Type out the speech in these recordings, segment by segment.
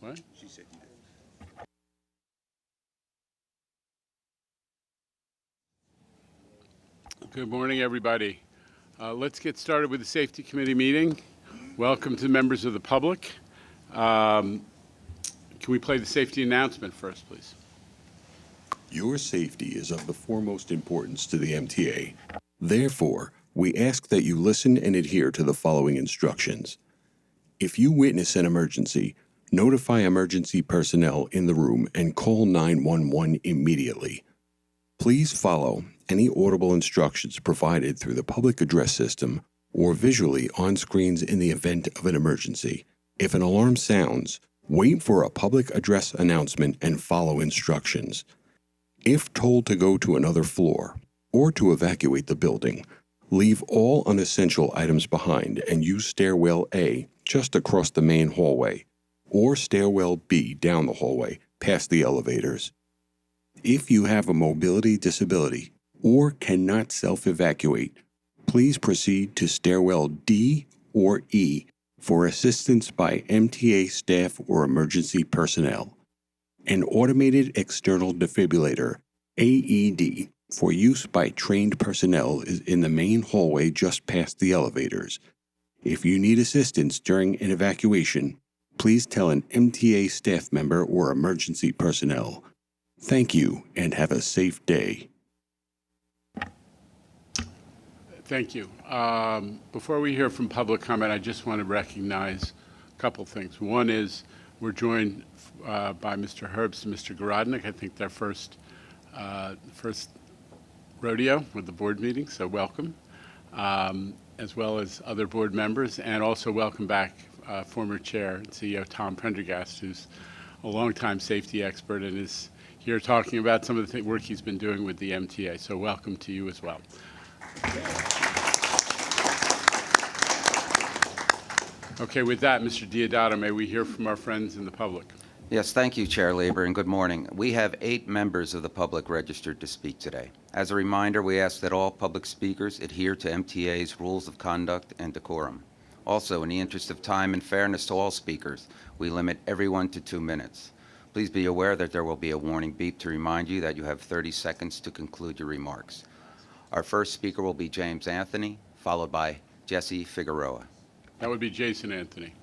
What? She said you did. Good morning, everybody. Let's get started with the Safety Committee meeting. Welcome to members of the public. Can we play the safety announcement first, please? Your safety is of the foremost importance to the MTA. Therefore, we ask that you listen and adhere to the following instructions. If you witness an emergency, notify emergency personnel in the room and call 911 immediately. Please follow any audible instructions provided through the public address system or visually on screens in the event of an emergency. If an alarm sounds, wait for a public address announcement and follow instructions. If told to go to another floor or to evacuate the building, leave all unessential items behind and use stairwell A just across the main hallway or stairwell B down the hallway past the elevators. If you have a mobility disability or cannot self-evacuate, please proceed to stairwell D or E for assistance by MTA staff or emergency personnel. An automated external defibrillator, AED, for use by trained personnel is in the main hallway just past the elevators. If you need assistance during an evacuation, please tell an MTA staff member or emergency personnel. Thank you and have a safe day. Thank you. Before we hear from public comment, I just want to recognize a couple things. One is we're joined by Mr. Herbst and Mr. Gorodnik. I think their first rodeo with the board meeting, so welcome, as well as other board members, and also welcome back former chair and CEO Tom Prendergast, who's a longtime safety expert and is here talking about some of the work he's been doing with the MTA. So welcome to you as well. Okay, with that, Mr. Diodato, may we hear from our friends in the public? Yes, thank you, Chair Lieber, and good morning. We have 8 members of the public registered to speak today. As a reminder, we ask that all public speakers adhere to MTA's rules of conduct and decorum. Also, in the interest of time and fairness to all speakers, we limit everyone to 2 minutes. Please be aware that there will be a warning beep to remind you that you have 30 seconds to conclude your remarks. Our first speaker will be James Anthony, followed by Jesse Figueroa. That would be Jason Anthony.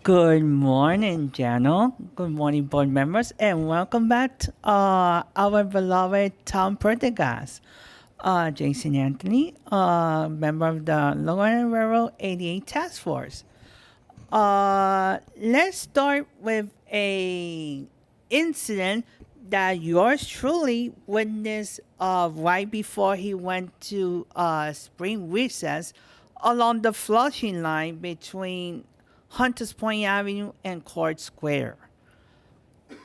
Good morning, General. Good morning, board members, and welcome back to our beloved Tom Prendergast. Jason Anthony, member of the Long Island Railroad 88 Task Force. Let's start with a incident that yours truly witnessed right before he went to spring recess along the flushing line between Hunters Point Avenue and Court Square.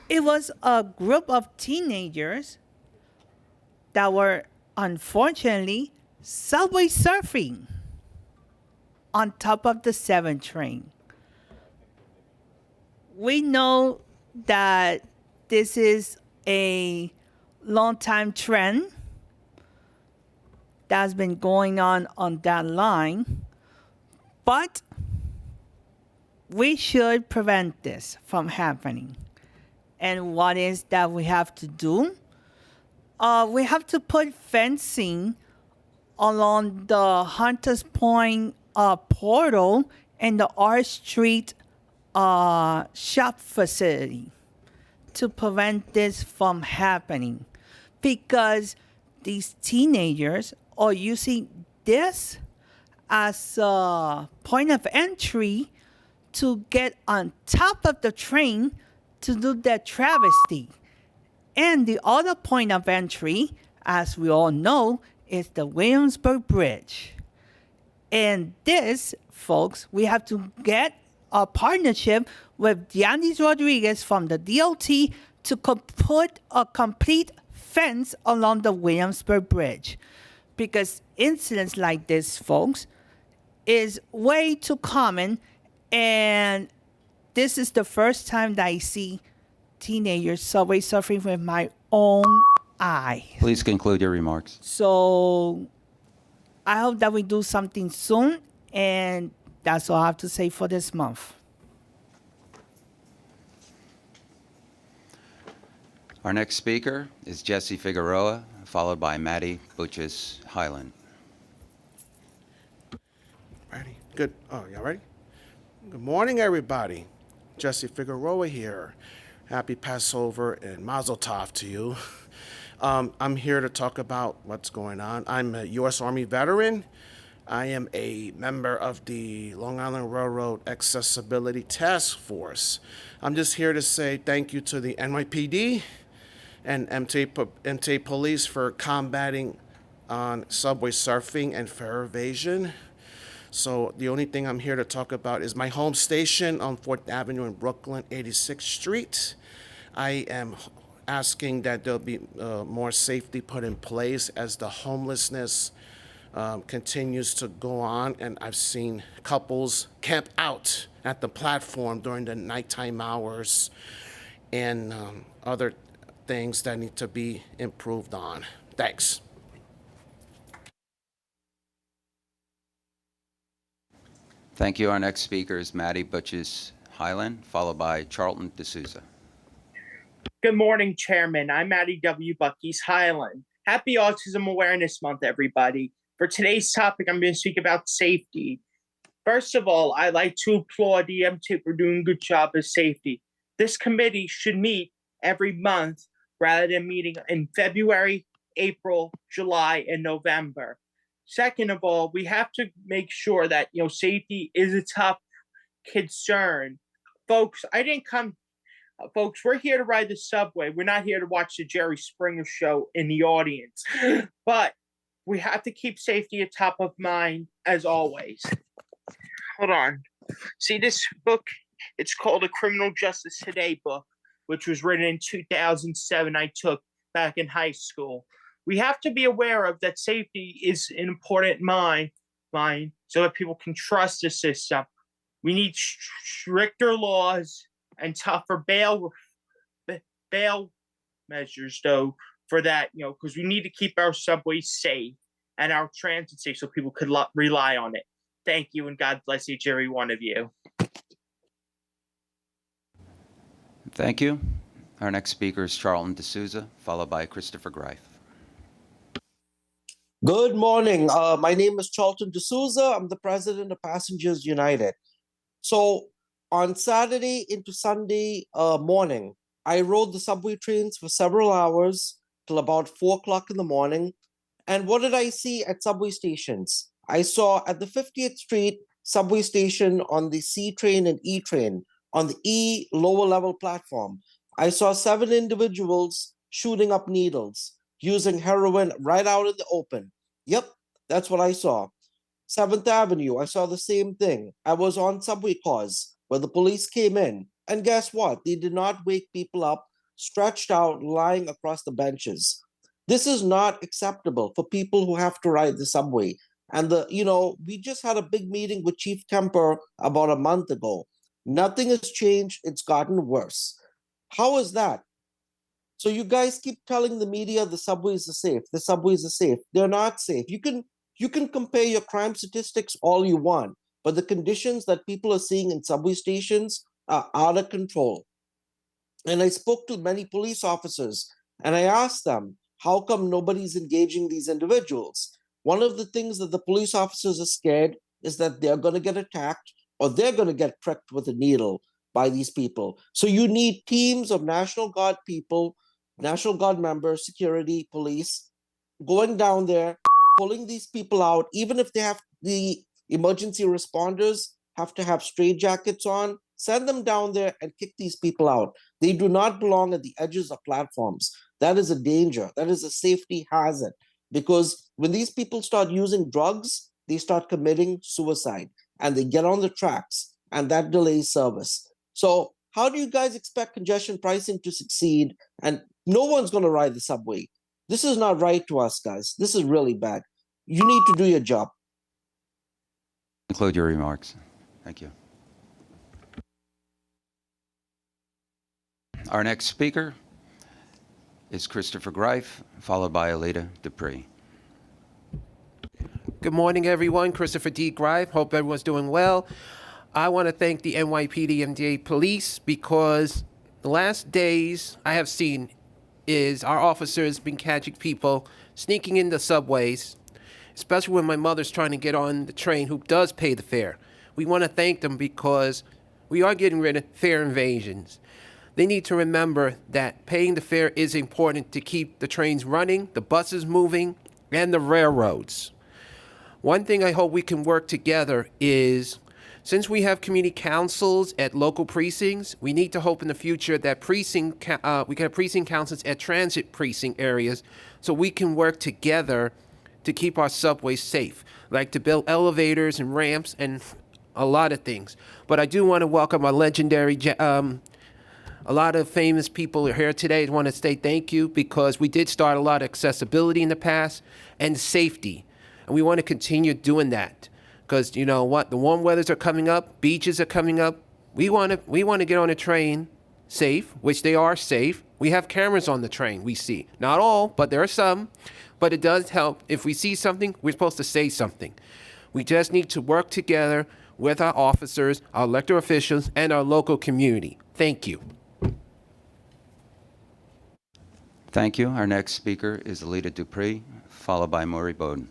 It was a group of teenagers that were unfortunately subway surfing on top of the 7 train. We know that this is a long-time trend that's been going on that line, but we should prevent this from happening. And what is that we have to do? We have to put fencing along the Hunters Point portal and the R Street shop facility to prevent this from happening, because these teenagers are using this as a point of entry to get on top of the train to do their travesty. And the other point of entry, as we all know, is the Williamsburg Bridge. And this, folks, we have to get a partnership with Giannis Rodriguez from the DOT to put a complete fence along the Williamsburg Bridge. Because incidents like this, folks, is way too common. And this is the first time that I see teenagers subway surfing with my own eye. Please conclude your remarks. So I hope that we do something soon, and That's all I have to say for this month. Our next speaker is Jesse Figueroa, followed by Maddie Butchess Highland. Ready? Good. Oh, y'all ready? Good morning, everybody. Jesse Figueroa here. Happy Passover and Mazel Tov to you. I'm here to talk about what's going on. I'm a U.S. Army veteran. I am a member of the Long Island Railroad Accessibility Task Force. I'm just here to say thank you to the NYPD and MTA Police for combating on subway surfing and fare evasion. So the only thing I'm here to talk about is my home station on 4th Avenue in Brooklyn, 86th Street. I am asking that there'll be more safety put in place as the homelessness continues to go on, and I've seen couples camp out at the platform during the nighttime hours and other things that need to be improved on. Thanks. Thank you. Our next speaker is Maddie Butchess Highland, followed by Charlton D'Souza. Good morning, Chairman. I'm Maddie W. Bucky's Highland. Happy Autism Awareness Month, everybody. For today's topic, I'm going to speak about safety. First of all, I'd like to applaud the MTA for doing a good job of safety. This committee should meet every month rather than meeting in February, April, July, and November. Second of all, we have to make sure that safety is a top concern. Folks, we're here to ride the subway. We're not here to watch the Jerry Springer show in the audience. But we have to keep safety at top of mind as always. Hold on. See this book? It's called A Criminal Justice Today book, which was written in 2007. I took back in high school. We have to be aware of that safety is an important mind so that people can trust the system. We need stricter laws and tougher bail measures, though, for that, because we need to keep our subways safe and our transit safe so people could rely on it. Thank you, and God bless each and every one of you. Thank you. Our next speaker is Charlton D'Souza, followed by Christopher Greif. Good morning. My name is Charlton D'Souza. I'm the president of Passengers United. So on Saturday into Sunday morning, I rode the subway trains for several hours till about 4 o'clock in the morning. And what did I see at subway stations? I saw at the 50th Street subway station on the C train and E train, on the E lower level platform, I saw 7 individuals shooting up needles, using heroin right out in the open. Yep, that's what I saw. 7th Avenue, I saw the same thing. I was on subway cars where the police came in, and guess what? They did not wake people up, stretched out, lying across the benches. This is not acceptable for people who have to ride the subway. And we just had a big meeting with Chief Kemper about a month ago. Nothing has changed. It's gotten worse. How is that? So you guys keep telling the media the subways are safe. The subways are safe. They're not safe. You can compare your crime statistics all you want, but the conditions that people are seeing in subway stations are out of control. And I spoke to many police officers, and I asked them, how come nobody's engaging these individuals? One of the things that the police officers are scared is that they're going to get attacked or they're going to get pricked with a needle by these people. So you need teams of National Guard people, National Guard members, security, police, going down there, pulling these people out, even if they have the emergency responders have to have straitjackets on, send them down there and kick these people out. They do not belong at the edges of platforms. That is a danger. That is a safety hazard. Because when these people start using drugs, they start committing suicide and they get on the tracks, and that delays service. So how do you guys expect congestion pricing to succeed? And no one's going to ride the subway. This is not right to us, guys. This is really bad. You need to do your job. Conclude your remarks. Thank you. Our next speaker is Christopher Greif, followed by Alita Dupree. Good morning, everyone. Christopher D. Grive. Hope everyone's doing well. I want to thank the NYPD MTA Police because the last days I have seen is our officers been catching people sneaking in the subways, especially when my mother's trying to get on the train who does pay the fare. We want to thank them because we are getting rid of fare invasions. They need to remember that paying the fare is important to keep the trains running, the buses moving, and the railroads. One thing I hope we can work together is, since we have community councils at local precincts, we need to hope in the future that we can have precinct councils at transit precinct areas so we can work together to keep our subways safe, like to build elevators and ramps and a lot of things. But I do want to welcome our legendary, a lot of famous people are here today. I want to say thank you because we did start a lot of accessibility in the past and safety. And we want to continue doing that because you know what? The warm weathers are coming up. Beaches are coming up. We want to get on a train safe, which they are safe. We have cameras on the train, we see. Not all, but there are some. But it does help. If we see something, we're supposed to say something. We just need to work together with our officers, our elected officials, and our local community. Thank you. Thank you. Our next speaker is Alita Dupree, followed by Maury Bowden.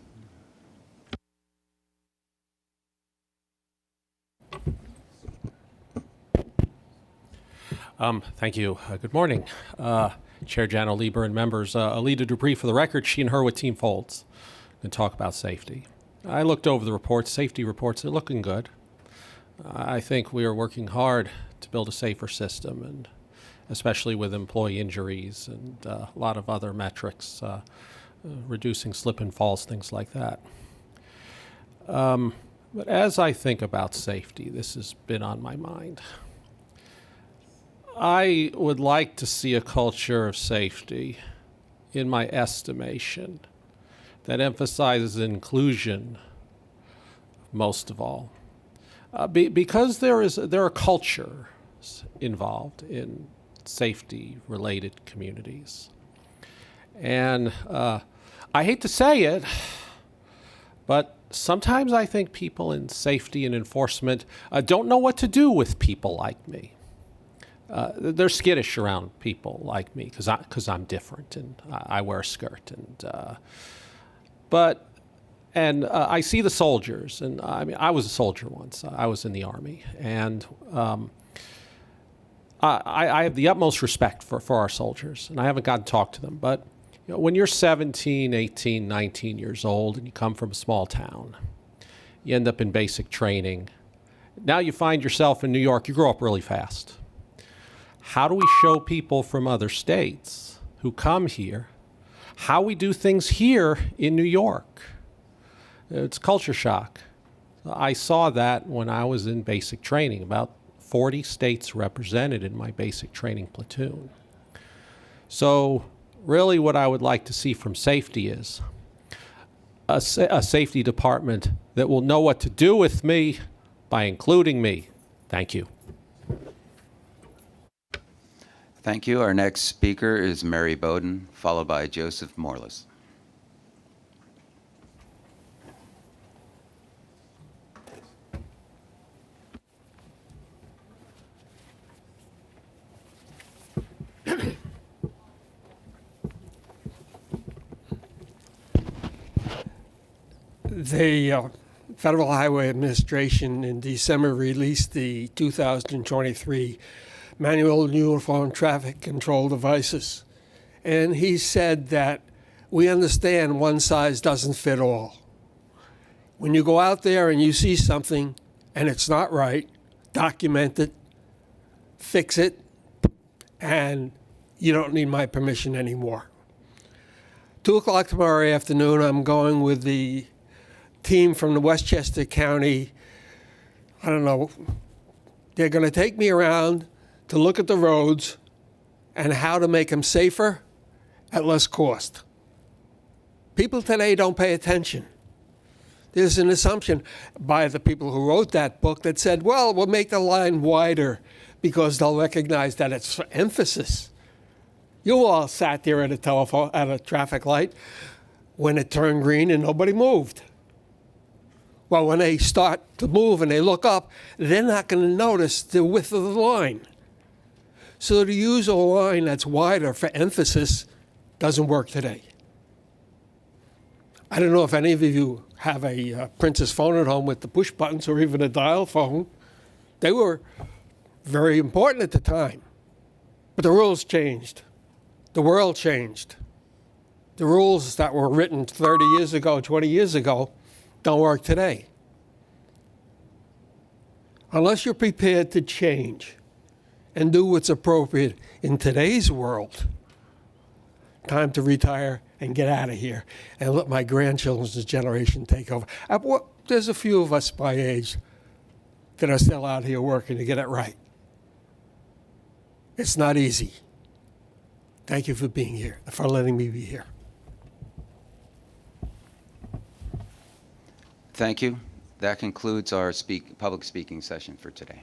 Thank you. Good morning, Chair Jano Lieber and members. Alita Dupree, for the record, she and her with Team Folds and talk about safety. I looked over the reports, safety reports, they're looking good. I think we are working hard to build a safer system, and especially with employee injuries and a lot of other metrics, reducing slip and falls, things like that. But as I think about safety, this has been on my mind. I would like to see a culture of safety, in my estimation, that emphasizes inclusion most of all. Because there are cultures involved in safety-related communities. And I hate to say it, but sometimes I think people in safety and enforcement don't know what to do with people like me. They're skittish around people like me because I'm different and I wear a skirt. And I see the soldiers, and I mean, I was a soldier once. I was in the Army, and I have the utmost respect for our soldiers, and I haven't gotten to talk to them. But you know, when you're 17, 18, 19 years old, and you come from a small town, you end up in basic training. Now you find yourself in New York. You grow up really fast. How do we show people from other states who come here how we do things here in New York? It's culture shock. I saw that when I was in basic training, about 40 states represented in my basic training platoon. So really what I would like to see from safety is a safety department that will know what to do with me by including me. Thank you. Thank you. Our next speaker is Mary Bowden, followed by Joseph Morles. The Federal Highway Administration in December released the 2023 Manual Uniform Traffic Control Devices. And he said that we understand one size doesn't fit all. When you go out there and you see something and it's not right, document it, fix it, and you don't need my permission anymore. 2 o'clock tomorrow afternoon, I'm going with the team from the Westchester County, I don't know, they're going to take me around to look at the roads and how to make them safer at less cost. People today don't pay attention. There's an assumption by the people who wrote that book that said, well, we'll make the line wider because they'll recognize that it's for emphasis. You all sat there at a traffic light when it turned green and nobody moved. Well, when they start to move and they look up, they're not going to notice the width of the line. So to use a line that's wider for emphasis doesn't work today. I don't know if any of you have a Princess phone at home with the push buttons or even a dial phone. They were very important at the time. But the rules changed. The world changed. The rules that were written 30 years ago, 20 years ago, don't work today. Unless you're prepared to change and do what's appropriate in today's world, time to retire and get out of here and let my grandchildren's generation take over. There's a few of us my age that are still out here working to get it right. It's not easy. Thank you for being here, for letting me be here. Thank you. That concludes our public speaking session for today.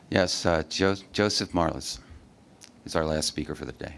Yes, Joseph Marlis is our last speaker for the day.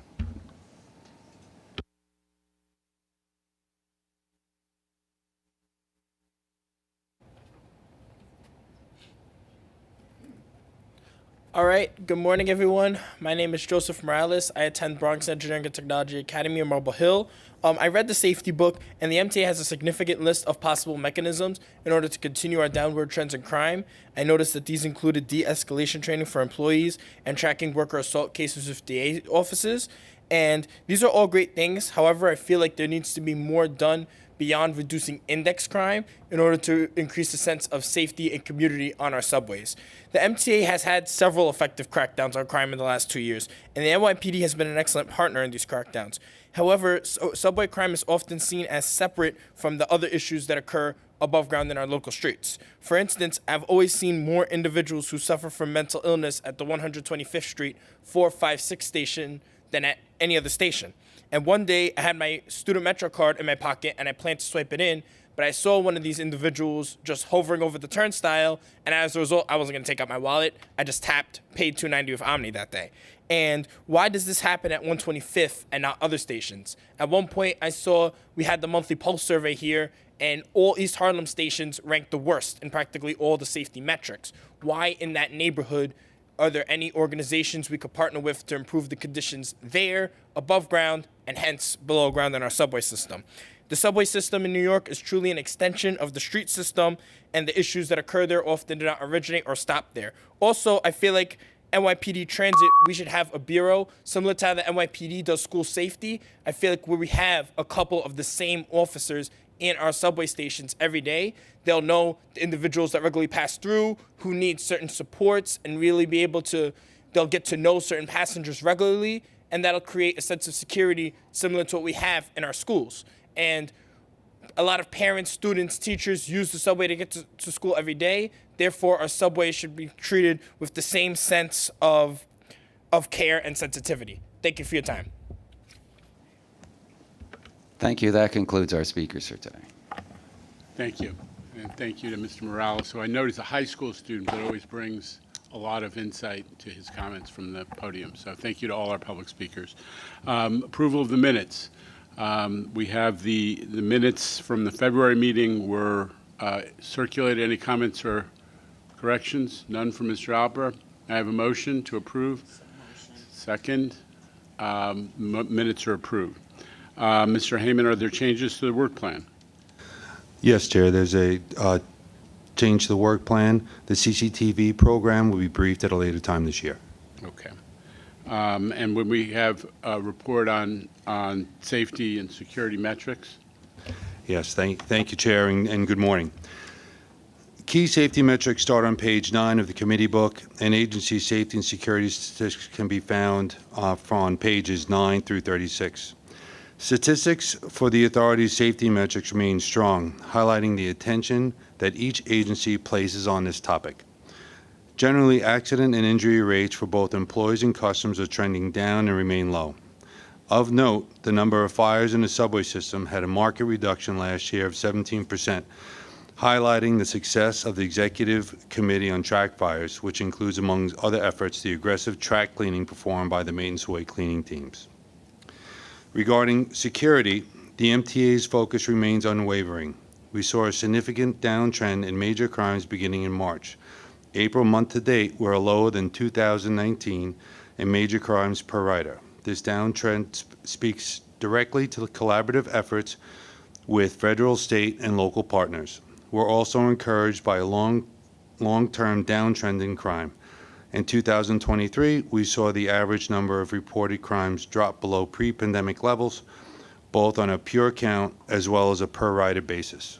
All right, good morning, everyone. My name is Joseph Morales. I attend Bronx Engineering and Technology Academy in Marble Hill. I read the safety book, and the MTA has a significant list of possible mechanisms in order to continue our downward trends in crime. I noticed that these included de-escalation training for employees and tracking worker assault cases with DA offices. And these are all great things. However, I feel like there needs to be more done beyond reducing index crime in order to increase the sense of safety and community on our subways. The MTA has had several effective crackdowns on crime in the last 2 years, and the NYPD has been an excellent partner in these crackdowns. However, subway crime is often seen as separate from the other issues that occur above ground in our local streets. For instance, I've always seen more individuals who suffer from mental illness at the 125th Street 456 station than at any other station. And one day, I had my student Metro card in my pocket, and I planned to swipe it in, but I saw one of these individuals just hovering over the turnstile, and as a result, I wasn't going to take out my wallet. I just tapped, paid $2.90 with Omni that day. And why does this happen at 125th and not other stations? At one point, I saw we had the monthly pulse survey here, and all East Harlem stations ranked the worst in practically all the safety metrics. Why in that neighborhood are there any organizations we could partner with to improve the conditions there, above ground, and hence below ground in our subway system? The subway system in New York is truly an extension of the street system, and the issues that occur there often do not originate or stop there. Also, I feel like NYPD Transit, we should have a bureau similar to how the NYPD does school safety. I feel like where we have a couple of the same officers in our subway stations every day, they'll know the individuals that regularly pass through, who need certain supports, and really be able to, they'll get to know certain passengers regularly, and that'll create a sense of security similar to what we have in our schools. And a lot of parents, students, teachers use the subway to get to school every day. Therefore, our subway should be treated with the same sense of care and sensitivity. Thank you for your time. Thank you. That concludes our speakers for today. Thank you. And thank you to Mr. Morales, who I know is a high school student, but always brings a lot of insight to his comments from the podium. So thank you to all our public speakers. Approval of the minutes. We have the minutes from the February meeting were circulated. Any comments or corrections? None from Mr. Alper. I have a motion to approve. Second. Minutes are approved. Mr. Heyman, are there changes to the work plan? Yes, Chair. There's a change to the work plan. The CCTV program will be briefed at a later time this year. Okay. And when we have a report on safety and security metrics? Yes, thank you, Chair, and good morning. Key safety metrics start on page 9 of the committee book, and agency safety and security statistics can be found on pages 9 through 36. Statistics for the authority's safety metrics remain strong, highlighting the attention that each agency places on this topic. Generally, accident and injury rates for both employees and customers are trending down and remain low. Of note, the number of fires in the subway system had a marked reduction last year of 17%, highlighting the success of the Executive Committee on Track Fires, which includes, among other efforts, the aggressive track cleaning performed by the Maintenance Way cleaning teams. Regarding security, the MTA's focus remains unwavering. We saw a significant downtrend in major crimes beginning in March. April month to date, we're lower than 2019 in major crimes per rider. This downtrend speaks directly to the collaborative efforts with federal, state, and local partners. We're also encouraged by a long-term downtrend in crime. In 2023, we saw the average number of reported crimes drop below pre-pandemic levels, both on a pure count as well as a per-rider basis.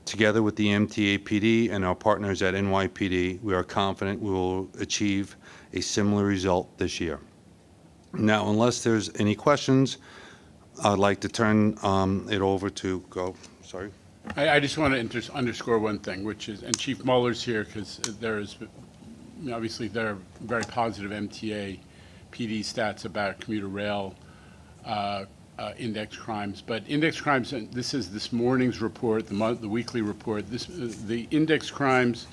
Together with the MTA PD and our partners at NYPD, we are confident we will achieve a similar result this year. Now, unless there's any questions, I'd like to turn it over to I just want to underscore one thing, which is, and Chief Muller's here because obviously there are very positive MTA PD stats about commuter rail index crimes, but index crimes, and this is this morning's report, the weekly report, the index crimes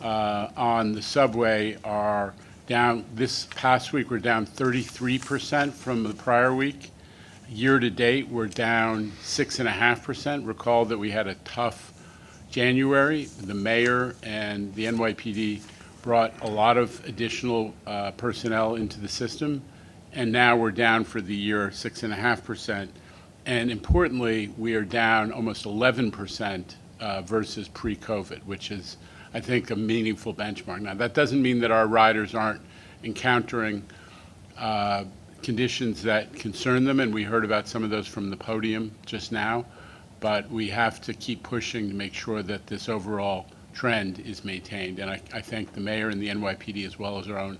on the subway are down. This past week we're down 33% from the prior week. Year to date we're down 6.5%. Recall that we had a tough January. The mayor and the NYPD brought a lot of additional personnel into the system, and now we're down for the year 6.5%. And importantly, we are down almost 11% versus pre-COVID, which is, I think, a meaningful benchmark. Now, that doesn't mean that our riders aren't encountering conditions that concern them, and we heard about some of those from the podium just now, but we have to keep pushing to make sure that this overall trend is maintained. And I thank the mayor and the NYPD as well as our own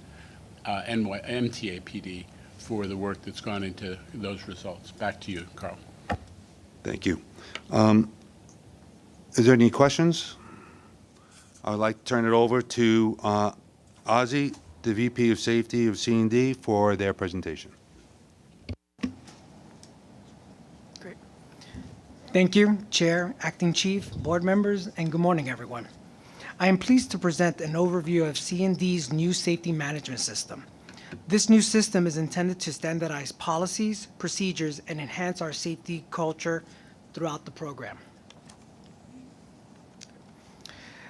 MTA PD for the work that's gone into those results. Back to you, Carl. Thank you. Is there any questions? I would like to turn it over to Ozzy, the VP of Safety of C&D, for their presentation. Great. Thank you, Chair, Acting Chief, board members, and good morning, everyone. I am pleased to present an overview of C&D's new safety management system. This new system is intended to standardize policies, procedures, and enhance our safety culture throughout the program.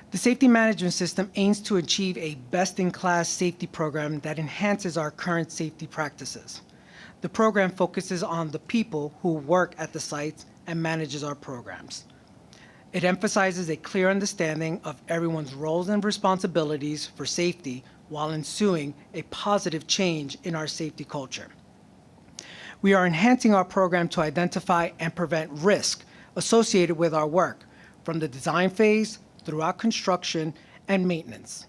The safety management system aims to achieve a best-in-class safety program that enhances our current safety practices. The program focuses on the people who work at the sites and manages our programs. It emphasizes a clear understanding of everyone's roles and responsibilities for safety while ensuing a positive change in our safety culture. We are enhancing our program to identify and prevent risk associated with our work from the design phase throughout construction and maintenance.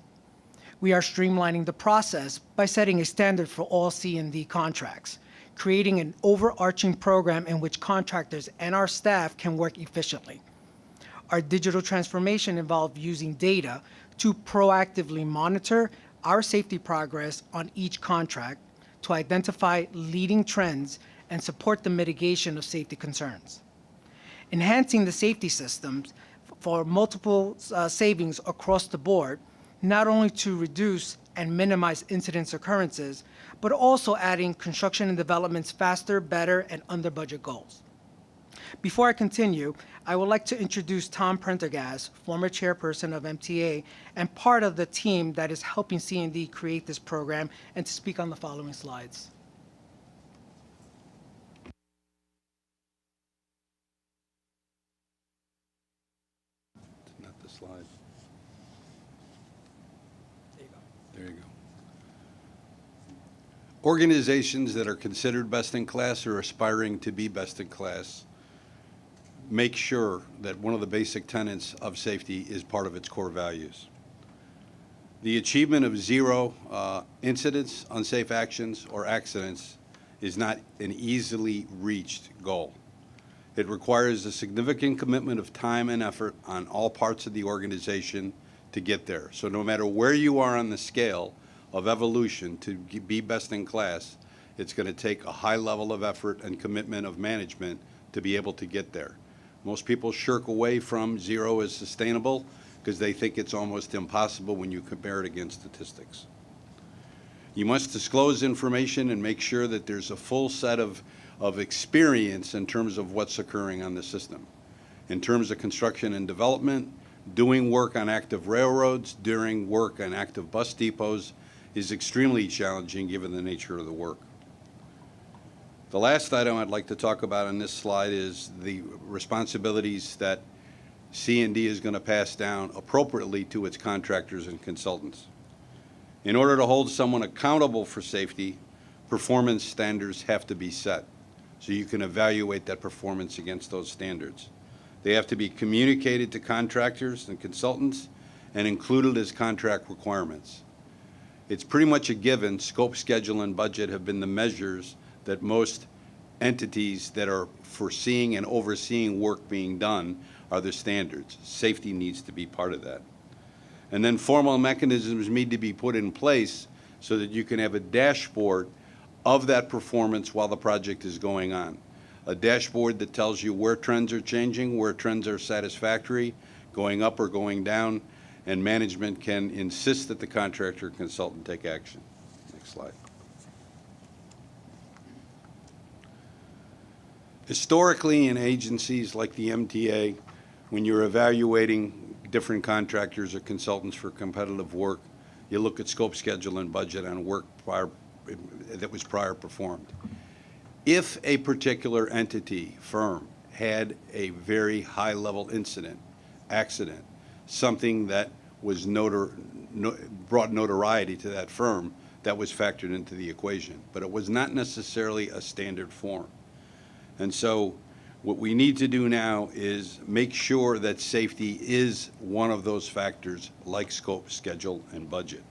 We are streamlining the process by setting a standard for all C&D contracts, creating an overarching program in which contractors and our staff can work efficiently. Our digital transformation involved using data to proactively monitor our safety progress on each contract to identify leading trends and support the mitigation of safety concerns. Enhancing the safety systems for multiple savings across the board, not only to reduce and minimize incidents occurrences, but also adding construction and development's faster, better, and under budget goals. Before I continue, I would like to introduce Tom Prendergast, former chairperson of MTA and part of the team that is helping C&D create this program, and to speak on the following slides. Not the slide. There you go. There you go. Organizations that are considered best in class or aspiring to be best in class make sure that one of the basic tenets of safety is part of its core values. The achievement of zero incidents, unsafe actions, or accidents is not an easily reached goal. It requires a significant commitment of time and effort on all parts of the organization to get there. So no matter where you are on the scale of evolution to be best in class, it's going to take a high level of effort and commitment of management to be able to get there. Most people shirk away from zero as sustainable because they think it's almost impossible when you compare it against statistics. You must disclose information and make sure that there's a full set of experience in terms of what's occurring on the system. In terms of construction and development, doing work on active railroads, doing work on active bus depots is extremely challenging given the nature of the work. The last item I'd like to talk about on this slide is the responsibilities that C&D is going to pass down appropriately to its contractors and consultants. In order to hold someone accountable for safety, performance standards have to be set so you can evaluate that performance against those standards. They have to be communicated to contractors and consultants and included as contract requirements. It's pretty much a given. Scope, schedule, and budget have been the measures that most entities that are foreseeing and overseeing work being done are the standards. Safety needs to be part of that. And then formal mechanisms need to be put in place so that you can have a dashboard of that performance while the project is going on. A dashboard that tells you where trends are changing, where trends are satisfactory, going up or going down, and management can insist that the contractor or consultant take action. Next slide. Historically, in agencies like the MTA, when you're evaluating different contractors or consultants for competitive work, you look at scope, schedule, and budget on work that was prior performed. If a particular entity, firm, had a very high-level incident, accident, something that was brought notoriety to that firm, that was factored into the equation. But it was not necessarily a standard form. And so what we need to do now is make sure that safety is one of those factors like scope, schedule, and budget.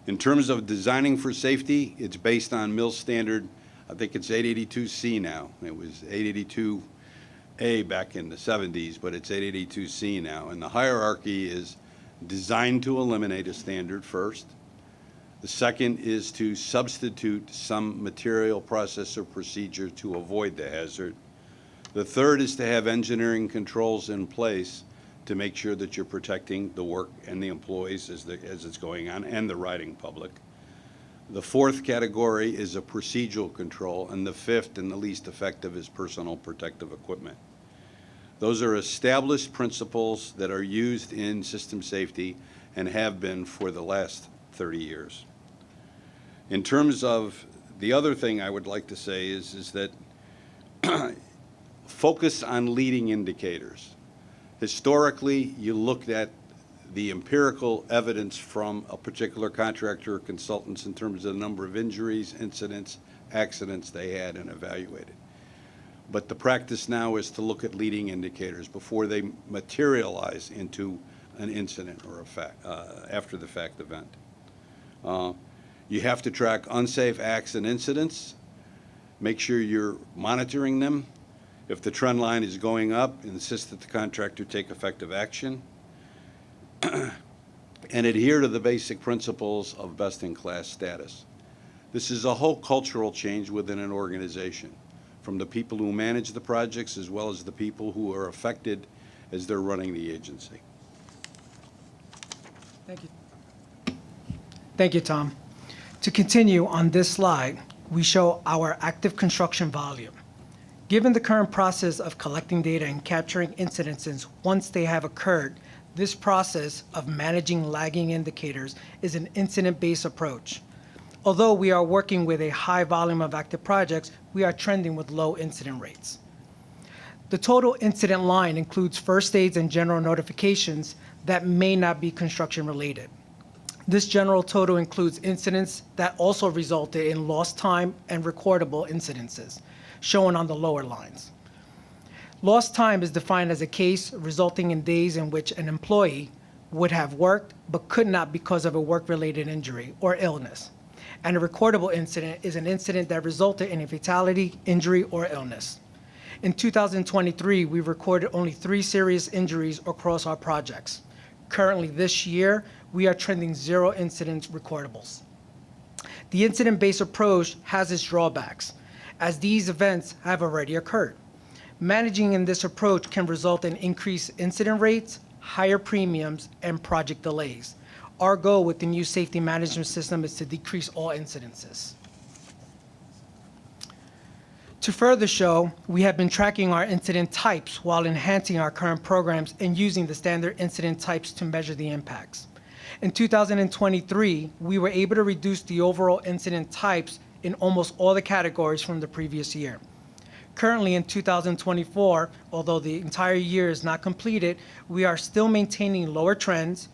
In terms of designing for safety, it's based on MIL standard. I think it's 882C now. It was 882A back in the 70s, but it's 882C now. And the hierarchy is designed to eliminate a standard first. The second is to substitute some material, process, or procedure to avoid the hazard. The third is to have engineering controls in place to make sure that you're protecting the work and the employees as it's going on, and the riding public. The fourth category is a procedural control, and the fifth and the least effective is personal protective equipment. Those are established principles that are used in system safety and have been for the last 30 years. In terms of the other thing I would like to say is that focus on leading indicators. Historically, you looked at the empirical evidence from a particular contractor or consultants in terms of the number of injuries, incidents, accidents they had, and evaluated. But the practice now is to look at leading indicators before they materialize into an incident or a after the fact event. You have to track unsafe acts and incidents. Make sure you're monitoring them. If the trend line is going up, insist that the contractor take effective action. And adhere to the basic principles of best-in-class status. This is a whole cultural change within an organization, from the people who manage the projects as well as the people who are affected as they're running the agency. Thank you. Thank you, Tom. To continue on this slide, we show our active construction volume. Given the current process of collecting data and capturing incidences once they have occurred, this process of managing lagging indicators is an incident-based approach. Although we are working with a high volume of active projects, we are trending with low incident rates. The total incident line includes first aids and general notifications that may not be construction related. This general total includes incidents that also resulted in lost time and recordable incidences, shown on the lower lines. Lost time is defined as a case resulting in days in which an employee would have worked but could not because of a work-related injury or illness. And a recordable incident is an incident that resulted in a fatality, injury, or illness. In 2023, we recorded only 3 serious injuries across our projects. Currently this year, we are trending 0 incident recordables. The incident-based approach has its drawbacks, as these events have already occurred. Managing in this approach can result in increased incident rates, higher premiums, and project delays. Our goal with the new safety management system is to decrease all incidences. To further show, we have been tracking our incident types while enhancing our current programs and using the standard incident types to measure the impacts. In 2023, we were able to reduce the overall incident types in almost all the categories from the previous year. Currently in 2024, although the entire year is not completed, we are still maintaining lower trends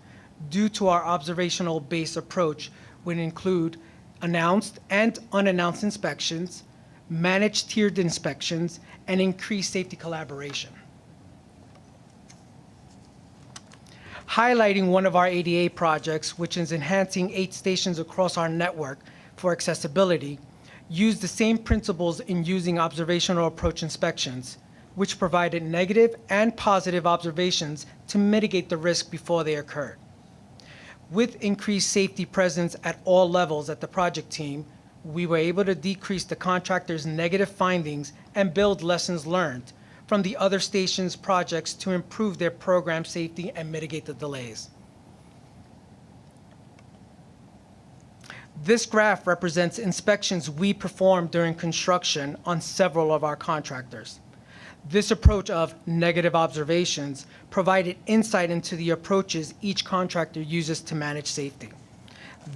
due to our observational-based approach, which include announced and unannounced inspections, managed tiered inspections, and increased safety collaboration. Highlighting one of our ADA projects, which is enhancing 8 stations across our network for accessibility, use the same principles in using observational approach inspections, which provided negative and positive observations to mitigate the risk before they occurred. With increased safety presence at all levels at the project team, we were able to decrease the contractor's negative findings and build lessons learned from the other stations' projects to improve their program safety and mitigate the delays. This graph represents inspections we performed during construction on several of our contractors. This approach of negative observations provided insight into the approaches each contractor uses to manage safety.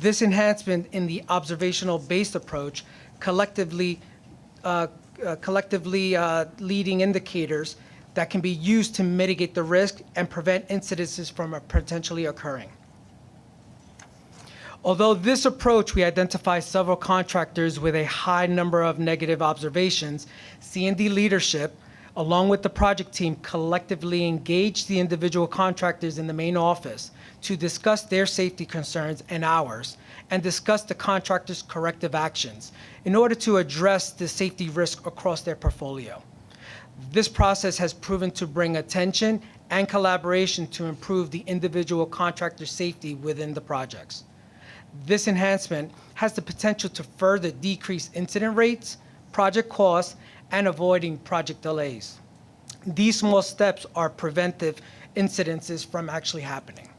This enhancement in the observational-based approach collectively leading indicators that can be used to mitigate the risk and prevent incidences from potentially occurring. Although this approach, we identify several contractors with a high number of negative observations, C&D leadership, along with the project team, collectively engaged the individual contractors in the main office to discuss their safety concerns and ours, and discuss the contractors' corrective actions in order to address the safety risk across their portfolio. This process has proven to bring attention and collaboration to improve the individual contractor safety within the projects. This enhancement has the potential to further decrease incident rates, project costs, and avoiding project delays. These small steps are preventive incidences from actually happening.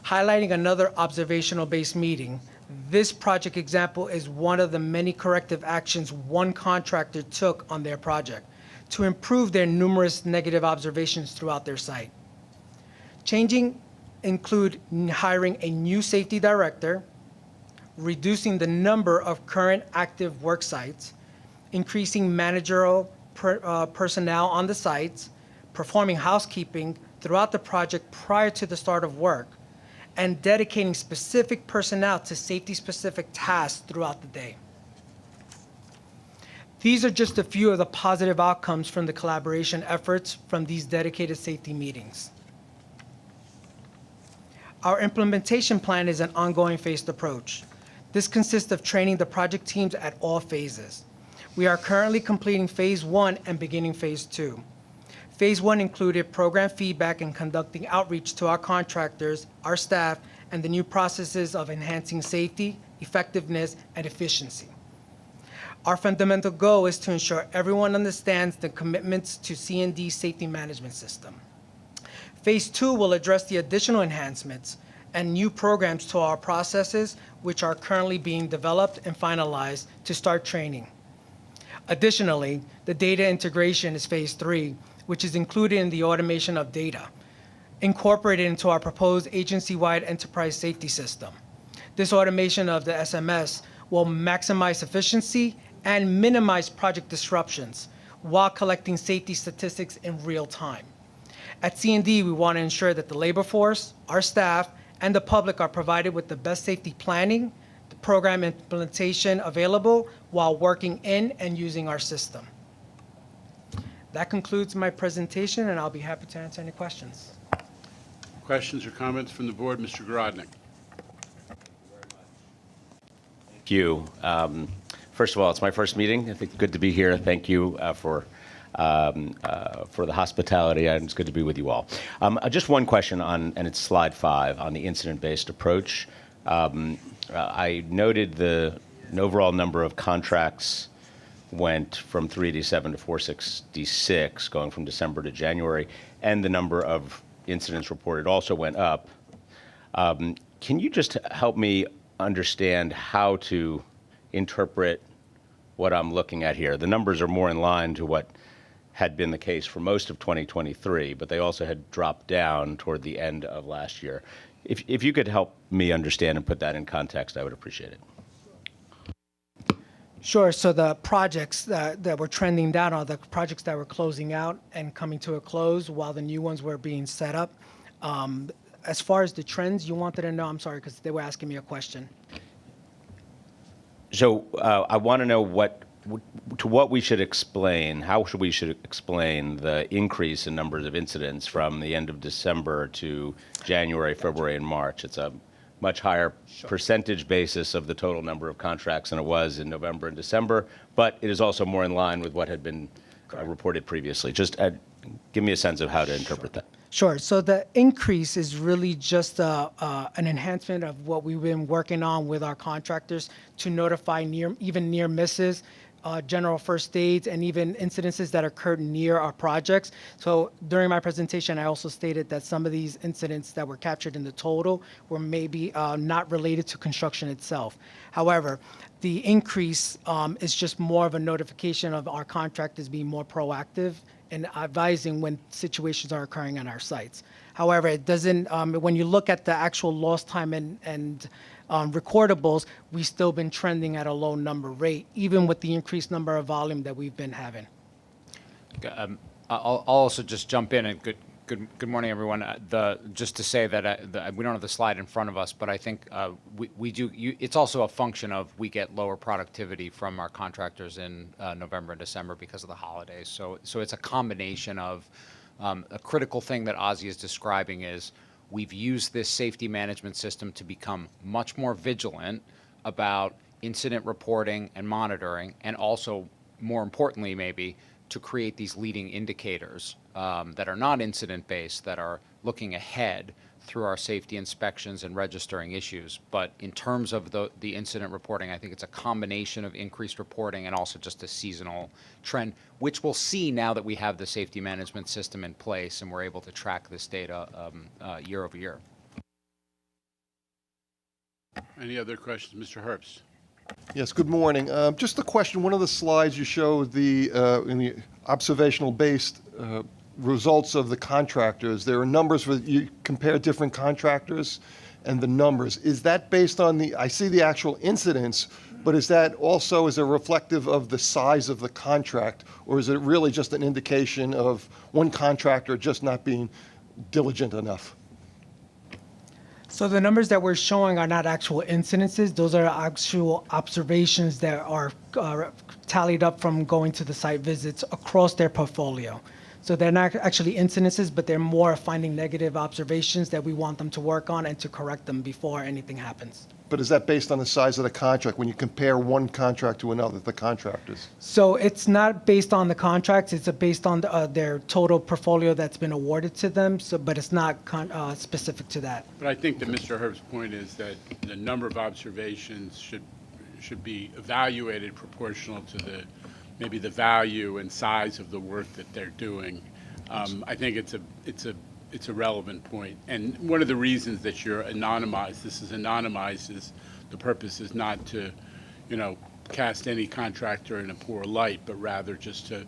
Highlighting another observational-based meeting, this project example is one of the many corrective actions one contractor took on their project to improve their numerous negative observations throughout their site. Changing include hiring a new safety director, reducing the number of current active work sites, increasing managerial personnel on the sites, performing housekeeping throughout the project prior to the start of work, and dedicating specific personnel to safety-specific tasks throughout the day. These are just a few of the positive outcomes from the collaboration efforts from these dedicated safety meetings. Our implementation plan is an ongoing phased approach. This consists of training the project teams at all phases. We are currently completing phase 1 and beginning phase 2. Phase 1 included program feedback and conducting outreach to our contractors, our staff, and the new processes of enhancing safety, effectiveness, and efficiency. Our fundamental goal is to ensure everyone understands the commitments to C&D safety management system. Phase 2 will address the additional enhancements and new programs to our processes, which are currently being developed and finalized to start training. Additionally, the data integration is phase 3, which is included in the automation of data, incorporated into our proposed agency-wide enterprise safety system. This automation of the SMS will maximize efficiency and minimize project disruptions while collecting safety statistics in real time. At C&D, we want to ensure that the labor force, our staff, and the public are provided with the best safety planning, the program implementation available while working in and using our system. That concludes my presentation, and I'll be happy to answer any questions. Questions or comments from the board? Mr. Garodnik. Thank you. First of all, it's my first meeting. I think good to be here. Thank you for the hospitality, and it's good to be with you all. Just one question on, and it's slide 5, on the incident-based approach. I noted the overall number of contracts went from 387 to 466, going from December to January, and the number of incidents reported also went up. Can you just help me understand how to interpret what I'm looking at here? The numbers are more in line to what had been the case for most of 2023, but they also had dropped down toward the end of last year. If you could help me understand and put that in context, I would appreciate it. Sure. So the projects that were trending down are the projects that were closing out and coming to a close while the new ones were being set up. As far as the trends you wanted to know, I'm sorry, because they were asking me a question. So I want to know what we should explain, how should we explain the increase in numbers of incidents from the end of December to January, February, and March. It's a much higher percentage basis of the total number of contracts than it was in November and December, but it is also more in line with what had been reported previously. Just give me a sense of how to interpret that. Sure. So the increase is really just an enhancement of what we've been working on with our contractors to notify near misses, general first aids, and even incidences that occurred near our projects. So during my presentation, I also stated that some of these incidents that were captured in the total were maybe not related to construction itself. However, the increase is just more of a notification of our contractors being more proactive and advising when situations are occurring on our sites. However, it doesn't, when you look at the actual lost time and recordables, we've still been trending at a low number rate, even with the increased number of volume that we've been having. I'll also just jump in and good morning, everyone. Just to say that we don't have the slide in front of us, but I think we do. It's also a function of we get lower productivity from our contractors in November and December because of the holidays. So it's a combination of a critical thing that Ozzy is describing is we've used this safety management system to become much more vigilant about incident reporting and monitoring, and also, more importantly, maybe, to create these leading indicators that are not incident-based, that are looking ahead through our safety inspections and registering issues. But in terms of the incident reporting, I think it's a combination of increased reporting and also just a seasonal trend, which we'll see now that we have the safety management system in place and we're able to track this data year over year. Any other questions? Mr. Herbst. Yes, good morning. Just a question. One of the slides you showed in the observational-based results of the contractors. There are numbers where you compare different contractors and the numbers. Is that based on I see the actual incidents, but is that also as a reflective of the size of the contract, or is it really just an indication of one contractor just not being diligent enough? So the numbers that we're showing are not actual incidences. Those are actual observations that are tallied up from going to the site visits across their portfolio. So they're not actually incidences, but they're more finding negative observations that we want them to work on and to correct them before anything happens. But is that based on the size of the contract when you compare one contract to another, the contractors? So it's not based on the contracts. It's based on their total portfolio that's been awarded to them. So, but it's not specific to that. But I think that Mr. Herb's point is that the number of observations should be evaluated proportional to maybe the value and size of the work that they're doing. I think it's a relevant point. And one of the reasons that you're anonymized, this is anonymized, is the purpose is not to, cast any contractor in a poor light, but rather just to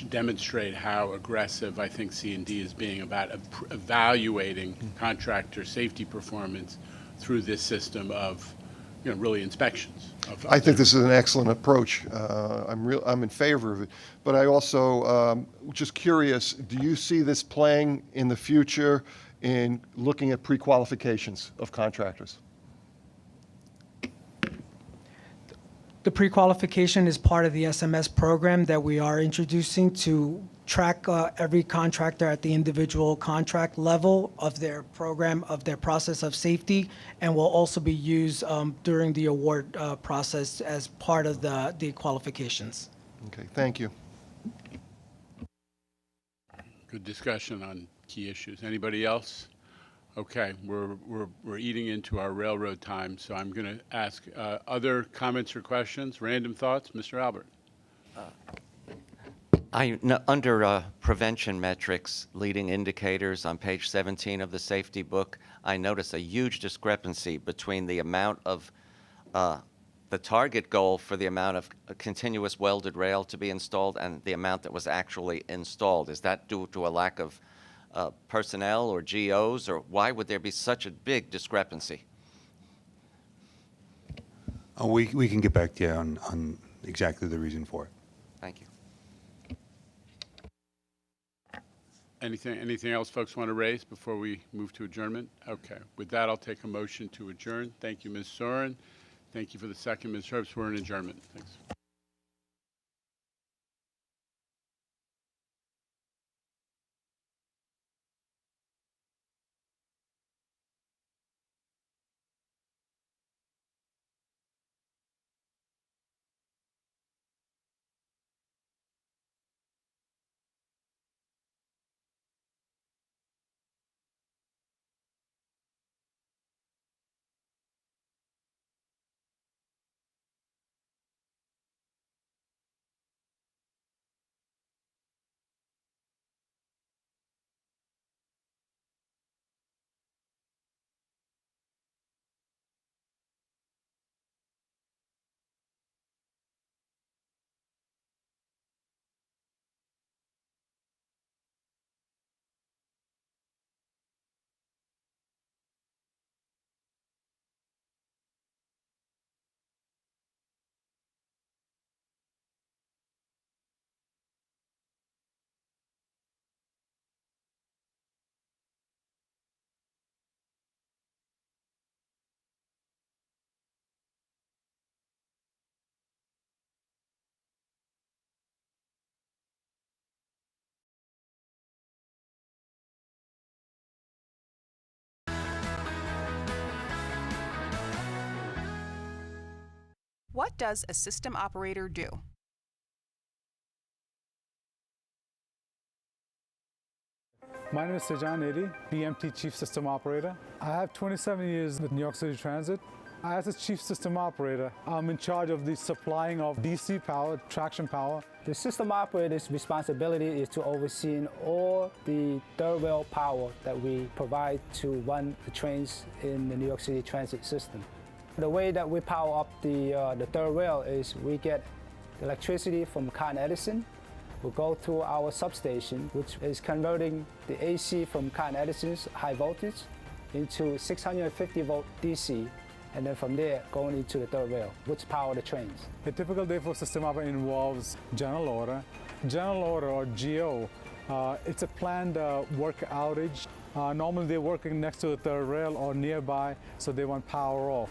demonstrate how aggressive I think C&D is being about evaluating contractor safety performance through this system of, really inspections. I think this is an excellent approach. I'm in favor of it. But I also just curious, do you see this playing in the future in looking at pre-qualifications of contractors? The pre-qualification is part of the SMS program that we are introducing to track every contractor at the individual contract level of their program, of their process of safety, and will also be used during the award process as part of the qualifications. Okay, thank you. Good discussion on key issues. Anybody else? Okay, we're eating into our railroad time, so I'm going to ask other comments or questions. Random thoughts, Mr. Albert. Under prevention metrics, leading indicators on page 17 of the safety book, I notice a huge discrepancy between the amount of the target goal for the amount of continuous welded rail to be installed and the amount that was actually installed. Is that due to a lack of personnel or GOs, or why would there be such a big discrepancy? We can get back to you on exactly the reason for it. Thank you. Anything else folks want to raise before we move to adjournment? Okay. With that, I'll take a motion to adjourn. Thank you, Ms. Soren. Thank you for the second, Ms. Herbst. We're in adjournment. Thanks. What does a system operator do? My name is Sejan Edi, BMT Chief System Operator. I have 27 years with New York City Transit. As a Chief System Operator, I'm in charge of the supplying of DC power, traction power. The system operator's responsibility is to oversee all the third rail power that we provide to run the trains in the New York City Transit system. The way that we power up the third rail is we get electricity from Con Edison. We'll go through our substation, which is converting the AC from Con Edison's high voltage into 650 volt DC, and then from there going into the third rail, which power the trains. A typical day for system operator involves general order. General order, or GO, it's a planned work outage. Normally they're working next to the third rail or nearby, so they want power off.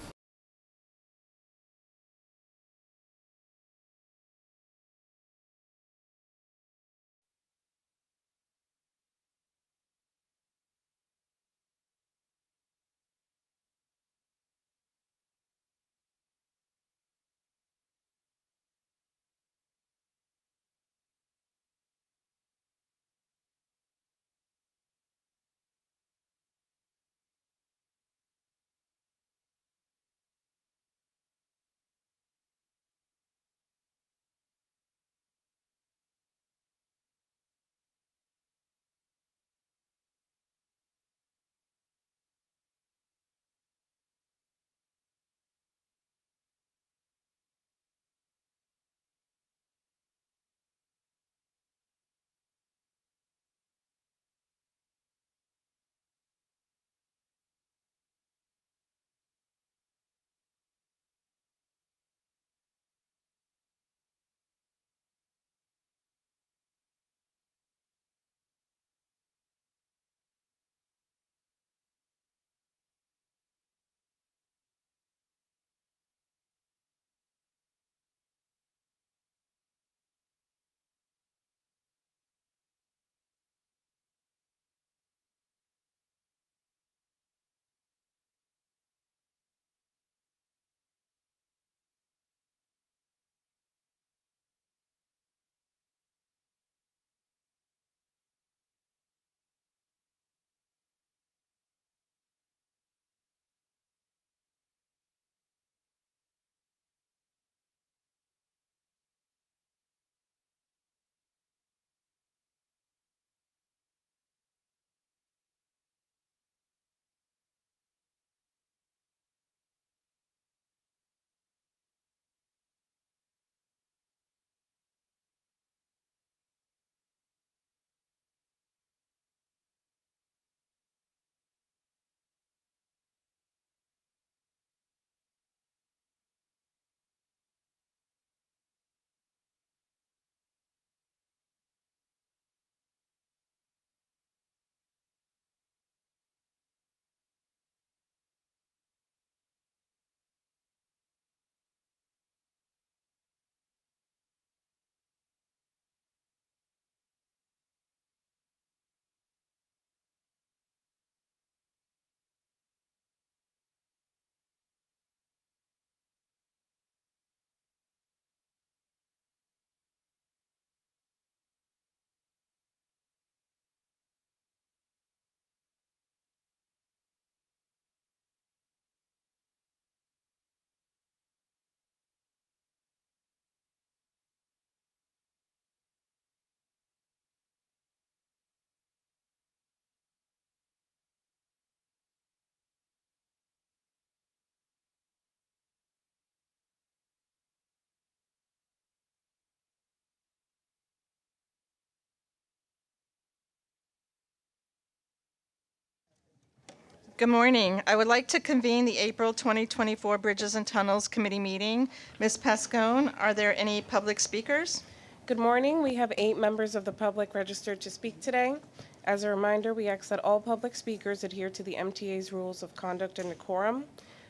Good morning. I would like to convene the April 2024 Bridges and Tunnels Committee meeting. Ms. Pascone, are there any public speakers? Good morning. We have 8 members of the public registered to speak today. As a reminder, we ask that all public speakers adhere to the MTA's rules of conduct and decorum.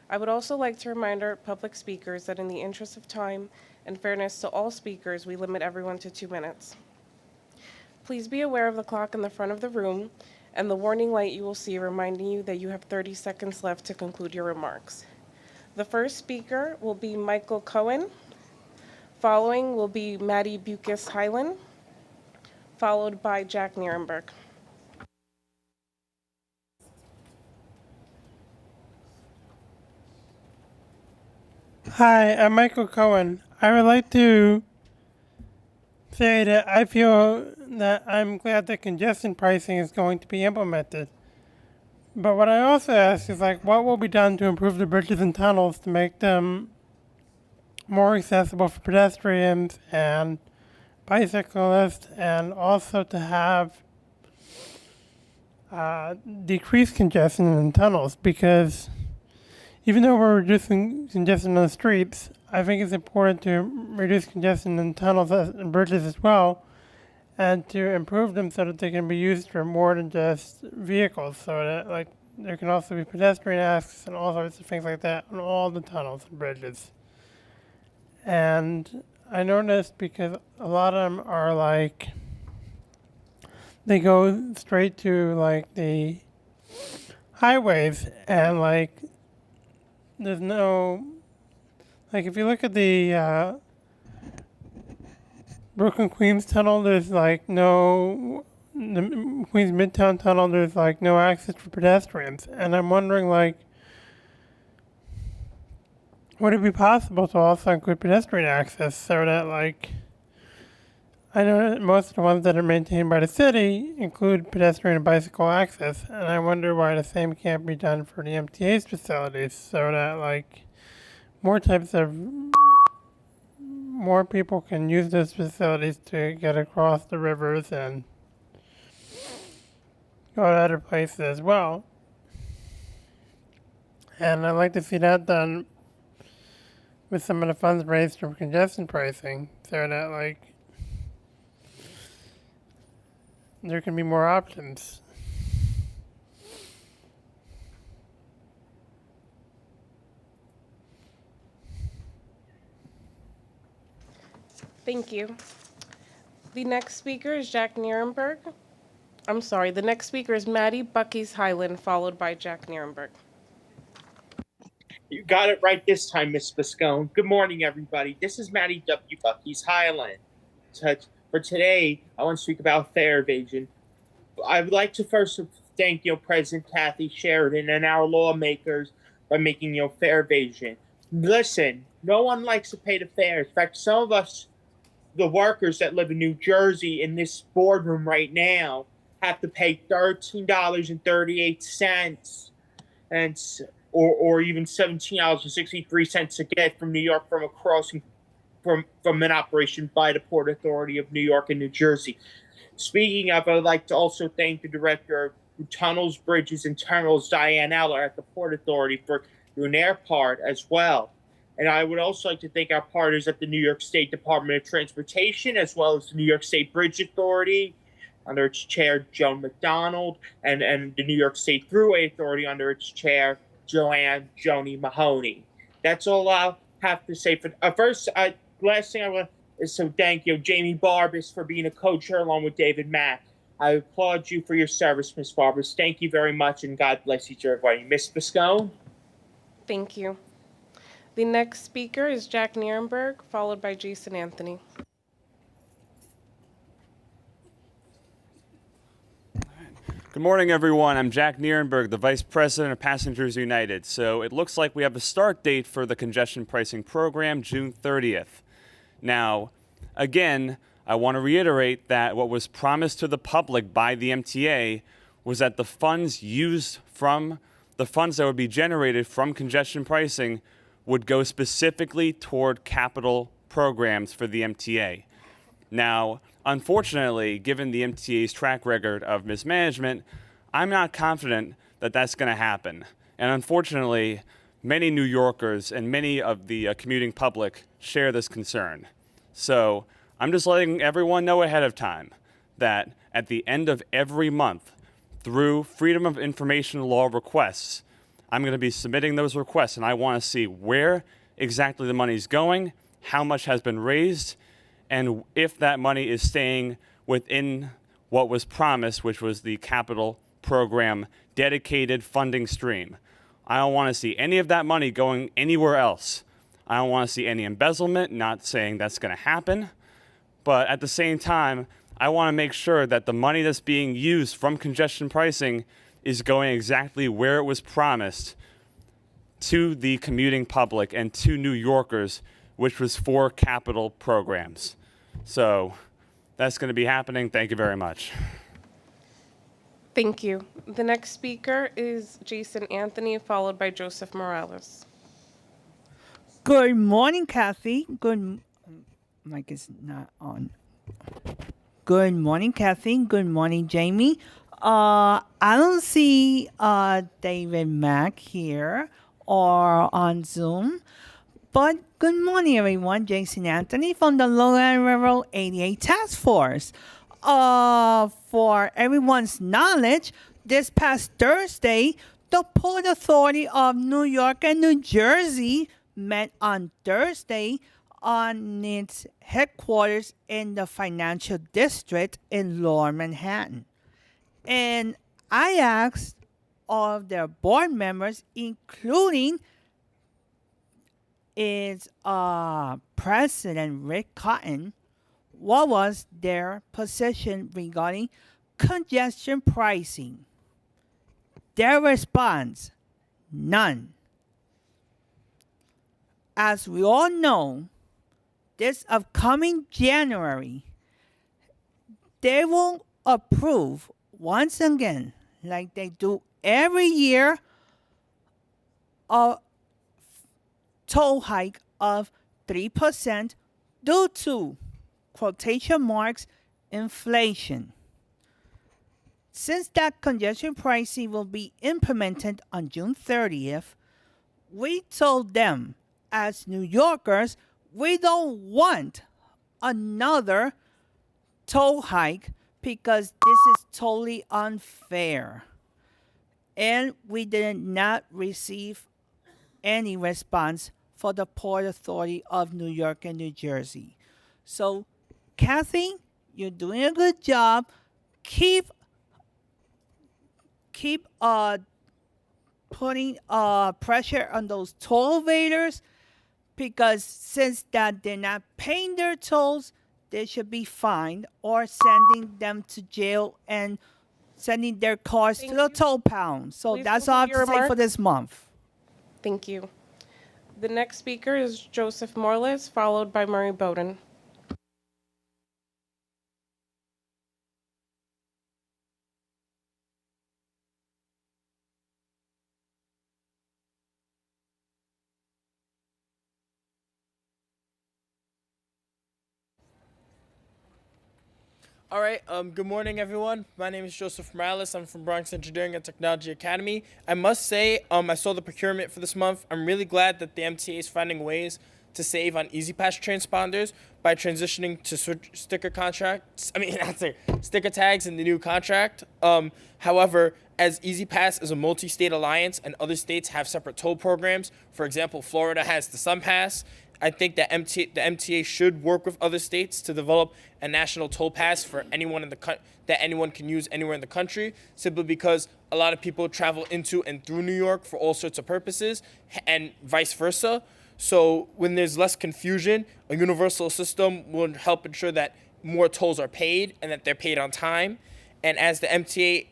I would also like to remind our public speakers that in the interest of time and fairness to all speakers, we limit everyone to 2 minutes. Please be aware of the clock in the front of the room and the warning light you will see reminding you that you have 30 seconds left to conclude your remarks. The first speaker will be Michael Cohen. Following will be Maddie Bukis-Hyland, followed by Jack Nierenberg. Hi, I'm Michael Cohen. I would like to say that I feel that I'm glad that congestion pricing is going to be implemented. But what I also ask is, what will be done to improve the bridges and tunnels to make them more accessible for pedestrians and bicyclists, and also to have decreased congestion in tunnels? Because even though we're reducing congestion on the streets, I think it's important to reduce congestion in tunnels and bridges as well, and to improve them so that they can be used for more than just vehicles, so that there can also be pedestrian access and all sorts of things like that on all the tunnels and bridges. And I noticed because a lot of them are they go straight to the highways, and there's no, if you look at the Brooklyn Queens Tunnel, there's no, the Queens Midtown Tunnel, there's no access for pedestrians. And I'm wondering, would it be possible to also include pedestrian access so that, I know that most of the ones that are maintained by the city include pedestrian and bicycle access, and I wonder why the same can't be done for the MTA's facilities, so that more people can use those facilities to get across the rivers and go to other places as well. And I'd like to see that done with some of the funds raised from congestion pricing, so that there can be more options. Thank you. The next speaker is Jack Nierenberg. I'm sorry, the next speaker is Maddie Buckys-Hyland, followed by Jack Nierenberg. You got it right this time, Ms. Pascone. Good morning, everybody. This is Maddie W. Buckys-Hyland. For today, I want to speak about fare evasion. I would like to first thank President Kathy Sheridan and our lawmakers by making fare evasion. Listen, no one likes to pay the fares. In fact, some of us, the workers that live in New Jersey in this boardroom right now, have to pay $13.38 or even $17.63 to get from New York from a crossing from an operation by the Port Authority of New York and New Jersey. Speaking of, I would like to also thank the Director of Tunnels, Bridges, and Tunnels, Diane Eller, at the Port Authority for doing their part as well. And I would also like to thank our partners at the New York State Department of Transportation, as well as the New York State Bridge Authority, under its chair, Joan McDonald, and the New York State Thruway Authority, under its chair, Joanne Joni Mahoney. That's all I'll have to say. Last thing I want is to thank Jamie Barbas, for being a co-chair along with David Mack. I applaud you for your service, Ms. Barbas. Thank you very much, and God bless each and everybody. Ms. Pascone? Thank you. The next speaker is Jack Nierenberg, followed by Jason Anthony. Good morning, everyone. I'm Jack Nierenberg, the Vice President of Passengers United. So it looks like we have a start date for the congestion pricing program, June 30th. Now, again, I want to reiterate that what was promised to the public by the MTA was that the funds that would be generated from congestion pricing would go specifically toward capital programs for the MTA. Now, unfortunately, given the MTA's track record of mismanagement, I'm not confident that that's going to happen. And unfortunately, many New Yorkers and many of the commuting public share this concern. So I'm just letting everyone know ahead of time that at the end of every month, through Freedom of Information Law requests, I'm going to be submitting those requests, and I want to see where exactly the money is going, how much has been raised, and if that money is staying within what was promised, which was the capital program dedicated funding stream. I don't want to see any of that money going anywhere else. I don't want to see any embezzlement, not saying that's going to happen, but at the same time, I want to make sure that the money that's being used from congestion pricing is going exactly where it was promised to the commuting public and to New Yorkers, which was for capital programs. So that's going to be happening. Thank you very much. Thank you. The next speaker is Jason Anthony, followed by Joseph Morales. Good morning, Kathy. Mic is not on. Good morning, Kathy. Good morning, Jamie. I don't see David Mack here or on Zoom, but good morning, everyone. Jason Anthony from the Long Island Railroad 88 Task Force. For everyone's knowledge, this past Thursday, the Port Authority of New York and New Jersey met on Thursday on its headquarters in the financial district in Lower Manhattan. And I asked all of their board members, including its President Rick Cotton, what was their position regarding congestion pricing. Their response, none. As we all know, this upcoming January, they will approve once again, like they do every year, a toll hike of 3% due to, quotation marks, inflation. Since that congestion pricing will be implemented on June 30th, we told them as New Yorkers, we don't want another toll hike because this is totally unfair. And we did not receive any response for the Port Authority of New York and New Jersey. So, Kathy, you're doing a good job. Keep putting pressure on those toll evaders, because since that they're not paying their tolls, they should be fined or sending them to jail and sending their cars to the toll pound. So Please that's all I have conclude to your say for remarks. this month. Thank you. The next speaker is Joseph Morales, followed by Murray Bowden. All right. Good morning, everyone. My name is Joseph Morales. I'm from Bronx Engineering and Technology Academy. I must say, I saw the procurement for this month. I'm really glad that the MTA is finding ways to save on EasyPass transponders by transitioning to sticker tags in the new contract. However, as EasyPass is a multi-state alliance and other states have separate toll programs, for example, Florida has the SunPass, I think that the MTA should work with other states to develop a national toll pass for anyone that anyone can use anywhere in the country, simply because a lot of people travel into and through New York for all sorts of purposes, and vice versa. So when there's less confusion, a universal system will help ensure that more tolls are paid and that they're paid on time. And as the MTA,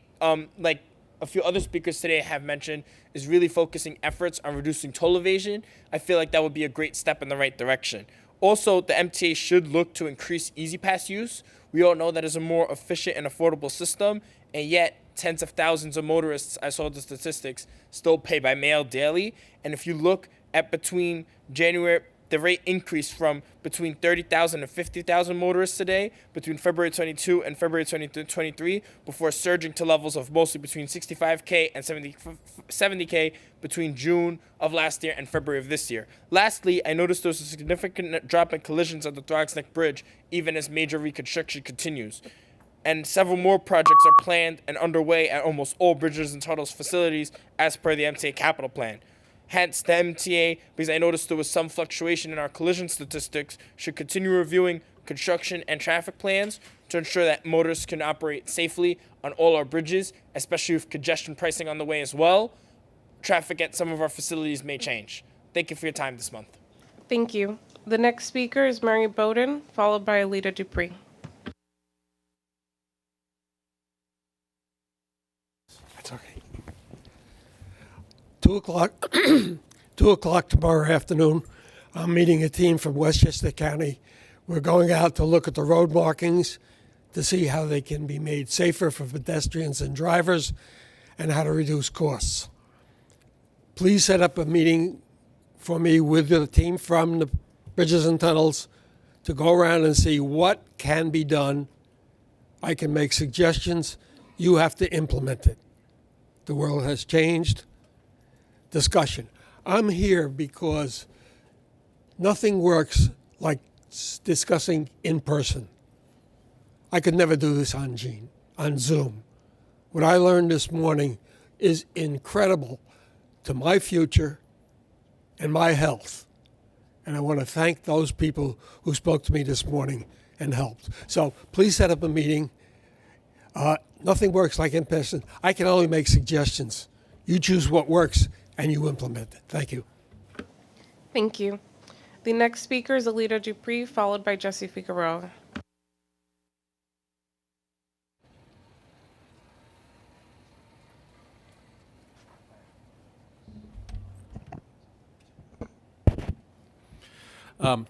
like a few other speakers today have mentioned, is really focusing efforts on reducing toll evasion, I feel like that would be a great step in the right direction. Also, the MTA should look to increase EasyPass use. We all know that is a more efficient and affordable system, and yet tens of thousands of motorists, I saw the statistics, still pay by mail daily. And if you look at between January the rate increased from between 30,000 and 50,000 motorists a day between February 22 and February 2023, before surging to levels of mostly between 65K and 70K between June of last year and February of this year. Lastly, I noticed there was a significant drop in collisions at the Throgs Neck Bridge, even as major reconstruction continues. And several more projects are planned and underway at almost all bridges and tunnels facilities as per the MTA capital plan. Hence, the MTA, because I noticed there was some fluctuation in our collision statistics, should continue reviewing construction and traffic plans to ensure that motorists can operate safely on all our bridges, especially with congestion pricing on the way as well. Traffic at some of our facilities may change. Thank you for your time this month. Thank you. The next speaker is Mary Bowden, followed by Alita Dupree. That's okay. 2 o'clock, 2 o'clock tomorrow afternoon, I'm meeting a team from Westchester County. We're going out to look at the road markings to see how they can be made safer for pedestrians and drivers and how to reduce costs. Please set up a meeting for me with the team from the Bridges and Tunnels to go around and see what can be done. I can make suggestions. You have to implement it. The world has changed. Discussion. I'm here because nothing works like discussing in person. I could never do this on Zoom. What I learned this morning is incredible to my future and my health. And I want to thank those people who spoke to me this morning and helped. So please set up a meeting. Nothing works like in person. I can only make suggestions. You choose what works and you implement it. Thank you. Thank you. The next speaker is Alita Dupree, followed by Jesse Figueroa.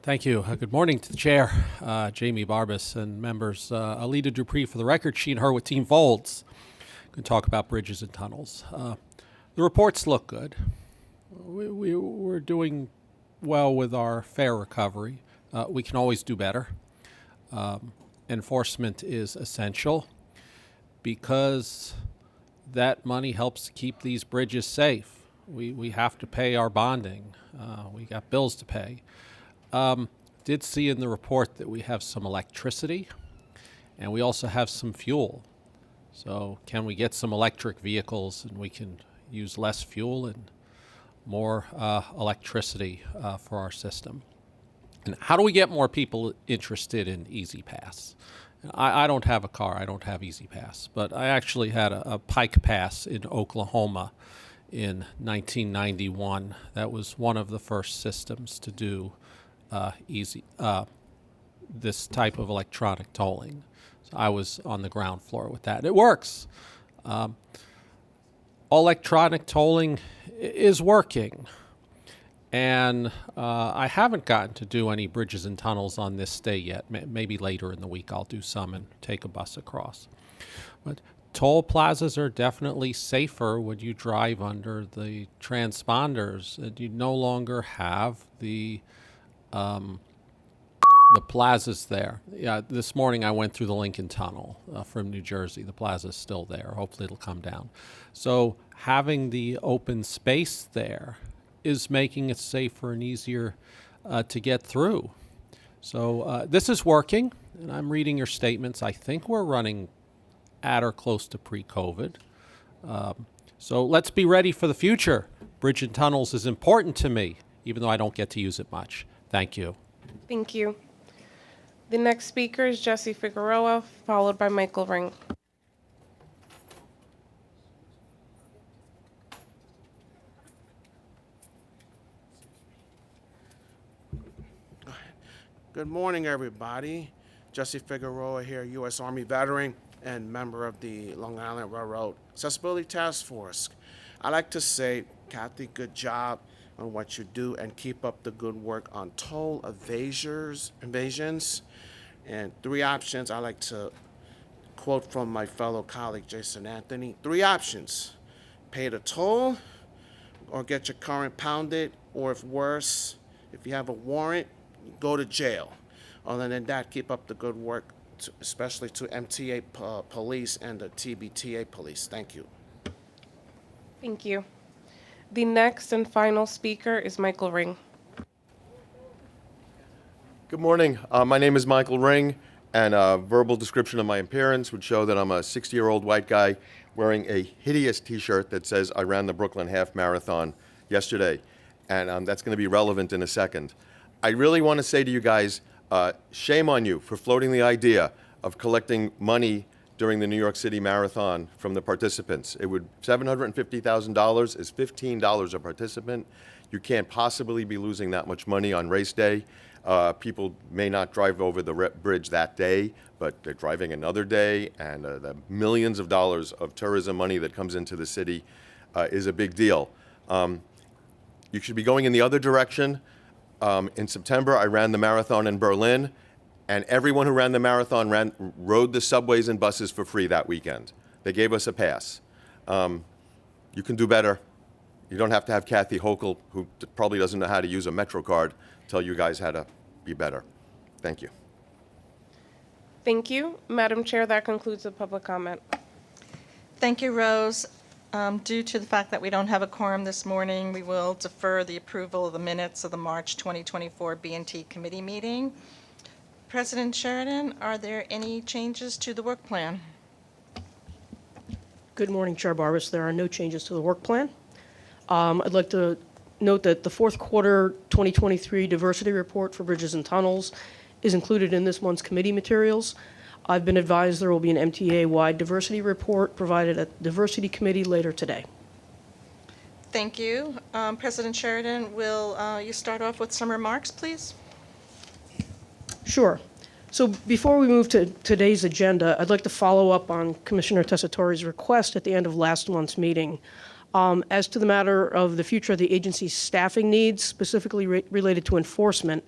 Thank you. Good morning to the chair, Jamie Barbas, and members. Alita Dupree, for the record, she and her with Team Folds can talk about bridges and tunnels. The reports look good. We're doing well with our fare recovery. We can always do better. Enforcement is essential because that money helps to keep these bridges safe. We have to pay our bonding. We got bills to pay. Did see in the report that we have some electricity and we also have some fuel. So can we get some electric vehicles and we can use less fuel and more electricity for our system? And how do we get more people interested in Easy Pass? I don't have a car. I don't have Easy Pass, but I actually had a Pike Pass in Oklahoma in 1991. That was one of the first systems to do this type of electronic tolling. So I was on the ground floor with that. It works. Electronic tolling is working. And I haven't gotten to do any bridges and tunnels on this day yet. Maybe later in the week I'll do some and take a bus across. But toll plazas are definitely safer when you drive under the transponders. And you no longer have the plaza's there. Yeah, this morning I went through the Lincoln Tunnel from New Jersey. The plaza's still there. Hopefully it'll come down. So having the open space there is making it safer and easier to get through. So this is working, and I'm reading your statements. I think we're running at or close to pre-COVID. So let's be ready for the future. Bridge and tunnels is important to me, even though I don't get to use it much. Thank you. Thank you. The next speaker is Jesse Figueroa, followed by Michael Ring. Good morning, everybody. Jesse Figueroa here, U.S. Army veteran and member of the Long Island Railroad Accessibility Task Force. I'd like to say, Kathy, good job on what you do and keep up the good work on toll evasions. And 3 options I like to quote from my fellow colleague, Jason Anthony. 3 options: pay the toll or get your car impounded, or if worse, If you have a warrant, you go to jail. Other than that, keep up the good work, especially to MTA police and the TBTA police. Thank you. Thank you. The next and final speaker is Michael Ring. Good morning. My name is Michael Ring, and a verbal description of my appearance would show that I'm a 60-year-old white guy wearing a hideous T-shirt that says I ran the Brooklyn Half Marathon yesterday, and that's going to be relevant in a second. I really want to say to you guys, shame on you for floating the idea of collecting money during the New York City Marathon from the participants. It would $750,000 is $15 a participant. You can't possibly be losing that much money on race day. People may not drive over the bridge that day, but they're driving another day, and the millions of dollars of tourism money that comes into the city is a big deal. You should be going in the other direction. In September, I ran the marathon in Berlin, and everyone who ran the marathon rode the subways and buses for free that weekend. They gave us a pass. You can do better. You don't have to have Kathy Hochul, who probably doesn't know how to use a MetroCard, tell you guys how to be better. Thank you. Thank you. Madam Chair, that concludes the public comment. Thank you, Rose. Due to the fact that we don't have a quorum this morning, we will defer the approval of the minutes of the March 2024 B&T Committee meeting. President Sheridan, are there any changes to the work plan? Good morning, Chair Barbas. There are no changes to the work plan. I'd like to note that the fourth quarter 2023 diversity report for bridges and tunnels is included in this month's committee materials. I've been advised there will be an MTA-wide diversity report provided at the Diversity Committee later today. Thank you. President Sheridan, will you start off with some remarks, please? Sure. So before we move to today's agenda, I'd like to follow up on Commissioner Tessitore's request at the end of last month's meeting. As to the matter of the future of the agency's staffing needs, specifically related to enforcement,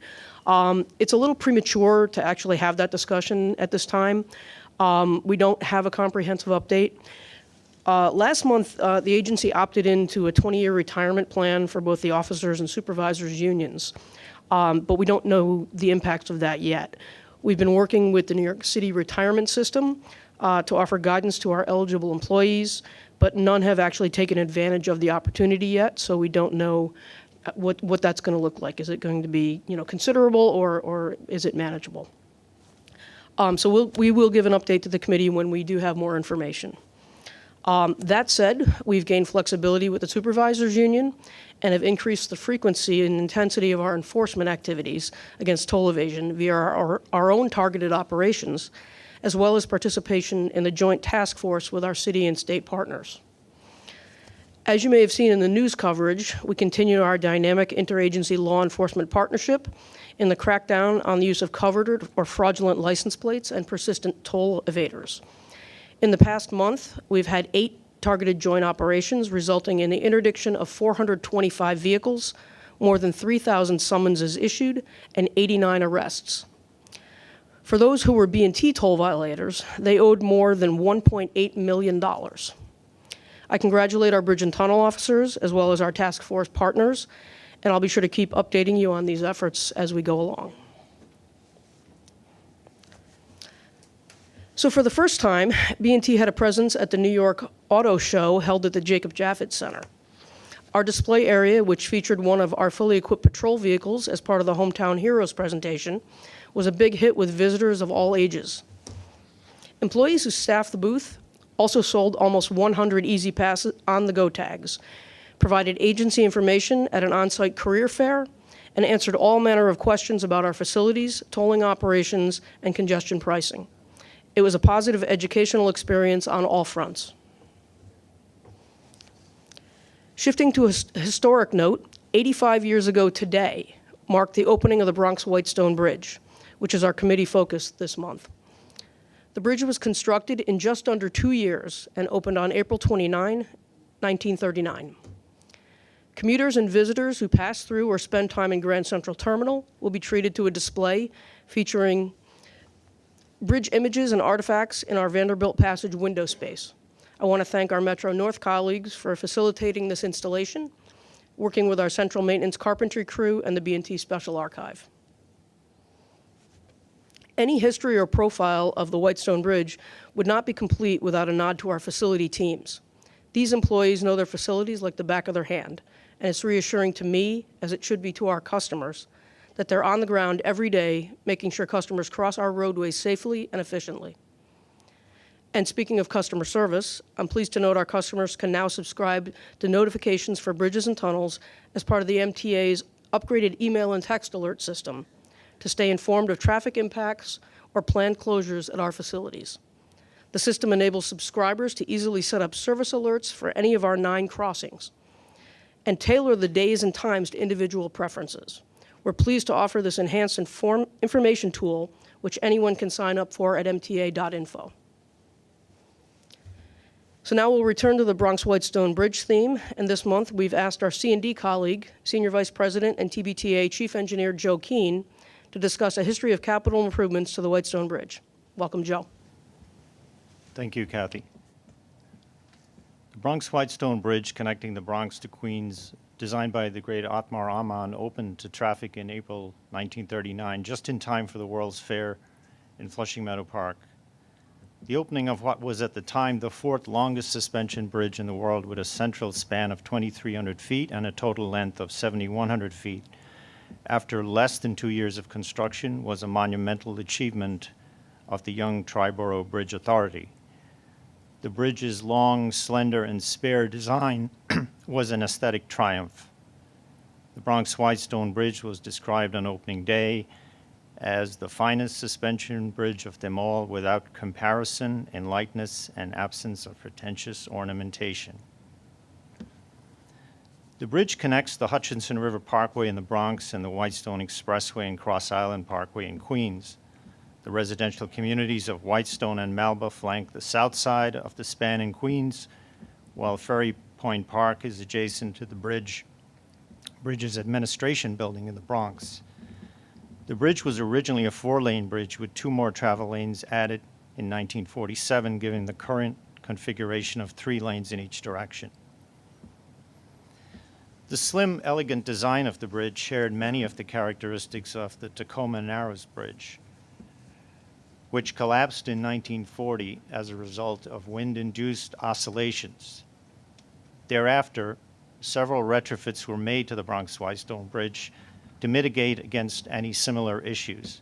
it's a little premature to actually have that discussion at this time. We don't have a comprehensive update. Last month, the agency opted into a 20-year retirement plan for both the officers and supervisors unions, but we don't know the impacts of that yet. We've been working with the New York City retirement system to offer guidance to our eligible employees, but none have actually taken advantage of the opportunity yet, so we don't know what that's going to look like. Is it going to be, considerable, or is it manageable? So we will give an update to the committee when we do have more information. That said, we've gained flexibility with the supervisors union and have increased the frequency and intensity of our enforcement activities against toll evasion via our own targeted operations, as well as participation in the joint task force with our city and state partners. As you may have seen in the news coverage, we continue our dynamic interagency law enforcement partnership in the crackdown on the use of covered or fraudulent license plates and persistent toll evaders. In the past month, we've had 8 targeted joint operations resulting in the interdiction of 425 vehicles, more than 3,000 summonses issued, and 89 arrests. For those who were B&T toll violators, they owed more than $1.8 million. I congratulate our bridge and tunnel officers, as well as our task force partners, and I'll be sure to keep updating you on these efforts as we go along. So for the first time, B&T had a presence at the New York Auto Show held at the Jacob Javits Center. Our display area, which featured one of our fully equipped patrol vehicles as part of the Hometown Heroes presentation, was a big hit with visitors of all ages. Employees who staffed the booth also sold almost 100 Easy Pass on-the-go tags, provided agency information at an on-site career fair, and answered all manner of questions about our facilities, tolling operations, and congestion pricing. It was a positive educational experience on all fronts. Shifting to a historic note, 85 years ago today marked the opening of the Bronx Whitestone Bridge, which is our committee focus this month. The bridge was constructed in just under 2 years and opened on April 29, 1939. Commuters and visitors who pass through or spend time in Grand Central Terminal will be treated to a display featuring bridge images and artifacts in our Vanderbilt Passage window space. I want to thank our Metro North colleagues for facilitating this installation. working with our central maintenance carpentry crew and the B&T Special Archive. Any history or profile of the Whitestone Bridge would not be complete without a nod to our facility teams. These employees know their facilities like the back of their hand, and it's reassuring to me, as it should be to our customers, that they're on the ground every day making sure customers cross our roadways safely and efficiently. And speaking of customer service, I'm pleased to note our customers can now subscribe to notifications for bridges and tunnels as part of the MTA's upgraded email and text alert system to stay informed of traffic impacts or planned closures at our facilities. The system enables subscribers to easily set up service alerts for any of our 9 crossings and tailor the days and times to individual preferences. We're pleased to offer this enhanced information tool, which anyone can sign up for at mta.info. So now we'll return to the Bronx-Whitestone Bridge theme, and this month we've asked our C&D colleague, Senior Vice President and TBTA Chief Engineer Joe Keene, to discuss a history of capital improvements to the Whitestone Bridge. Welcome, Joe. Thank you, Kathy. The Bronx-Whitestone Bridge connecting the Bronx to Queens, designed by the great Otmar Ammann, opened to traffic in April 1939, just in time for the World's Fair in Flushing Meadow Park. The opening of what was at the time the 4th longest suspension bridge in the world, with a central span of 2,300 feet and a total length of 7,100 feet, after less than 2 years of construction, was a monumental achievement of the young Triborough Bridge Authority. The bridge's long, slender, and spare design was an aesthetic triumph. The Bronx-Whitestone Bridge was described on opening day as the finest suspension bridge of them all, without comparison in lightness and absence of pretentious ornamentation. The bridge connects the Hutchinson River Parkway in the Bronx and the Whitestone Expressway and Cross Island Parkway in Queens. The residential communities of Whitestone and Malba flank the south side of the span in Queens, while Ferry Point Park is adjacent to the bridge's administration building in the Bronx. The bridge was originally a 4-lane bridge with 2 more travel lanes added in 1947, giving the current configuration of 3 lanes in each direction. The slim, elegant design of the bridge shared many of the characteristics of the Tacoma Narrows Bridge, which collapsed in 1940 as a result of wind-induced oscillations. Thereafter, several retrofits were made to the Bronx-Whitestone Bridge to mitigate against any similar issues.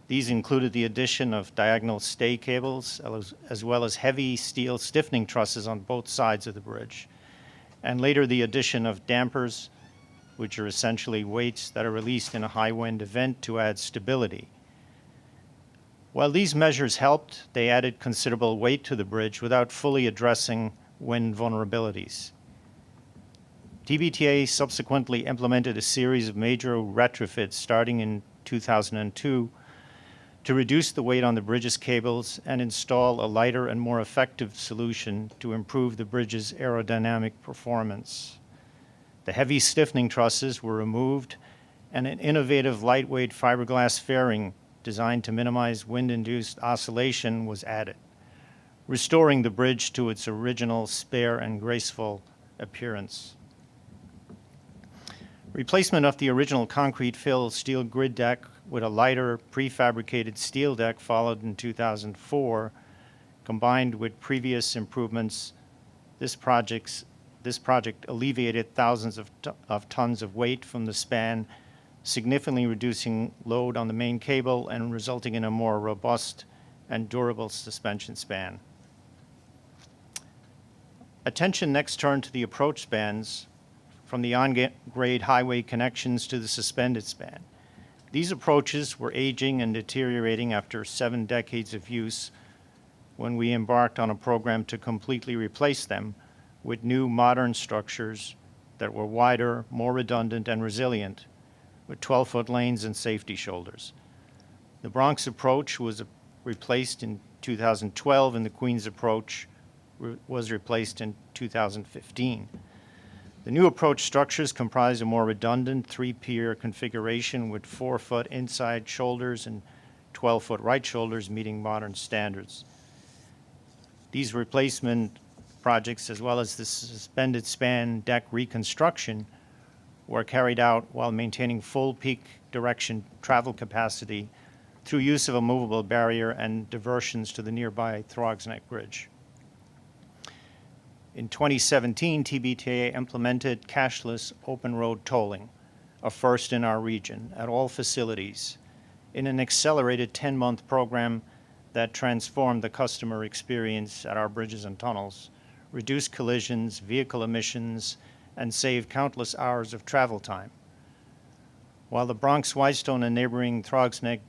These included the addition of diagonal stay cables, as well as heavy steel stiffening trusses on both sides of the bridge, and later the addition of dampers, which are essentially weights that are released in a high wind event to add stability. While these measures helped, they added considerable weight to the bridge without fully addressing wind vulnerabilities. TBTA subsequently implemented a series of major retrofits starting in 2002 to reduce the weight on the bridge's cables and install a lighter and more effective solution to improve the bridge's aerodynamic performance. The heavy stiffening trusses were removed, and an innovative lightweight fiberglass fairing designed to minimize wind-induced oscillation was added, restoring the bridge to its original spare and graceful appearance. Replacement of the original concrete-filled steel grid deck with a lighter prefabricated steel deck followed in 2004. Combined with previous improvements, this project alleviated thousands of tons of weight from the span, significantly reducing load on the main cable and resulting in a more robust and durable suspension span. Attention next turned to the approach spans, from the on-grade highway connections to the suspended span. These approaches were aging and deteriorating after 7 decades of use when we embarked on a program to completely replace them with new modern structures that were wider, more redundant, and resilient, with 12-foot lanes and safety shoulders. The Bronx approach was replaced in 2012, and the Queens approach was replaced in 2015. The new approach structures comprise a more redundant 3-pier configuration with 4-foot inside shoulders and 12-foot right shoulders meeting modern standards. These replacement projects, as well as the suspended span deck reconstruction, were carried out while maintaining full peak direction travel capacity through use of a movable barrier and diversions to the nearby Throgs Neck Bridge. In 2017, TBTA implemented cashless open road tolling, a first in our region, at all facilities, in an accelerated 10-month program that transformed the customer experience at our bridges and tunnels, reduced collisions, vehicle emissions, and saved countless hours of travel time. While the Bronx-Whitestone and neighboring Throgs Neck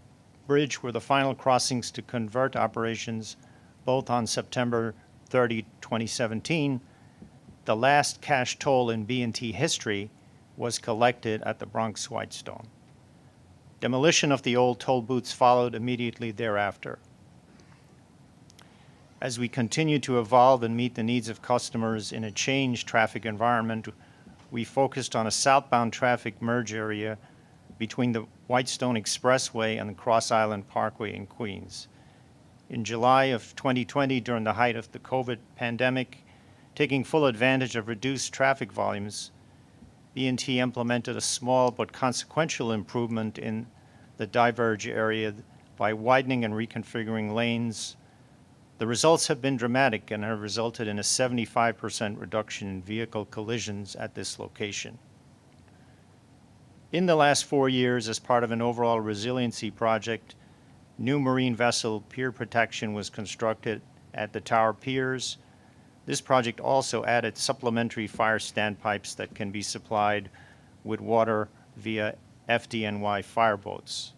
Bridge were the final crossings to convert operations both on September 30, 2017, the last cash toll in B&T history was collected at the Bronx-Whitestone. Demolition of the old toll booths followed immediately thereafter. As we continue to evolve and meet the needs of customers in a changed traffic environment, we focused on a southbound traffic merge area between the Whitestone Expressway and the Cross Island Parkway in Queens. In July of 2020, during the height of the COVID pandemic, taking full advantage of reduced traffic volumes, B&T implemented a small but consequential improvement in the diverge area by widening and reconfiguring lanes. The results have been dramatic and have resulted in a 75% reduction in vehicle collisions at this location. In the last 4 years, as part of an overall resiliency project, new marine vessel pier protection was constructed at the tower piers. This project also added supplementary fire standpipes that can be supplied with water via FDNY fireboats.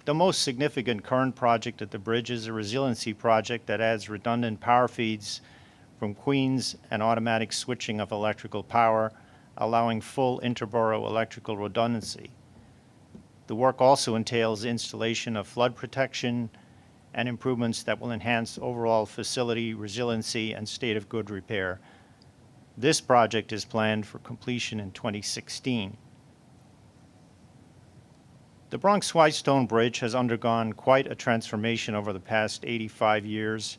The most significant current project at the bridge is a resiliency project that adds redundant power feeds from Queens and automatic switching of electrical power, allowing full interborough electrical redundancy. The work also entails installation of flood protection and improvements that will enhance overall facility resiliency and state of good repair. This project is planned for completion in 2016. The Bronx-Whitestone Bridge has undergone quite a transformation over the past 85 years,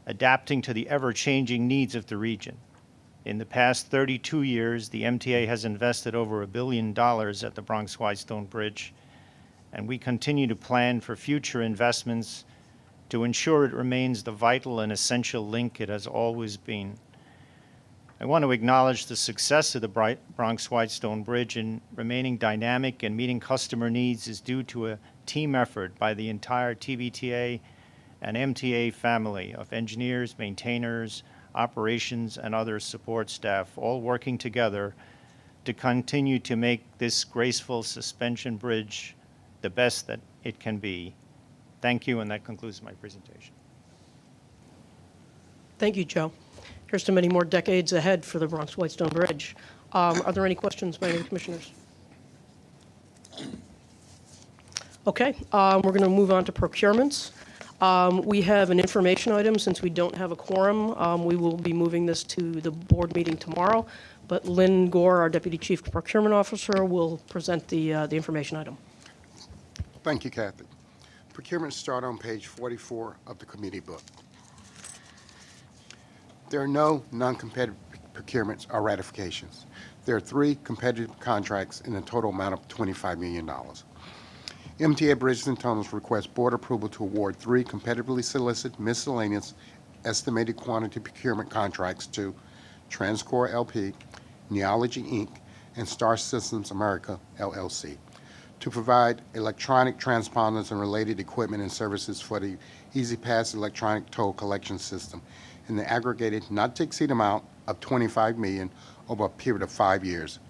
adapting to the ever-changing needs of the region. In the past 32 years, the MTA has invested over $1 billion at the Bronx-Whitestone Bridge, and we continue to plan for future investments to ensure it remains the vital and essential link it has always been. I want to acknowledge the success of the Bronx-Whitestone Bridge in remaining dynamic and meeting customer needs is due to a team effort by the entire TBTA and MTA family of engineers, maintainers, operations, and other support staff, all working together to continue to make this graceful suspension bridge the best that it can be. Thank you, and that concludes my presentation. Thank you, Joe. Here's to many more decades ahead for the Bronx-Whitestone Bridge. Are there any questions by any commissioners? Okay, we're going to move on to procurements. We have an information item. Since we don't have a quorum, we will be moving this to the board meeting tomorrow, but Lynn Gore, our Deputy Chief Procurement Officer, will present the information item. Thank you, Kathy. Procurements start on page 44 of the committee book. There are no non-competitive procurements or ratifications. There are 3 competitive contracts in a total amount of $25 million. MTA Bridges and Tunnels requests board approval to award 3 competitively solicited miscellaneous estimated quantity procurement contracts to Transcore LP, Neology Inc., and Star Systems America, LLC, to provide electronic transponders and related equipment and services for the EasyPass electronic toll collection system in the aggregated not-to-exceed amount of $25 million over a period of 5 years.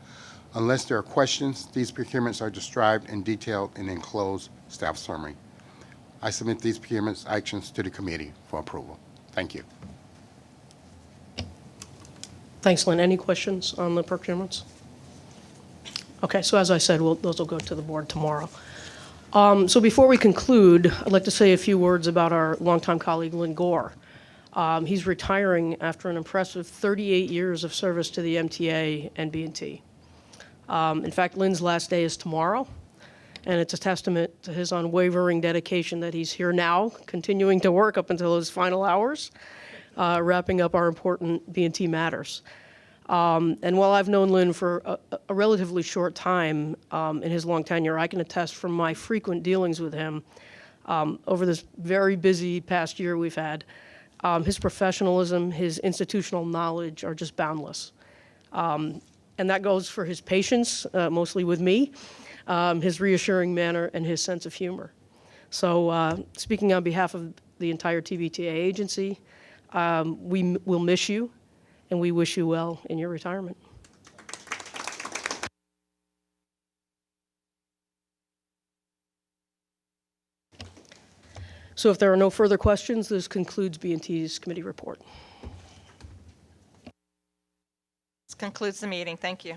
Unless there are questions, these procurements are described and detailed in enclosed staff summary. I submit these procurement actions to the committee for approval. Thank you. Thanks, Lynn. Any questions on the procurements? Okay, so as I said, those will go to the board tomorrow. So before we conclude, I'd like to say a few words about our longtime colleague, Lynn Gore. He's retiring after an impressive 38 years of service to the MTA and B&T. In fact, Lynn's last day is tomorrow, and it's a testament to his unwavering dedication that he's here now, continuing to work up until his final hours, wrapping up our important B&T matters. And while I've known Lynn for a relatively short time in his long tenure, I can attest from my frequent dealings with him over this very busy past year we've had, his professionalism, his institutional knowledge are just boundless. And that goes for his patience, mostly with me, his reassuring manner, and his sense of humor. So speaking on behalf of the entire TVTA agency, we will miss you, and we wish you well in your retirement. So if there are no further questions, this concludes B&T's committee report. This concludes the meeting. Thank you.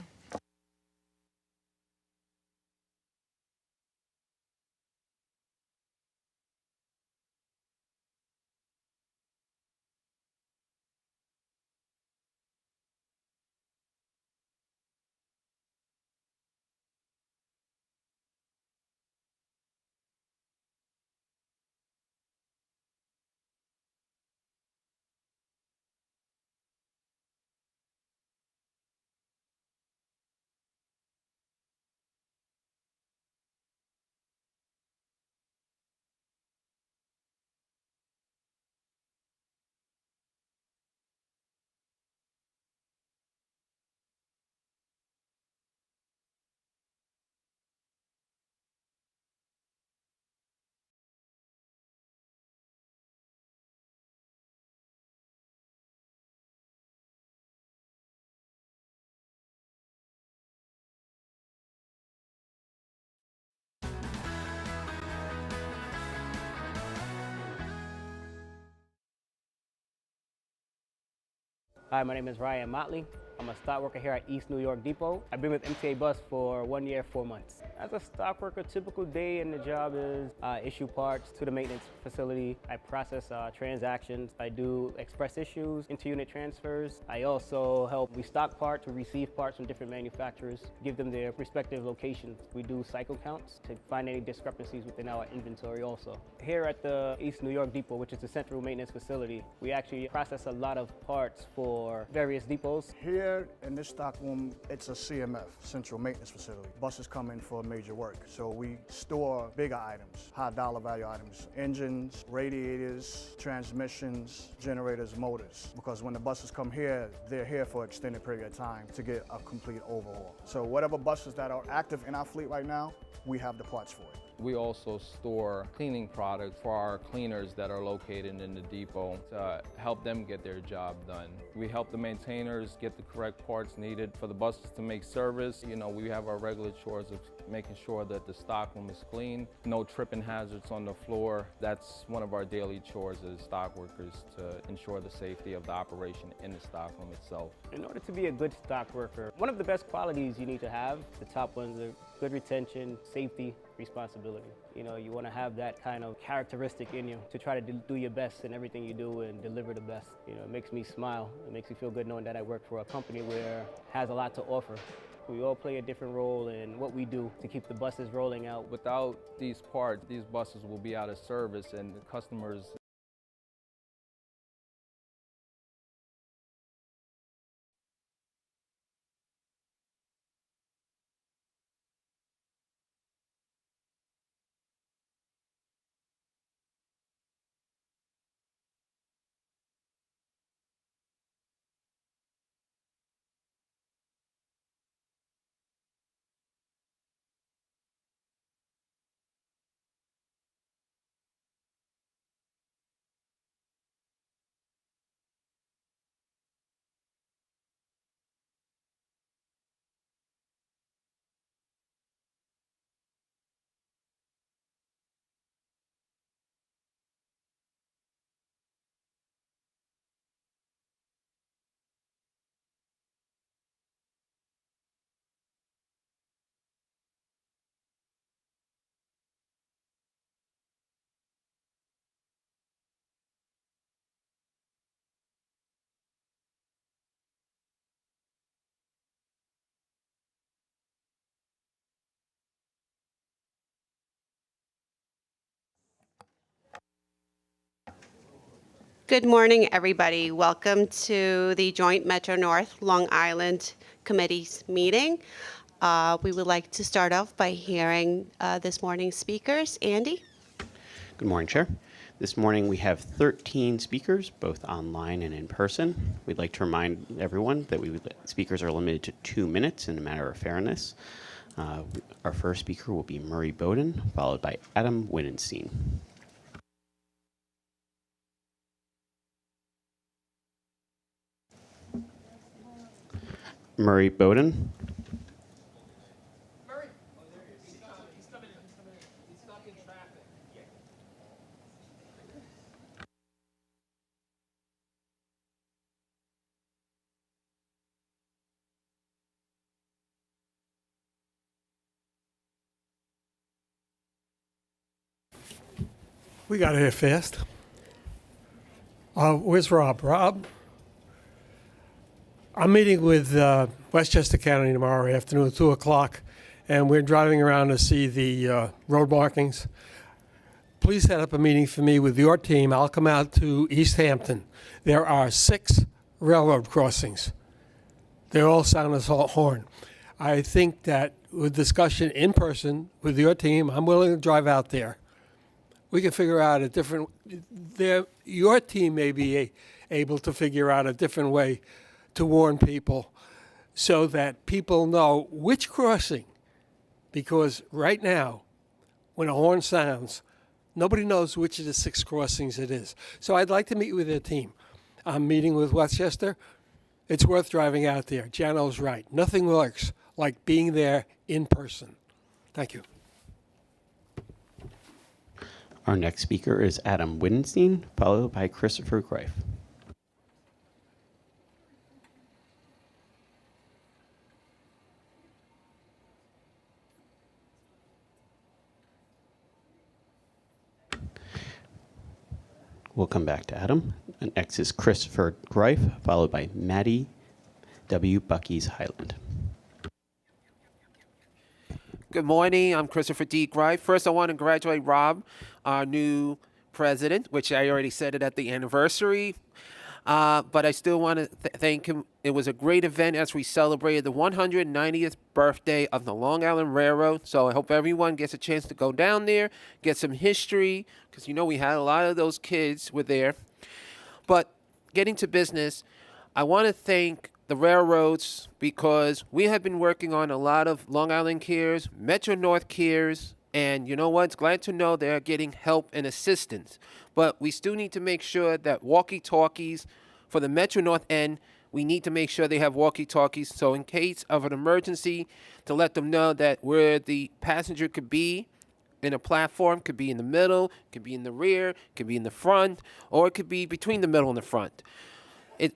Hi, my name is Ryan Motley. I'm a stock worker here at East New York Depot. I've been with MTA Bus for 1 year, 4 months. As a stock worker, typical day in the job is issue parts to the maintenance facility. I process transactions. I do express issues, inter-unit transfers. I also help. We stock parts, we receive parts from different manufacturers, give them their respective locations. We do cycle counts to find any discrepancies within our inventory also. Here at the East New York Depot, which is the central maintenance facility, we actually process a lot of parts for various depots. Here in this stock room, it's a CMF, Central Maintenance Facility. Buses come in for major work, so we store bigger items, high dollar value items, engines, radiators, transmissions, generators, motors. Because when the buses come here, they're here for an extended period of time to get a complete overhaul. So whatever buses that are active in our fleet right now, we have the parts for it. We also store cleaning products for our cleaners that are located in the depot to help them get their job done. We help the maintainers get the correct parts needed for the buses to make service. You know, we have our regular chores of making sure that the stockroom is clean, no tripping hazards on the floor. That's one of our daily chores as stock workers to ensure the safety of the operation in the stockroom itself. In order to be a good stock worker, one of the best qualities you need to have, the top ones are good retention, safety, responsibility. You know, you want to have that kind of characteristic in you to try to do your best in everything you do and deliver the best. You know, it makes me smile. It makes me feel good knowing that I work for a company where has a lot to offer. We all play a different role in what we do to keep the buses rolling out. Without these parts, these buses will be out of service and the customers Good morning, everybody. Welcome to the joint Metro North Long Island Committee's meeting. We would like to start off by hearing this morning's speakers. Andy? Good morning, Chair. This morning we have 13 speakers, both online and in person. We'd like to remind everyone that speakers are limited to 2 minutes in a matter of fairness. Our first speaker will be Murray Bowden, followed by Adam Winenstein. Murray Bowden. We got here fast. Where's Rob? Rob? I'm meeting with Westchester County tomorrow afternoon at 2 o'clock, and we're driving around to see the road markings. Please set up a meeting for me with your team. I'll come out to East Hampton. There are 6 railroad crossings. They all sound as a horn. I think that with discussion in person with your team, I'm willing to drive out there. We can figure out a different, your team may be able to figure out a different way to warn people so that people know which crossing, because right now, when a horn sounds, nobody knows which of the 6 crossings it is. So I'd like to meet with their team. I'm meeting with Westchester. It's worth driving out there. Jano's right. Nothing works like being there in person. Thank you. Our next speaker is Adam Winenstein, followed by Christopher Greif. We'll come back to Adam. And next is Christopher Greif, followed by Maddie W. Bucky's Highland. Good morning. I'm Christopher D. Greif. First, I want to congratulate Rob, our new president, which I already said it at the anniversary. But I still want to thank him. It was a great event as we celebrated the 190th birthday of the Long Island Railroad. So I hope everyone gets a chance to go down there, get some history, because you know we had a lot of those kids were there. But getting to business, I want to thank the railroads because we have been working on a lot of Long Island cares, Metro North cares, and you know what? It's glad to know they're getting help and assistance. But we still need to make sure that walkie-talkies for the Metro North end, we need to make sure they have walkie-talkies. So in case of an emergency, to let them know that where the passenger could be in a platform, could be in the middle, could be in the rear, could be in the front, or it could be between the middle and the front.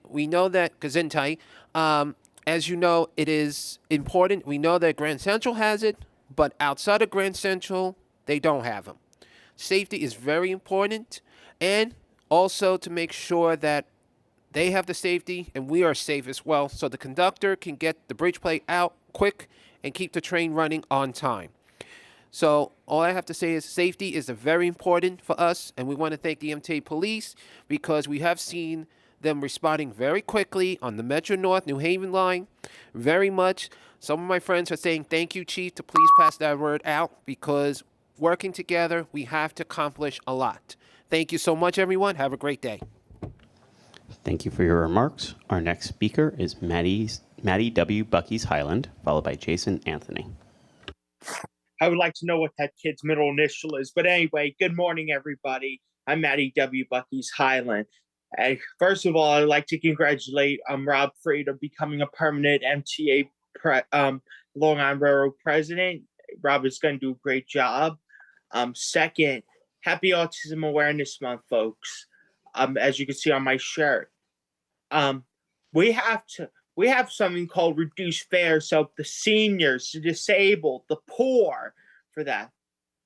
We know that Gesundheit, as you know, it is important. We know that Grand Central has it, but outside of Grand Central, they don't have them. Safety is very important, and also to make sure that they have the safety and we are safe as well, so the conductor can get the bridge plate out quick and keep the train running on time. So all I have to say is safety is very important for us, and we want to thank the MTA Police because we have seen them responding very quickly on the Metro North New Haven line, very much. Some of my friends are saying, thank you, Chief, to please pass that word out because working together, we have to accomplish a lot. Thank you so much, everyone. Have a great day. Thank you for your remarks. Our next speaker is Maddie W. Bucky's Highland, followed by Jason Anthony. I would like to know what that kid's middle initial is. But anyway, good morning, everybody. I'm Maddie W. Bucky's Highland. First of all, I'd like to congratulate Rob Freed of becoming a permanent MTA Long Island Railroad president. Rob is going to do a great job. Second, happy Autism Awareness Month, folks. As you can see on my shirt, we have something called reduced fare, so the seniors, the disabled, the poor, for that.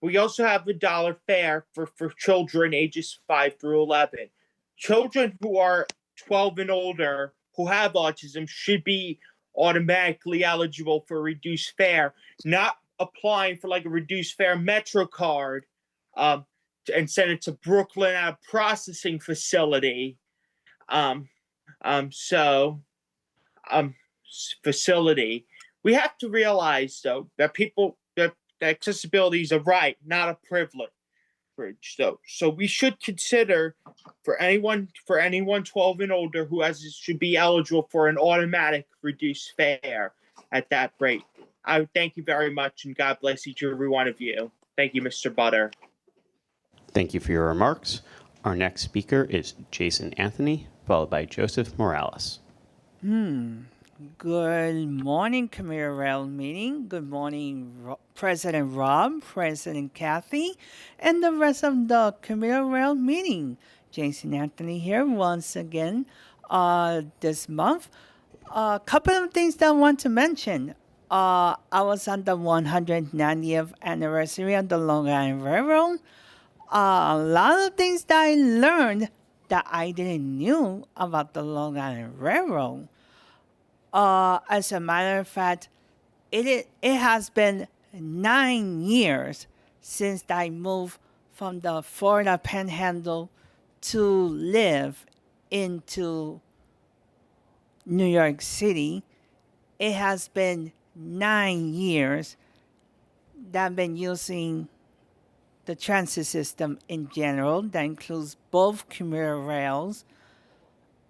We also have the $1 fare for children ages 5 through 11. Children who are 12 and older who have autism should be automatically eligible for reduced fare, not applying for like a reduced fare Metro card and send it to Brooklyn at a processing facility um, so facility. We have to realize though that that accessibility is a right, not a privilege. So we should consider for anyone 12 and older who should be eligible for an automatic reduced fare at that rate. I thank you very much, and God bless each and every one of you. Thank you, Mr. Butter. Thank you for your remarks. Our next speaker is Jason Anthony, followed by Joseph Morales. Good morning, Committee Rail meeting. Good morning, President Rob, President Kathy, and the rest of the Committee Rail meeting. Jason Anthony here once again this month. A couple of things that I want to mention. I was on the 190th anniversary of the Long Island Railroad. A lot of things that I learned that I didn't knew about the Long Island Railroad. As a matter of fact, it has been 9 years since I moved from the Florida Panhandle to live into New York City. It has been 9 years that I've been using the transit system in general. That includes both commuter rails.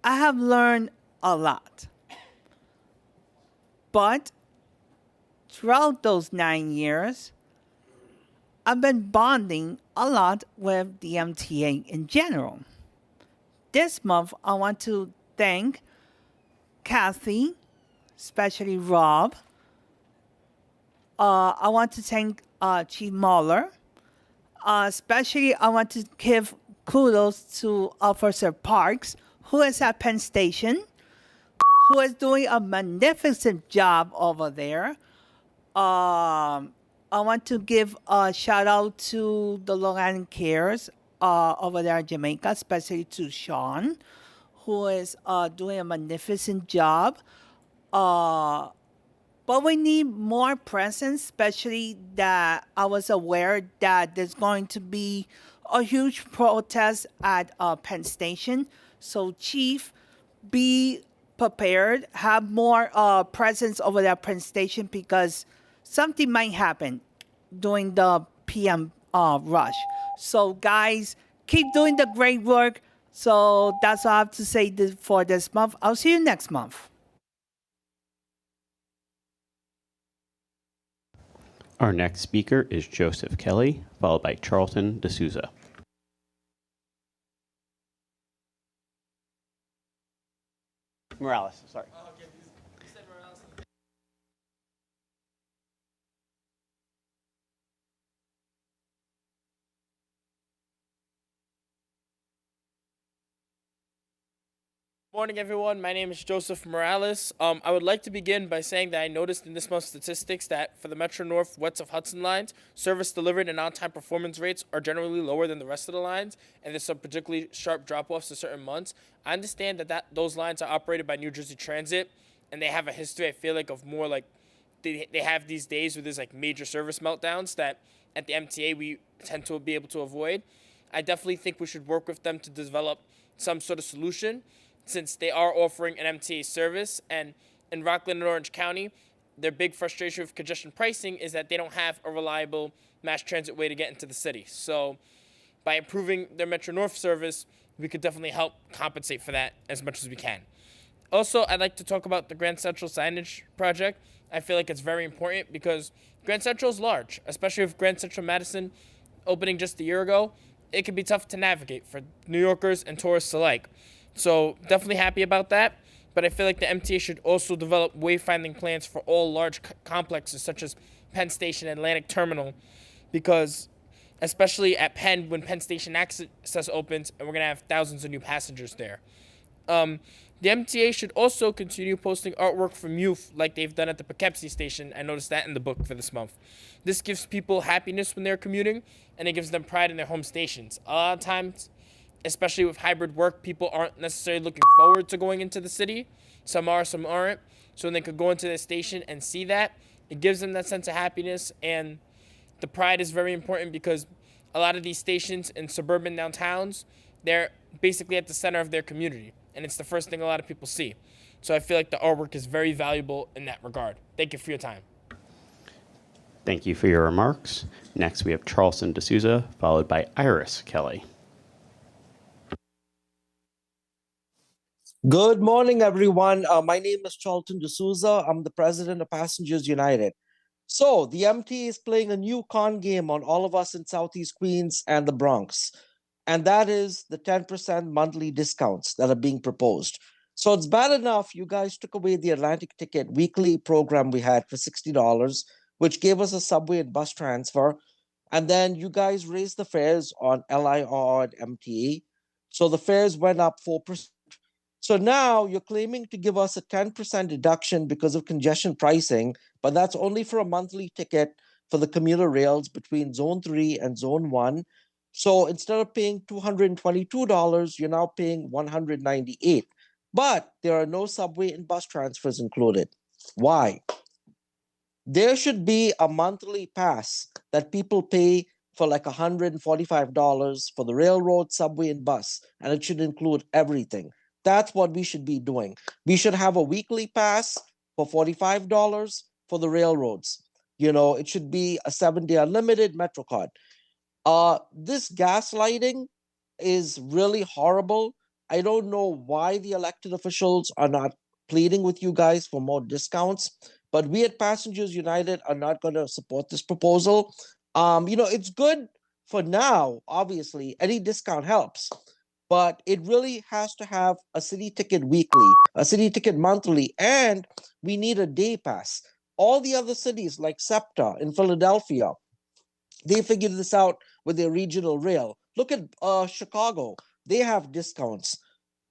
I have learned a lot. But throughout those 9 years, I've been bonding a lot with the MTA in general. This month, I want to thank Kathy, especially Rob. I want to thank Chief Mueller. Especially, I want to give kudos to Officer Parks, who is at Penn Station, who is doing a magnificent job over there. I want to give a shout out to the Long Island Cares over there in Jamaica, especially to Sean, who is doing a magnificent job. But we need more presence, especially that I was aware that there's going to be a huge protest at Penn Station. So, Chief, be prepared, have more presence over there at Penn Station because something might happen during the PM rush. So, guys, keep doing the great work. So, that's all I have to say for this month. I'll see you next month. Our next speaker is Joseph Kelly, followed by Charlton D'Souza. Morales, sorry. Morning, everyone. My name is Joseph Morales. I would like to begin by saying that I noticed in this month's statistics that for the Metro North West of Hudson lines, service delivered and on-time performance rates are generally lower than the rest of the lines, and there's some particularly sharp drop-offs in certain months. I understand that those lines are operated by New Jersey Transit, and they have a history, I feel like, of more like they have these days where there's like major service meltdowns that at the MTA we tend to be able to avoid. I definitely think we should work with them to develop some sort of solution, since they are offering an MTA service. And in Rockland and Orange County, their big frustration with congestion pricing is that they don't have a reliable mass transit way to get into the city. So by improving their Metro North service, we could definitely help compensate for that as much as we can. Also, I'd like to talk about the Grand Central signage project. I feel like it's very important because Grand Central is large, especially with Grand Central Madison opening just a year ago. It can be tough to navigate for New Yorkers and tourists alike. So definitely happy about that, but I feel like the MTA should also develop wayfinding plans for all large complexes such as Penn Station and Atlantic Terminal, because especially at Penn, when Penn Station access opens, and we're going to have thousands of new passengers there. The MTA should also continue posting artwork from youth like they've done at the Poughkeepsie Station. I noticed that in the book for this month. This gives people happiness when they're commuting, and it gives them pride in their home stations. A lot of times, especially with hybrid work, people aren't necessarily looking forward to going into the city. Some are, some aren't. So when they could go into the station and see that, it gives them that sense of happiness. And the pride is very important because a lot of these stations in suburban downtowns, they're basically at the center of their community. and it's the first thing a lot of people see. So I feel like the artwork is very valuable in that regard. Thank you for your time. Thank you for your remarks. Next, we have Charleston D'Souza, followed by Iris Kelly. Good morning, everyone. My name is Charlton D'Souza. I'm the president of Passengers United. So the MTA is playing a new con game on all of us in Southeast Queens and the Bronx. And that is the 10% monthly discounts that are being proposed. So it's bad enough you guys took away the Atlantic Ticket weekly program we had for $60, which gave us a subway and bus transfer. And then you guys raised the fares on LIR and MTA. So the fares went up 4%. So now you're claiming to give us a 10% deduction because of congestion pricing, but that's only for a monthly ticket for the commuter rails between Zone 3 and Zone 1. So instead of paying $222, you're now paying $198. But there are no subway and bus transfers included. Why? There should be a monthly pass that people pay for like $145 for the railroad, subway, and bus, and it should include everything. That's what we should be doing. We should have a weekly pass for $45 for the railroads. It should be a 7-day unlimited MetroCard. This gaslighting is really horrible. I don't know why the elected officials are not pleading with you guys for more discounts, but we at Passengers United are not going to support this proposal. It's good for now, obviously. Any discount helps. But it really has to have a city ticket weekly, a city ticket monthly, and we need a day pass. All the other cities like SEPTA in Philadelphia, they figured this out with their regional rail. Look at Chicago. They have discounts.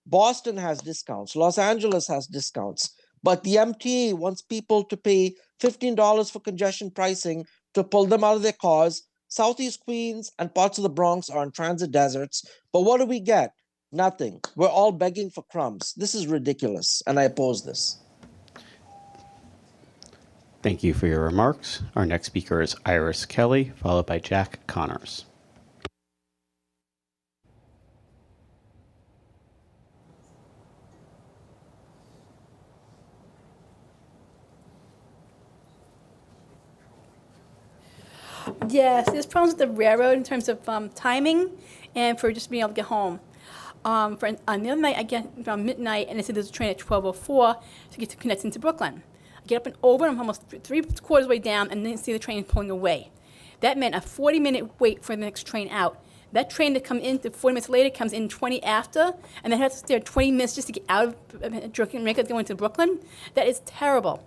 Boston has discounts. Los Angeles has discounts. But the MTA wants people to pay $15 for congestion pricing to pull them out of their cars. Southeast Queens and parts of the Bronx are in transit deserts. But what do we get? Nothing. We're all begging for crumbs. This is ridiculous, and I oppose this. Thank you for your remarks. Our next speaker is Iris Kelly, followed by Jack Connors. Yes, there's problems with the railroad in terms of timing and for just being able to get home. On the other night, I get around midnight, and they said there's a train at 12:04 to get to connect into Brooklyn. I get up and over, and I'm almost three-quarters way down, and then see the train pulling away. That meant a 40-minute wait for the next train out. That train that comes in 40 minutes later comes in 20 after, and then has to stay 20 minutes just to get out of Jamaica going to Brooklyn. That is terrible.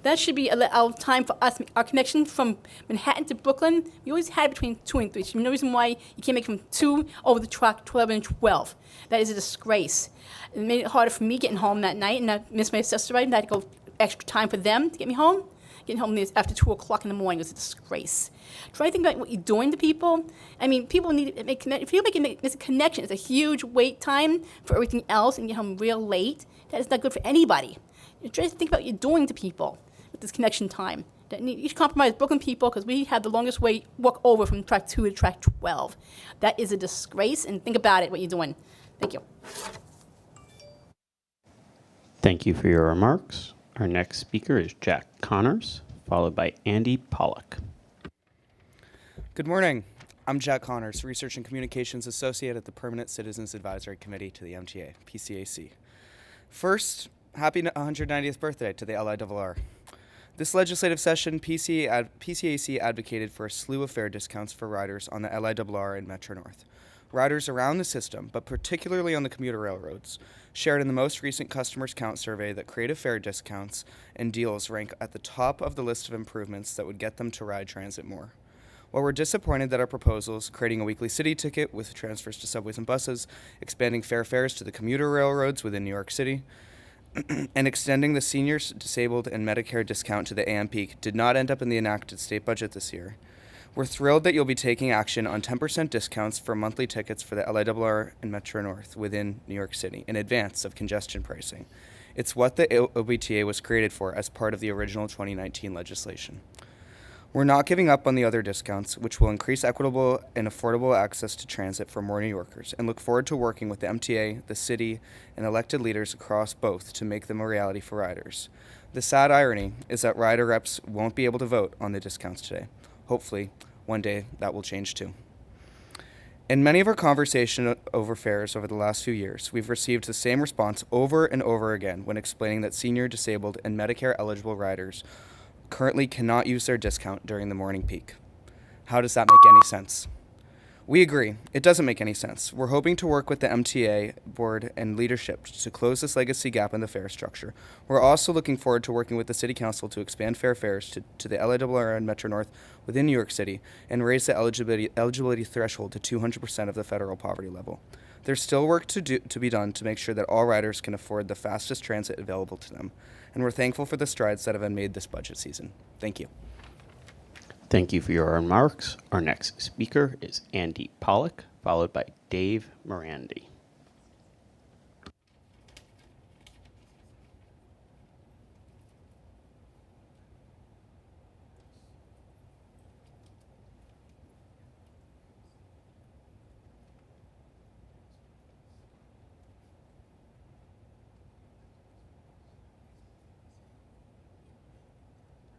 That should be our time for us. Our connection from Manhattan to Brooklyn, we always had between 2 and 3. There's no reason why you can't make from 2 over the track 12 and 12. That is a disgrace. It made it harder for me getting home that night, and I missed my sister ride, and I had to go extra time for them to get me home. Getting home after 2 o'clock in the morning was a disgrace. Try to think about what you're doing to people. I mean, people need to make connections. If you make a connection, it's a huge wait time for everything else, and get home real late. That is not good for anybody. Try to think about what you're doing to people with this connection time. You should compromise Brooklyn people because we had the longest way walk over from track 2 to track 12. That is a disgrace, and think about it, what you're doing. Thank you. Thank you for your remarks. Our next speaker is Jack Connors, followed by Andy Pollock. Good morning. I'm Jack Connors, Research and Communications Associate at the Permanent Citizens Advisory Committee to the MTA, PCAC. First, happy 190th birthday to the LIRR. This legislative session, PCAC advocated for a slew of fare discounts for riders on the LIRR and Metro North. Riders around the system, but particularly on the commuter railroads, shared in the most recent Customers Count survey that creative fare discounts and deals rank at the top of the list of improvements that would get them to ride transit more. While we're disappointed that our proposals, creating a weekly city ticket with transfers to subways and buses, expanding fares to the commuter railroads within New York City, and extending the seniors, disabled, and Medicare discount to the AM peak did not end up in the enacted state budget this year, we're thrilled that you'll be taking action on 10% discounts for monthly tickets for the LIRR and Metro North within New York City in advance of congestion pricing. It's what the OBTA was created for as part of the original 2019 legislation. We're not giving up on the other discounts, which will increase equitable and affordable access to transit for more New Yorkers, and look forward to working with the MTA, the city, and elected leaders across both to make them a reality for riders. The sad irony is that rider reps won't be able to vote on the discounts today. Hopefully, one day that will change too. In many of our conversations over fares over the last few years, we've received the same response over and over again when explaining that senior, disabled, and Medicare eligible riders currently cannot use their discount during the morning peak. How does that make any sense? We agree, it doesn't make any sense. We're hoping to work with the MTA board and leadership to close this legacy gap in the fare structure. We're also looking forward to working with the City Council to expand fares to the LIRR and Metro North within New York City and raise the eligibility threshold to 200% of the federal poverty level. There's still work to be done to make sure that all riders can afford the fastest transit available to them, and we're thankful for the strides that have been made this budget season. Thank you. Thank you for your remarks. Our next speaker is Andy Pollock, followed by Dave Morandi.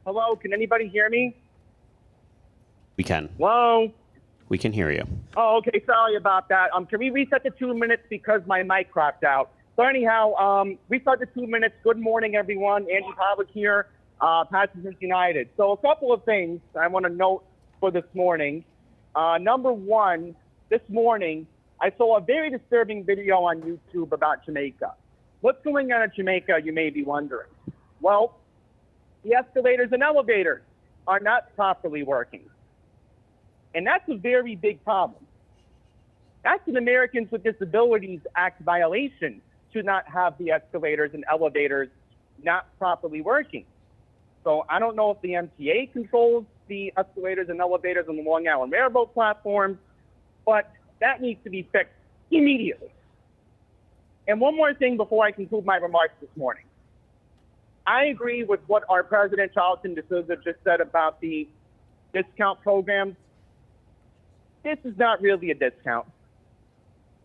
Hello, can anybody hear me? We can. Hello? We can hear you. Oh, okay, sorry about that. Can we reset to 2 minutes because my mic crapped out? So anyhow, restart to 2 minutes. Good morning, everyone. Andy Pollock here, Passengers United. So a couple of things I want to note for this morning. Number one, this morning, I saw a very disturbing video on YouTube about Jamaica. What's going on in Jamaica, you may be wondering? Well, the escalators and elevators are not properly working. And that's a very big problem. That's an Americans with Disabilities Act violation to not have the escalators and elevators not properly working. So I don't know if the MTA controls the escalators and elevators on the Long Island Railroad platform, but that needs to be fixed immediately. And one more thing before I conclude my remarks this morning. I agree with what our President Charlton D'Souza just said about the discount programs. This is not really a discount.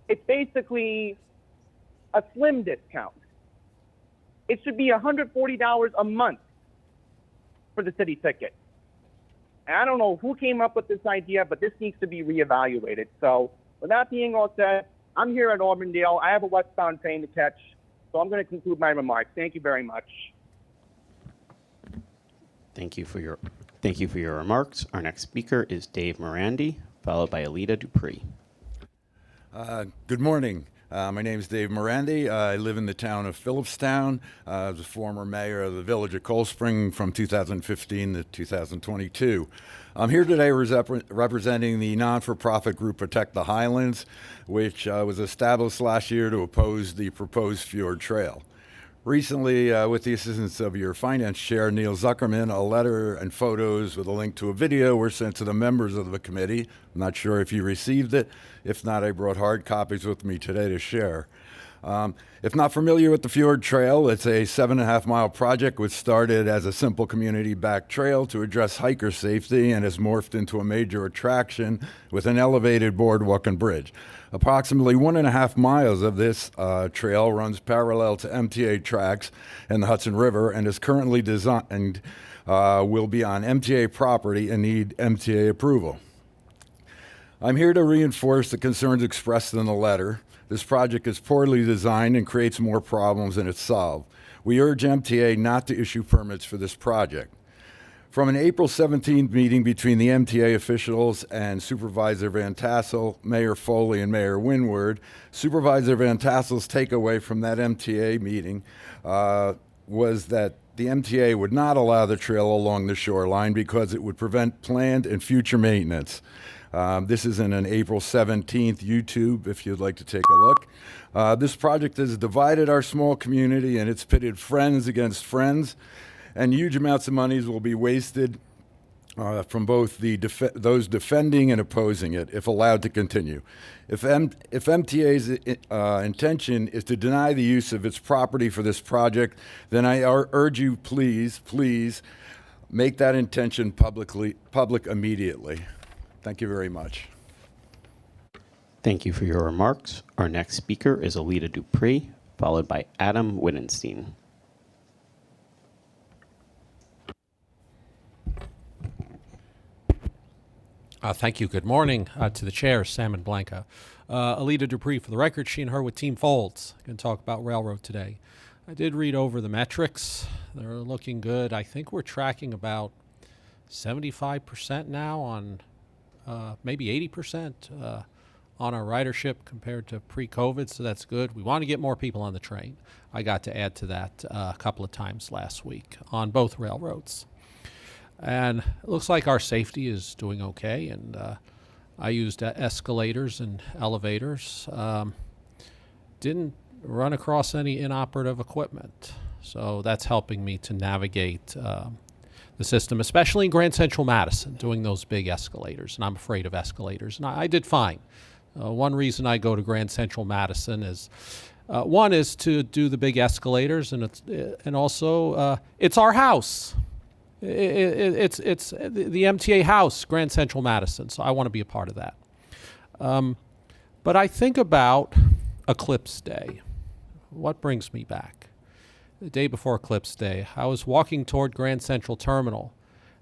It's basically a slim discount. It should be $140 a month for the city ticket. And I don't know who came up with this idea, but this needs to be reevaluated. So with that being all said, I'm here at Auburndale. I have a westbound train to catch, so I'm going to conclude my remarks. Thank you very much. Thank you for your remarks. Our next speaker is Dave Morandi, followed by Alita Dupree. Good morning. My name is Dave Morandi. I live in the town of Phillipstown. I was a former mayor of the village of Cold Spring from 2015 to 2022. I'm here today representing the non-for-profit group Protect the Highlands, which was established last year to oppose the proposed fjord trail. Recently, with the assistance of your finance chair, Neil Zuckerman, a letter and photos with a link to a video were sent to the members of the committee. I'm not sure if you received it. If not, I brought hard copies with me today to share. If not familiar with the Fjord Trail, it's a 7.5-mile project which started as a simple community-backed trail to address hiker safety and has morphed into a major attraction with an elevated boardwalk and bridge. Approximately 1.5 miles of this trail runs parallel to MTA tracks and the Hudson River and is currently designed, will be on MTA property and need MTA approval. I'm here to reinforce the concerns expressed in the letter. This project is poorly designed and creates more problems than it solves. We urge MTA not to issue permits for this project. From an April 17th meeting between the MTA officials and Supervisor Van Tassel, Mayor Foley, and Mayor Winward, Supervisor Van Tassel's takeaway from that MTA meeting was that the MTA would not allow the trail along the shoreline because it would prevent planned and future maintenance. This is in an April 17th YouTube, if you'd like to take a look. This project has divided our small community, and it's pitted friends against friends, and huge amounts of monies will be wasted from both those defending and opposing it, if allowed to continue. If MTA's intention is to deny the use of its property for this project, then I urge you, please, make that intention public immediately. Thank you very much. Thank you for your remarks. Our next speaker is Alita Dupree, followed by Adam Wittenstein. Thank you. Good morning to the chair, Sam and Blanca. Alita Dupree, for the record, she and her with Team Folds can talk about railroad today. I did read over the metrics. They're looking good. I think we're tracking about 75% now on maybe 80% on our ridership compared to pre-COVID, so that's good. We want to get more people on the train. I got to add to that a couple of times last week on both railroads. And it looks like our safety is doing okay, and I used escalators and elevators. Didn't run across any inoperative equipment, so that's helping me to navigate the system, especially in Grand Central Madison, doing those big escalators, and I'm afraid of escalators, and I did fine. One reason I go to Grand Central Madison is one is to do the big escalators, and also it's our house. It's the MTA house, Grand Central Madison, so I want to be a part of that. But I think about Eclipse Day. What brings me back? The day before Eclipse Day, I was walking toward Grand Central Terminal,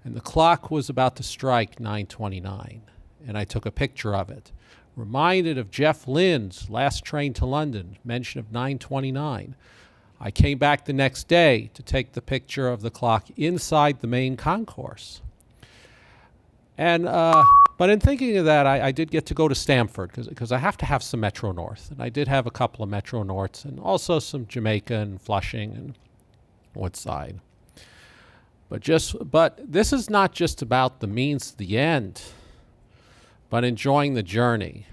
and the clock was about to strike 9:29, and I took a picture of it. Reminded of Jeff Lynne's Last Train to London, mention of 9:29. I came back the next day to take the picture of the clock inside the main concourse. And but in thinking of that, I did get to go to Stamford because I have to have some Metro North, and I did have a couple of Metro Norths, and also some Jamaica and Flushing and Woodside. But this is not just about the means to the end, but enjoying the journey.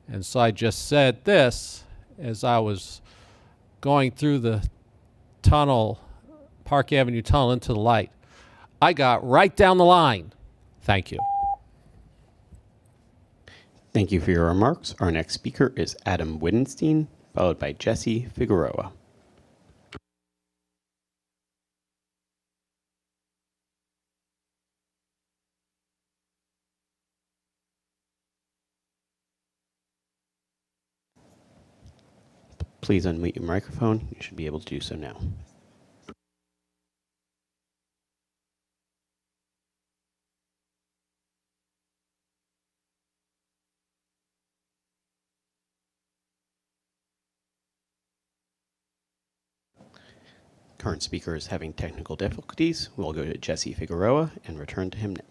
And so I just said this as I was going through the tunnel, Park Avenue tunnel, into the light. I got right down the line. Thank you. Thank you for your remarks. Our next speaker is Adam Wittenstein, followed by Jesse Figueroa. Please unmute your microphone. You should be able to do so now. Current speaker is having technical difficulties. We'll go to Jesse Figueroa and return to him now.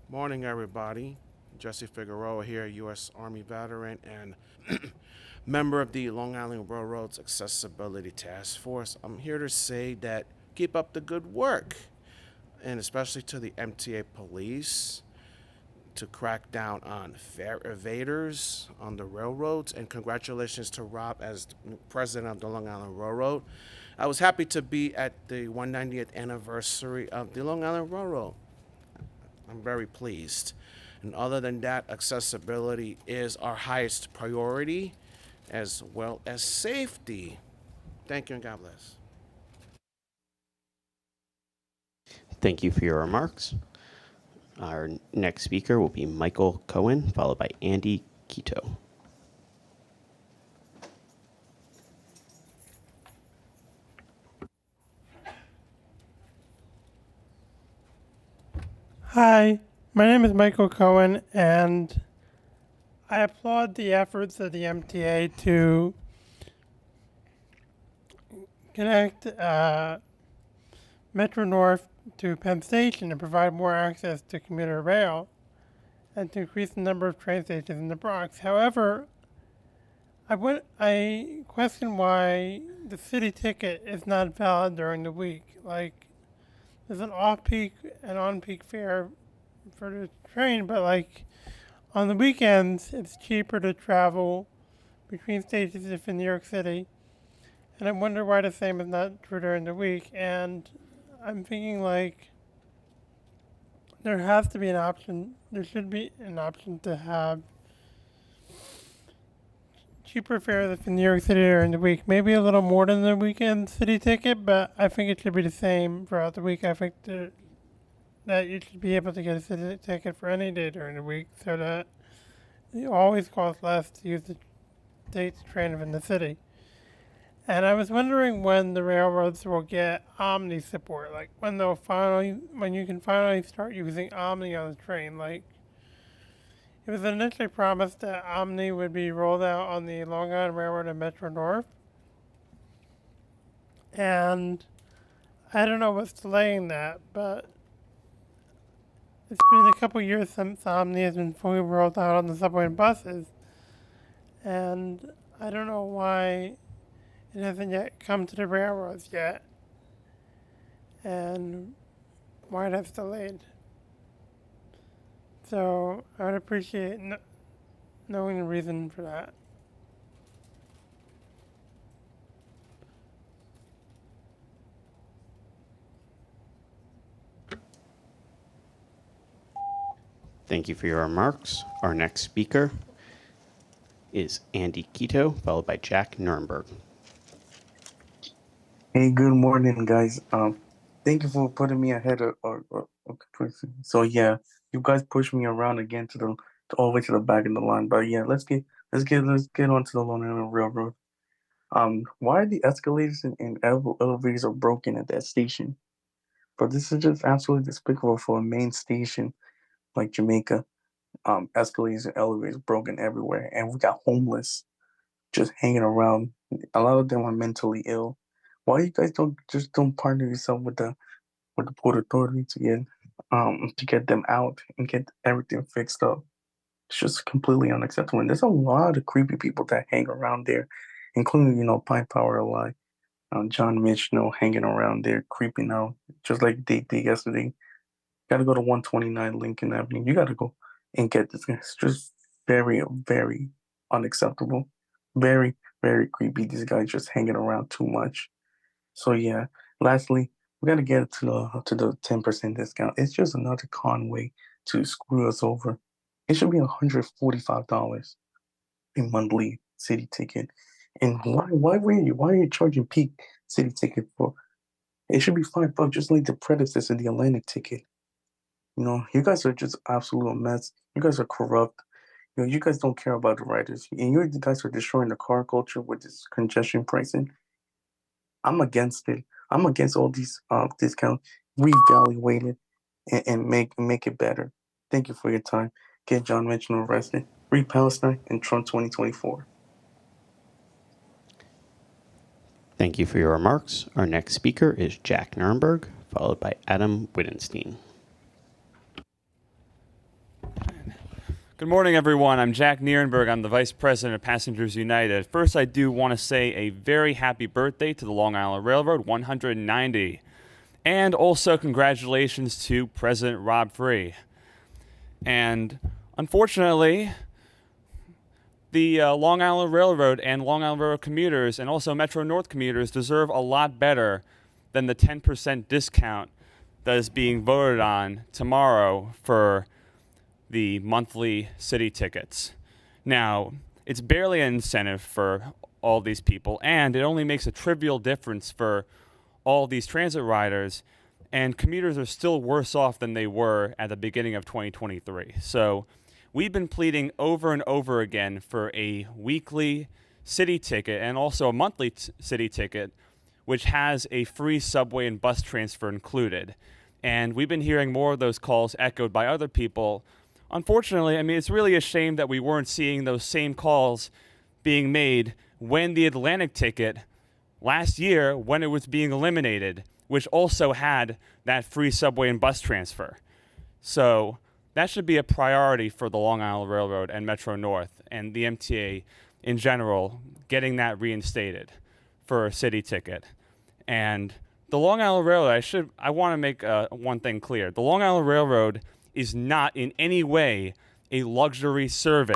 Morning, everybody. Jesse Figueroa here, U.S. Army veteran and member of the Long Island Railroad's Accessibility Task Force. I'm here to say that keep up the good work, and especially to the MTA police to crack down on fare evaders on the railroads. And congratulations to Rob as president of the Long Island Railroad. I was happy to be at the 190th anniversary of the Long Island Railroad. I'm very pleased. And other than that, accessibility is our highest priority, as well as safety. Thank you and God bless. Thank you for your remarks. Our next speaker will be Michael Cohen, followed by Andy Quito. Hi, my name is Michael Cohen, and I applaud the efforts of the MTA to connect Metro North to Penn Station and provide more access to commuter rail and to increase the number of train stations in the Bronx. However, I question why the city ticket is not valid during the week. Like, there's an off-peak and on-peak fare for the train, but like on the weekends, it's cheaper to travel between stations if in New York City. And I wonder why the same is not true during the week. And I'm thinking like there has to be an option, there should be an option to have cheaper fare than New York City during the week. Maybe a little more than the weekend city ticket, but I think it should be the same throughout the week. I think that you should be able to get a city ticket for any day during the week, so that it always costs less to use the state's train in the city. And I was wondering when the railroads will get Omni support, like when you can finally start using Omni on the train. Like, it was initially promised that Omni would be rolled out on the Long Island Railroad and Metro North. And I don't know what's delaying that, but it's been a couple years since Omni has been fully rolled out on the subway and buses. And I don't know why it hasn't yet come to the railroads yet, and why that's delayed. So I would appreciate knowing the reason for that. Thank you for your remarks. Our next speaker is Andy Quito, followed by Jack Nuremberg. Hey, good morning, guys. Thank you for putting me ahead of so yeah, you guys pushed me around again all the way to the back of the line. But yeah, let's get onto the Long Island Railroad. Why are the escalators and elevators are broken at that station? But this is just absolutely despicable for a main station like Jamaica. Escalators and elevators broken everywhere, and we got homeless just hanging around. A lot of them are mentally ill. Why you guys don't partner yourself with the Port Authority to get them out and get everything fixed up? It's just completely unacceptable. And there's a lot of creepy people that hang around there, including Pine Power Ally, John Mitch, hanging around there, creeping out just like they did yesterday. Got to go to 129 Lincoln Avenue. You got to go and get this. It's just very, very unacceptable. Very, very creepy. These guys just hanging around too much. So yeah, lastly, we gotta get to the 10% discount. It's just another con way to screw us over. It should be $145 a monthly city ticket. And why are you charging peak city ticket for? It should be $5, just like the predecessor, the Atlantic ticket. You guys are just absolute mess. You guys are corrupt. You guys don't care about the riders, and you guys are destroying the car culture with this congestion pricing. I'm against it. I'm against all these discounts. Reevaluate it and make it better. Thank you for your time. Get John Mitchell arrested. Free Palestine and Trump 2024. Thank you for your remarks. Our next speaker is Jack Nuremberg, followed by Adam Wittenstein. Good morning, everyone. I'm Jack Nierenberg. I'm the Vice President of Passengers United. First, I do want to say a very happy birthday to the Long Island Railroad, 190. And also congratulations to President Rob Free. And unfortunately, the Long Island Railroad and Long Island Railroad commuters and also Metro North commuters deserve a lot better than the 10% discount that is being voted on tomorrow for the monthly city tickets. Now, it's barely an incentive for all these people, and it only makes a trivial difference for all these transit riders, and commuters are still worse off than they were at the beginning of 2023. So we've been pleading over and over again for a weekly city ticket and also a monthly city ticket, which has a free subway and bus transfer included. And we've been hearing more of those calls echoed by other people. Unfortunately, it's really a shame that we weren't seeing those same calls being made when the Atlantic ticket last year, when it was being eliminated, which also had that free subway and bus transfer. So that should be a priority for the Long Island Railroad and Metro North and the MTA in general, getting that reinstated for a city ticket. And the Long Island Railroad, I want to make one thing clear. The Long Island Railroad is not in any way a luxury service,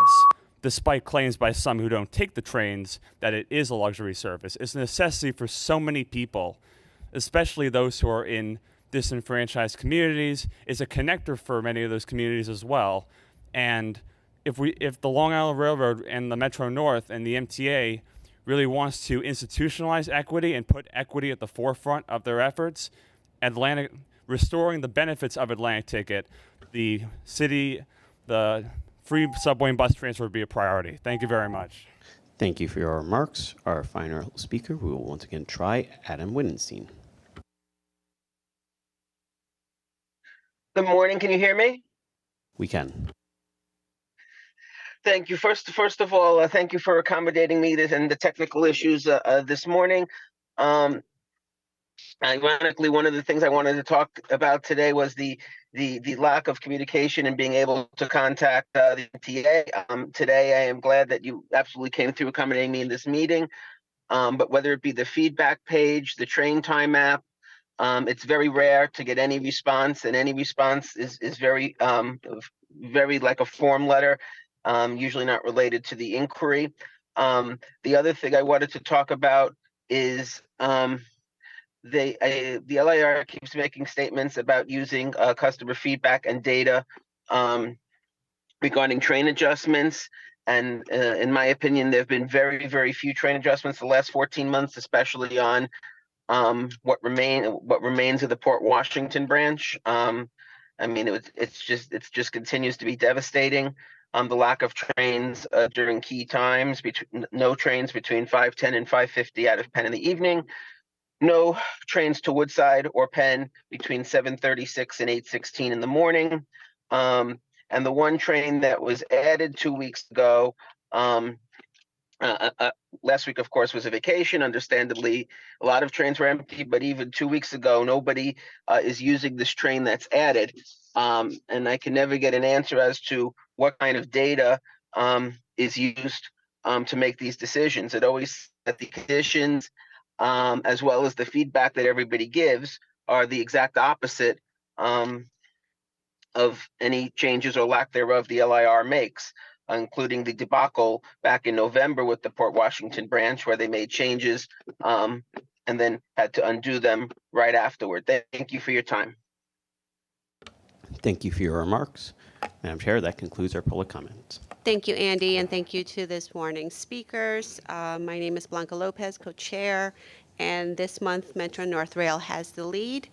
despite claims by some who don't take the trains that it is a luxury service. It's a necessity for so many people, especially those who are in disenfranchised communities. It's a connector for many of those communities as well. And if the Long Island Railroad and the Metro North and the MTA really wants to institutionalize equity and put equity at the forefront of their efforts, restoring the benefits of Atlantic Ticket, the free subway and bus transfer would be a priority. Thank you very much. Thank you for your remarks. Our final speaker, we will once again try Adam Widenstein. Good morning. Can you hear me? We can. Thank you. First of all, thank you for accommodating me and the technical issues this morning. Ironically, one of the things I wanted to talk about today was the lack of communication and being able to contact the MTA. Today, I am glad that you absolutely came through accommodating me in this meeting. But whether it be the feedback page, the train time app, it's very rare to get any response, and any response is very like a form letter, usually not related to the inquiry. The other thing I wanted to talk about is the LIR keeps making statements about using customer feedback and data regarding train adjustments. And in my opinion, there have been very, very few train adjustments the last 14 months, especially on what remains of the Port Washington branch. I mean, it just continues to be devastating. The lack of trains during key times, no trains between 5:10 and 5:50 out of Penn in the evening. No trains to Woodside or Penn between 7:36 and 8:16 in the morning. And the one train that was added 2 weeks ago, last week, of course, was a vacation. Understandably, a lot of trains were empty, but even 2 weeks ago, nobody is using this train that's added. And I can never get an answer as to what kind of data is used to make these decisions. It always that the conditions, as well as the feedback that everybody gives, are the exact opposite of any changes or lack thereof the LIR makes, including the debacle back in November with the Port Washington branch, where they made changes and then had to undo them right afterward. Thank you for your time. Thank you for your remarks. Madam Chair, that concludes our public comments. Thank you, Andy, and thank you to this morning's speakers. My name is Blanca Lopez, co-chair, and this month Metro North Rail has the lead.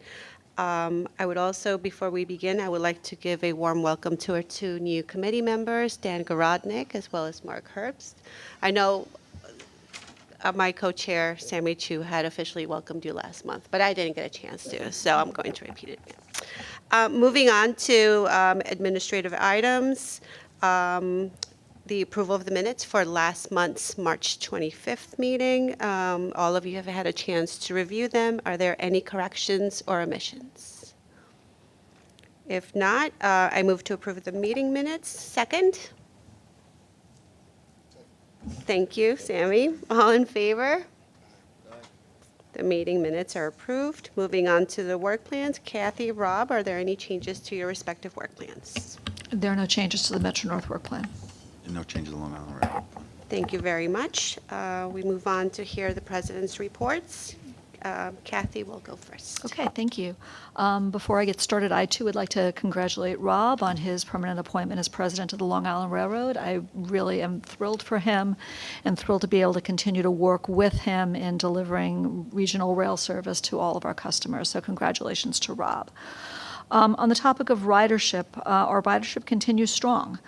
I would also, before we begin, I would like to give a warm welcome to our two new committee members, Dan Garodnick as well as Mark Herbst. I know my co-chair, Sammy Chu, had officially welcomed you last month, but I didn't get a chance to, so I'm going to repeat it now. Moving on to administrative items. The approval of the minutes for last month's March 25th meeting. All of you have had a chance to review them. Are there any corrections or omissions? If not, I move to approve the meeting minutes. Second? Thank you, Sammy. All in favor? The meeting minutes are approved. Moving on to the work plans. Kathy, Rob, are there any changes to your respective work plans? There are no changes to the Metro North work plan. And no changes along Island Railroad. Thank you very much. We move on to hear the president's reports. Kathy will go first. Okay, thank you. Before I get started, I too would like to congratulate Rob on his permanent appointment as president of the Long Island Railroad. I really am thrilled for him and thrilled to be able to continue to work with him in delivering regional rail service to all of our customers. So congratulations to Rob. On the topic of ridership, our ridership continues strong.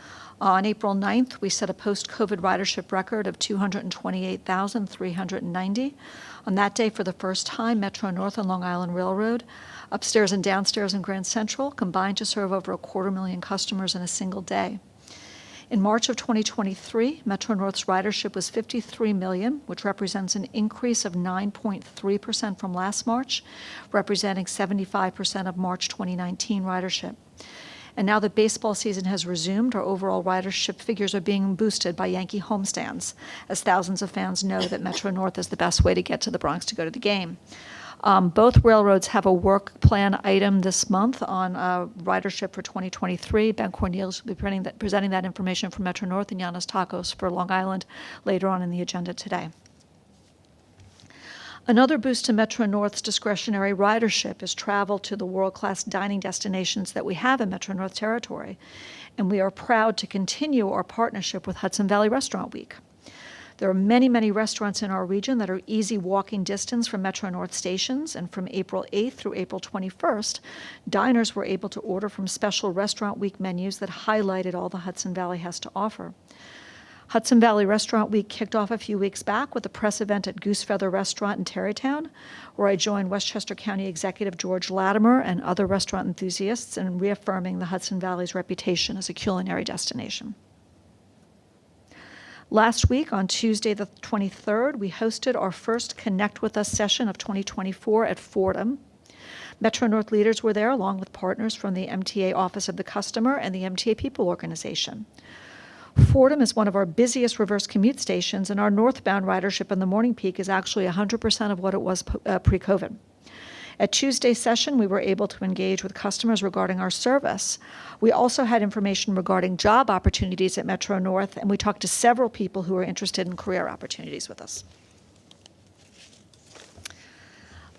On April 9th, we set a post-COVID ridership record of 228,390. On that day, for the first time, Metro North and Long Island Railroad, upstairs and downstairs in Grand Central, combined to serve over 250,000 customers in a single day. In March of 2023, Metro North's ridership was 53 million, which represents an increase of 9.3% from last March, representing 75% of March 2019 ridership. And now that baseball season has resumed, our overall ridership figures are being boosted by Yankee homestands, as thousands of fans know that Metro North is the best way to get to the Bronx to go to the game. Both railroads have a work plan item this month on ridership for 2023. Ben Cornelius will be presenting that information for Metro North, and Yanis Takos for Long Island later on in the agenda today. Another boost to Metro North's discretionary ridership is travel to the world-class dining destinations that we have in Metro North territory. and we are proud to continue our partnership with Hudson Valley Restaurant Week. There are many, many restaurants in our region that are easy walking distance from Metro North stations, and from April 8th through April 21st, diners were able to order from special Restaurant Week menus that highlighted all the Hudson Valley has to offer. Hudson Valley Restaurant Week kicked off a few weeks back with a press event at Goosefeather Restaurant in Tarrytown, where I joined Westchester County Executive George Latimer and other restaurant enthusiasts in reaffirming the Hudson Valley's reputation as a culinary destination. Last week, on Tuesday the 23rd, we hosted our first Connect With Us session of 2024 at Fordham. Metro North leaders were there, along with partners from the MTA Office of the Customer and the MTA People Organization. Fordham is one of our busiest reverse commute stations, and our northbound ridership in the morning peak is actually 100% of what it was pre-COVID. At Tuesday's session, we were able to engage with customers regarding our service. We also had information regarding job opportunities at Metro North, and we talked to several people who are interested in career opportunities with us.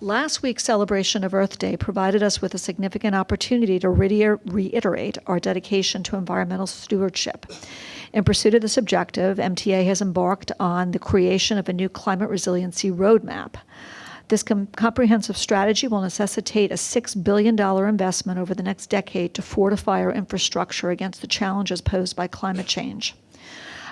Last week's celebration of Earth Day provided us with a significant opportunity to reiterate our dedication to environmental stewardship. In pursuit of this objective, MTA has embarked on the creation of a new climate resiliency roadmap. This comprehensive strategy will necessitate a $6 billion investment over the next decade to fortify our infrastructure against the challenges posed by climate change.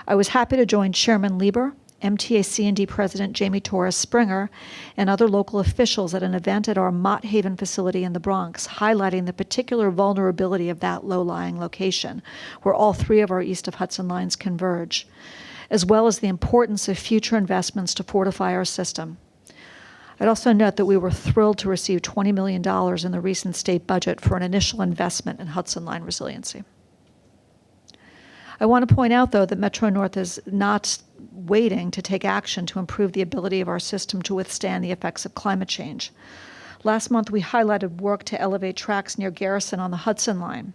I was happy to join Chairman Lieber, MTA C&D President Jamie Torres Springer, and other local officials at an event at our Mott Haven facility in the Bronx, highlighting the particular vulnerability of that low-lying location, where all three of our east of Hudson lines converge, as well as the importance of future investments to fortify our system. I'd also note that we were thrilled to receive $20 million in the recent state budget for an initial investment in Hudson Line resiliency. I want to point out, though, that Metro North is not waiting to take action to improve the ability of our system to withstand the effects of climate change. Last month, we highlighted work to elevate tracks near Garrison on the Hudson Line.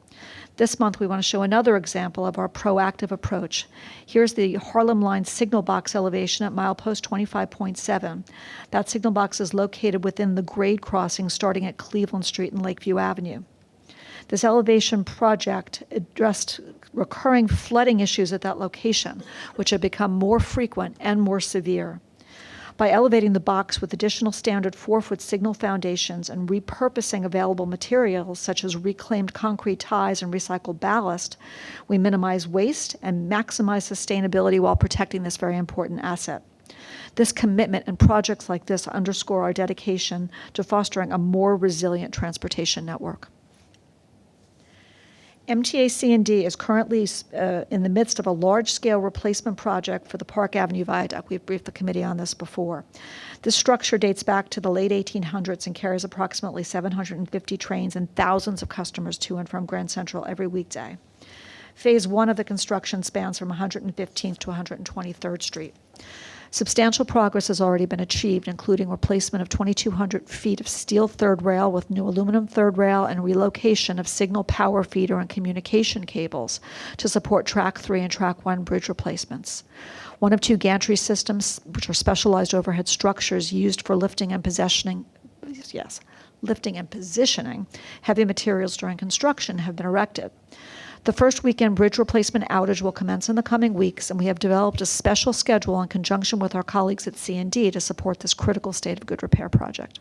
This month, we want to show another example of our proactive approach. Here's the Harlem Line signal box elevation at milepost 25.7. That signal box is located within the grade crossing starting at Cleveland Street and Lakeview Avenue. This elevation project addressed recurring flooding issues at that location, which have become more frequent and more severe. By elevating the box with additional standard 4-foot signal foundations and repurposing available materials such as reclaimed concrete ties and recycled ballast, we minimize waste and maximize sustainability while protecting this very important asset. This commitment and projects like this underscore our dedication to fostering a more resilient transportation network. MTA C&D is currently in the midst of a large-scale replacement project for the Park Avenue Viaduct. We've briefed the committee on this before. This structure dates back to the late 1800s and carries approximately 750 trains and thousands of customers to and from Grand Central every weekday. Phase 1 of the construction spans from 115th to 123rd Street. Substantial progress has already been achieved, including replacement of 2,200 feet of steel third rail with new aluminum third rail and relocation of signal power feeder and communication cables to support Track 3 and Track 1 bridge replacements. One of two gantry systems, which are specialized overhead structures used for lifting and positioning heavy materials during construction, have been erected. The first weekend bridge replacement outage will commence in the coming weeks, and we have developed a special schedule in conjunction with our colleagues at C&D to support this critical state of good repair project.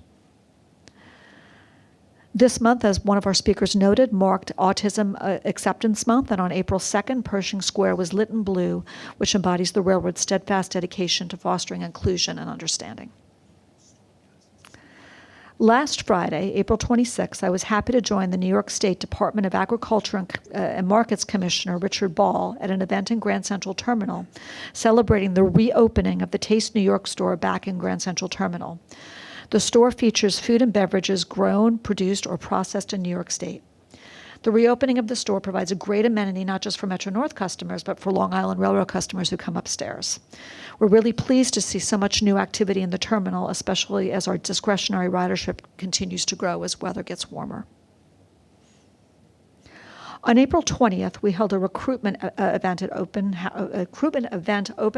This month, as one of our speakers noted, marked Autism Acceptance Month, and on April 2nd, Pershing Square was lit in blue, which embodies the railroad's steadfast dedication to fostering inclusion and understanding. Last Friday, April 26, I was happy to join the New York State Department of Agriculture and Markets Commissioner Richard Ball at an event in Grand Central Terminal celebrating the reopening of the Taste New York store back in Grand Central Terminal. The store features food and beverages grown, produced, or processed in New York State. The reopening of the store provides a great amenity not just for Metro North customers, but for Long Island Railroad customers who come upstairs. We're really pleased to see so much new activity in the terminal, especially as our discretionary ridership continues to grow as weather gets warmer. On April 20th, we held a recruitment event open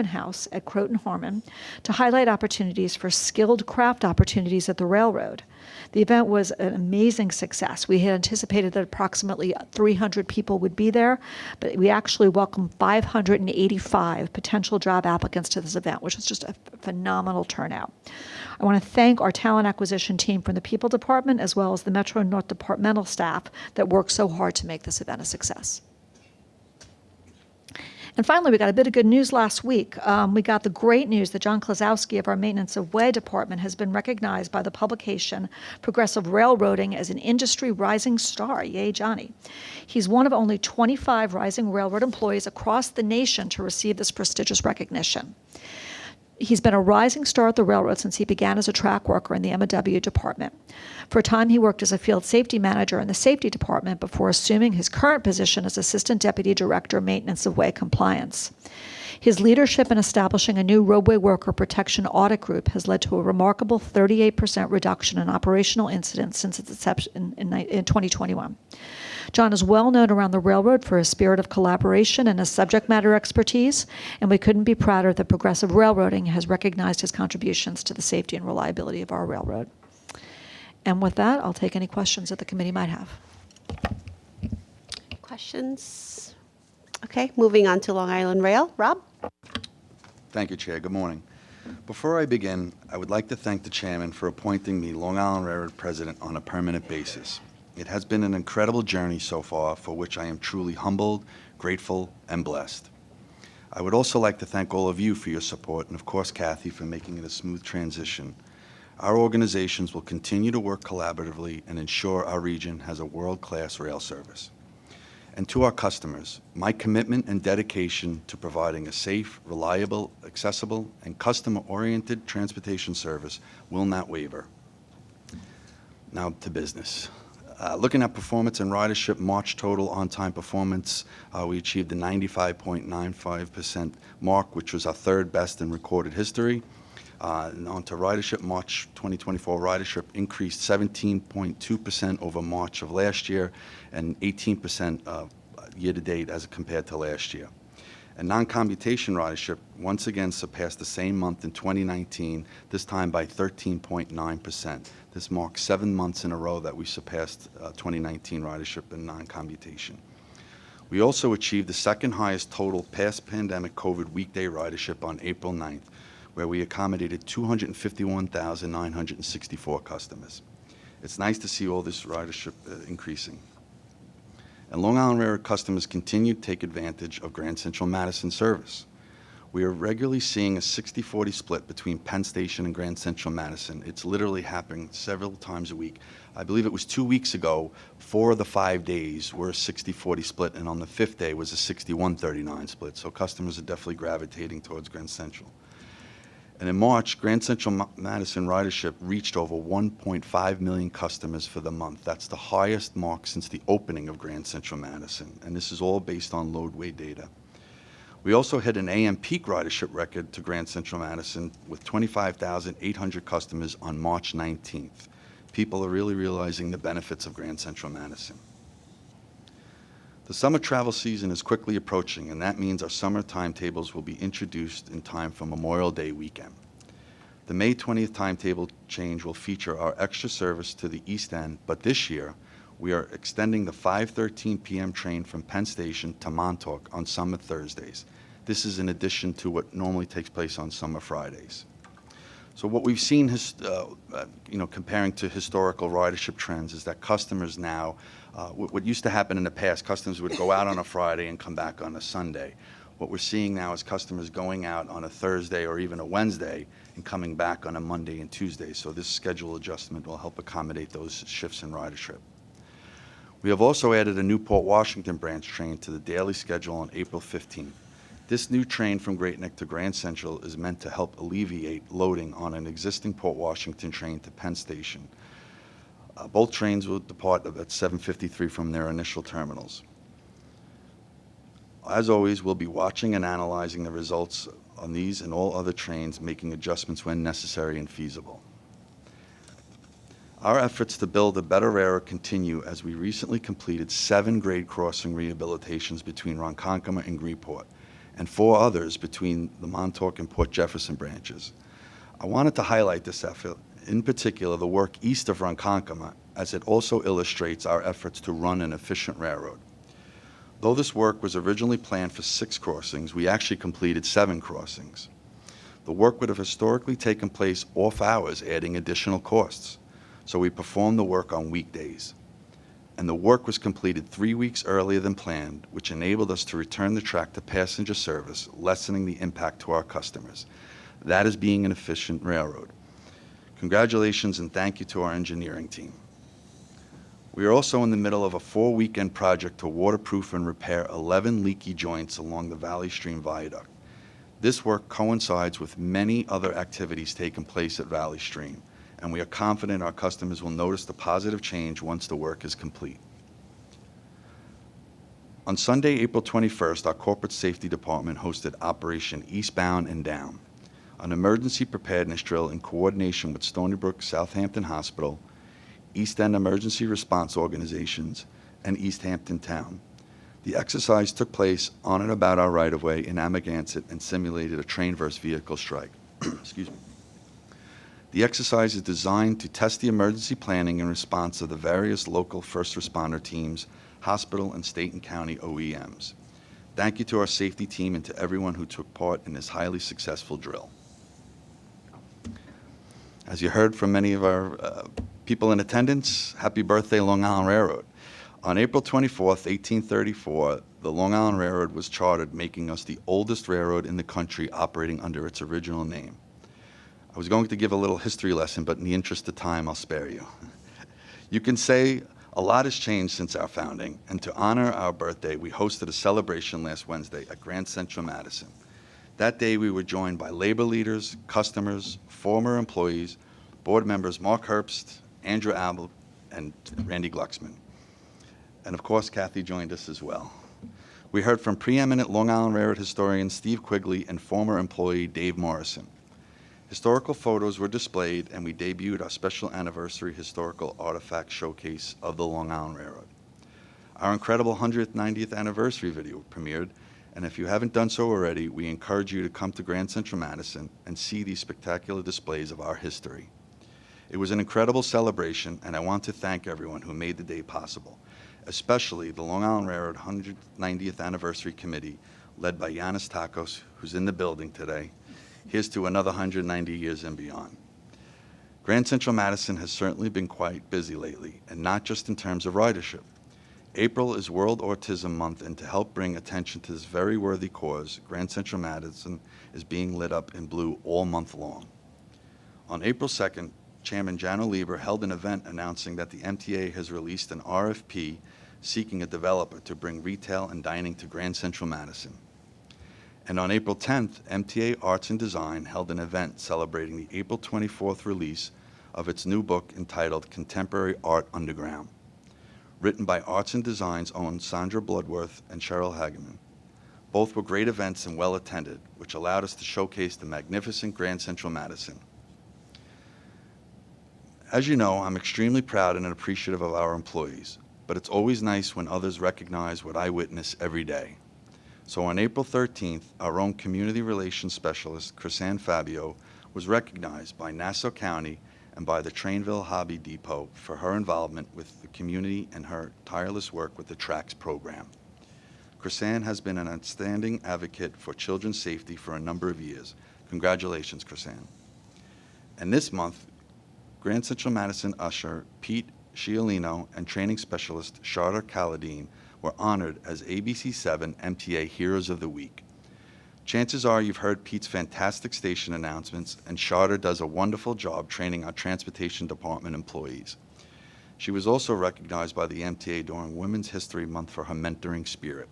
house at Croton Harmon to highlight opportunities for skilled craft opportunities at the railroad. The event was an amazing success. We had anticipated that approximately 300 people would be there, but we actually welcomed 585 potential job applicants to this event, which was just a phenomenal turnout. I want to thank our talent acquisition team from the People Department as well as the Metro North departmental staff that worked so hard to make this event a success. And finally, we got a bit of good news last week. We got the great news that John Klazowski of our Maintenance of Way Department has been recognized by the publication Progressive Railroading as an industry rising star. Yay, Johnny. He's one of only 25 rising railroad employees across the nation to receive this prestigious recognition. He's been a rising star at the railroad since he began as a track worker in the M&W department. For a time, he worked as a field safety manager in the safety department before assuming his current position as Assistant Deputy Director of Maintenance of Way Compliance. His leadership in establishing a new roadway worker protection audit group has led to a remarkable 38% reduction in operational incidents since its inception in 2021. John is well known around the railroad for his spirit of collaboration and his subject matter expertise, and we couldn't be prouder that Progressive Railroading has recognized his contributions to the safety and reliability of our railroad. And with that, I'll take any questions that the committee might have. Questions? Okay, moving on to Long Island Rail. Rob? Thank you, Chair. Good morning. Before I begin, I would like to thank the Chairman for appointing me Long Island Railroad President on a permanent basis. It has been an incredible journey so far, for which I am truly humbled, grateful, and blessed. I would also like to thank all of you for your support, and of course Kathy for making it a smooth transition. Our organizations will continue to work collaboratively and ensure our region has a world-class rail service. And to our customers, my commitment and dedication to providing a safe, reliable, accessible, and customer-oriented transportation service will not waver. Now to business. Looking at performance and ridership, March total on-time performance, we achieved the 95.95% mark, which was our third best in recorded history. And on to ridership, March 2024 ridership increased 17.2% over March of last year and 18% year-to-date as compared to last year. And non-commutation ridership once again surpassed the same month in 2019, this time by 13.9%. This marks 7 months in a row that we surpassed 2019 ridership and non-commutation. We also achieved the second highest total past pandemic COVID weekday ridership on April 9th, where we accommodated 251,964 customers. It's nice to see all this ridership increasing. And Long Island Railroad customers continue to take advantage of Grand Central Madison service. We are regularly seeing a 60-40 split between Penn Station and Grand Central Madison. It's literally happening several times a week. I believe it was 2 weeks ago, 4 of the 5 days were a 60-40 split, and on the 5th day was a 61-39 split. So customers are definitely gravitating towards Grand Central. And in March, Grand Central Madison ridership reached over 1.5 million customers for the month. That's the highest mark since the opening of Grand Central Madison, and this is all based on loadway data. We also hit an AM peak ridership record to Grand Central Madison with 25,800 customers on March 19th. People are really realizing the benefits of Grand Central Madison. The summer travel season is quickly approaching, and that means our summer timetables will be introduced in time for Memorial Day weekend. The May 20th timetable change will feature our extra service to the East End, but this year we are extending the 5:13 p.m. train from Penn Station to Montauk on summer Thursdays. This is in addition to what normally takes place on summer Fridays. So what we've seen, comparing to historical ridership trends, is that customers now, what used to happen in the past, customers would go out on a Friday and come back on a Sunday. What we're seeing now is customers going out on a Thursday or even a Wednesday and coming back on a Monday and Tuesday. So this schedule adjustment will help accommodate those shifts in ridership. We have also added a new Port Washington branch train to the daily schedule on April 15th. This new train from Great Neck to Grand Central is meant to help alleviate loading on an existing Port Washington train to Penn Station. Both trains will depart at 7:53 from their initial terminals. As always, we'll be watching and analyzing the results on these and all other trains, making adjustments when necessary and feasible. Our efforts to build a better railroad continue as we recently completed 7 grade crossing rehabilitations between Ronkonkoma and Greenport, and 4 others between the Montauk and Port Jefferson branches. I wanted to highlight this effort in particular the work east of Ronkonkoma, as it also illustrates our efforts to run an efficient railroad. Though this work was originally planned for 6 crossings, we actually completed 7 crossings. The work would have historically taken place off hours, adding additional costs, so we performed the work on weekdays. And the work was completed 3 weeks earlier than planned, which enabled us to return the track to passenger service, lessening the impact to our customers. That is being an efficient railroad. Congratulations and thank you to our engineering team. We are also in the middle of a 4-weekend project to waterproof and repair 11 leaky joints along the Valley Stream Viaduct. This work coincides with many other activities taking place at Valley Stream, and we are confident our customers will notice the positive change once the work is complete. On Sunday, April 21st, our Corporate Safety Department hosted Operation Eastbound and Down, an emergency preparedness drill in coordination with Stony Brook Southampton Hospital, East End Emergency Response Organizations, and East Hampton Town. The exercise took place on and about our right-of-way in Amagansett and simulated a train versus vehicle strike. Excuse me. The exercise is designed to test the emergency planning and response of the various local first responder teams, hospital, and state and county OEMs. Thank you to our safety team and to everyone who took part in this highly successful drill. As you heard from many of our people in attendance, happy birthday, Long Island Railroad. On April 24th, 1834, the Long Island Railroad was chartered, making us the oldest railroad in the country operating under its original name. I was going to give a little history lesson, but in the interest of time, I'll spare you. You can say a lot has changed since our founding, and to honor our birthday, we hosted a celebration last Wednesday at Grand Central Madison. That day, we were joined by labor leaders, customers, former employees, board members Mark Herbst, Andrew Abel, and Randy Glucksman. And of course, Kathy joined us as well. We heard from preeminent Long Island Railroad historian Steve Quigley and former employee Dave Morrison. Historical photos were displayed, and we debuted our special anniversary historical artifact showcase of the Long Island Railroad. Our incredible 190th anniversary video premiered, and if you haven't done so already, we encourage you to come to Grand Central Madison and see these spectacular displays of our history. It was an incredible celebration, and I want to thank everyone who made the day possible, especially the Long Island Railroad 190th Anniversary Committee, led by Yanis Takos, who's in the building today. Here's to another 190 years and beyond. Grand Central Madison has certainly been quite busy lately, and not just in terms of ridership. April is World Autism Month, and to help bring attention to this very worthy cause, Grand Central Madison is being lit up in blue all month long. On April 2nd, Chairman Jano Lieber held an event announcing that the MTA has released an RFP seeking a developer to bring retail and dining to Grand Central Madison. And on April 10th, MTA Arts and Design held an event celebrating the April 24th release of its new book entitled Contemporary Art Underground, written by Arts and Design's own Sandra Bloodworth and Cheryl Hageman. Both were great events and well attended, which allowed us to showcase the magnificent Grand Central Madison. As you know, I'm extremely proud and appreciative of our employees, but it's always nice when others recognize what I witness every day. So on April 13th, our own community relations specialist, Chrisanne Fabio, was recognized by Nassau County and by the Trainville Hobby Depot for her involvement with the community and her tireless work with the TRACS program. Chrisanne has been an outstanding advocate for children's safety for a number of years. Congratulations, Chrisanne. And this month, Grand Central Madison usher Pete Sciolino and training specialist Charter Caladine were honored as ABC7 MTA Heroes of the Week. Chances are you've heard Pete's fantastic station announcements, and Charter does a wonderful job training our transportation department employees. She was also recognized by the MTA during Women's History Month for her mentoring spirit.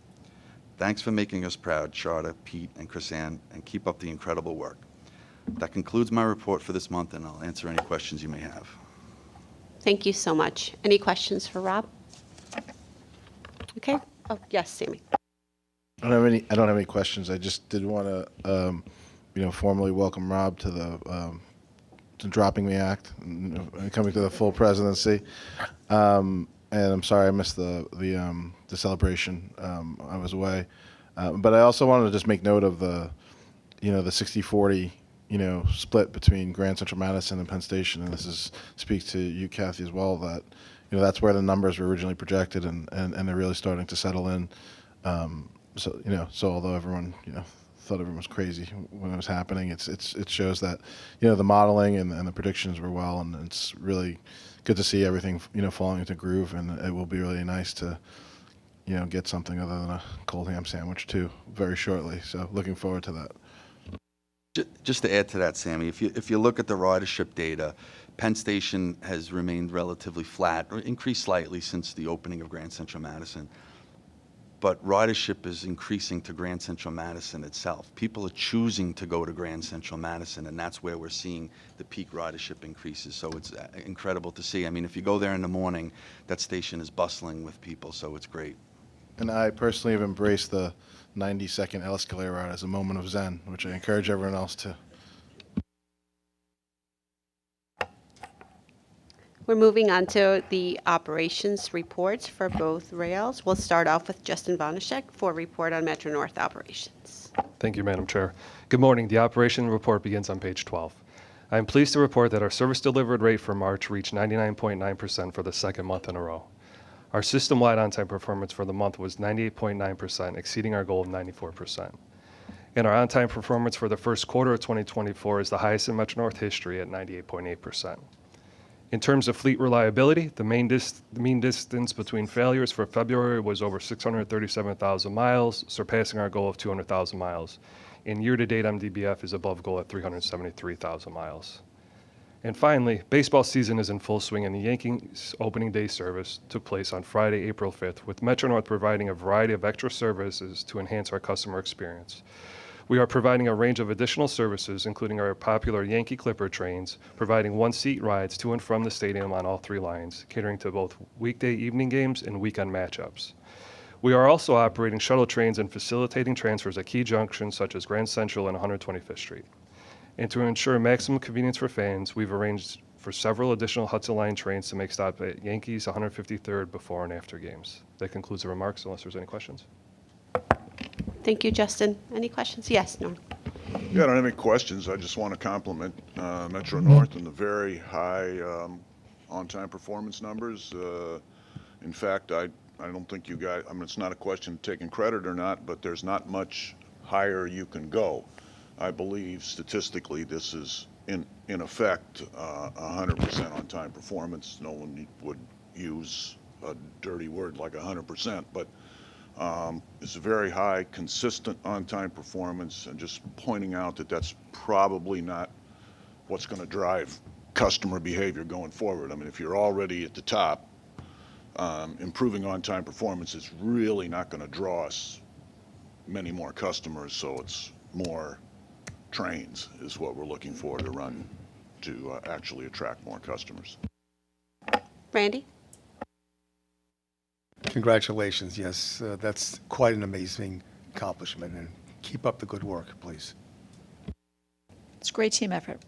Thanks for making us proud, Charter, Pete, and Chrisanne, and keep up the incredible work. That concludes my report for this month, and I'll answer any questions you may have. Thank you so much. Any questions for Rob? Okay. Oh, yes, Sammy. I don't have any questions. I just did want to, formally welcome Rob to the Dropping Me Act and coming to the full presidency. And I'm sorry I missed the celebration. I was away, but I also wanted to just make note of the 60-40, split between Grand Central Madison and Penn Station, and speaks to you, Kathy, as well, that, that's where the numbers were originally projected, and they're really starting to settle in. So although everyone, thought everyone was crazy when it was happening, it shows that, the modeling and the predictions were well, and it's really good to see everything, falling into groove, and it will be really nice to, get something other than a cold ham sandwich too very shortly. So looking forward to that. Just to add to that, Sammy, if you look at the ridership data, Penn Station has remained relatively flat or increased slightly since the opening of Grand Central Madison. But ridership is increasing to Grand Central Madison itself. People are choosing to go to Grand Central Madison, and that's where we're seeing the peak ridership increases. So it's incredible to see. I mean, if you go there in the morning, that station is bustling with people, so it's great. And I personally have embraced the 90-second escalator ride as a moment of zen, which I encourage everyone else to. We're moving on to the operations reports for both rails. We'll start off with Justin Vonishek for a report on Metro North operations. Thank you, Madam Chair. Good morning. The operation report begins on page 12. I am pleased to report that our service delivered rate for March reached 99.9% for the second month in a row. Our system-wide on-time performance for the month was 98.9%, exceeding our goal of 94%. And our on-time performance for the first quarter of 2024 is the highest in Metro North history at 98.8%. In terms of fleet reliability, the mean distance between failures for February was over 637,000 miles, surpassing our goal of 200,000 miles. And year-to-date MDBF is above goal at 373,000 miles. And finally, baseball season is in full swing, and the Yankees opening day service took place on Friday, April 5th, with Metro North providing a variety of extra services to enhance our customer experience. We are providing a range of additional services, including our popular Yankee Clipper trains, providing one-seat rides to and from the stadium on all three lines, catering to both weekday evening games and weekend matchups. We are also operating shuttle trains and facilitating transfers at key junctions such as Grand Central and 125th Street. And to ensure maximum convenience for fans, we've arranged for several additional Hudson Line trains to make stops at Yankees 153rd before and after games. That concludes the remarks, unless there's any questions. Thank you, Justin. Any questions? Yes, Norm. Yeah, I don't have any questions. I just want to compliment Metro North on the very high on-time performance numbers. In fact, I don't think you guys, I mean, it's not a question of taking credit or not, but there's not much higher you can go. I believe statistically this is in effect 100% on-time performance. No one would use a dirty word like 100%, but it's a very high, consistent on-time performance, and just pointing out that that's probably not what's going to drive customer behavior going forward. I mean, if you're already at the top, improving on-time performance is really not going to draw us many more customers, so it's more trains is what we're looking for to run to actually attract more customers. Randy? Congratulations. Yes, that's quite an amazing accomplishment, and keep up the good work, please. It's a great team effort.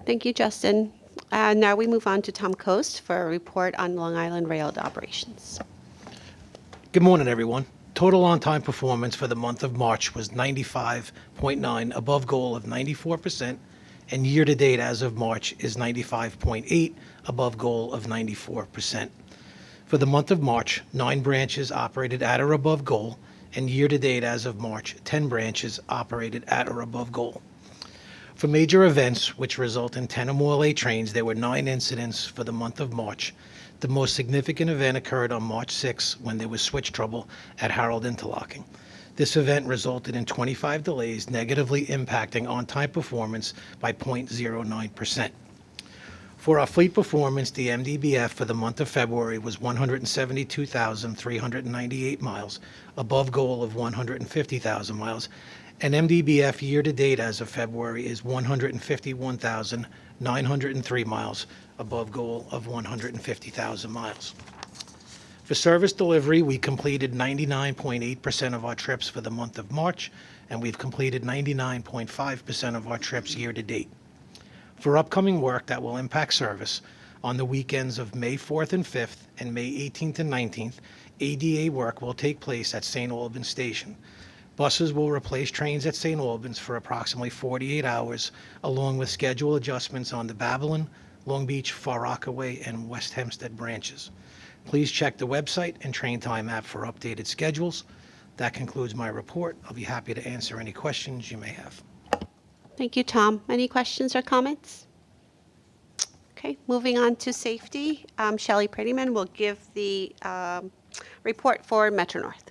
Thank you, Justin. Now we move on to Tom Coast for a report on Long Island Rail operations. Good morning, everyone. Total on-time performance for the month of March was 95.9, above goal of 94%, and year-to-date as of March is 95.8, above goal of 94%. For the month of March, 9 branches operated at or above goal, and year-to-date as of March, 10 branches operated at or above goal. For major events, which result in 10 or more late trains, there were 9 incidents for the month of March. The most significant event occurred on March 6 when there was switch trouble at Harold Interlocking. This event resulted in 25 delays, negatively impacting on-time performance by 0.09%. For our fleet performance, the MDBF for the month of February was 172,398 miles, above goal of 150,000 miles, and MDBF year-to-date as of February is 151,903 miles, above goal of 150,000 miles. For service delivery, we completed 99.8% of our trips for the month of March, and we've completed 99.5% of our trips year-to-date. For upcoming work that will impact service, on the weekends of May 4th and 5th and May 18th and 19th, ADA work will take place at St. Albans Station. Buses will replace trains at St. Albans for approximately 48 hours, along with schedule adjustments on the Babylon, Long Beach, Far Rockaway, and West Hempstead branches. Please check the website and Train Time app for updated schedules. That concludes my report. I'll be happy to answer any questions you may have. Thank you, Tom. Any questions or comments? Okay, moving on to safety. Shelley Prettyman will give the report for Metro North.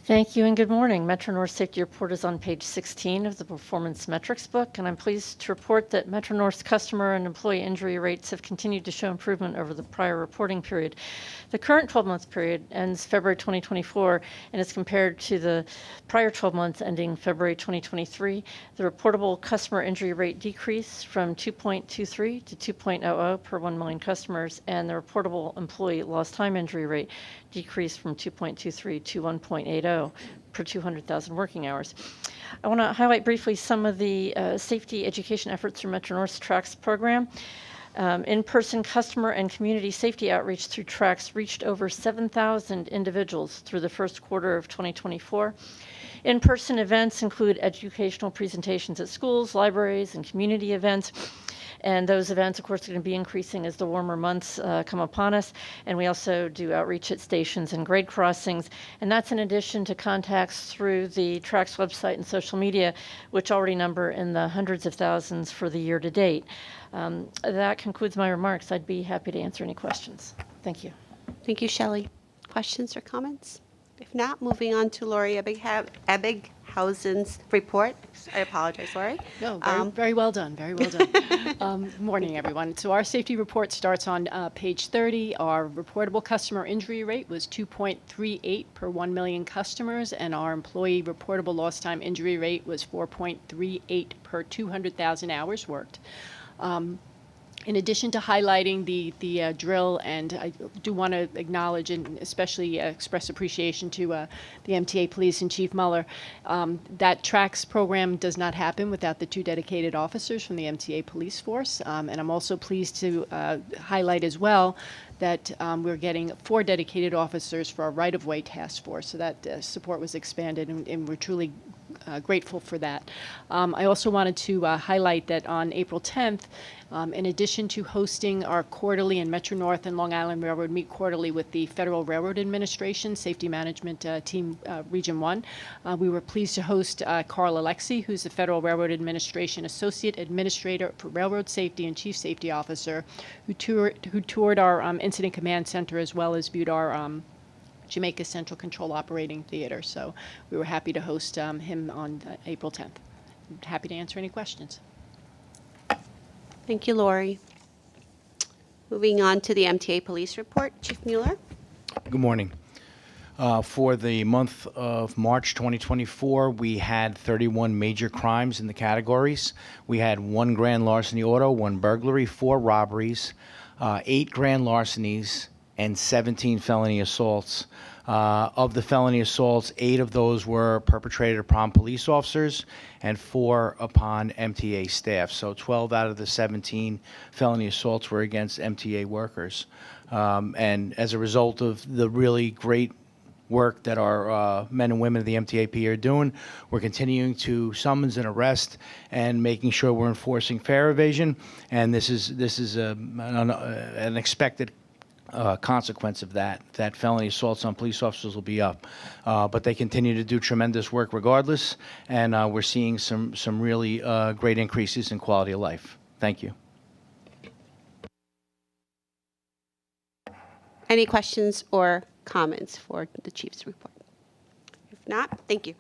Thank you and good morning. Metro North Safety Report is on page 16 of the Performance Metrics book, and I'm pleased to report that Metro North's customer and employee injury rates have continued to show improvement over the prior reporting period. The current 12-month period ends February 2024 and is compared to the prior 12 months ending February 2023. The reportable customer injury rate decreased from 2.23 to 2.00 per 1 million customers, and the reportable employee lost time injury rate decreased from 2.23 to 1.80 per 200,000 working hours. I want to highlight briefly some of the safety education efforts through Metro North's TRACS program. In-person customer and community safety outreach through TRACS reached over 7,000 individuals through the first quarter of 2024. In-person events include educational presentations at schools, libraries, and community events. And those events, of course, are going to be increasing as the warmer months come upon us. And we also do outreach at stations and grade crossings. And that's in addition to contacts through the TRACS website and social media, which already number in the hundreds of thousands for the year to date. That concludes my remarks. I'd be happy to answer any questions. Thank you. Thank you, Shelley. Questions or comments? If not, moving on to Lori Ebbighausen's report. I apologize, Lori. No, very well done, very well done. Good morning, everyone. So our safety report starts on page 30. Our reportable customer injury rate was 2.38 per 1 million customers, and our employee reportable lost time injury rate was 4.38 per 200,000 hours worked. In addition to highlighting the drill, and I do want to acknowledge and especially express appreciation to the MTA Police and Chief Muller, that TRACS program does not happen without the 2 dedicated officers from the MTA Police Force. And I'm also pleased to highlight as well that we're getting 4 dedicated officers for our right-of-way task force. So that support was expanded, and we're truly grateful for that. I also wanted to highlight that on April 10th, in addition to hosting our quarterly, and Metro North and Long Island Railroad meet quarterly with the Federal Railroad Administration Safety Management Team Region 1, we were pleased to host Carl Alexi, who's the Federal Railroad Administration Associate Administrator for Railroad Safety and Chief Safety Officer, who toured our Incident Command Center as well as viewed our Jamaica Central Control Operating Theater. So we were happy to host him on April 10th. I'm happy to answer any questions. Thank you, Lori. Moving on to the MTA Police report. Chief Mueller. Good morning. For the month of March 2024, we had 31 major crimes in the categories. We had 1 grand larceny auto, 1 burglary, 4 robberies, 8 grand larcenies, and 17 felony assaults. Of the felony assaults, 8 of those were perpetrated upon police officers and 4 upon MTA staff. So 12 out of the 17 felony assaults were against MTA workers. And as a result of the really great work that our men and women of the MTAP are doing, we're continuing to summons and arrest and making sure we're enforcing fare evasion. And this is an expected consequence of that felony assaults on police officers will be up. But they continue to do tremendous work regardless, and we're seeing some really great increases in quality of life. Thank you. Any questions or comments for the Chief's report? If not, thank you.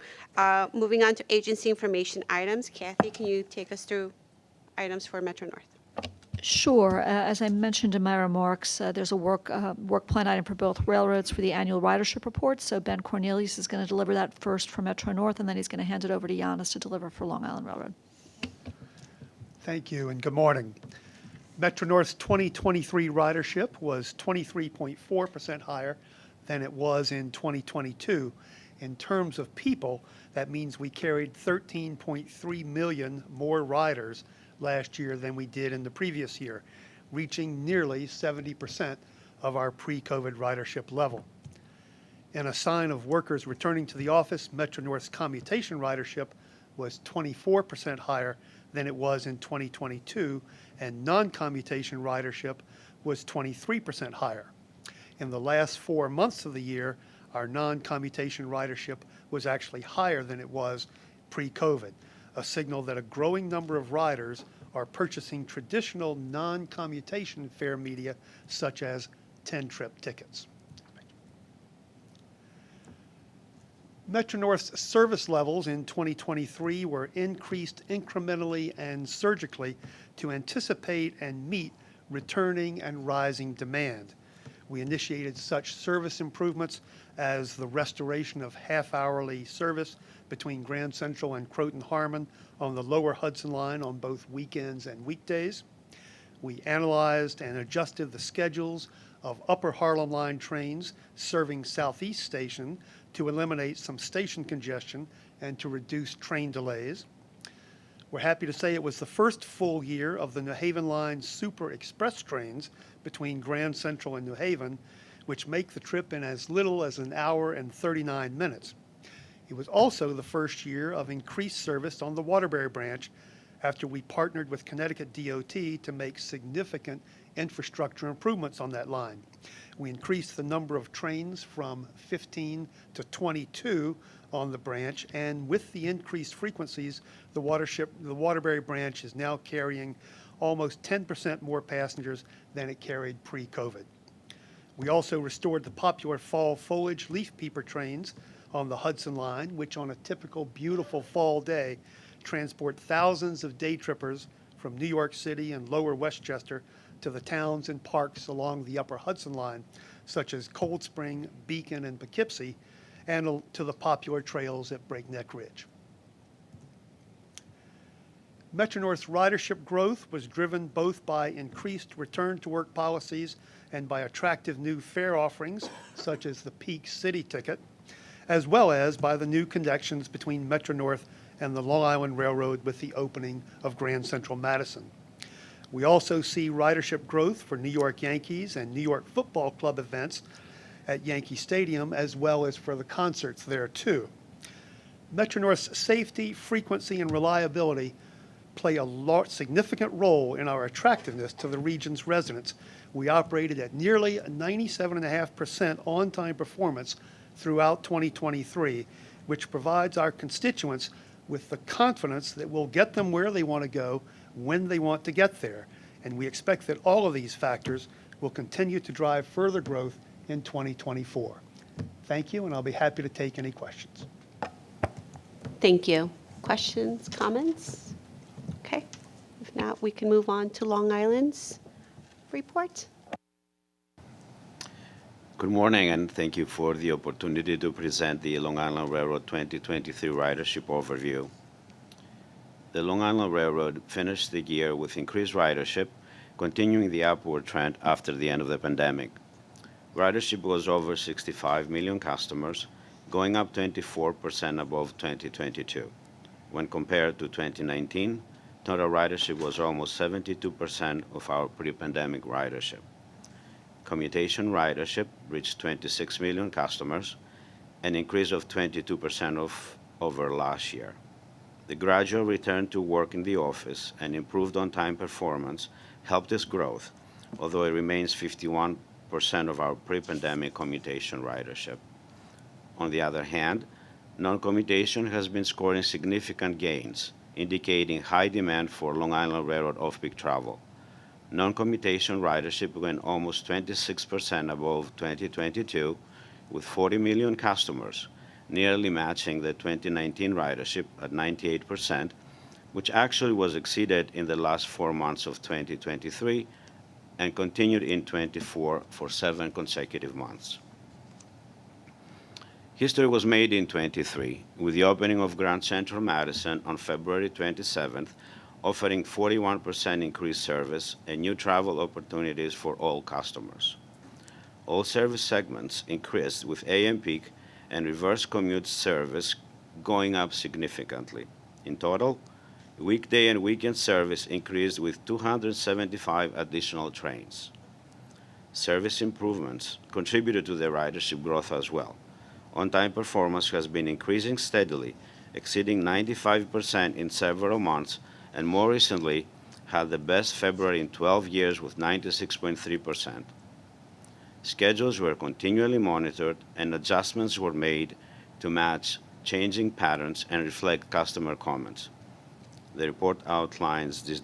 Moving on to agency information items. Kathy, can you take us through items for Metro North? Sure. As I mentioned in my remarks, there's a work plan item for both railroads for the annual ridership report. So Ben Cornelius is going to deliver that first for Metro North, and then he's going to hand it over to Giannis to deliver for Long Island Railroad. Thank you, and good morning. Metro North's 2023 ridership was 23.4% higher than it was in 2022. In terms of people, that means we carried 13.3 million more riders last year than we did in the previous year, reaching nearly 70% of our pre-COVID ridership level. In a sign of workers returning to the office, Metro North's commutation ridership was 24% higher than it was in 2022, and non-commutation ridership was 23% higher. In the last 4 months of the year, our non-commutation ridership was actually higher than it was pre-COVID, a signal that a growing number of riders are purchasing traditional non-commutation fare media such as 10-trip tickets. Metro North's service levels in 2023 were increased incrementally and surgically to anticipate and meet returning and rising demand. We initiated such service improvements as the restoration of half-hourly service between Grand Central and Croton Harmon on the lower Hudson Line on both weekends and weekdays. We analyzed and adjusted the schedules of Upper Harlem Line trains serving Southeast Station to eliminate some station congestion and to reduce train delays. We're happy to say it was the first full year of the New Haven Line Super Express trains between Grand Central and New Haven, which make the trip in as little as an hour and 39 minutes. It was also the first year of increased service on the Waterbury branch after we partnered with Connecticut DOT to make significant infrastructure improvements on that line. We increased the number of trains from 15 to 22 on the branch, and with the increased frequencies, the Waterbury branch is now carrying almost 10% more passengers than it carried pre-COVID. We also restored the popular fall foliage leaf peeper trains on the Hudson Line, which on a typical beautiful fall day transport thousands of day trippers from New York City and Lower Westchester to the towns and parks along the Upper Hudson Line, such as Cold Spring, Beacon, and Poughkeepsie, and to the popular trails at Breakneck Ridge. Metro North's ridership growth was driven both by increased return-to-work policies and by attractive new fare offerings, such as the Peak City ticket, as well as by the new connections between Metro North and the Long Island Railroad with the opening of Grand Central Madison. We also see ridership growth for New York Yankees and New York Football Club events at Yankee Stadium, as well as for the concerts there too. Metro North's safety, frequency, and reliability play a significant role in our attractiveness to the region's residents. We operated at nearly 97.5% on-time performance throughout 2023, which provides our constituents with the confidence that we'll get them where they want to go when they want to get there. And we expect that all of these factors will continue to drive further growth in 2024. Thank you, and I'll be happy to take any questions. Thank you. Questions, comments? Okay. If not, we can move on to Long Island's report. Good morning, and thank you for the opportunity to present the Long Island Railroad 2023 ridership overview. The Long Island Railroad finished the year with increased ridership, continuing the upward trend after the end of the pandemic. Ridership was over 65 million customers, going up 24% above 2022. When compared to 2019, total ridership was almost 72% of our pre-pandemic ridership. Commutation ridership reached 26 million customers, an increase of 22% over last year. The gradual return to work in the office and improved on-time performance helped this growth, although it remains 51% of our pre-pandemic commutation ridership. On the other hand, non-commutation has been scoring significant gains, indicating high demand for Long Island Railroad off-peak travel. Non-commutation ridership went almost 26% above 2022, with 40 million customers, nearly matching the 2019 ridership at 98%, which actually was exceeded in the last 4 months of 2023 and continued in 24 for 7 consecutive months. History was made in 23 with the opening of Grand Central Madison on February 27th, offering 41% increased service and new travel opportunities for all customers. All service segments increased, with AM peak and reverse commute service going up significantly. In total, weekday and weekend service increased with 275 additional trains. Service improvements contributed to the ridership growth as well. On-time performance has been increasing steadily, exceeding 95% in several months, and more recently had the best February in 12 years with 96.3%. Schedules were continually monitored and adjustments were made to match changing patterns and reflect customer comments. The report outlines the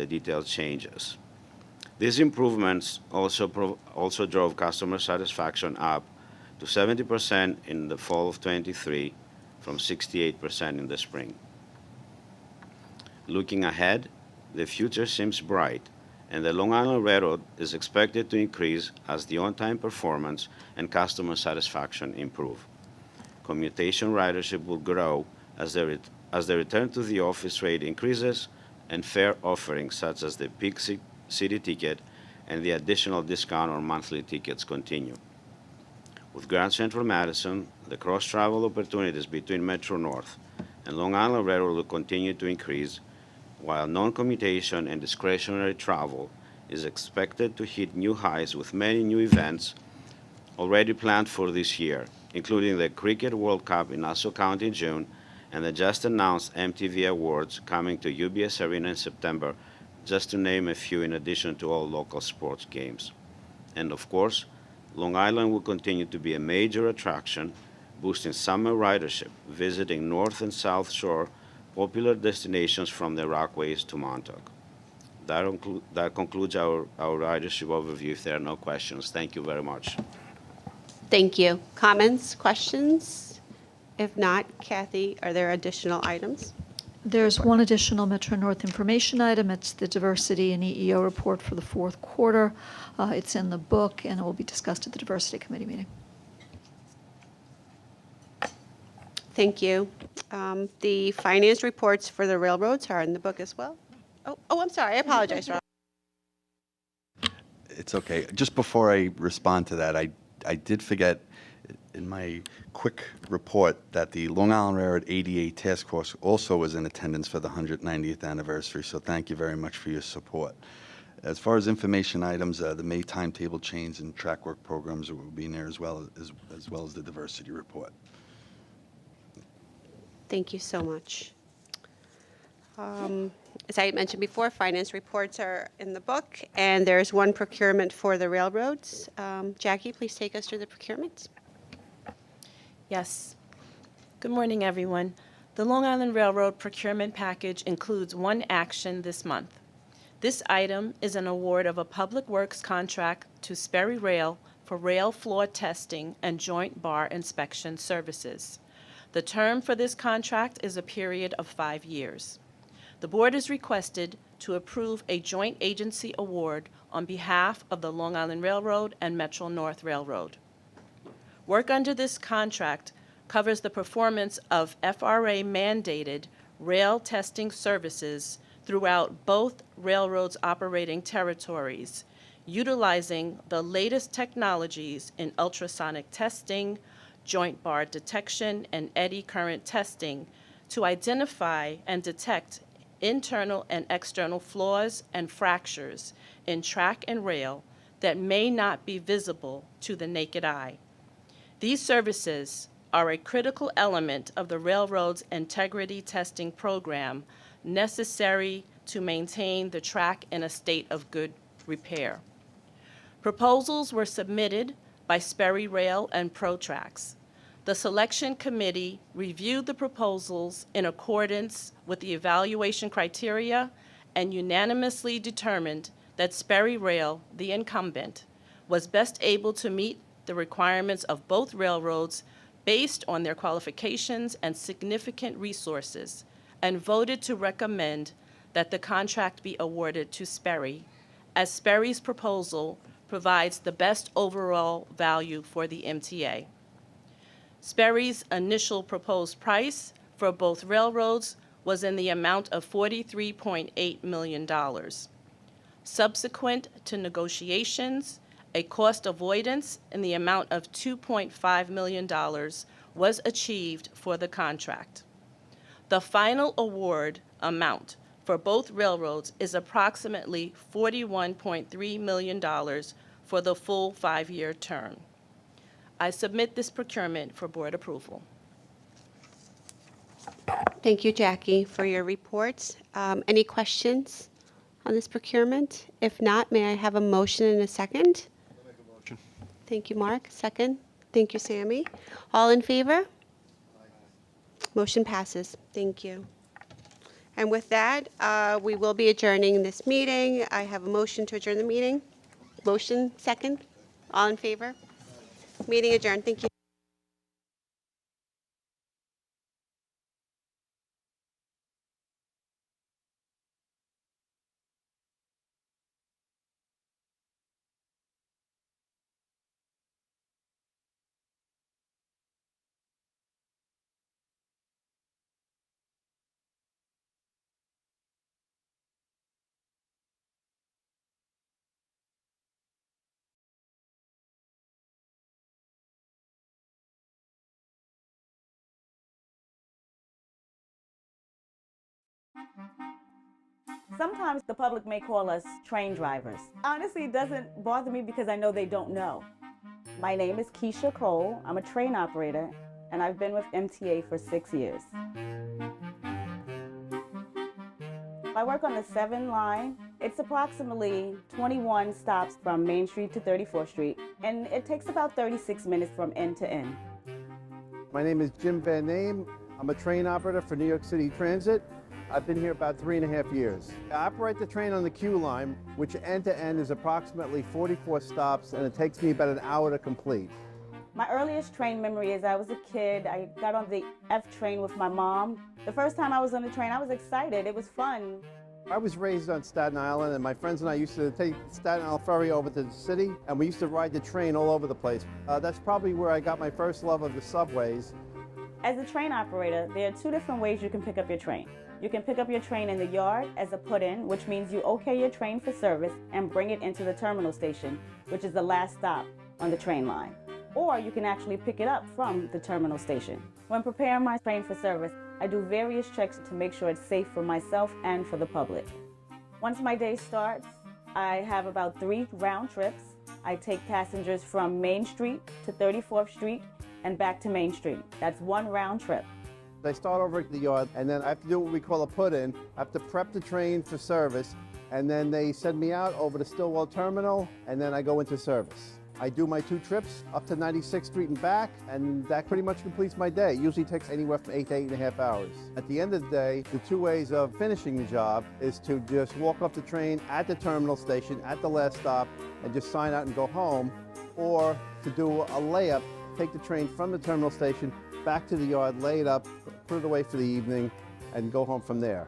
detailed changes. These improvements also drove customer satisfaction up to 70% in the fall of 23 from 68% in the spring. Looking ahead, the future seems bright, and the Long Island Railroad is expected to increase as the on-time performance and customer satisfaction improve. Commutation ridership will grow as the return to the office rate increases and fare offerings such as the Peak City ticket and the additional discount on monthly tickets continue. With Grand Central Madison, the cross-travel opportunities between Metro North and Long Island Railroad will continue to increase, while non-commutation and discretionary travel is expected to hit new highs with many new events already planned for this year, including the Cricket World Cup in Nassau County in June and the just-announced MTV Awards coming to UBS Arena in September, just to name a few in addition to all local sports games. And of course, Long Island will continue to be a major attraction, boosting summer ridership, visiting North and South Shore, popular destinations from the Rockaways to Montauk. That concludes our ridership overview. If there are no questions, thank you very much. Thank you. Comments, questions? If not, Kathy, are there additional items? There's one additional Metro North information item. It's the Diversity and EEO report for the fourth quarter. It's in the book, and it will be discussed at the Diversity Committee meeting. Thank you. The finance reports for the railroads are in the book as well. Oh, I'm sorry. I apologize, Rob. It's okay. Just before I respond to that, I did forget in my quick report that the Long Island Railroad ADA Task Force also was in attendance for the 190th anniversary, so thank you very much for your support. As far as information items, the May timetable change and track work programs will be in there as well as the diversity report. Thank you so much. As I mentioned before, finance reports are in the book, and there's one procurement for the railroads. Jackie, please take us through the procurements. Yes. Good morning, everyone. The Long Island Railroad procurement package includes one action this month. This item is an award of a public works contract to Sperry Rail for rail floor testing and joint bar inspection services. The term for this contract is a period of 5 years. The board is requested to approve a joint agency award on behalf of the Long Island Railroad and Metro North Railroad. Work under this contract covers the performance of FRA-mandated rail testing services throughout both railroads' operating territories, utilizing the latest technologies in ultrasonic testing, joint bar detection, and eddy current testing to identify and detect internal and external flaws and fractures in track and rail that may not be visible to the naked eye. These services are a critical element of the railroad's integrity testing program necessary to maintain the track in a state of good repair. Proposals were submitted by Sperry Rail and Protrax. The selection committee reviewed the proposals in accordance with the evaluation criteria and unanimously determined that Sperry Rail, the incumbent, was best able to meet the requirements of both railroads based on their qualifications and significant resources, and voted to recommend that the contract be awarded to Sperry, as Sperry's proposal provides the best overall value for the MTA. Sperry's initial proposed price for both railroads was in the amount of $43.8 million. Subsequent to negotiations, a cost avoidance in the amount of $2.5 million was achieved for the contract. The final award amount for both railroads is approximately $41.3 million for the full 5-year term. I submit this procurement for board approval. Thank you, Jackie, for your reports. Any questions on this procurement? If not, may I have a motion and a second? Thank you, Mark. Second. Thank you, Sammy. All in favor? Motion passes. Thank you. And with that, we will be adjourning this meeting. I have a motion to adjourn the meeting. Motion, second. All in favor? Meeting adjourned. Thank you. Sometimes the public may call us train drivers. Honestly, it doesn't bother me because I know they don't know. My name is Keisha Cole. I'm a train operator, and I've been with MTA for 6 years. I work on the 7 line. It's approximately 21 stops from Main Street to 34th Street, and it takes about 36 minutes from end to end. My name is Jim Van Name. I'm a train operator for New York City Transit. I've been here about 3.5 years. I operate the train on the Q line, which end to end is approximately 44 stops, and it takes me about an hour to complete. My earliest train memory is I was a kid. I got on the F train with my mom. The first time I was on the train, I was excited. It was fun. I was raised on Staten Island, and my friends and I used to take the Staten Island ferry over to the city, and we used to ride the train all over the place. That's probably where I got my first love of the subways. As a train operator, there are 2 different ways you can pick up your train. You can pick up your train in the yard as a put-in, which means you okay your train for service and bring it into the terminal station, which is the last stop on the train line. Or you can actually pick it up from the terminal station. When preparing my train for service, I do various checks to make sure it's safe for myself and for the public. Once my day starts, I have about 3 round trips. I take passengers from Main Street to 34th Street and back to Main Street. That's 1 round trip. I start over at the yard, and then I have to do what we call a put-in. I have to prep the train for service, and then they send me out over to Stillwell Terminal, and then I go into service. I do my 2 trips up to 96th Street and back, and that pretty much completes my day. It usually takes anywhere from 8 to 8.5 hours. At the end of the day, the 2 ways of finishing the job is to just walk off the train at the terminal station at the last stop and just sign out and go home, or to do a layup, take the train from the terminal station back to the yard, lay it up, put it away for the evening, and go home from there.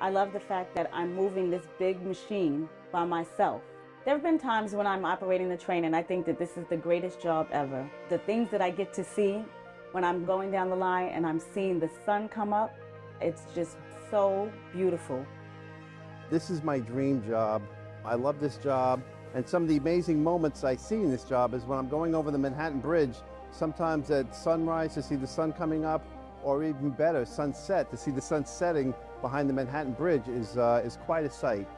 I love the fact that I'm moving this big machine by myself. There have been times when I'm operating the train and I think that this is the greatest job ever. The things that I get to see when I'm going down the line and I'm seeing the sun come up, it's just so beautiful. This is my dream job. I love this job. And some of the amazing moments I see in this job is when I'm going over the Manhattan Bridge, sometimes at sunrise to see the sun coming up, or even better, sunset, to see the sun setting behind the Manhattan Bridge is quite a sight.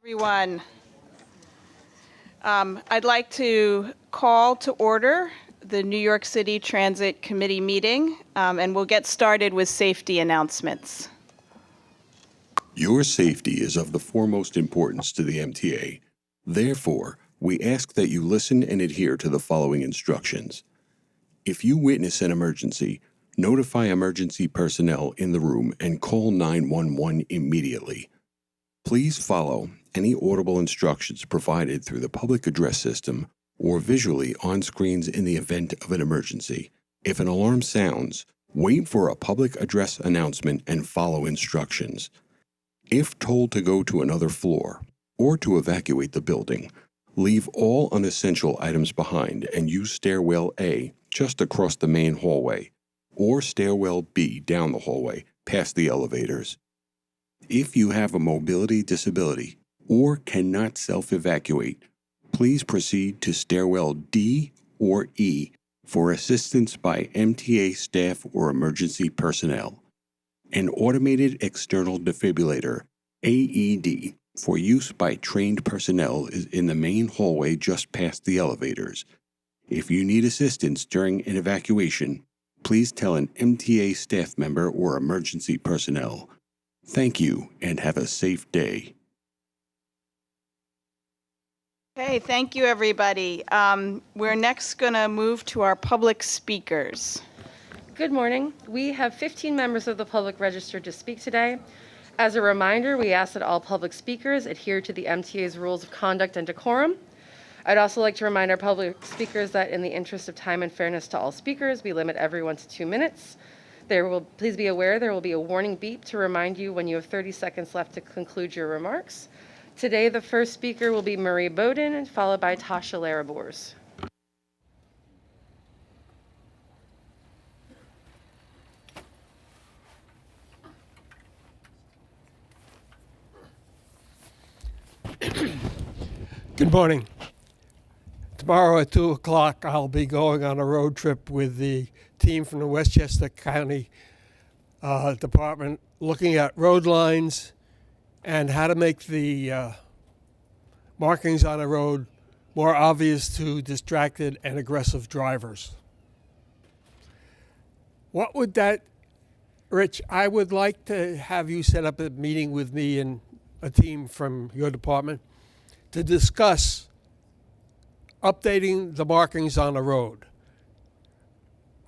Everyone. I'd like to call to order the New York City Transit Committee meeting, and we'll get started with safety announcements. Your safety is of the foremost importance to the MTA. Therefore, we ask that you listen and adhere to the following instructions. If you witness an emergency, notify emergency personnel in the room and call 911 immediately. Please follow any audible instructions provided through the public address system or visually on screens in the event of an emergency. If an alarm sounds, wait for a public address announcement and follow instructions. If told to go to another floor or to evacuate the building, leave all unessential items behind and use stairwell A just across the main hallway or stairwell B down the hallway past the elevators. If you have a mobility disability or cannot self-evacuate, please proceed to stairwell D or E for assistance by MTA staff or emergency personnel. An automated external defibrillator, AED, for use by trained personnel is in the main hallway just past the elevators. If you need assistance during an evacuation, please tell an MTA staff member or emergency personnel. Thank you and have a safe day. Okay, thank you, everybody. We're next going to move to our public speakers. Good morning. We have 15 members of the public registered to speak today. As a reminder, we ask that all public speakers adhere to the MTA's rules of conduct and decorum. I'd also like to remind our public speakers that in the interest of time and fairness to all speakers, we limit everyone to 2 minutes. Please be aware there will be a warning beep to remind you when you have 30 seconds left to conclude your remarks. Today, the first speaker will be Marie Bowden, followed by Tasha Larabors. Good morning. Tomorrow at 2 o'clock, I'll be going on a road trip with the team from the Westchester County Department looking at road lines and how to make the markings on a road more obvious to distracted and aggressive drivers. What would that, Rich, I would like to have you set up a meeting with me and a team from your department to discuss updating the markings on the road.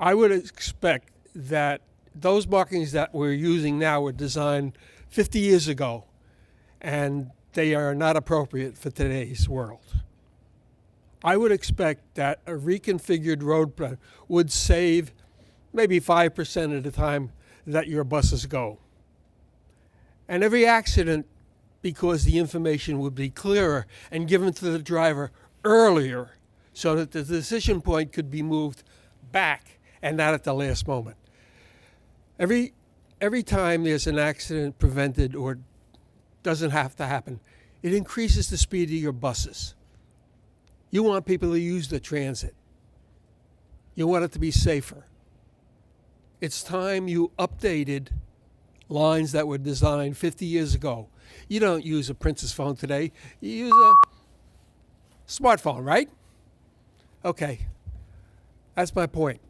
I would expect that those markings that we're using now were designed 50 years ago, and they are not appropriate for today's world. I would expect that a reconfigured road plan would save maybe 5% of the time that your buses go. And every accident, because the information would be clearer and given to the driver earlier so that the decision point could be moved back and not at the last moment. Every time there's an accident prevented or doesn't have to happen, it increases the speed of your buses. You want people to use the transit. You want it to be safer. It's time you updated lines that were designed 50 years ago. You don't use a Princess phone today. You use a smartphone, right? Okay. That's my point.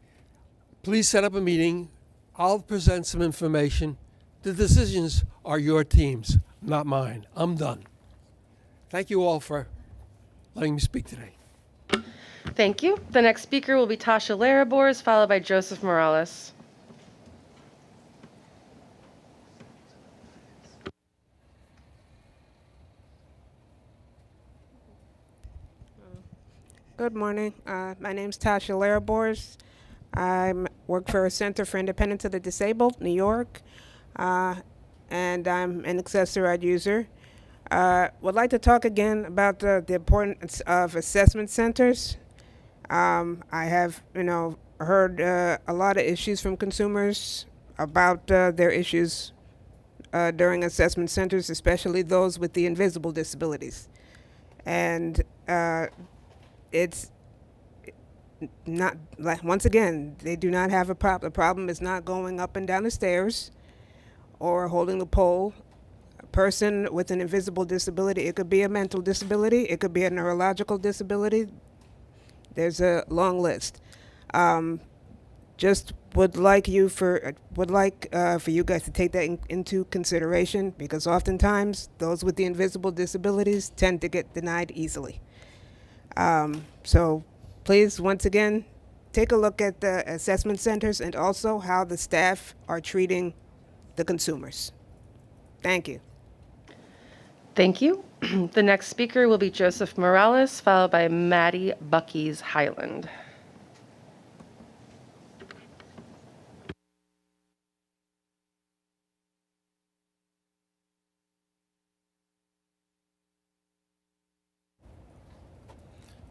Please set up a meeting. I'll present some information. The decisions are your team's, not mine. I'm done. Thank you all for letting me speak today. Thank you. The next speaker will be Tasha Larabors, followed by Joseph Morales. Good morning. My name's Tasha Larabors. I work for a Center for Independence of the Disabled, New York, and I'm an accessorized user. Would like to talk again about the importance of assessment centers. I have, heard a lot of issues from consumers about their issues during assessment centers, especially those with the invisible disabilities. And it's not, like, once again, they do not have a problem. The problem is not going up and down the stairs or holding the pole. person with an invisible disability. It could be a mental disability. It could be a neurological disability. There's a long list. Just would like for you guys to take that into consideration, because oftentimes those with the invisible disabilities tend to get denied easily. So please, once again, take a look at the assessment centers and also how the staff are treating the consumers. Thank you. Thank you. The next speaker will be Joseph Morales, followed by Maddie Bucky's Highland.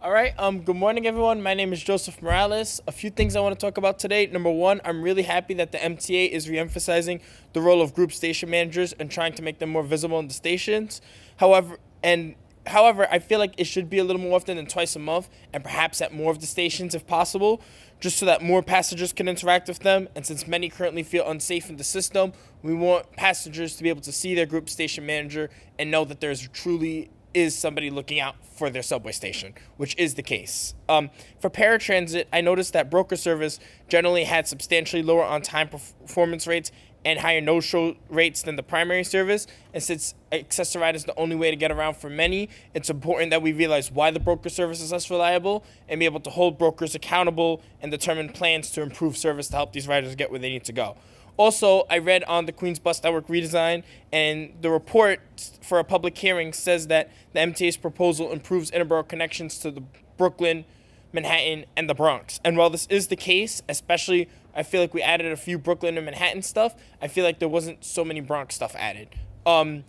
All right. Good morning, everyone. My name is Joseph Morales. A few things I want to talk about today. Number one, I'm really happy that the MTA is reemphasizing the role of group station managers and trying to make them more visible in the stations. However, I feel like it should be a little more often than twice a month, and perhaps at more of the stations if possible, just so that more passengers can interact with them. And since many currently feel unsafe in the system, we want passengers to be able to see their group station manager and know that there's truly is somebody looking out for their subway station, which is the case. For paratransit, I noticed that broker service generally had substantially lower on-time performance rates and higher no-show rates than the primary service. And since access to ride is the only way to get around for many, it's important that we realize why the broker service is less reliable and be able to hold brokers accountable and determine plans to improve service to help these riders get where they need to go. Also, I read on the Queens Bus Network redesign, and the report for a public hearing says that the MTA's proposal improves interborough connections to the Brooklyn, Manhattan, and the Bronx. And while this is the case, especially I feel like we added a few Brooklyn and Manhattan stuff, I feel like there wasn't so many Bronx stuff added. I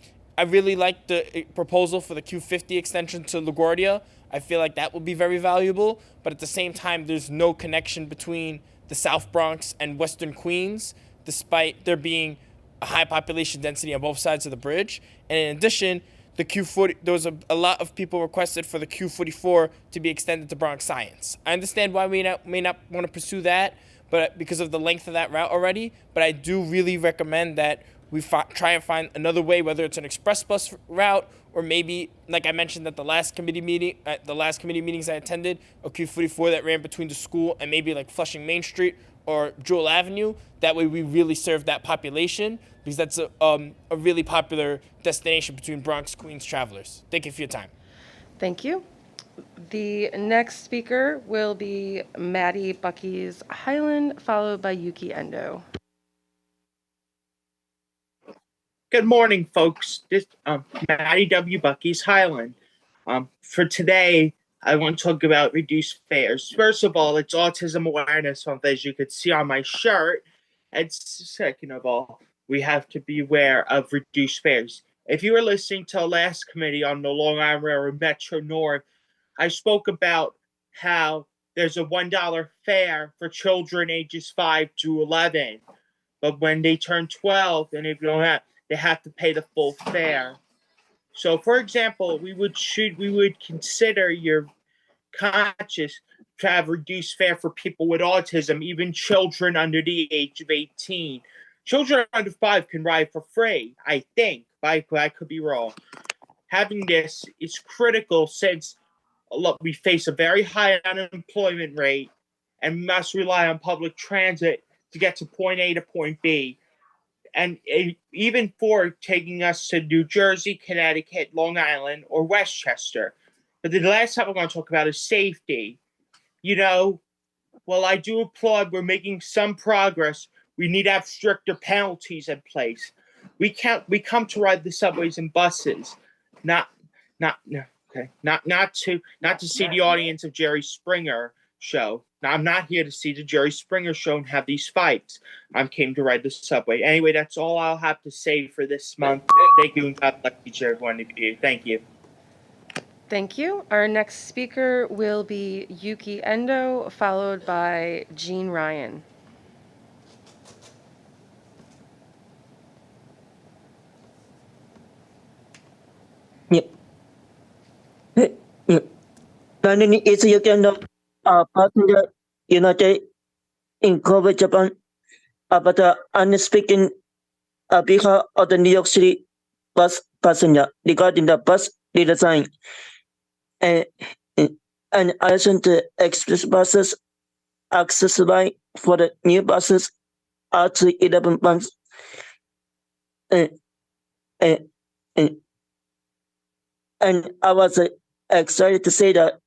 really like the proposal for the Q50 extension to LaGuardia. I feel like that will be very valuable, but at the same time, there's no connection between the South Bronx and Western Queens, despite there being a high population density on both sides of the bridge. And in addition, the Q40, there was a lot of people requested for the Q44 to be extended to Bronx Science. I understand why we may not want to pursue that, but because of the length of that route already. But I do really recommend that we try and find another way, whether it's an express bus route or maybe, like I mentioned at the last committee meetings I attended, a Q44 that ran between the school and maybe like Flushing Main Street or Jewel Avenue. That way we really serve that population, because that's a really popular destination between Bronx, Queens travelers. Thank you for your time. Thank you. The next speaker will be Maddie Bucky's Highland, followed by Yuki Endo. Good morning, folks. This Maddie W. Bucky's Highland. For today, I want to talk about reduced fares. First of all, it's Autism Awareness Month, as you could see on my shirt. And second of all, we have to be aware of reduced fares. If you were listening to the last committee on the Long Island Railroad Metro North, I spoke about how there's a $1 fare for children ages 5 to 11. But when they turn 12, and if you don't have, they have to pay the full fare. So, for example, we would consider your conscious to have reduced fare for people with autism, even children under the age of 18. Children under 5 can ride for free, I think. I could be wrong. Having this is critical since, look, we face a very high unemployment rate and must rely on public transit to get to point A to point B. And even for taking us to New Jersey, Connecticut, Long Island, or Westchester. But the last topic I'm going to talk about is safety. You know, while I do applaud we're making some progress, we need to have stricter penalties in place. We come to ride the subways and buses, not to see the audience of Jerry Springer show. Now, I'm not here to see the Jerry Springer show and have these fights. I came to ride the subway. Anyway, that's all I'll have to say for this month. Thank you, and God bless each and every one of you. Thank you. Thank you. Our next speaker will be Yuki Endo, followed by Jean Ryan. My name is Yuki Endo, passenger United in Kobe, Japan. But I'm speaking because of the New York City bus passenger regarding the bus redesign. And in addition to express buses, access line for the new buses are to 11 months. And I was excited to say that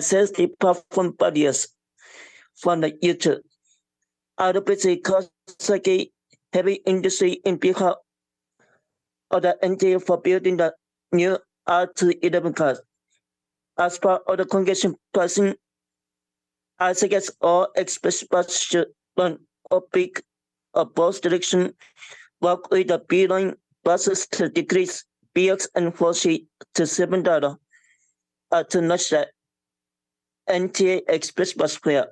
safety platform barriers from the YouTube. RPC Kawasaki Heavy Industry in behalf of the MTA for building the new R211 cars. As part of the congregation passing, I suggest all express buses should run oblique or both direction, work with the B line buses to decrease BX and 4C to $7 to notch the MTA express bus fare.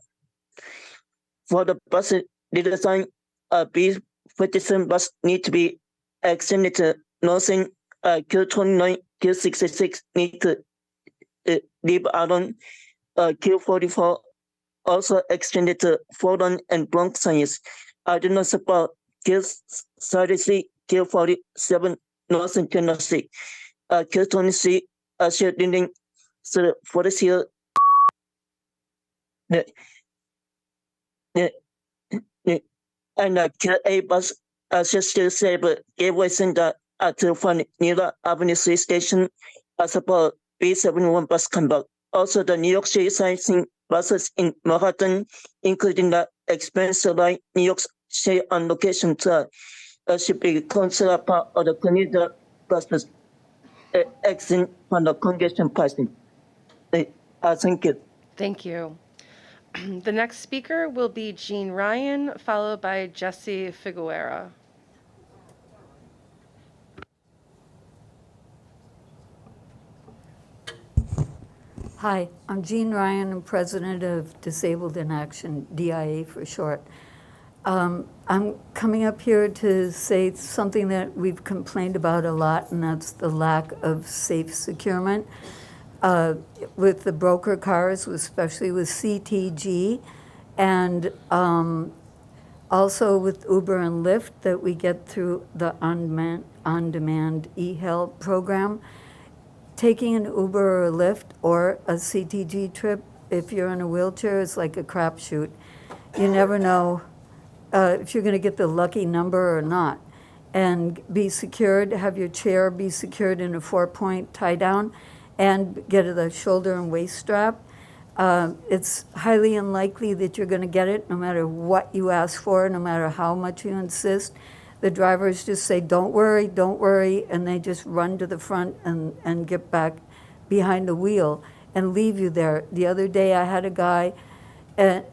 For the bus redesign, B57 bus need to be extended to northern Q29, Q66 need to leave alone, Q44 also extended to Fordham and Bronx Science. I do not support Q33, Q47 northern Tennessee, Q23 shared leading so for this year. And A bus just to save gateway center to fund Nila Avenue Street Station support B71 bus comeback. Also, the New York City sightseeing buses in Manhattan, including the expensive line New York City on location tour, should be considered part of the commuter buses exit from the congestion pricing. Thank you. Thank you. The next speaker will be Jean Ryan, followed by Jesse Figuera. Hi, I'm Jean Ryan. I'm president of Disabled in Action, DIA for short. I'm coming up here to say something that we've complained about a lot, and that's the lack of safe securement with the broker cars, especially with CTG, and also with Uber and Lyft that we get through the on-demand e-hail program. Taking an Uber or a Lyft or a CTG trip, if you're in a wheelchair, is like a crapshoot. You never know if you're going to get the lucky number or not. And be secured, have your chair be secured in a 4-point tie-down, and get the shoulder and waist strap. It's highly unlikely that you're going to get it no matter what you ask for, no matter how much you insist. The drivers just say, don't worry, and they just run to the front and get back behind the wheel and leave you there. The other day I had a guy that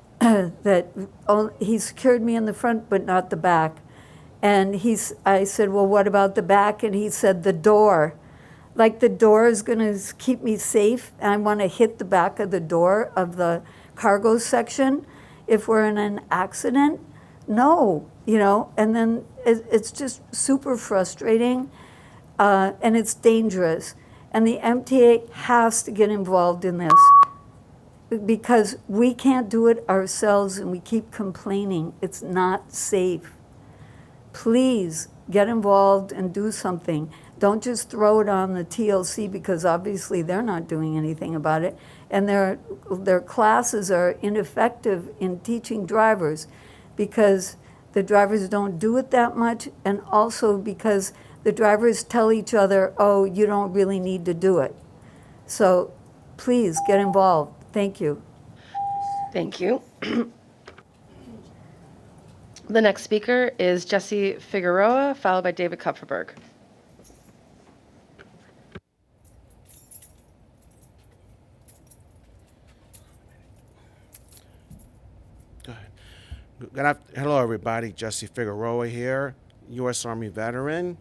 he secured me in the front but not the back. And I said, well, what about the back? And he said, the door. Like the door is going to keep me safe. And I want to hit the back of the door of the cargo section if we're in an accident. No, and then it's just super frustrating and it's dangerous. And the MTA has to get involved in this because we can't do it ourselves and we keep complaining it's not safe. Please get involved and do something. Don't just throw it on the TLC because obviously they're not doing anything about it. And their classes are ineffective in teaching drivers because the drivers don't do it that much, and also because the drivers tell each other, oh, you don't really need to do it. So please get involved. Thank you. Thank you. The next speaker is Jesse Figueroa, followed by David Kupferberg. Hello, everybody. Jesse Figueroa here, U.S. Army veteran,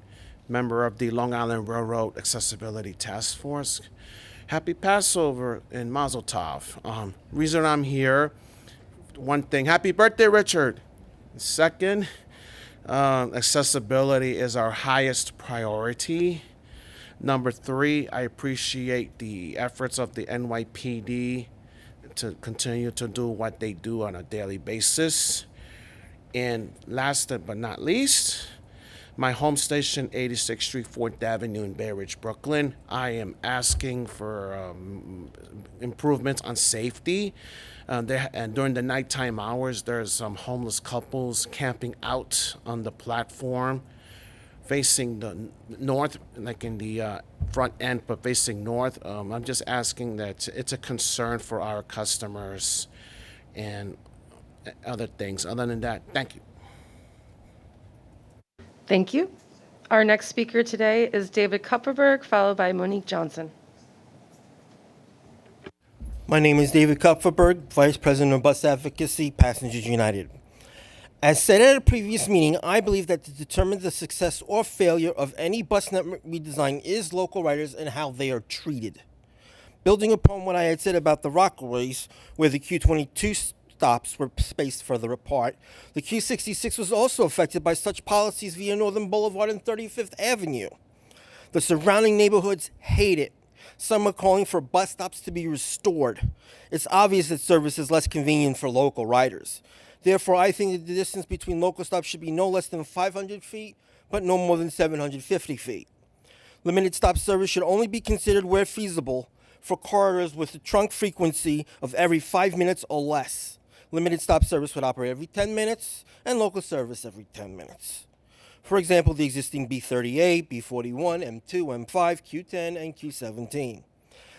member of the Long Island Railroad Accessibility Task Force. Happy Passover and Mazel Tov. Reason I'm here, one thing, happy birthday, Richard. Second, accessibility is our highest priority. Number 3, I appreciate the efforts of the NYPD to continue to do what they do on a daily basis. And last but not least, My home station, 86th Street, 4th Avenue in Bay Ridge, Brooklyn. I am asking for improvements on safety. And during the nighttime hours, there's some homeless couples camping out on the platform facing the north, like in the front end, but facing north. I'm just asking that it's a concern for our customers and other things. Other than that, thank you. Thank you. Our next speaker today is David Kupferberg, followed by Monique Johnson. My name is David Kupferberg, Vice President of Bus Advocacy, Passengers United. As said at a previous meeting, I believe that to determine the success or failure of any bus network redesign is local riders and how they are treated. Building upon what I had said about the Rockaways, where the Q22 stops were spaced further apart, the Q66 was also affected by such policies via Northern Boulevard and 35th Avenue. The surrounding neighborhoods hate it. Some are calling for bus stops to be restored. It's obvious that service is less convenient for local riders. Therefore, I think that the distance between local stops should be no less than 500 feet, but no more than 750 feet. Limited stop service should only be considered where feasible for corridors with a trunk frequency of every 5 minutes or less. Limited stop service would operate every 10 minutes and local service every 10 minutes. For example, the existing B38, B41, M2, M5, Q10, and Q17.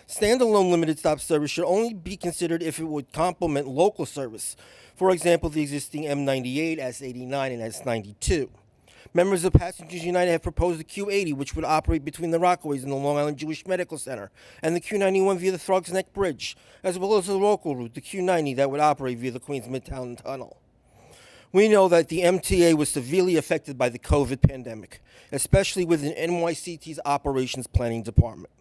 Standalone limited stop service should only be considered if it would complement local service. For example, the existing M98, S89, and S92. Members of Passengers United have proposed the Q80, which would operate between the Rockaways and the Long Island Jewish Medical Center, and the Q91 via the Throgs Neck Bridge, as well as the local route, the Q90, that would operate via the Queens Midtown Tunnel. We know that the MTA was severely affected by the COVID pandemic, especially within NYCT's operations planning department.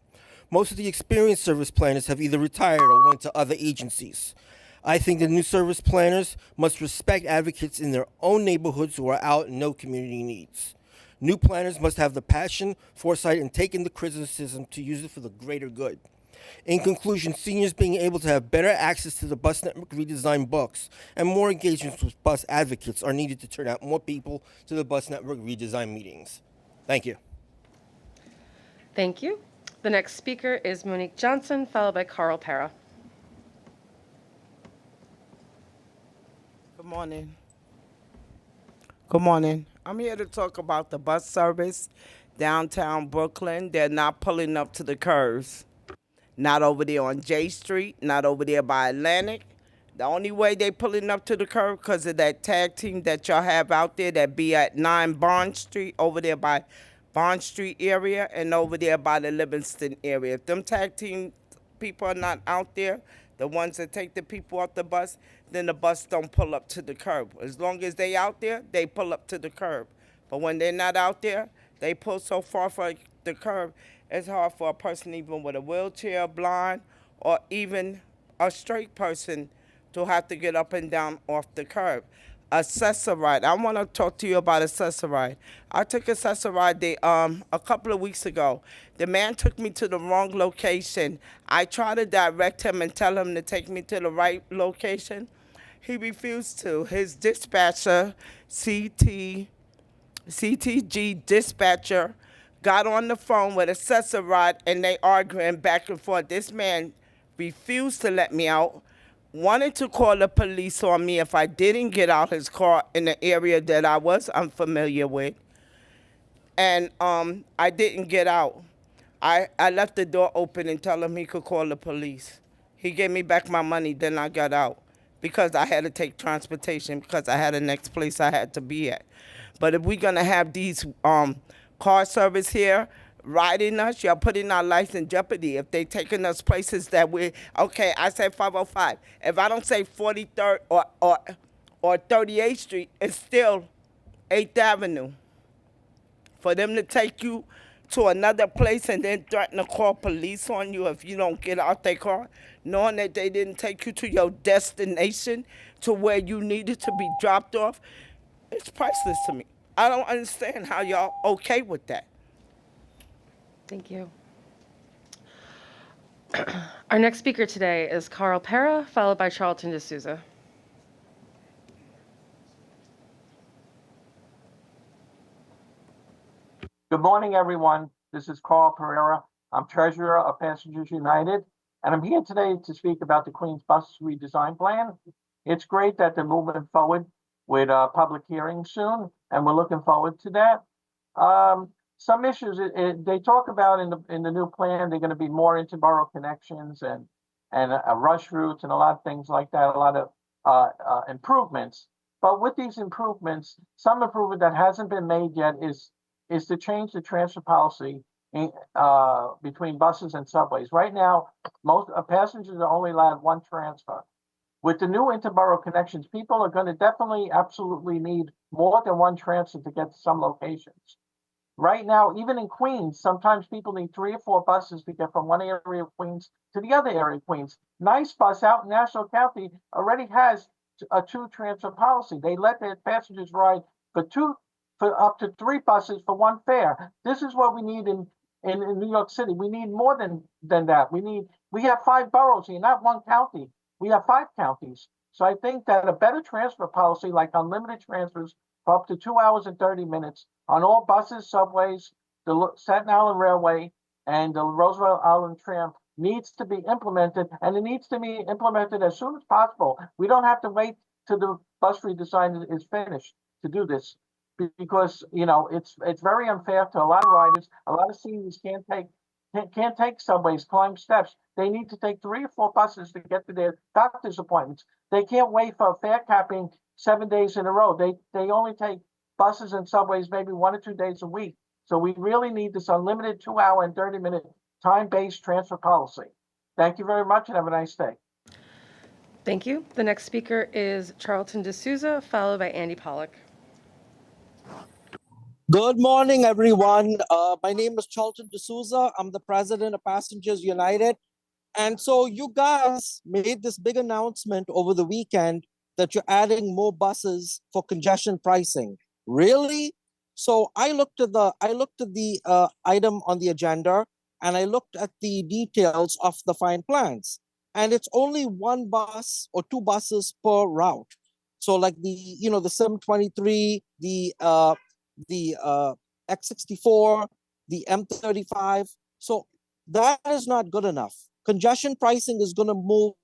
Most of the experienced service planners have either retired or went to other agencies. I think the new service planners must respect advocates in their own neighborhoods who are out and know community needs. New planners must have the passion, foresight, and take in the criticism to use it for the greater good. In conclusion, seniors being able to have better access to the bus network redesign books and more engagements with bus advocates are needed to turn out more people to the bus network redesign meetings. Thank you. Thank you. The next speaker is Monique Johnson, followed by Carl Para. Good morning. Good morning. I'm here to talk about the bus service downtown Brooklyn. They're not pulling up to the curves. Not over there on J Street, not over there by Atlantic. The only way they pulling up to the curve because of that tag team that y'all have out there that be at 9 Bond Street, over there by Bond Street area, and over there by the Livingston area. If them tag team people are not out there, the ones that take the people off the bus, then the bus don't pull up to the curb. As long as they out there, they pull up to the curb. But when they're not out there, they pull so far from the curb, it's hard for a person even with a wheelchair, blind, or even a straight person to have to get up and down off the curb. Accessoride. I want to talk to you about Accessoride. I took Accessoride a couple of weeks ago. The man took me to the wrong location. I tried to direct him and tell him to take me to the right location. He refused to. His dispatcher, CTG dispatcher, got on the phone with Accessoride and they arguing back and forth. This man refused to let me out. Wanted to call the police on me if I didn't get out his car in the area that I was unfamiliar with. And I didn't get out. I left the door open and told him he could call the police. He gave me back my money, then I got out because I had to take transportation because I had a next place I had to be at. But if we're gonna have these car service here, riding us, y'all putting our lives in jeopardy. If they taking us places that okay, I say 505. If I don't say 43rd or 38th Street, it's still 8th Avenue. For them to take you to another place and then threaten to call police on you if you don't get out their car, knowing that they didn't take you to your destination, to where you needed to be dropped off, it's priceless to me. I don't understand how y'all okay with that. Thank you. Our next speaker today is Carl Para, followed by Charlton D'Souza. Good morning, everyone. This is Carl Pereira. I'm treasurer of Passengers United, and I'm here today to speak about the Queens Bus redesign plan. It's great that they're moving forward with a public hearing soon, and we're looking forward to that. Some issues they talk about in the new plan. They're going to be more interborough connections and rush routes and a lot of things like that. A lot of improvements. But with these improvements, some improvement that hasn't been made yet is to change the transfer policy between buses and subways. Right now, most passengers are only allowed one transfer. With the new interborough connections, people are going to definitely, absolutely need more than one transfer to get to some locations. Right now, even in Queens, sometimes people need 3 or 4 buses to get from one area of Queens to the other area of Queens. Nice Bus out in Nassau County already has a 2 transfer policy. They let their passengers ride for up to 3 buses for 1 fare. This is what we need in New York City. We need more than that. We have 5 boroughs here, not 1 county. We have 5 counties. So I think that a better transfer policy, like unlimited transfers for up to 2 hours and 30 minutes on all buses, subways, the Staten Island Railway, and the Roosevelt Island Tram needs to be implemented, and it needs to be implemented as soon as possible. We don't have to wait till the bus redesign is finished to do this, because it's very unfair to a lot of riders. A lot of seniors can't take subways, climb steps. They need to take 3 or 4 buses to get to their doctor's appointments. They can't wait for fare capping 7 days in a row. They only take buses and subways maybe 1 or 2 days a week. So we really need this unlimited 2-hour and 30-minute time-based transfer policy. Thank you very much and have a nice day. Thank you. The next speaker is Charlton D'Souza, followed by Andy Pollock. Good morning, everyone. My name is Charlton D'Souza. I'm the president of Passengers United. And so you guys made this big announcement over the weekend that you're adding more buses for congestion pricing. Really? So I looked at the item on the agenda, and I looked at the details of the fine plans. And it's only 1 bus or 2 buses per route. So like the 723, the X64, the M35. So that is not good enough. Congestion pricing is going to move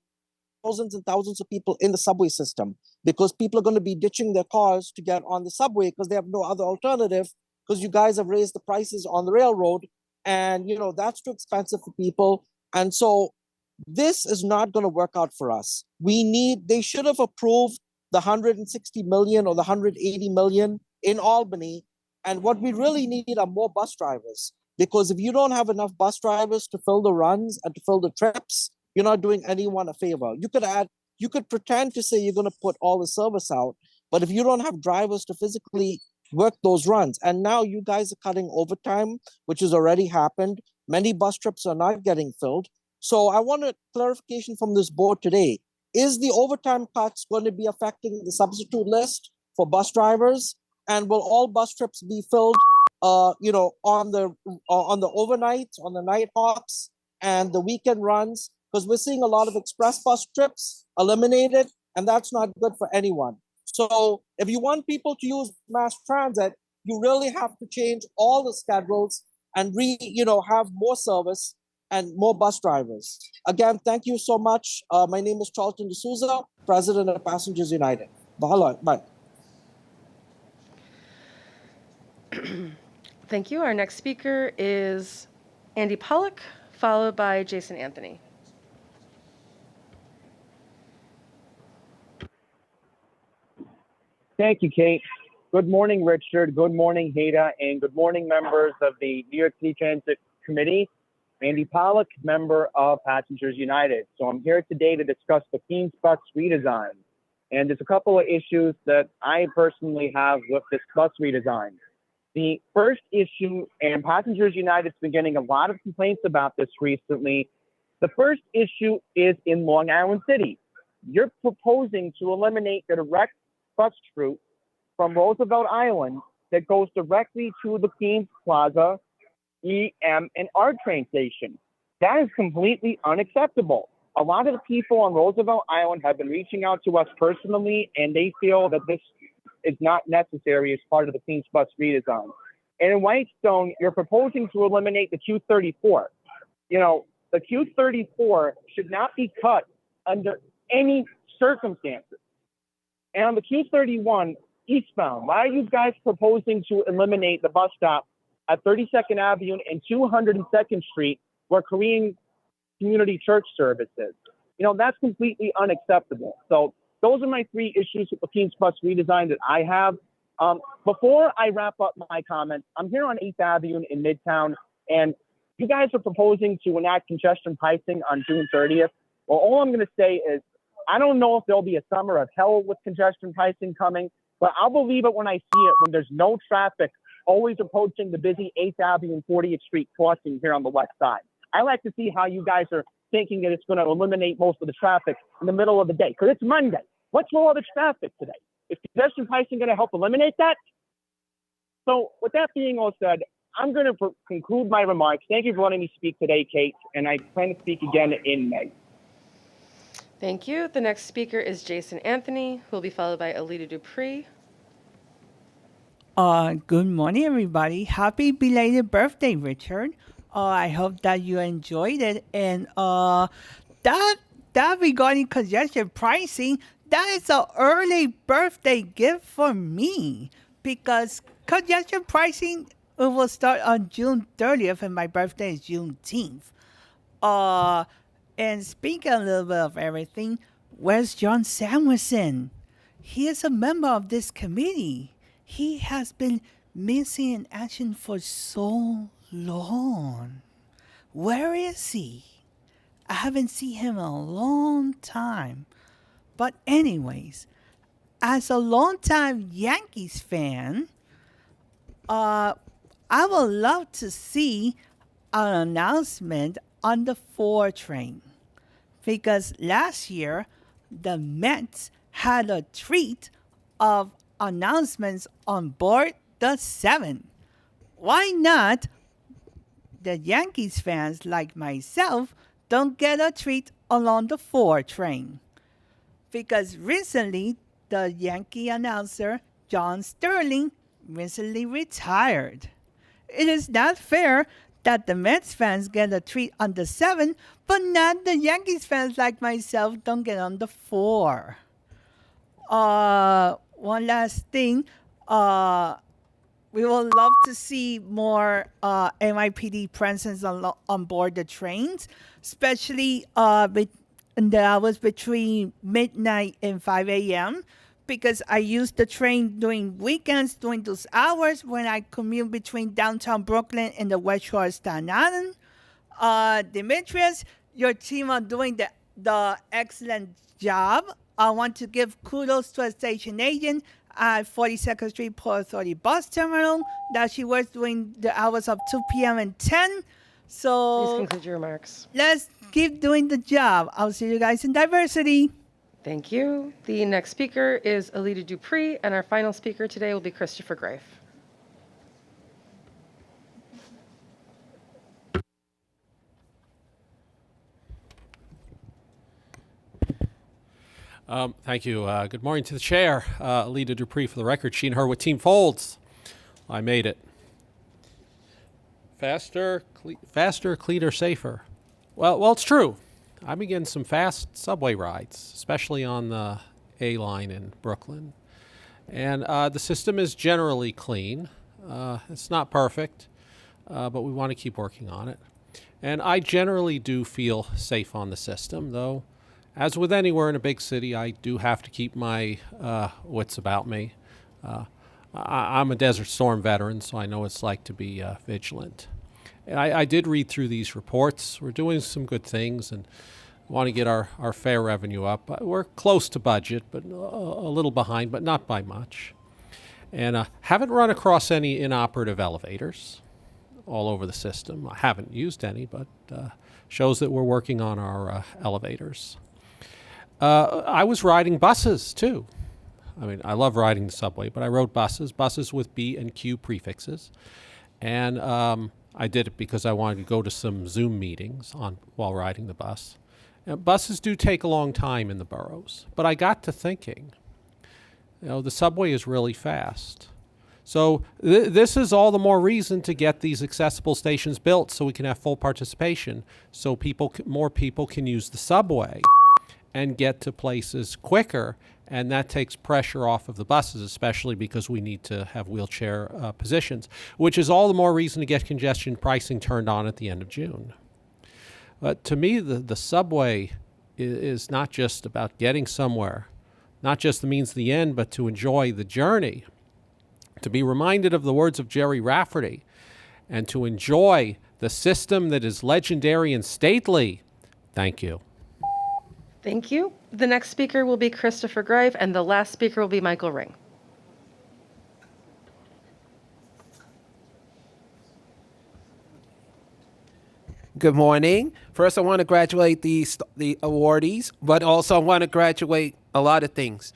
thousands and thousands of people in the subway system, because people are going to be ditching their cars to get on the subway because they have no other alternative, because you guys have raised the prices on the railroad, and that's too expensive for people. And so this is not going to work out for us. They should have approved the 160 million or the 180 million in Albany. And what we really need are more bus drivers, because if you don't have enough bus drivers to fill the runs and to fill the trips, you're not doing anyone a favor. You could pretend to say you're going to put all the service out, but if you don't have drivers to physically work those runs, and now you guys are cutting overtime, which has already happened. Many bus trips are not getting filled. So I want a clarification from this board today. Is the overtime cuts going to be affecting the substitute list for bus drivers? And will all bus trips be filled, on the overnights, on the night hops, and the weekend runs? Because we're seeing a lot of express bus trips eliminated, and that's not good for anyone. So if you want people to use mass transit, you really have to change all the schedules and have more service and more bus drivers. Again, thank you so much. My name is Charlton D'Souza, president of Passengers United. Bye. Thank you. Our next speaker is Andy Pollock, followed by Jason Anthony. Thank you, Kate. Good morning, Richard. Good morning, Hada, and good morning, members of the New York City Transit Committee. Andy Pollock, member of Passengers United. So I'm here today to discuss the Queens Bus redesign. And there's a couple of issues that I personally have with this bus redesign. The first issue, and Passengers United's been getting a lot of complaints about this recently. The first issue is in Long Island City. You're proposing to eliminate the direct bus route from Roosevelt Island that goes directly to the Queens Plaza, EM, and R train station. That is completely unacceptable. A lot of the people on Roosevelt Island have been reaching out to us personally, and they feel that this is not necessary as part of the Queens Bus redesign. And in Whitestone, you're proposing to eliminate the Q34. You know, the Q34 should not be cut under any circumstances. And on the Q31 eastbound, why are you guys proposing to eliminate the bus stop at 32nd Avenue and 202nd Street where Korean Community Church service is? You know, that's completely unacceptable. So those are my three issues with the Queens Bus redesign that I have. Before I wrap up my comments, I'm here on 8th Avenue in Midtown, and you guys are proposing to enact congestion pricing on June 30th. Well, all I'm going to say is I don't know if there'll be a summer of hell with congestion pricing coming, but I'll believe it when I see it, when there's no traffic always approaching the busy 8th Avenue and 40th Street crossing here on the west side. I like to see how you guys are thinking that it's going to eliminate most of the traffic in the middle of the day, because it's Monday. What's with all the traffic today? Is congestion pricing going to help eliminate that? So with that being all said, I'm going to conclude my remarks. Thank you for letting me speak today, Kate, and I plan to speak again in May. Thank you. The next speaker is Jason Anthony, who will be followed by Alita Dupree. Good morning, everybody. Happy belated birthday, Richard. I hope that you enjoyed it. And that regarding congestion pricing, that is an early birthday gift for me, because congestion pricing will start on June 30th, and my birthday is Juneteenth. And speaking a little bit of everything, where's John Samuelson? He is a member of this committee. He has been missing in action for so long. Where is he? I haven't seen him in a long time. But anyways, as a longtime Yankees fan, I would love to see an announcement on the 4 train, because last year the Mets had a treat of announcements on board the 7. Why not the Yankees fans like myself don't get a treat along the 4 train? Because recently the Yankee announcer John Sterling recently retired. It is not fair that the Mets fans get a treat on the 7, but not the Yankees fans like myself don't get on the 4. One last thing, we would love to see more NYPD presence on board the trains, especially in the hours between midnight and 5 a.m., because I use the train during weekends, during those hours when I commute between downtown Brooklyn and the West Shore of Staten Island. Demetrius, your team are doing the excellent job. I want to give kudos to a station agent at 42nd Street Port Authority Bus Terminal that she works during the hours of 2 p.m. and 10. So Please conclude your remarks. Let's keep doing the job. I'll see you guys in diversity. Thank you. The next speaker is Alita Dupree, and our final speaker today will be Christopher Grafe. Thank you. Good morning to the chair, Alita Dupree, for the record. She and her with Team Folds. I made it. Faster, cleaner, safer. Well, it's true. I've been getting some fast subway rides, especially on the A line in Brooklyn. And the system is generally clean. It's not perfect, but we want to keep working on it. And I generally do feel safe on the system, though. As with anywhere in a big city, I do have to keep my wits about me. I'm a Desert Storm veteran, so I know what it's like to be vigilant. And I did read through these reports. We're doing some good things and want to get our fare revenue up. We're close to budget, but a little behind, but not by much. And haven't run across any inoperative elevators all over the system. I haven't used any, but shows that we're working on our elevators. I was riding buses, too. I mean, I love riding the subway, but I rode buses with B and Q prefixes. And I did it because I wanted to go to some Zoom meetings while riding the bus. And buses do take a long time in the boroughs, but I got to thinking, the subway is really fast. So this is all the more reason to get these accessible stations built so we can have full participation, so more people can use the subway and get to places quicker, and that takes pressure off of the buses, especially because we need to have wheelchair positions, which is all the more reason to get congestion pricing turned on at the end of June. But to me, the subway is not just about getting somewhere, not just the means to the end, but to enjoy the journey, to be reminded of the words of Jerry Rafferty, and to enjoy the system that is legendary and stately. Thank you. Thank you. The next speaker will be Christopher Grive, and the last speaker will be Michael Ring. Good morning. First, I want to congratulate the awardees, but also I want to congratulate a lot of things.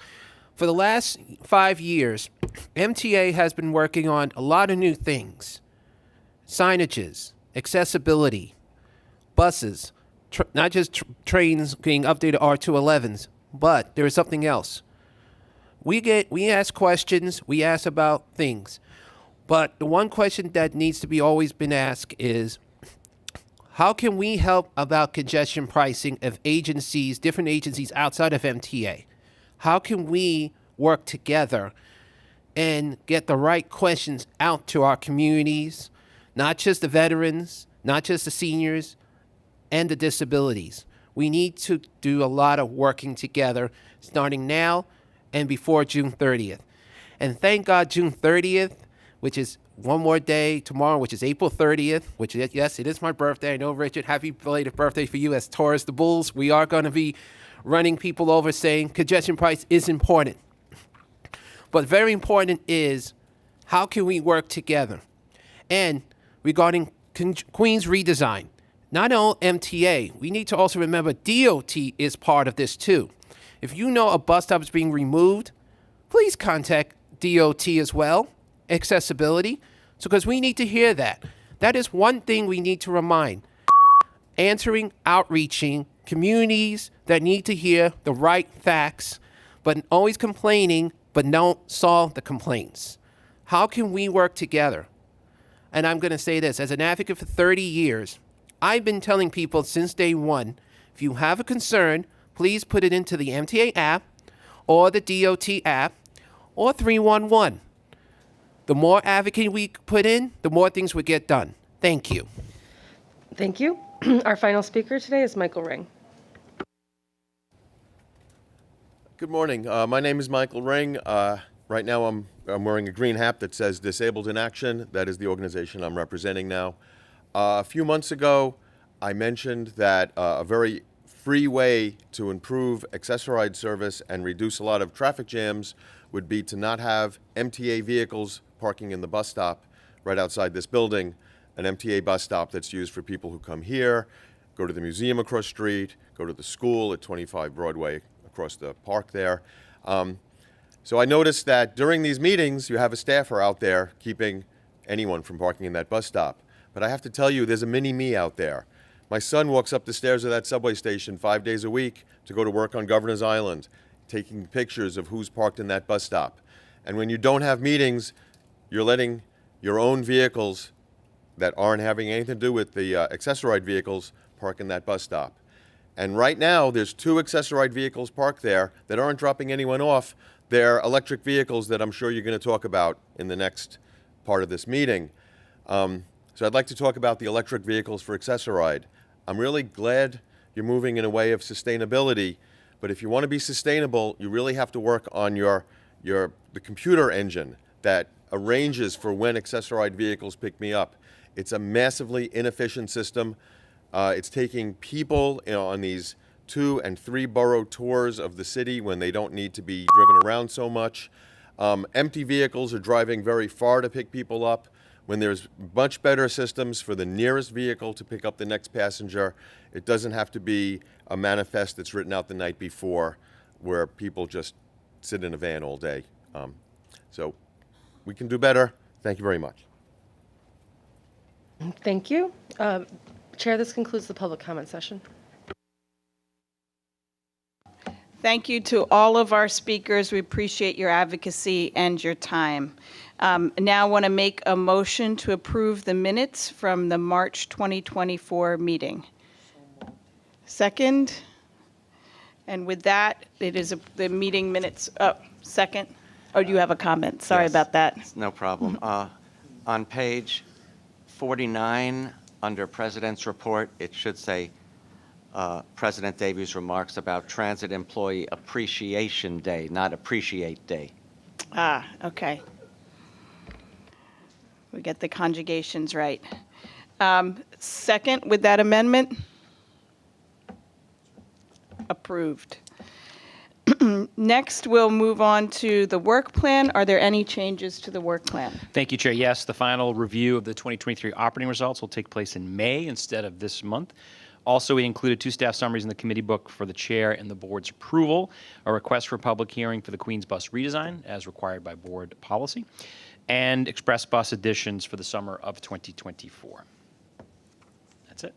For the last 5 years, MTA has been working on a lot of new things. Signages, accessibility, buses, not just trains being updated R211s, but there is something else. We ask questions, we ask about things, but the one question that needs to be always been asked is, how can we help about congestion pricing of agencies, different agencies outside of MTA? How can we work together and get the right questions out to our communities, not just the veterans, not just the seniors, and the disabilities? We need to do a lot of working together, starting now and before June 30th. And thank God June 30th, which is one more day tomorrow, which is April 30th, which, yes, it is my birthday. I know, Richard, happy belated birthday for you as Taurus the Bulls. We are going to be running people over saying congestion price is important. But very important is, how can we work together? And regarding Queens redesign, not only MTA, we need to also remember DOT is part of this too. If you know a bus stop is being removed, please contact DOT as well, accessibility, because we need to hear that. That is one thing we need to remind. Answering, outreaching, communities that need to hear the right facts, but always complaining, but don't solve the complaints. How can we work together? And I'm going to say this, as an advocate for 30 years, I've been telling people since day one, if you have a concern, please put it into the MTA app or the DOT app or 311. The more advocacy we put in, the more things will get done. Thank you. Thank you. Our final speaker today is Michael Ring. Good morning. My name is Michael Ring. Right now I'm wearing a green hat that says Disabled in Action. That is the organization I'm representing now. A few months ago, I mentioned that a very free way to improve accessoride service and reduce a lot of traffic jams would be to not have MTA vehicles parking in the bus stop right outside this building, an MTA bus stop that's used for people who come here, go to the museum across the street, go to the school at 25 Broadway across the park there. So I noticed that during these meetings, you have a staffer out there keeping anyone from parking in that bus stop. But I have to tell you, there's a mini-me out there. My son walks up the stairs of that subway station 5 days a week to go to work on Governor's Island, taking pictures of who's parked in that bus stop. And when you don't have meetings, you're letting your own vehicles that aren't having anything to do with the accessoride vehicles park in that bus stop. And right now, there's 2 accessoride vehicles parked there that aren't dropping anyone off. They're electric vehicles that I'm sure you're going to talk about in the next part of this meeting. So I'd like to talk about the electric vehicles for accessoride. I'm really glad you're moving in a way of sustainability, but if you want to be sustainable, you really have to work on the computer engine that arranges for when accessoride vehicles pick me up. It's a massively inefficient system. It's taking people on these 2 and 3 borough tours of the city when they don't need to be driven around so much. Empty vehicles are driving very far to pick people up, when there's much better systems for the nearest vehicle to pick up the next passenger. It doesn't have to be a manifest that's written out the night before where people just sit in a van all day. So we can do better. Thank you very much. Thank you. Chair, this concludes the public comment session. Thank you to all of our speakers. We appreciate your advocacy and your time. Now want to make a motion to approve the minutes from the March 2024 meeting. Second. And with that, it is the meeting minutes. Second. Oh, do you have a comment? Sorry Yes, about that. no problem. On page 49, under President's Report, it should say President Davies' remarks about Transit Employee Appreciation Day, not Appreciate Day. Okay. We get the conjugations right. Second, with that amendment? Approved. Next, we'll move on to the work plan. Are there any changes to the work plan? Thank you, Chair. Yes, the final review of the 2023 operating results will take place in May instead of this month. Also, we included 2 staff summaries in the committee book for the chair and the board's approval, a request for public hearing for the Queens Bus redesign as required by board policy, and express bus additions for the summer of 2024. That's it.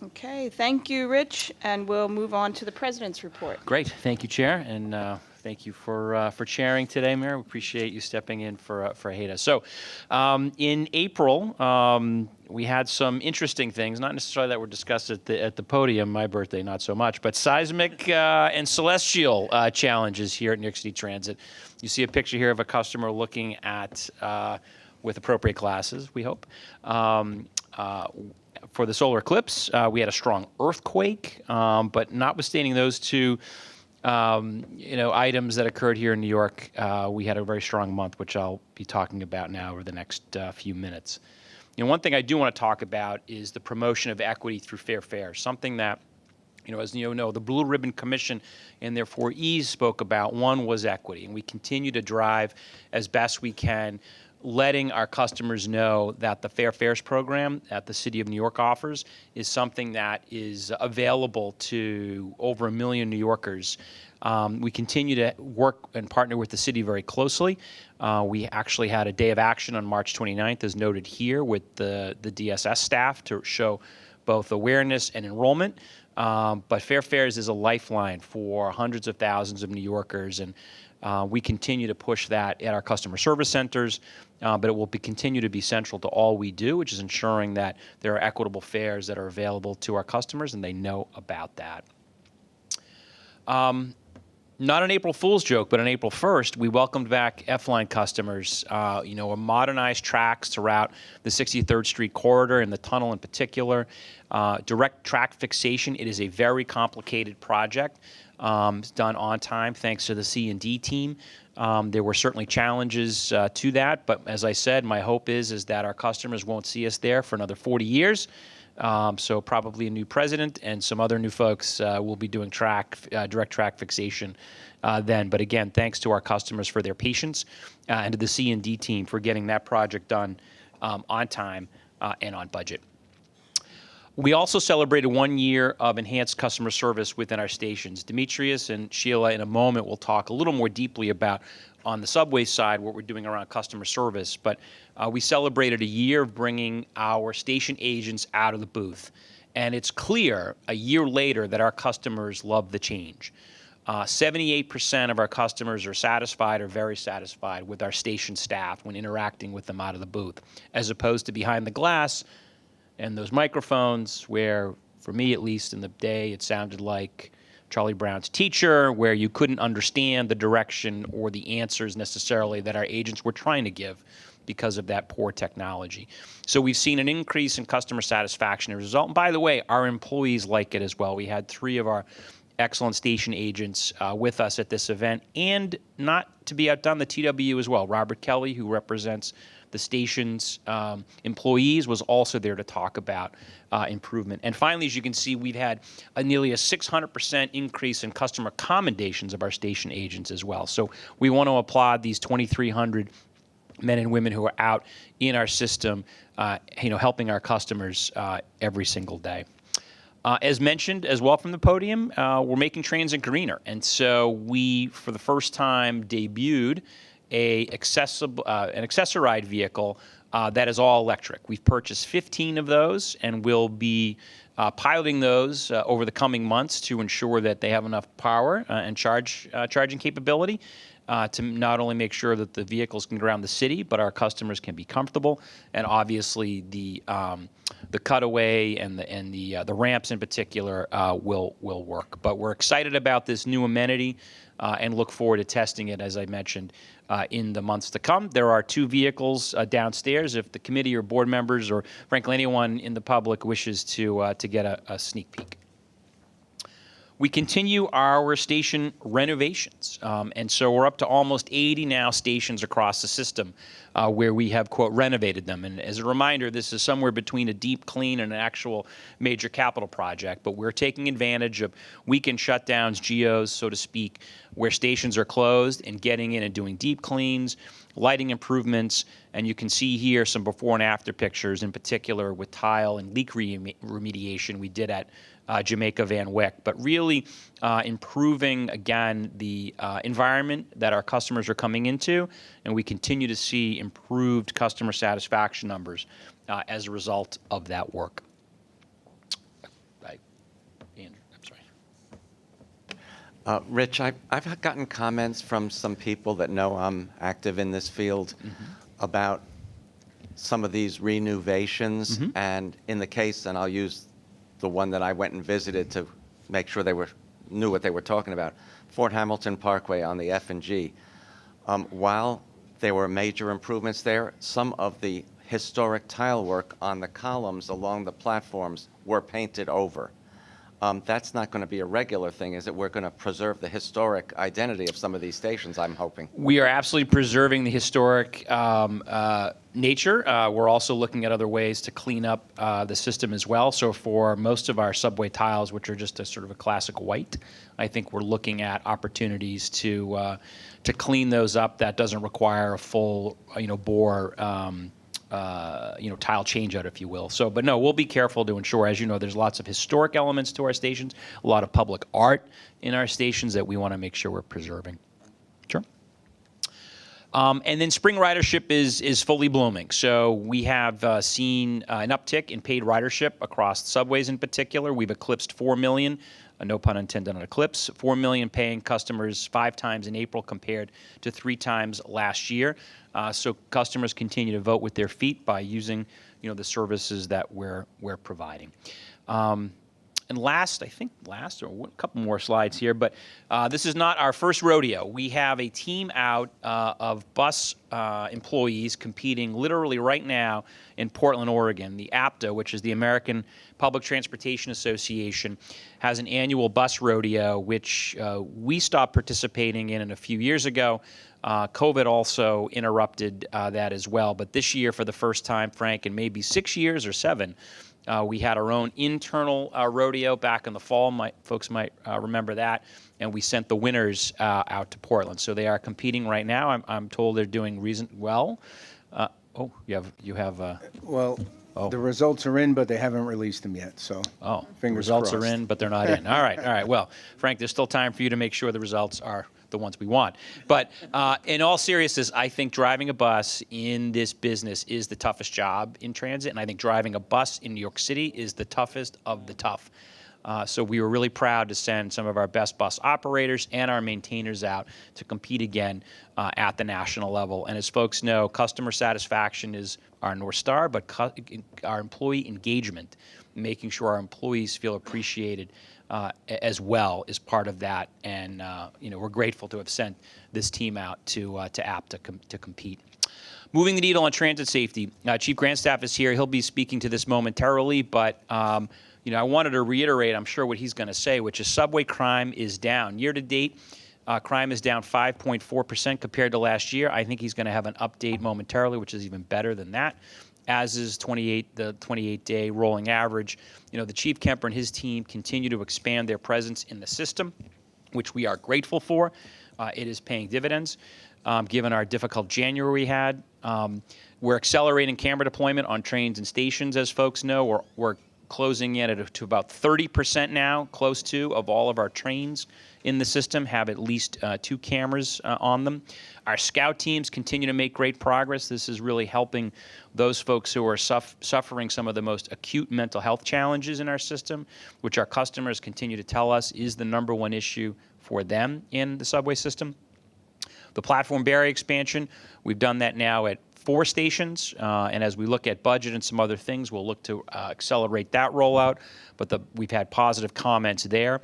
Okay, thank you, Rich, and we'll move on to the president's report. Great. Thank you, Chair, and thank you for chairing today, Mayor. We appreciate you stepping in for Haida. So, in April, we had some interesting things, not necessarily that were discussed at the podium. My birthday, not so much, but seismic and celestial challenges here at New York City Transit. You see a picture here of a customer looking at with appropriate glasses, we hope. For the solar eclipse, we had a strong earthquake, but notwithstanding those two, items that occurred here in New York, we had a very strong month, which I'll be talking about now over the next few minutes. One thing I do want to talk about is the promotion of equity through fair fares, something that, as you know, the Blue Ribbon Commission and their 4 E's spoke about. One was equity, and we continue to drive as best we can, letting our customers know that the Fair Fares program that the City of New York offers is something that is available to over 1 million New Yorkers. We continue to work and partner with the city very closely. We actually had a day of action on March 29th, as noted here, with the DSS staff to show both awareness and enrollment. But Fair Fares is a lifeline for hundreds of thousands of New Yorkers, and we continue to push that at our customer service centers, but it will continue to be central to all we do, which is ensuring that there are equitable fares that are available to our customers, and they know about that. Not an April Fool's joke, but on April 1st, we welcomed back F-Line customers, modernized tracks throughout the 63rd Street corridor and the tunnel in particular. Direct track fixation, it is a very complicated project. It's done on time thanks to the C&D team. There were certainly challenges to that, but as I said, my hope is that our customers won't see us there for another 40 years. So probably a new president and some other new folks will be doing direct track fixation then. But again, thanks to our customers for their patience and to the C&D team for getting that project done on time and on budget. We also celebrated 1 year of enhanced customer service within our stations. Demetrius and Sheila in a moment will talk a little more deeply about, on the subway side, what we're doing around customer service. But we celebrated a year of bringing our station agents out of the booth. And it's clear a year later that our customers love the change. 78% of our customers are satisfied or very satisfied with our station staff when interacting with them out of the booth, as opposed to behind the glass and those microphones where, for me at least in the day, it sounded like Charlie Brown's teacher, where you couldn't understand the direction or the answers necessarily that our agents were trying to give because of that poor technology. So we've seen an increase in customer satisfaction as a result. And by the way, our employees like it as well. We had 3 of our excellent station agents with us at this event, and not to be outdone, the TW as well. Robert Kelly, who represents the station's employees, was also there to talk about improvement. And finally, as you can see, we've had nearly a 600% increase in customer commendations of our station agents as well. So we want to applaud these 2,300 men and women who are out in our system, helping our customers every single day. As mentioned as well from the podium, we're making transit greener. And so we, for the first time, debuted an accessorized vehicle that is all electric. We've purchased 15 of those, and we'll be piloting those over the coming months to ensure that they have enough power and charging capability. to not only make sure that the vehicles can go around the city, but our customers can be comfortable. And obviously, the cutaway and the ramps in particular will work. But we're excited about this new amenity and look forward to testing it, as I mentioned, in the months to come. There are 2 vehicles downstairs. If the committee or board members or frankly anyone in the public wishes to get a sneak peek. We continue our station renovations, and so we're up to almost 80 now stations across the system where we have, quote, renovated them. And as a reminder, this is somewhere between a deep clean and an actual major capital project, but we're taking advantage of weekend shutdowns, GOs, so to speak, where stations are closed and getting in and doing deep cleans, lighting improvements, and you can see here some before and after pictures, in particular with tile and leak remediation we did at Jamaica Van Wyck, but really improving, again, the environment that our customers are coming into, and we continue to see improved customer satisfaction numbers as a result of that work. Andrew, I'm sorry. Rich, I've gotten comments from some people that know I'm active in this field about some of these renovations, and in the case, and I'll use the one that I went and visited to make sure they knew what they were talking about, Fort Hamilton Parkway on the F&G. While there were major improvements there, some of the historic tile work on the columns along the platforms were painted over. That's not going to be a regular thing, is it? We're going to preserve the historic identity of some of these stations, I'm hoping. We are absolutely preserving the historic nature. We're also looking at other ways to clean up the system as well. So for most of our subway tiles, which are just a sort of a classic white, I think we're looking at opportunities to clean those up. That doesn't require a full, bore tile change out, if you will. So, but no, we'll be careful to ensure, as you know, there's lots of historic elements to our stations, a lot of public art in our stations that we want to make sure we're preserving. Sure. And then spring ridership is fully blooming. So we have seen an uptick in paid ridership across subways in particular. We've eclipsed 4 million. No pun intended on eclipse, 4 million paying customers 5 times in April compared to 3 times last year. So customers continue to vote with their feet by using, the services that we're providing. And last, or a couple more slides here, but this is not our first rodeo. We have a team out of bus employees competing literally right now in Portland, Oregon. The APTA, which is the American Public Transportation Association, has an annual bus rodeo, which we stopped participating in a few years ago. COVID also interrupted that as well. But this year, for the first time, Frank, in maybe 6 years or 7, we had our own internal rodeo back in the fall. Folks might remember that. And we sent the winners out to Portland. So they are competing right now. I'm told they're doing well. You have. The results are in, but they haven't released them yet. So. Fingers results crossed. are in, but they're not in. All right. Well, Frank, there's still time for you to make sure the results are the ones we want. But in all seriousness, I think driving a bus in this business is the toughest job in transit, and I think driving a bus in New York City is the toughest of the tough. So we were really proud to send some of our best bus operators and our maintainers out to compete again at the national level. And as folks know, customer satisfaction is our North Star, but our employee engagement, making sure our employees feel appreciated as well is part of that. And we're grateful to have sent this team out to APTA to compete. Moving the needle on transit safety, Chief Grandstaff is here. He'll be speaking to this momentarily, but I wanted to reiterate, I'm sure, what he's going to say, which is subway crime is down. Year to date, crime is down 5.4% compared to last year. I think he's going to have an update momentarily, which is even better than that, as is the 28-day rolling average. The Chief Kemper and his team continue to expand their presence in the system, which we are grateful for. It is paying dividends, given our difficult January we had. We're accelerating camera deployment on trains and stations, as folks know. We're closing in to about 30% now, close to, of all of our trains in the system have at least 2 cameras on them. Our scout teams continue to make great progress. This is really helping those folks who are suffering some of the most acute mental health challenges in our system, which our customers continue to tell us is the #1 issue for them in the subway system. The platform barrier expansion, we've done that now at 4 stations, and as we look at budget and some other things, we'll look to accelerate that rollout, but we've had positive comments there.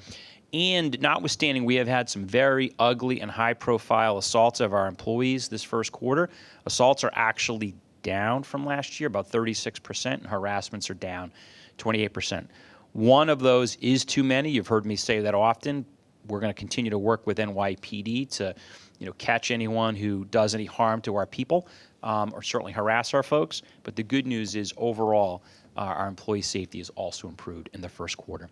And notwithstanding, we have had some very ugly and high-profile assaults of our employees this first quarter. Assaults are actually down from last year, about 36%, and harassments are down 28%. One of those is too many. You've heard me say that often. We're going to continue to work with NYPD to, catch anyone who does any harm to our people, or certainly harass our folks. But the good news is, overall, our employee safety is also improved in the first quarter.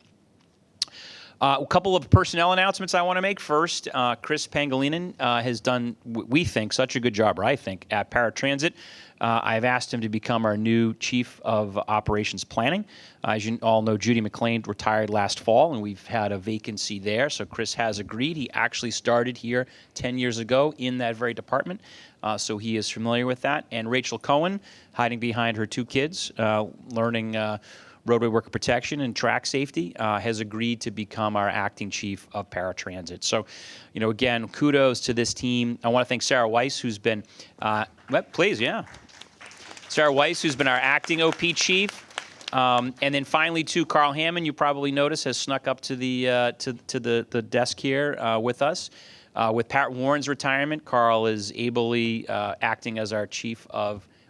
A couple of personnel announcements I want to make. First, Chris Pangilinan has done, we think, such a good job, or I think, at Paratransit. I've asked him to become our new Chief of Operations Planning. As you all know, Judy McLean retired last fall, and we've had a vacancy there. So Chris has agreed. He actually started here 10 years ago in that very department, so he is familiar with that. And Rachel Cohen, hiding behind her 2 kids, learning roadway worker protection and track safety, has agreed to become our acting chief of paratransit. So, again, kudos to this team. I want to thank Sarah Weiss, who's been, please, yeah. Sarah Weiss, who's been our acting OP chief. And then finally, too, Carl Hammond, you probably noticed, has snuck up to the desk here with us. With Pat Warren's retirement, Carl is ably acting as our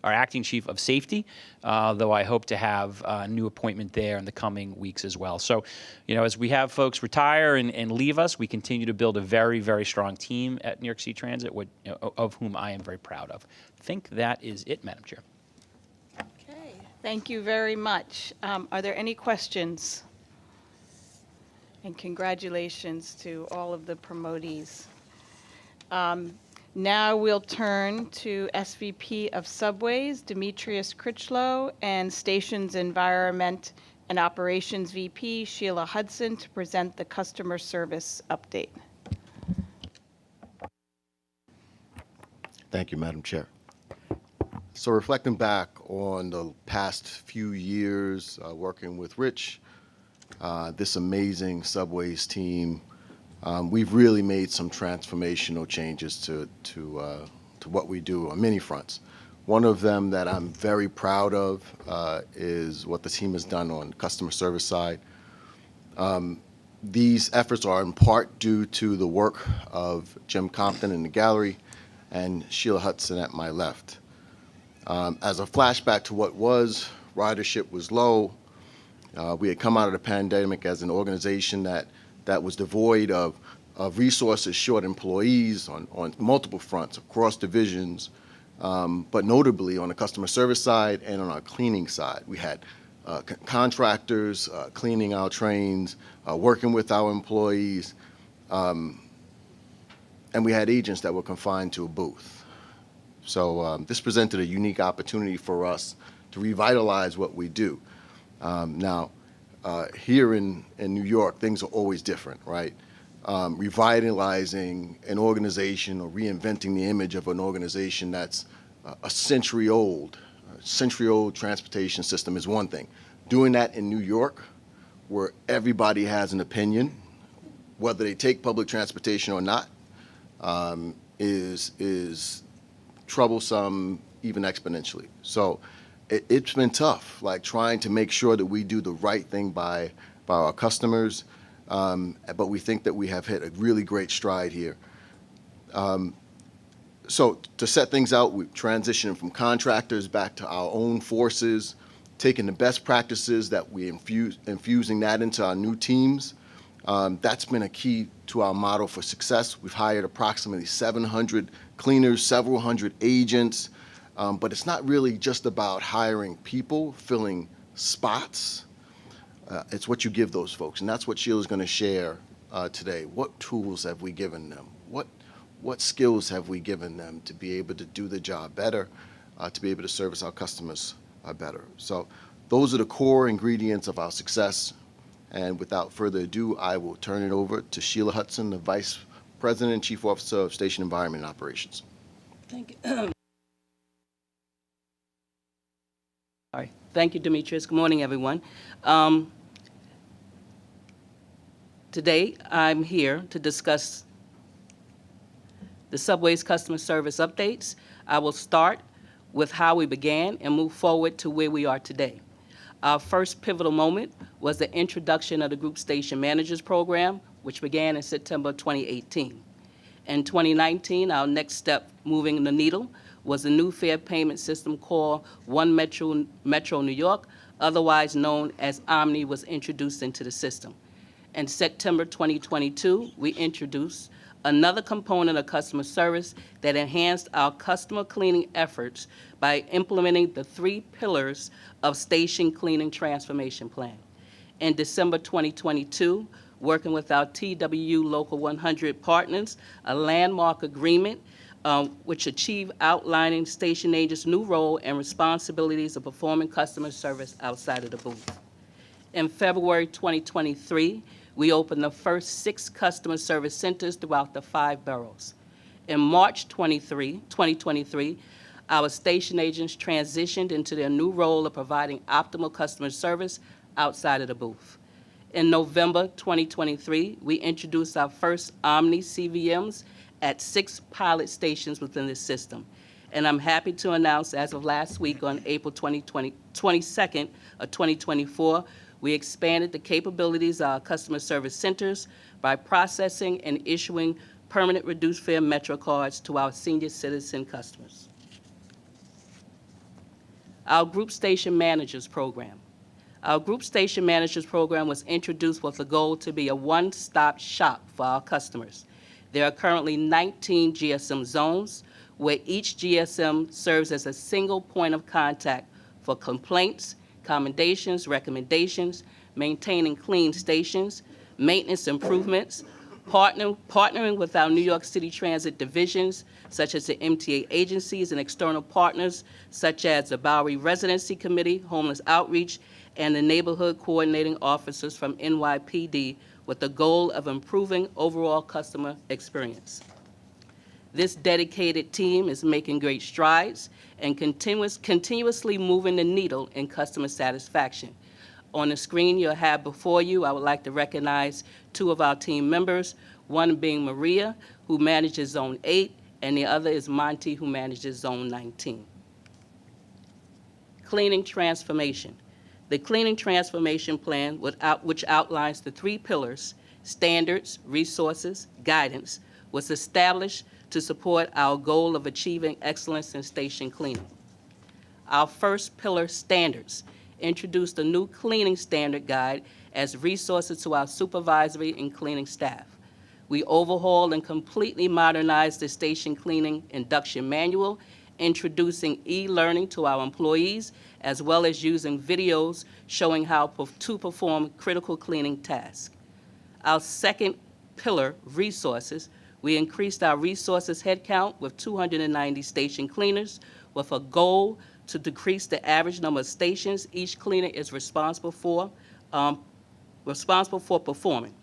acting chief of safety, though I hope to have a new appointment there in the coming weeks as well. So, as we have folks retire and leave us, we continue to build a very, very strong team at New York City Transit, of whom I am very proud of. I think that is it, Madam Chair. Okay, thank you very much. Are there any questions? And congratulations to all of the promotees. Now we'll turn to SVP of Subways, Demetrius Critchlow, and Stations Environment and Operations VP, Sheila Hudson, to present the customer service update. Thank you, Madam Chair. So reflecting back on the past few years working with Rich, this amazing Subways team, we've really made some transformational changes to what we do on many fronts. One of them that I'm very proud of is what the team has done on the customer service side. These efforts are in part due to the work of Jim Compton in the gallery and Sheila Hudson at my left. As a flashback to what was, ridership was low. We had come out of the pandemic as an organization that was devoid of resources, short employees on multiple fronts across divisions, but notably on the customer service side and on our cleaning side. We had contractors cleaning our trains, working with our employees, and we had agents that were confined to a booth. So this presented a unique opportunity for us to revitalize what we do. Now, here in New York, things are always different, right? Revitalizing an organization or reinventing the image of an organization that's a century-old transportation system is one thing. Doing that in New York, where everybody has an opinion, whether they take public transportation or not, is troublesome, even exponentially. So it's been tough, like trying to make sure that we do the right thing by our customers, but we think that we have hit a really great stride here. So to set things out, we've transitioned from contractors back to our own forces, taking the best practices that we infusing that into our new teams. That's been a key to our model for success. We've hired approximately 700 cleaners, several hundred agents, but it's not really just about hiring people, filling spots. It's what you give those folks, and that's what Sheila's going to share today. What tools have we given them? What skills have we given them to be able to do the job better, to be able to service our customers better? So those are the core ingredients of our success. And without further ado, I will turn it over to Sheila Hudson, the Vice President and Chief Officer of Station Environment and Operations. Thank you. Sorry. Thank you, Demetrius. Good morning, everyone. Today, I'm here to discuss the Subway's customer service updates. I will start with how we began and move forward to where we are today. Our first pivotal moment was the introduction of the Group Station Managers Program, which began in September 2018. In 2019, our next step moving the needle was the new fare payment system called One Metro New York, otherwise known as Omni, was introduced into the system. In September 2022, we introduced another component of customer service that enhanced our customer cleaning efforts by implementing the 3 pillars of Station Cleaning Transformation Plan. In December 2022, working with our TWU Local 100 partners, a landmark agreement which achieved outlining station agents' new role and responsibilities of performing customer service outside of the booth. In February 2023, we opened the first 6 customer service centers throughout the 5 boroughs. In March 2023, our station agents transitioned into their new role of providing optimal customer service outside of the booth. In November 2023, we introduced our first Omni CVMs at 6 pilot stations within the system. And I'm happy to announce as of last week on April 22nd of 2024, we expanded the capabilities of our customer service centers by processing and issuing permanent reduced fare Metro cards to our senior citizen customers. Our Group Station Managers Program. Our Group Station Managers Program was introduced with a goal to be a one-stop shop for our customers. There are currently 19 GSM zones, where each GSM serves as a single point of contact for complaints, commendations, recommendations, maintaining clean stations, maintenance improvements, partnering with our New York City Transit divisions, such as the MTA agencies and external partners, such as the Bowery Residency Committee, Homeless Outreach, and the neighborhood coordinating officers from NYPD, with the goal of improving overall customer experience. This dedicated team is making great strides and continuously moving the needle in customer satisfaction. On the screen you'll have before you, I would like to recognize 2 of our team members, one being Maria, who manages Zone 8, and the other is Monty, who manages Zone 19. Cleaning transformation. The Cleaning Transformation Plan, which outlines the 3 pillars, standards, resources, guidance, was established to support our goal of achieving excellence in station cleaning. Our first pillar, standards, introduced a new cleaning standard guide as resources to our supervisory and cleaning staff. We overhauled and completely modernized the station cleaning induction manual, introducing e-learning to our employees, as well as using videos showing how to perform critical cleaning tasks. Our second pillar, resources, we increased our resources headcount with 290 station cleaners with a goal to decrease the average number of stations each cleaner is responsible for performing.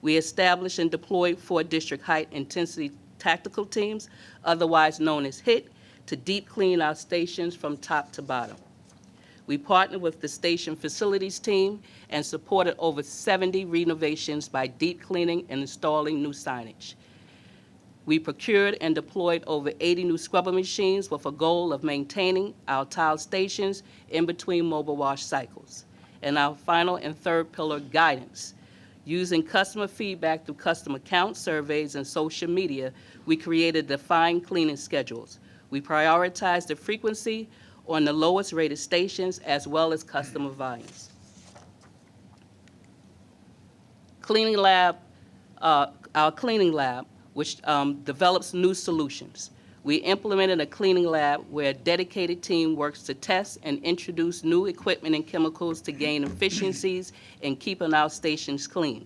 We established and deployed 4 district height intensity tactical teams, otherwise known as HIT, to deep clean our stations from top to bottom. We partnered with the station facilities team and supported over 70 renovations by deep cleaning and installing new signage. We procured and deployed over 80 new scrubber machines with a goal of maintaining our tile stations in between mobile wash cycles. And our final and third pillar, guidance. Using customer feedback through customer count surveys and social media, we created defined cleaning schedules. We prioritized the frequency on the lowest rated stations as well as customer volumes. Cleaning lab, our cleaning lab, which develops new solutions. We implemented a cleaning lab where a dedicated team works to test and introduce new equipment and chemicals to gain efficiencies in keeping our stations clean.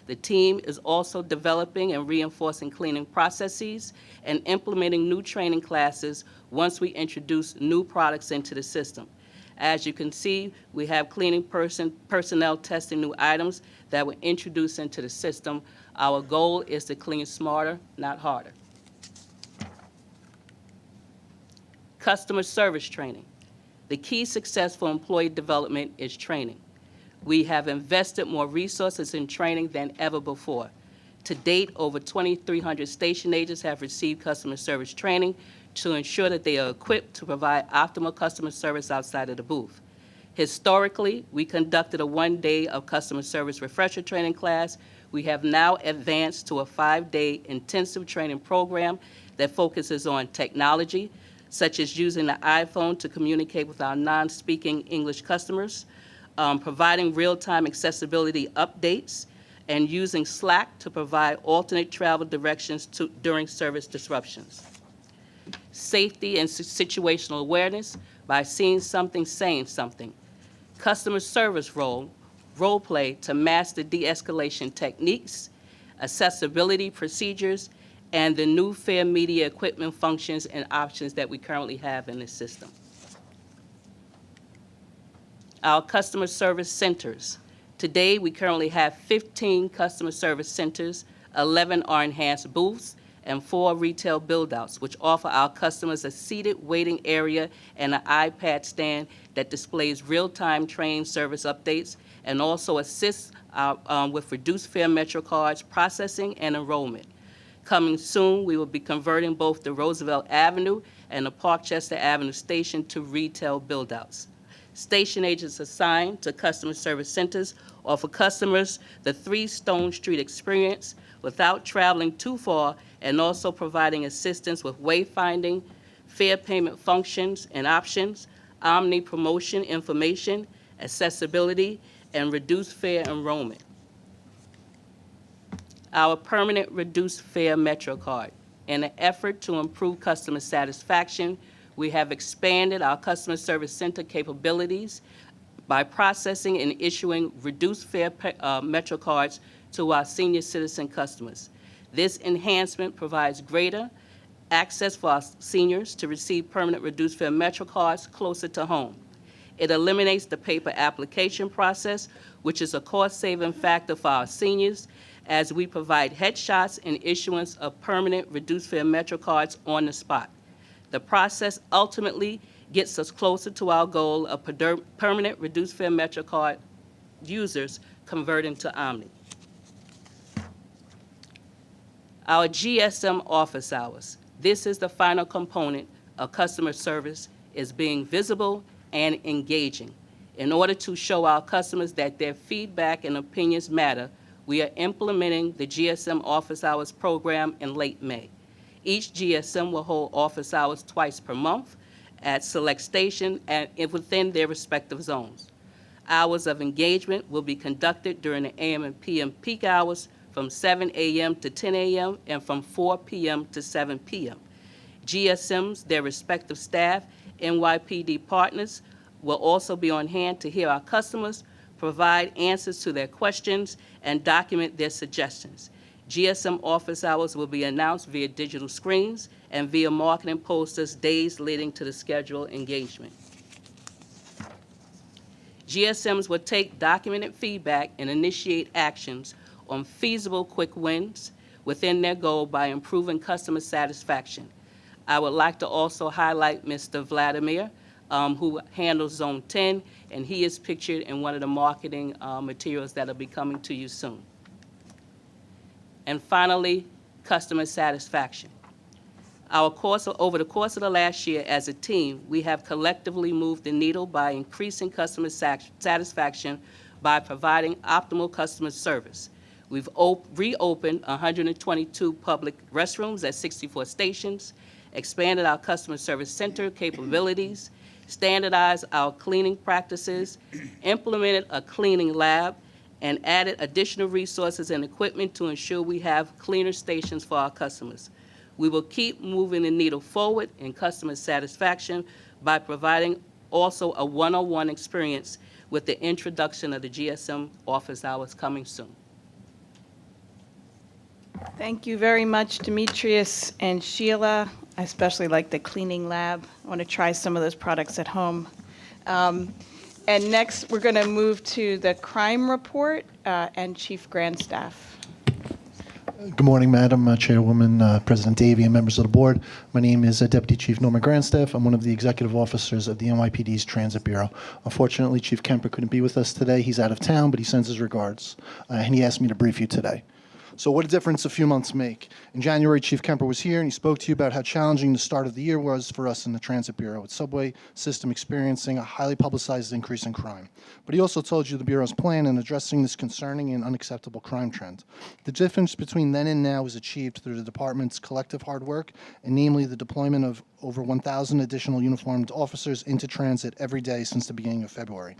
The team is also developing and reinforcing cleaning processes and implementing new training classes once we introduce new products into the system. As you can see, we have cleaning personnel testing new items that were introduced into the system. Our goal is to clean smarter, not harder. Customer service training. The key success for employee development is training. We have invested more resources in training than ever before. To date, over 2,300 station agents have received customer service training to ensure that they are equipped to provide optimal customer service outside of the booth. Historically, we conducted a 1 day of customer service refresher training class. We have now advanced to a 5-day intensive training program that focuses on technology, such as using the iPhone to communicate with our non-speaking English customers, providing real-time accessibility updates, and using Slack to provide alternate travel directions during service disruptions. Safety and situational awareness by seeing something, saying something. Customer service role play to master de-escalation techniques, accessibility procedures, and the new fair media equipment functions and options that we currently have in this system. Our customer service centers. Today, we currently have 15 customer service centers, 11 are enhanced booths, and 4 retail build-outs, which offer our customers a seated waiting area and an iPad stand that displays real-time train service updates and also assists with reduced fare Metro cards processing and enrollment. Coming soon, we will be converting both the Roosevelt Avenue and the Parkchester Avenue station to retail build-outs. Station agents assigned to customer service centers offer customers the 3 Stone Street experience without traveling too far, and also providing assistance with wayfinding, fare payment functions and options, omni promotion information, accessibility, and reduced fare enrollment. Our permanent reduced fare Metro card. In an effort to improve customer satisfaction, we have expanded our customer service center capabilities by processing and issuing reduced fare Metro cards to our senior citizen customers. This enhancement provides greater access for our seniors to receive permanent reduced fare Metro cards closer to home. It eliminates the paper application process, which is a cost-saving factor for our seniors, as we provide headshots and issuance of permanent reduced fare Metro cards on the spot. The process ultimately gets us closer to our goal of permanent reduced fare Metro card users converting to Omni. Our GSM office hours. This is the final component of customer service, is being visible and engaging. In order to show our customers that their feedback and opinions matter, we are implementing the GSM office hours program in late May. Each GSM will hold office hours twice per month at select stations and within their respective zones. Hours of engagement will be conducted during the AM and PM peak hours from 7 a.m. to 10 a.m. and from 4 p.m. to 7 p.m. GSMs, their respective staff, NYPD partners will also be on hand to hear our customers, provide answers to their questions, and document their suggestions. GSM office hours will be announced via digital screens and via marketing posters days leading to the scheduled engagement. GSMs will take documented feedback and initiate actions on feasible quick wins within their goal by improving customer satisfaction. I would like to also highlight Mr. Vladimir, who handles Zone 10, and he is pictured in one of the marketing materials that will be coming to you soon. And finally, customer satisfaction. Over the course of the last year as a team, we have collectively moved the needle by increasing customer satisfaction by providing optimal customer service. We've reopened 122 public restrooms at 64 stations, expanded our customer service center capabilities, standardized our cleaning practices, implemented a cleaning lab, and added additional resources and equipment to ensure we have cleaner stations for our customers. We will keep moving the needle forward in customer satisfaction by providing also a one-on-one experience with the introduction of the GSM office hours coming soon. Thank you very much, Demetrius and Sheila. I especially like the cleaning lab. I want to try some of those products at home. And next, we're going to move to the crime report and Chief Grandstaff. Good morning, Madam Chairwoman, President Davey, and members of the board. My name is Deputy Chief Norman Grandstaff. I'm one of the executive officers of the NYPD's Transit Bureau. Unfortunately, Chief Kemper couldn't be with us today. He's out of town, but he sends his regards, and he asked me to brief you today. So what a difference a few months make. In January, Chief Kemper was here, and he spoke to you about how challenging the start of the year was for us in the Transit Bureau, with subway system experiencing a highly publicized increase in crime. But he also told you the Bureau's plan in addressing this concerning and unacceptable crime trend. The difference between then and now is achieved through the department's collective hard work, and namely the deployment of over 1,000 additional uniformed officers into transit every day since the beginning of February.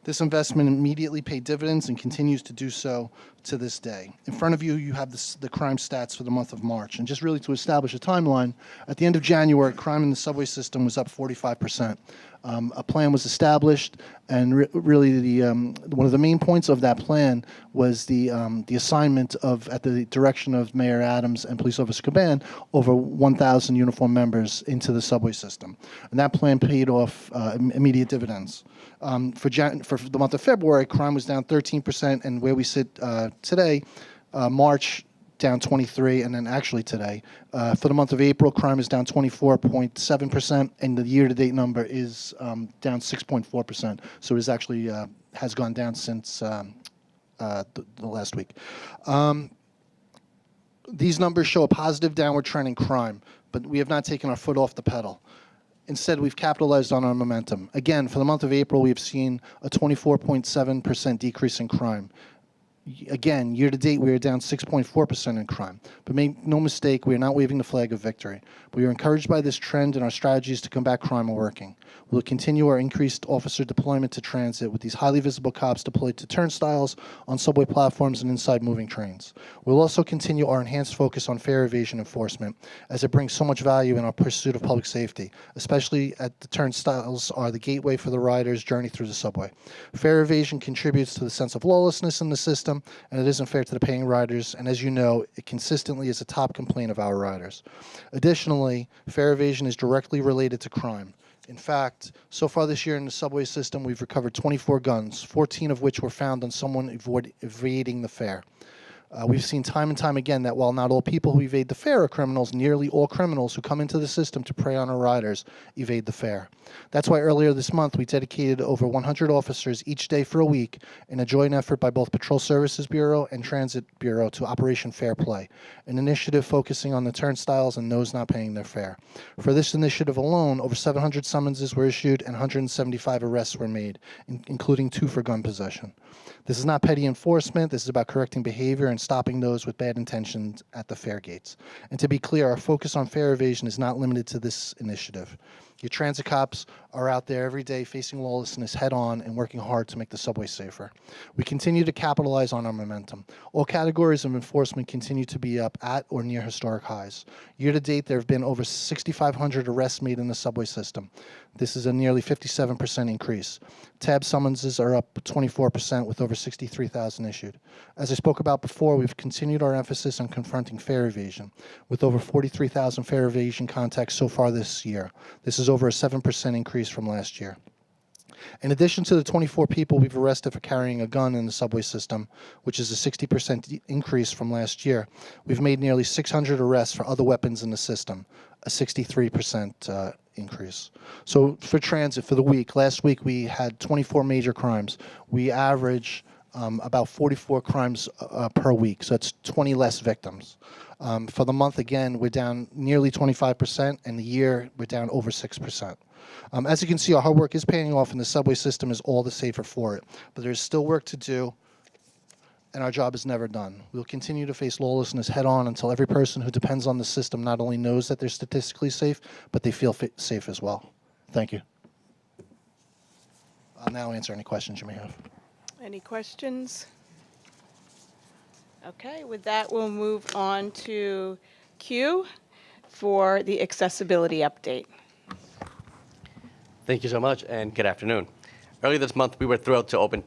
This investment immediately paid dividends and continues to do so to this day. In front of you, you have the crime stats for the month of March. And just really to establish a timeline, at the end of January, crime in the subway system was up 45%. A plan was established, and really one of the main points of that plan was the assignment of, at the direction of Mayor Adams and Police Officer Caban, over 1,000 uniformed members into the subway system. And that plan paid off immediate dividends. For the month of February, crime was down 13%, and where we sit today, March down 23, and then actually today. For the month of April, crime is down 24.7%, and the year-to-date number is down 6.4%. So it is actually has gone down since the last week. These numbers show a positive downward trend in crime, but we have not taken our foot off the pedal. Instead, we've capitalized on our momentum. Again, for the month of April, we have seen a 24.7% decrease in crime. Again, year-to-date, we are down 6.4% in crime. But make no mistake, we are not waving the flag of victory. We are encouraged by this trend, and our strategies to combat crime are working. We will continue our increased officer deployment to transit with these highly visible cops deployed to turnstiles, on subway platforms, and inside moving trains. We will also continue our enhanced focus on fare evasion enforcement, as it brings so much value in our pursuit of public safety, especially at the turnstiles are the gateway for the rider's journey through the subway. Fare evasion contributes to the sense of lawlessness in the system, and it isn't fair to the paying riders, and as you know, it consistently is a top complaint of our riders. Additionally, fare evasion is directly related to crime. In fact, so far this year in the subway system, we've recovered 24 guns, 14 of which were found on someone evading the fare. We've seen time and time again that while not all people who evade the fare are criminals, nearly all criminals who come into the system to prey on our riders evade the fare. That's why earlier this month we dedicated over 100 officers each day for a week in a joint effort by both Patrol Services Bureau and Transit Bureau to Operation Fair Play, an initiative focusing on the turnstiles and those not paying their fare. For this initiative alone, over 700 summonses were issued and 175 arrests were made, including 2 for gun possession. This is not petty enforcement. This is about correcting behavior and stopping those with bad intentions at the fare gates. And to be clear, our focus on fare evasion is not limited to this initiative. Your transit cops are out there every day facing lawlessness head on and working hard to make the subway safer. We continue to capitalize on our momentum. All categories of enforcement continue to be up at or near historic highs. Year to date, there have been over 6,500 arrests made in the subway system. This is a nearly 57% increase. Tab summonses are up 24% with over 63,000 issued. As I spoke about before, we've continued our emphasis on confronting fare evasion, with over 43,000 fare evasion contacts so far this year. This is over a 7% increase from last year. In addition to the 24 people we've arrested for carrying a gun in the subway system, which is a 60% increase from last year, we've made nearly 600 arrests for other weapons in the system, a 63% increase. So for transit, for the week, last week we had 24 major crimes. We average about 44 crimes per week, so that's 20 less victims. For the month, again, we're down nearly 25%, and the year, we're down over 6%. As you can see, our hard work is paying off, and the subway system is all the safer for it. But there's still work to do, and our job is never done. We'll continue to face lawlessness head-on until every person who depends on the system not only knows that they're statistically safe, but they feel safe as well. Thank you. I'll now answer any questions you may have. Any questions? Okay, with that, we'll move on to Q for the accessibility update. Thank you so much, and good afternoon. Earlier this month, we were thrilled to open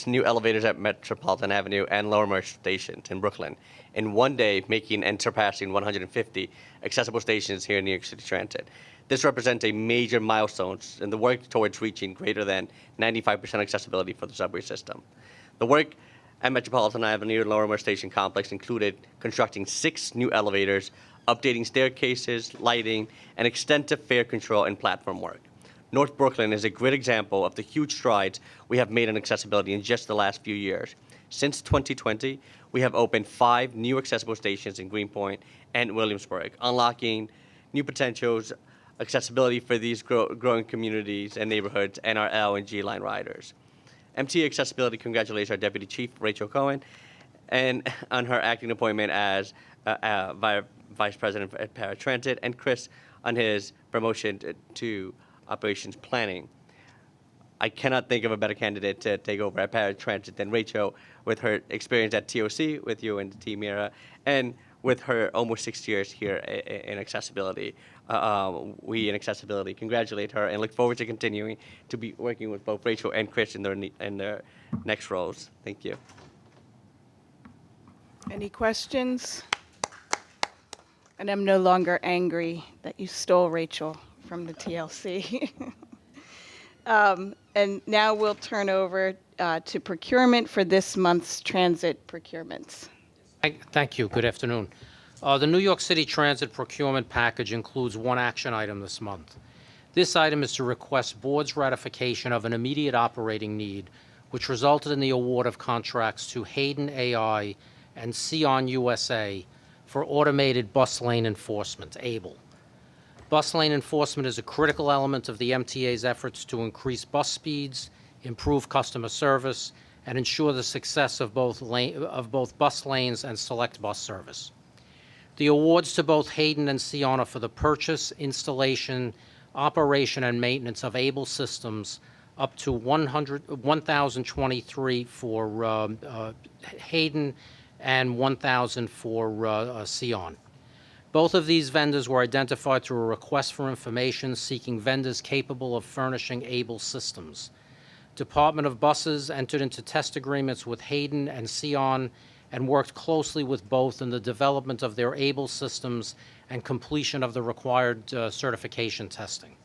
new elevators at Metropolitan Avenue and Lower Merch stations in Brooklyn in one day, making and surpassing 150 accessible stations here in New York City Transit. This represents a major milestone in the work towards reaching greater than 95% accessibility for the subway system. The work at Metropolitan Avenue and Lower Merch Station Complex included constructing 6 new elevators, updating staircases, lighting, and extensive fare control and platform work. North Brooklyn is a great example of the huge strides we have made in accessibility in just the last few years. Since 2020, we have opened 5 new accessible stations in Greenpoint and Williamsburg, unlocking new potentials, accessibility for these growing communities and neighborhoods, and our L and G line riders. MTA Accessibility congratulates our Deputy Chief, Rachel Cohen, and on her acting appointment as Vice President at Paratransit, and Chris on his promotion to Operations Planning. I cannot think of a better candidate to take over at Paratransit than Rachel, with her experience at TOC, with you and the team, Mira, and with her almost 6 years here in accessibility. We in accessibility congratulate her and look forward to continuing to be working with both Rachel and Chris in their next roles. Thank you. Any questions? And I'm no longer angry that you stole Rachel from the TLC. And now we'll turn over to procurement for this month's transit procurements. Thank you. Good afternoon. The New York City Transit procurement package includes one action item this month. This item is to request board's ratification of an immediate operating need, which resulted in the award of contracts to Hayden AI and Sion USA for automated bus lane enforcement, ABLE. Bus lane enforcement is a critical element of the MTA's efforts to increase bus speeds, improve customer service, and ensure the success of both bus lanes and select bus service. The awards to both Hayden and Sion are for the purchase, installation, operation, and maintenance of ABLE systems up to 1,023 for Hayden and 1,000 for Sion. Both of these vendors were identified through a request for information seeking vendors capable of furnishing ABLE systems. Department of Buses entered into test agreements with Hayden and Sion and worked closely with both in the development of their ABLE systems and completion of the required certification testing.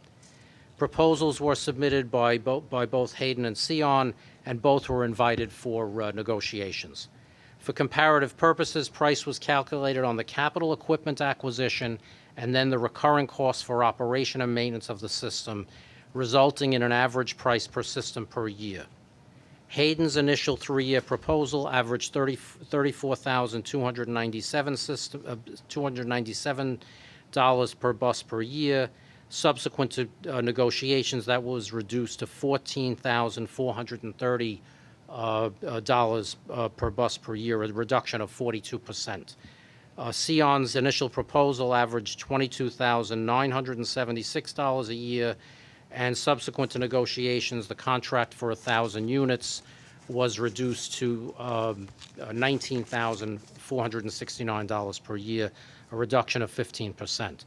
Proposals were submitted by both Hayden and Sion, and both were invited for negotiations. For comparative purposes, price was calculated on the capital equipment acquisition and then the recurring costs for operation and maintenance of the system, resulting in an average price per system per year. Hayden's initial 3-year proposal averaged $34,297 per bus per year. Subsequent to negotiations, that was reduced to $14,430 per bus per year, a reduction of 42%. Sion's initial proposal averaged $22,976 a year, and subsequent to negotiations, the contract for 1,000 units was reduced to $19,469 per year, a reduction of 15%.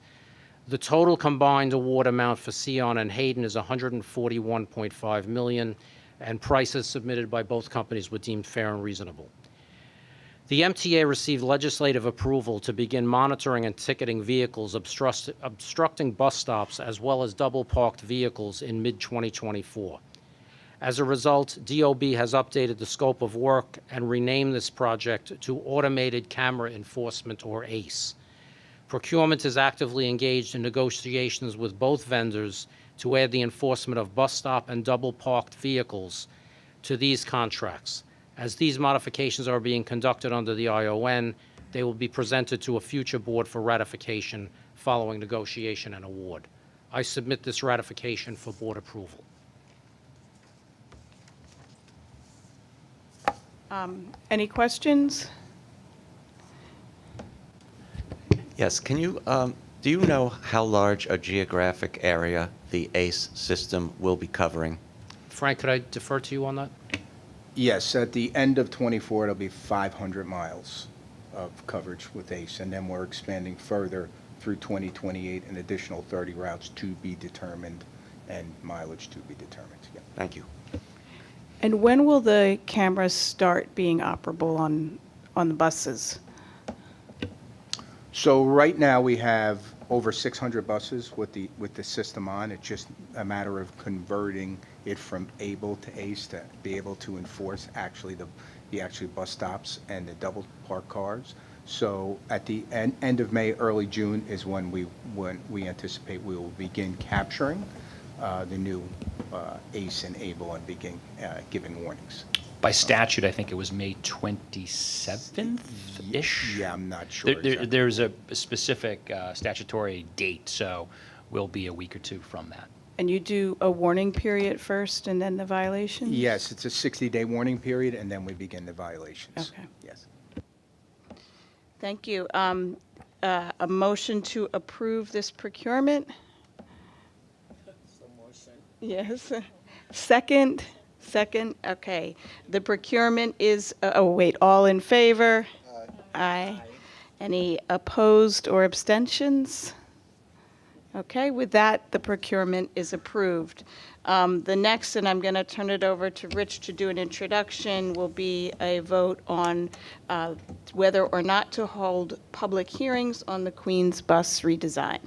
The total combined award amount for Sion and Hayden is $141.5 million, and prices submitted by both companies were deemed fair and reasonable. The MTA received legislative approval to begin monitoring and ticketing vehicles obstructing bus stops as well as double-parked vehicles in mid-2024. As a result, DOB has updated the scope of work and renamed this project to Automated Camera Enforcement, or ACE. Procurement is actively engaged in negotiations with both vendors to add the enforcement of bus stop and double-parked vehicles to these contracts. As these modifications are being conducted under the ION, they will be presented to a future board for ratification following negotiation and award. I submit this ratification for board approval. Any questions? Yes, can you, do you know how large a geographic area the ACE system will be covering? Frank, could I defer to you on that? Yes, at the end of 24, it'll be 500 miles of coverage with ACE, and then we're expanding further through 2028, an additional 30 routes to be determined and mileage to be determined. Yeah. Thank you. And when will the cameras start being operable on the buses? So right now we have over 600 buses with the system on. It's just a matter of converting it from ABLE to ACE to be able to enforce actually the bus stops and the double park cars. So at the end of May, early June is when we anticipate we will begin capturing the new ACE and ABLE and begin giving warnings. By statute, I think it was May 27th-ish? Yeah, I'm not sure. exactly. There's a specific statutory date, so we'll be a week or two from that. And you do a warning period first and then the violations? Yes, it's a 60-day warning period, and then we begin the violations. Okay. Yes. Thank you. A motion to approve this procurement? Yes. Second? Second, okay. The procurement is, all in favor? Aye. Any opposed or abstentions? Okay, with that, the procurement is approved. The next, and I'm going to turn it over to Rich to do an introduction, will be a vote on whether or not to hold public hearings on the Queens bus redesign.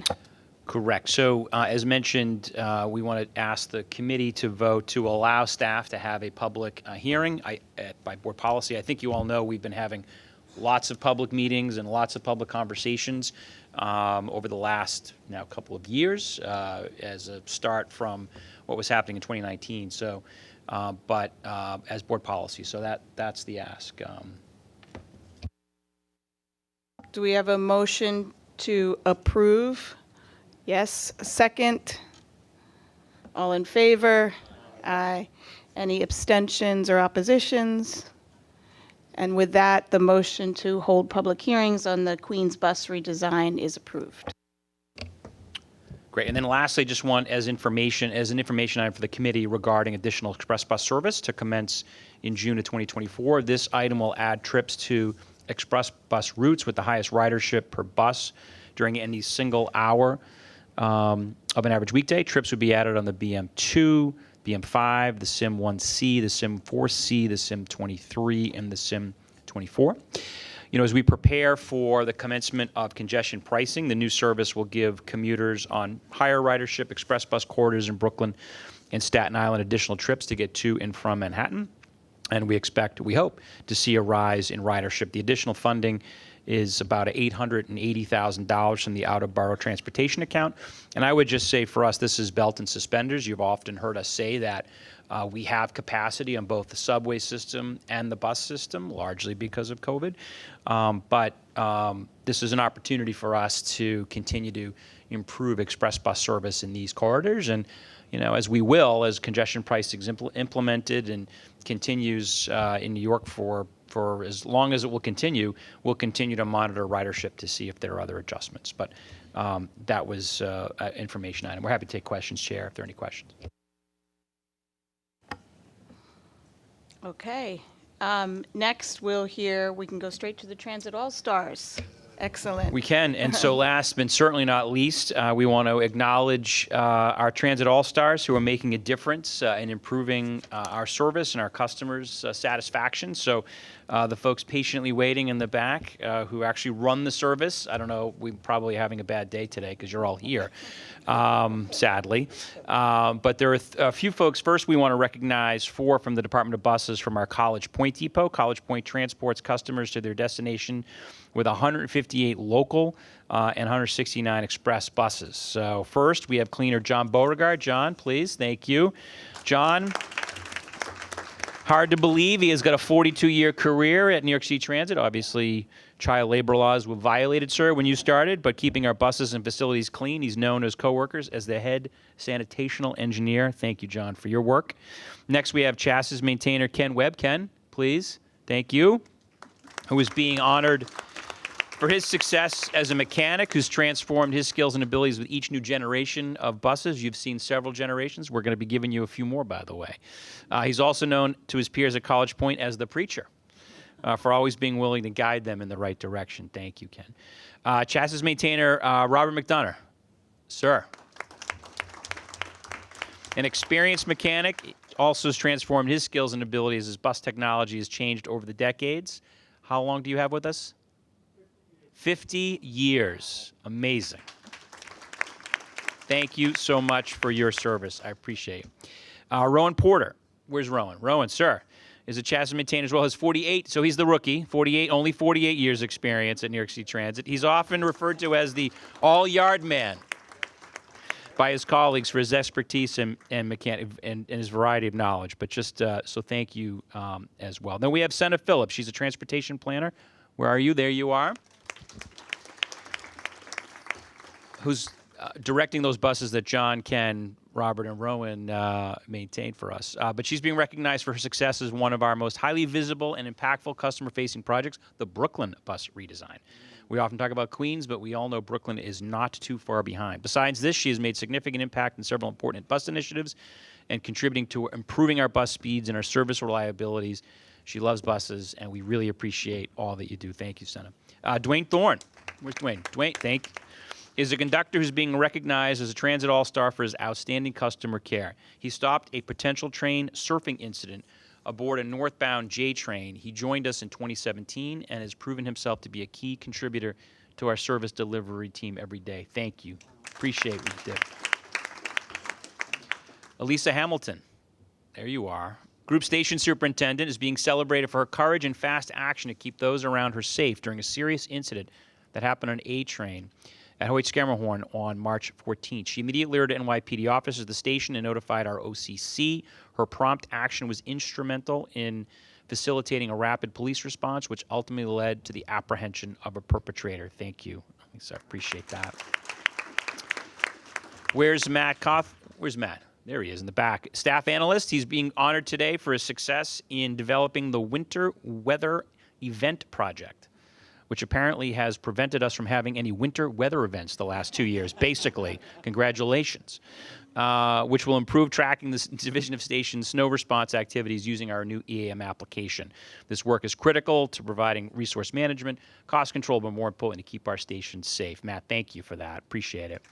Correct. So as mentioned, we want to ask the committee to vote to allow staff to have a public hearing. By board policy, I think you all know we've been having lots of public meetings and lots of public conversations over the last couple of years as a start from what was happening in 2019. So, but as board policy, so that's the ask. Do we have a motion to approve? Yes. Second? All in favor? Aye. Any abstentions or oppositions? And with that, the motion to hold public hearings on the Queens bus redesign is approved. Great. And then lastly, just want as an information item for the committee regarding additional express bus service to commence in June of 2024. This item will add trips to express bus routes with the highest ridership per bus during any single hour of an average weekday. Trips would be added on the BM2, BM5, the SIM 1C, the SIM 4C, the SIM 23, and the SIM 24. As we prepare for the commencement of congestion pricing, the new service will give commuters on higher ridership express bus corridors in Brooklyn and Staten Island additional trips to get to and from Manhattan. And we hope to see a rise in ridership. The additional funding is about $880,000 from the out-of-borough transportation account. And I would just say for us, this is belt and suspenders. You've often heard us say that we have capacity on both the subway system and the bus system, largely because of COVID. But this is an opportunity for us to continue to improve express bus service in these corridors. And, as we will, as congestion pricing is implemented and continues in New York for as long as it will continue, we'll continue to monitor ridership to see if there are other adjustments. But that was an information item. We're happy to take questions, Chair, if there are any questions. Okay. Next, we can go straight to the Transit All-Stars. Excellent. We can. And so last but certainly not least, we want to acknowledge our Transit All-Stars who are making a difference in improving our service and our customers' satisfaction. So the folks patiently waiting in the back who actually run the service. I don't know, we're probably having a bad day today because you're all here, sadly. But there are a few folks. First, we want to recognize 4 from the Department of Buses from our College Point Depot. College Point transports customers to their destination with 158 local and 169 express buses. So first, we have cleaner John Beauregard. John, please. Thank you. John, hard to believe he has got a 42-year career at New York City Transit. Obviously, child labor laws were violated, sir, when you started, but keeping our buses and facilities clean. He's known to his coworkers as the head sanitational engineer. Thank you, John, for your work. Next, we have chassis maintainer Ken Webb. Ken, please. Thank you. Who is being honored for his success as a mechanic who's transformed his skills and abilities with each new generation of buses. You've seen several generations. We're going to be giving you a few more, by the way. He's also known to his peers at College Point as the preacher for always being willing to guide them in the right direction. Thank you, Ken. Chassis maintainer Robert McDonough. Sir. An experienced mechanic, also has transformed his skills and abilities as bus technology has changed over the decades. How long do you have with us? 50 years. Amazing. Thank you so much for your service. I appreciate it. Rowan Porter. Where's Rowan? Rowan, sir, is a chassis maintainer as well. Has 48, so he's the rookie. Only 48 years experience at New York City Transit. He's often referred to as the all-yard man. by his colleagues for his expertise and his variety of knowledge. But just so thank you as well. Then we have Senna Phillips. She's a transportation planner. Where are you? There you are. Who's directing those buses that John, Ken, Robert, and Rowan maintain for us. But she's being recognized for her success as one of our most highly visible and impactful customer-facing projects, the Brooklyn bus redesign. We often talk about Queens, but we all know Brooklyn is not too far behind. Besides this, she has made significant impact in several important bus initiatives and contributing to improving our bus speeds and our service reliabilities. She loves buses, and we really appreciate all that you do. Thank you, Senna. Dwayne Thorne. Where's Dwayne? Dwayne, thank you. Is a conductor who's being recognized as a transit all-star for his outstanding customer care. He stopped a potential train surfing incident aboard a northbound J train. He joined us in 2017 and has proven himself to be a key contributor to our service delivery team every day. Thank you. Appreciate what you did. Elisa Hamilton, there you are. Group Station Superintendent is being celebrated for her courage and fast action to keep those around her safe during a serious incident that happened on A train at Hoyt-Schermerhorn on March 14th. She immediately alerted NYPD officers at the station and notified our OCC. Her prompt action was instrumental in facilitating a rapid police response, which ultimately led to the apprehension of a perpetrator. Thank you. I appreciate that. Where's Matt Koth? Where's Matt? There he is in the back. Staff analyst. He's being honored today for his success in developing the Winter Weather Event Project, which apparently has prevented us from having any winter weather events the last 2 years, basically. Congratulations. Which will improve tracking the Division of Station's snow response activities using our new EAM application. This work is critical to providing resource management, cost control, but more importantly, to keep our stations safe. Matt, thank you for that. Appreciate it.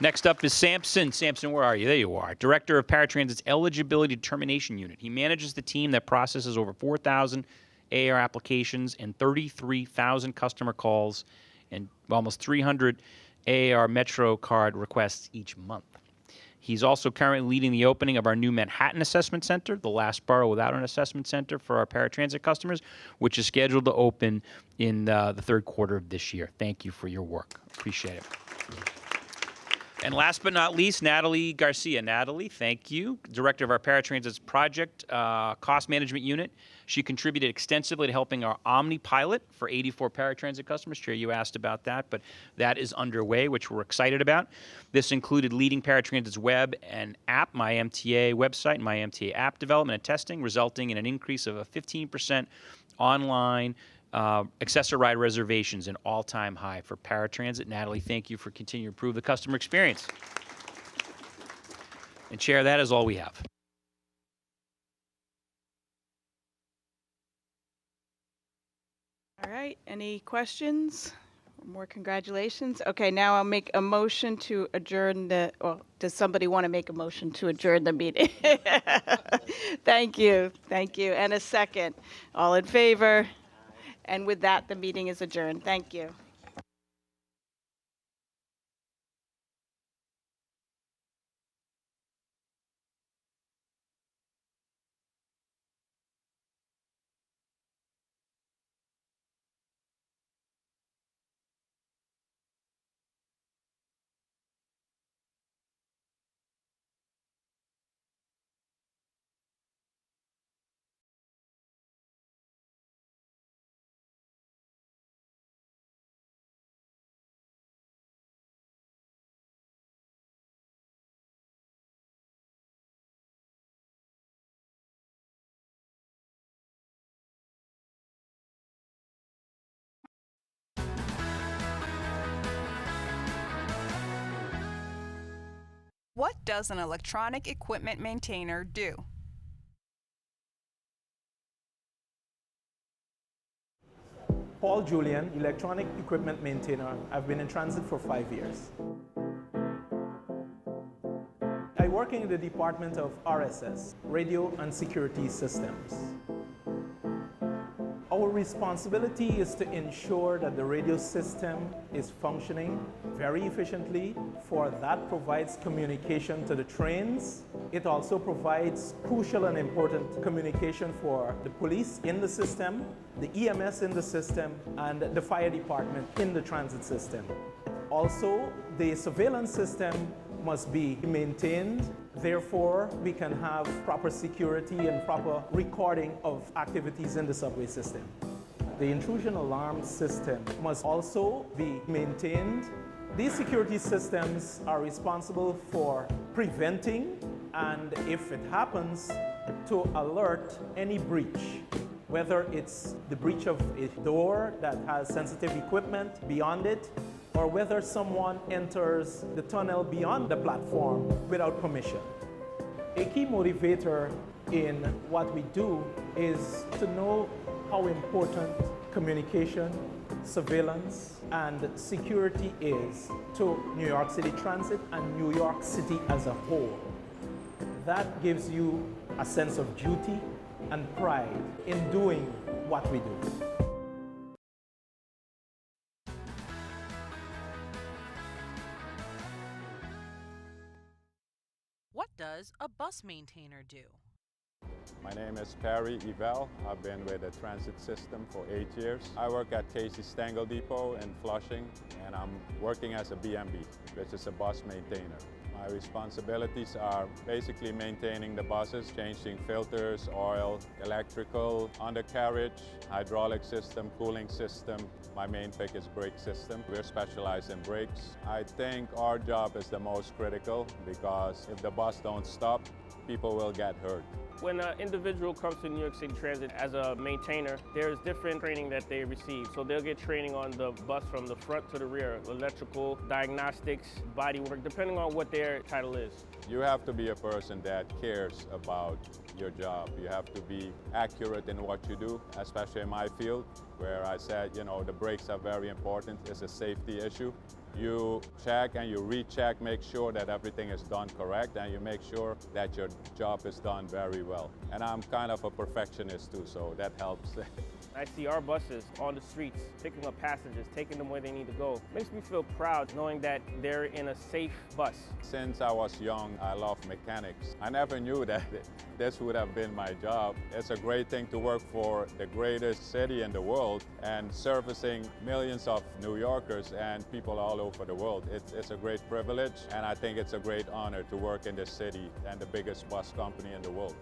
Next up is Sampson. Sampson, where are you? There you are. Director of Paratransit's Eligibility Determination Unit. He manages the team that processes over 4,000 AAR applications and 33,000 customer calls and almost 300 AAR Metro card requests each month. He's also currently leading the opening of our new Manhattan Assessment Center, the last borough without an assessment center for our paratransit customers, which is scheduled to open in the third quarter of this year. Thank you for your work. Appreciate it. And last but not least, Natalie Garcia. Natalie, thank you. Director of our Paratransit's Project Cost Management Unit. She contributed extensively to helping our Omni pilot for 84 paratransit customers. Chair, you asked about that, but that is underway, which we're excited about. This included leading Paratransit's web and app, My MTA website, and My MTA app development and testing, resulting in an increase of a 15% online accessor ride reservations, an all-time high for paratransit. Natalie, thank you for continuing to improve the customer experience. And Chair, that is all we have. All right, any questions? More congratulations. Okay, now I'll make a motion to adjourn the, or does somebody want to make a motion to adjourn the meeting? Thank you, and a second. All in favor? And with that, the meeting is adjourned. Thank you. What does an electronic equipment maintainer do? Paul Julian, electronic equipment maintainer. I've been in transit for 5 years. I work in the department of RSS, Radio and Security Systems. Our responsibility is to ensure that the radio system is functioning very efficiently, for that provides communication to the trains. It also provides crucial and important communication for the police in the system, the EMS in the system, and the fire department in the transit system. Also, the surveillance system must be maintained. Therefore, we can have proper security and proper recording of activities in the subway system. The intrusion alarm system must also be maintained. These security systems are responsible for preventing and, if it happens, to alert any breach, whether it's the breach of a door that has sensitive equipment beyond it, or whether someone enters the tunnel beyond the platform without permission. A key motivator in what we do is to know how important communication, surveillance, and security is to New York City Transit and New York City as a whole. That gives you a sense of duty and pride in doing what we do. What does a bus maintainer do? My name is Perry Evel. I've been with the transit system for 8 years. I work at Casey Stengel Depot in Flushing, and I'm working as a BMB, which is a bus maintainer. My responsibilities are basically maintaining the buses, changing filters, oil, electrical, undercarriage, hydraulic system, cooling system. My main pick is brake system. We're specialized in brakes. I think our job is the most critical because if the bus don't stop, people will get hurt. When an individual comes to New York City Transit as a maintainer, there's different training that they receive. So they'll get training on the bus from the front to the rear, electrical, diagnostics, body work, depending on what their title is. You have to be a person that cares about your job. You have to be accurate in what you do, especially in my field, where I said, you know, the brakes are very important. It's a safety issue. You check and you recheck, make sure that everything is done correct, and you make sure that your job is done very well. And I'm kind of a perfectionist too, so that helps. I see our buses on the streets, picking up passengers, taking them where they need to go. Makes me feel proud knowing that they're in a safe bus. Since I was young, I love mechanics. I never knew that this would have been my job. It's a great thing to work for the greatest city in the world and servicing millions of New Yorkers and people all over the world. It's a great privilege, and I think it's a great honor to work in this city and the biggest bus company in the world.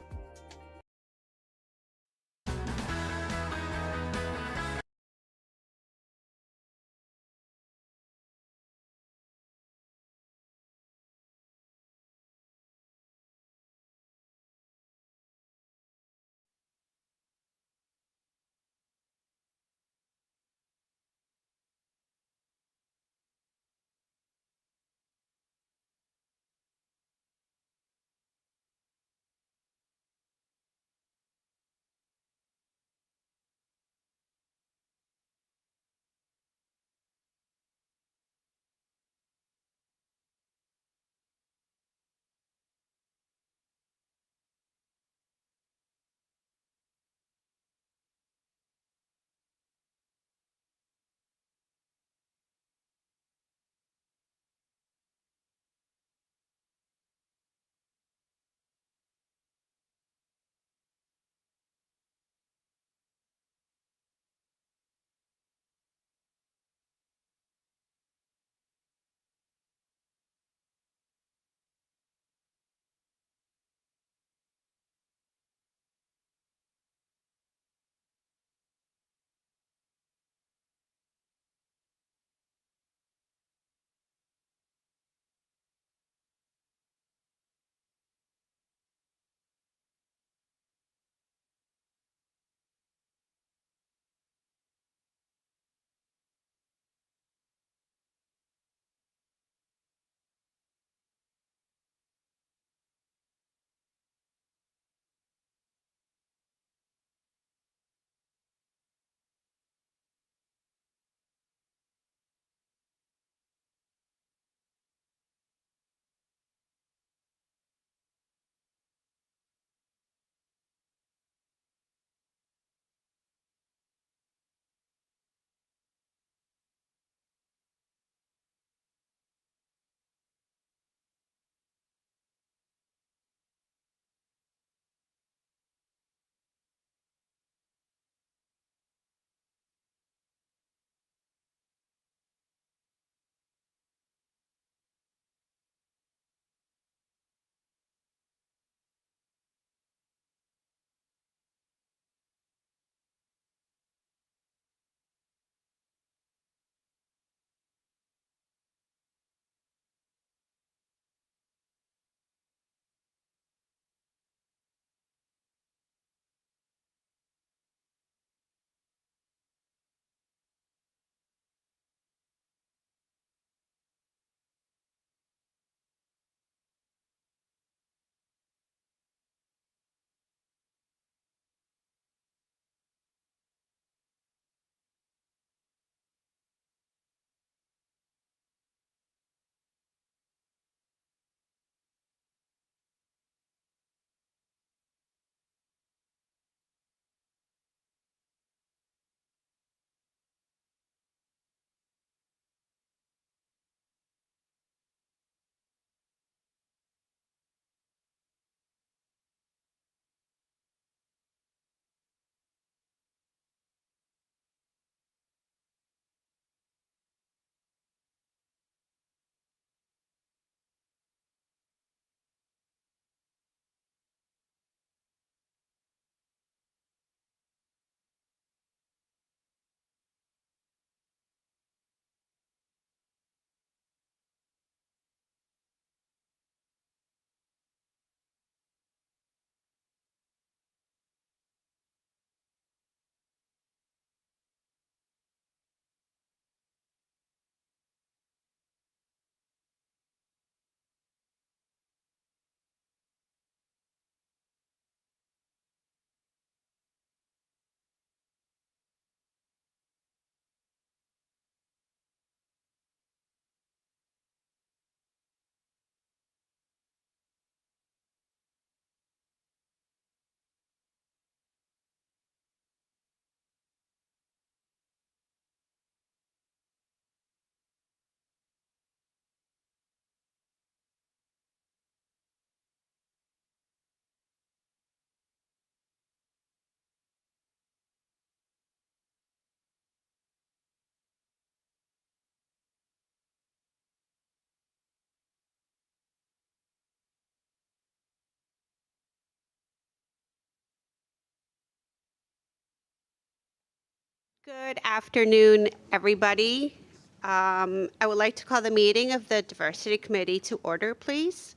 Good afternoon, everybody. I would like to call the meeting of the Diversity Committee to order, please.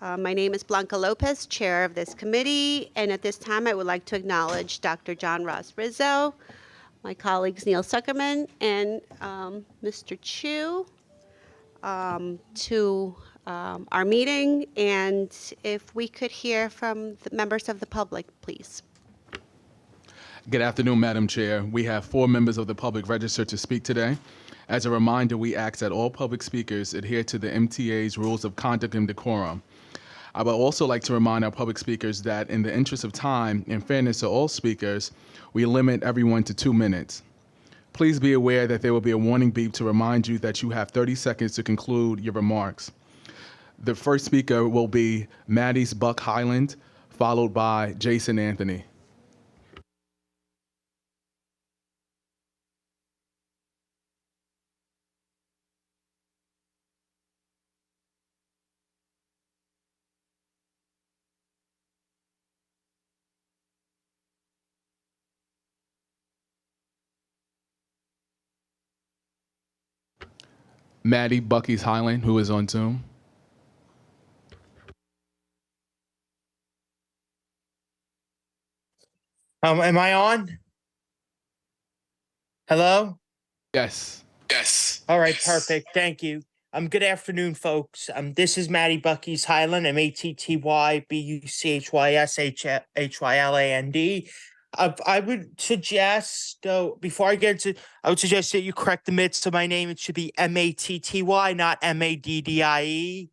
My name is Blanca Lopez, Chair of this committee, and at this time I would like to acknowledge Dr. John Ross Rizzo, my colleagues Neil Suckerman and Mr. Chu to our meeting, and if we could hear from the members of the public, please. Good afternoon, Madam Chair. We have 4 members of the public registered to speak today. As a reminder, we ask that all public speakers adhere to the MTA's rules of conduct and decorum. I would also like to remind our public speakers that in the interest of time and fairness to all speakers, we limit everyone to 2 minutes. Please be aware that there will be a warning beep to remind you that you have 30 seconds to conclude your remarks. The first speaker will be Maddie's Buck Highland, followed by Jason Anthony. Maddie Bucky's Highland, who is on Zoom. Am I on? Hello? Yes. Yes. All right, perfect. Thank you. Good afternoon, folks. This is Maddie Bucky's Highland, MATTYBUCHYSHYLAND. I would suggest, though, before I get into, I would suggest that you correct the midst of my name. It should be MATTY, not MADDIE.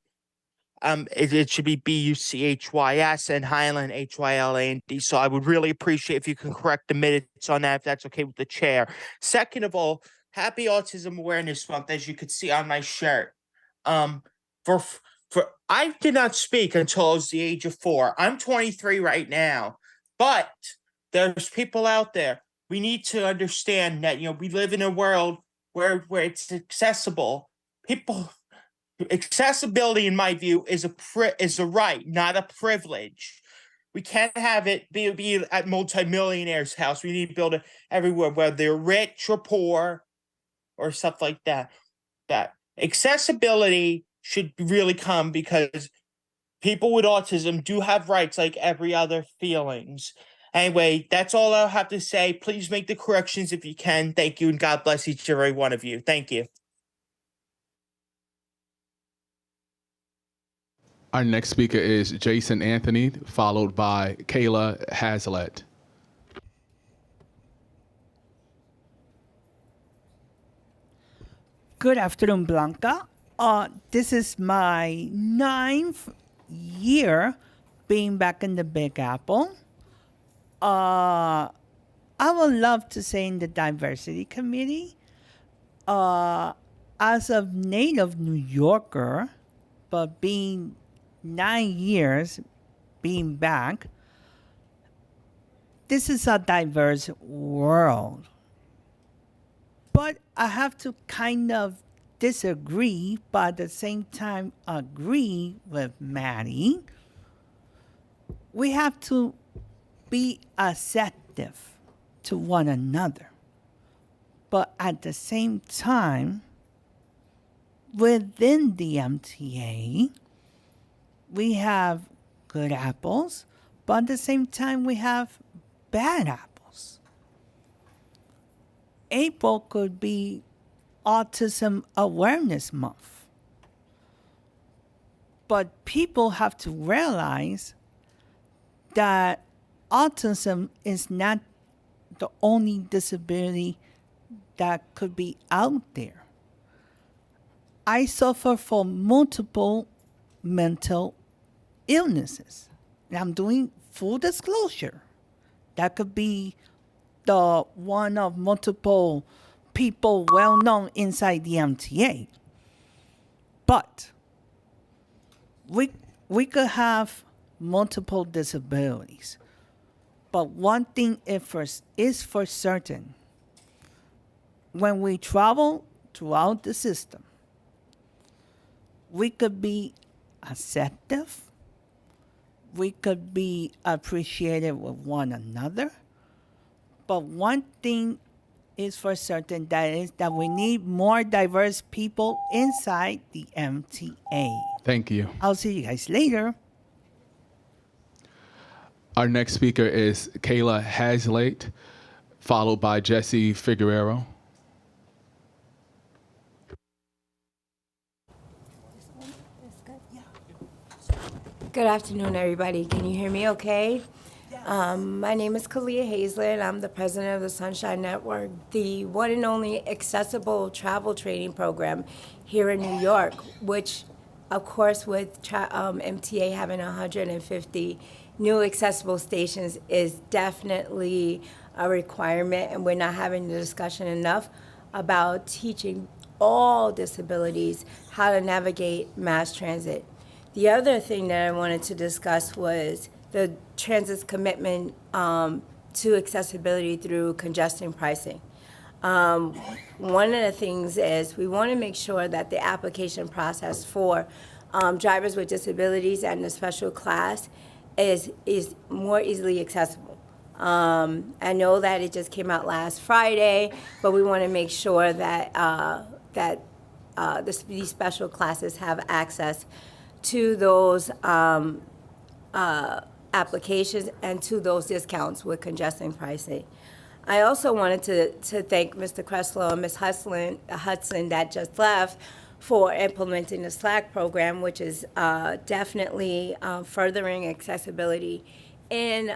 It should be BUCHYS and Highland HYLAND. So I would really appreciate if you can correct the minutes on that, if that's okay with the chair. Second of all, Happy Autism Awareness Month, as you could see on my shirt. I did not speak until I was the age of 4. I'm 23 right now, but there's people out there. We need to understand that, we live in a world where it's accessible. Accessibility, in my view, is a right, not a privilege. We can't have it be at multimillionaires' house. We need to build it everywhere, whether they're rich or poor or stuff like that. That accessibility should really come because people with autism do have rights like every other feelings. Anyway, that's all I'll have to say. Please make the corrections if you can. Thank you, and God bless each and every one of you. Thank you. Our next speaker is Jason Anthony, followed by Kayla Hazlett. Good afternoon, Blanca. This is my 9th year being back in the Big Apple. I would love to say in the Diversity Committee, as a native New Yorker, but being 9 years being back, this is a diverse world. But I have to kind of disagree, but at the same time agree with Maddie. We have to be acceptive to one another. But at the same time, within the MTA, we have good apples, but at the same time, we have bad apples. April could be Autism Awareness Month. But people have to realize that autism is not the only disability that could be out there. I suffer from multiple mental illnesses. And I'm doing full disclosure. That could be the one of multiple people well known inside the MTA. But we could have multiple disabilities. But one thing is for certain. When we travel throughout the system, we could be acceptive, we could be appreciative with one another, but one thing is for certain. That we need more diverse people inside the MTA. Thank you. I'll see you guys later. Our next speaker is Kayla Haslate, followed by Jesse Figueroa. Good afternoon, everybody. Can you hear me okay? My name is Kalia Hazlett. I'm the president of the Sunshine Network, the one and only accessible travel training program here in New York, which, of course, with MTA having 150 new accessible stations is definitely a requirement, and we're not having the discussion enough about teaching all disabilities how to navigate mass transit. The other thing that I wanted to discuss was the transit's commitment to accessibility through congestion pricing. One of the things is we want to make sure that the application process for drivers with disabilities and the special class is more easily accessible. I know that it just came out last Friday, but we want to make sure that these special classes have access to those applications and to those discounts with congestion pricing. I also wanted to thank Mr. Creslow and Ms. Hudson that just left for implementing the Slack program, which is definitely furthering accessibility in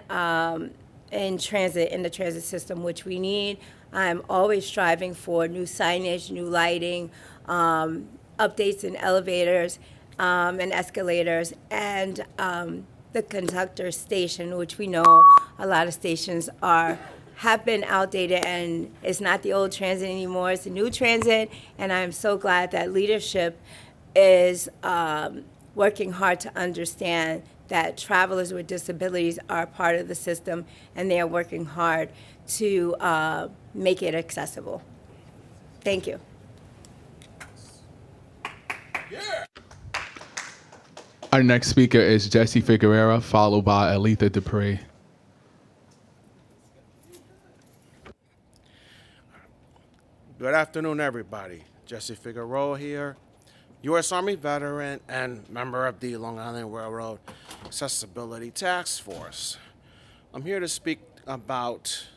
transit, in the transit system, which we need. I'm always striving for new signage, new lighting, updates in elevators, and escalators, and the conductor station, which we know a lot of stations have been outdated, and it's not the old transit anymore, it's the new transit, and I'm so glad that leadership is working hard to understand that travelers with disabilities are part of the system, and they are working hard to make it accessible. Thank you. Our next speaker is Jesse Figueroa, followed by Aletha Dupree. Good afternoon, everybody. Jesse Figueroa here, U.S. Army veteran and member of the Long Island Railroad Accessibility Task Force. I'm here to speak about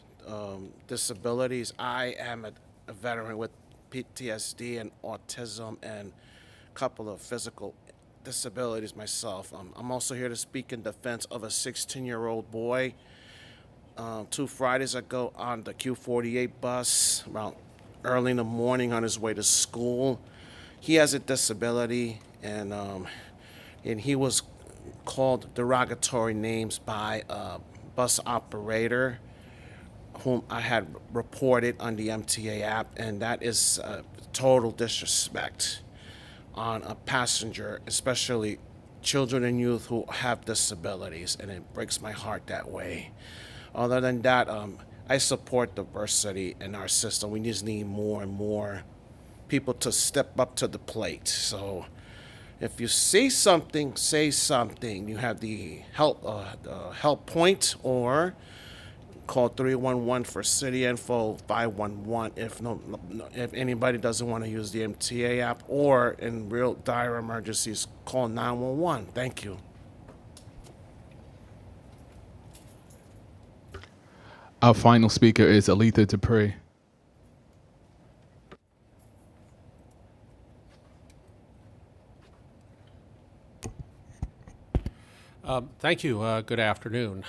disabilities. I am a veteran with PTSD and autism and a couple of physical disabilities myself. I'm also here to speak in defense of a 16-year-old boy. 2 Fridays ago on the Q48 bus, around early in the morning on his way to school. He has a disability, and he was called derogatory names by a bus operator whom I had reported on the MTA app, and that is total disrespect on a passenger, especially children and youth who have disabilities, and it breaks my heart that way. Other than that, I support diversity in our system. We just need more and more people to step up to the plate. So if you see something, say something. You have the help point, or call 311 for city info, 511 if anybody doesn't want to use the MTA app, or in real dire emergencies, call 911. Thank you. Our final speaker is Aletha Dupree. Thank you. Good afternoon.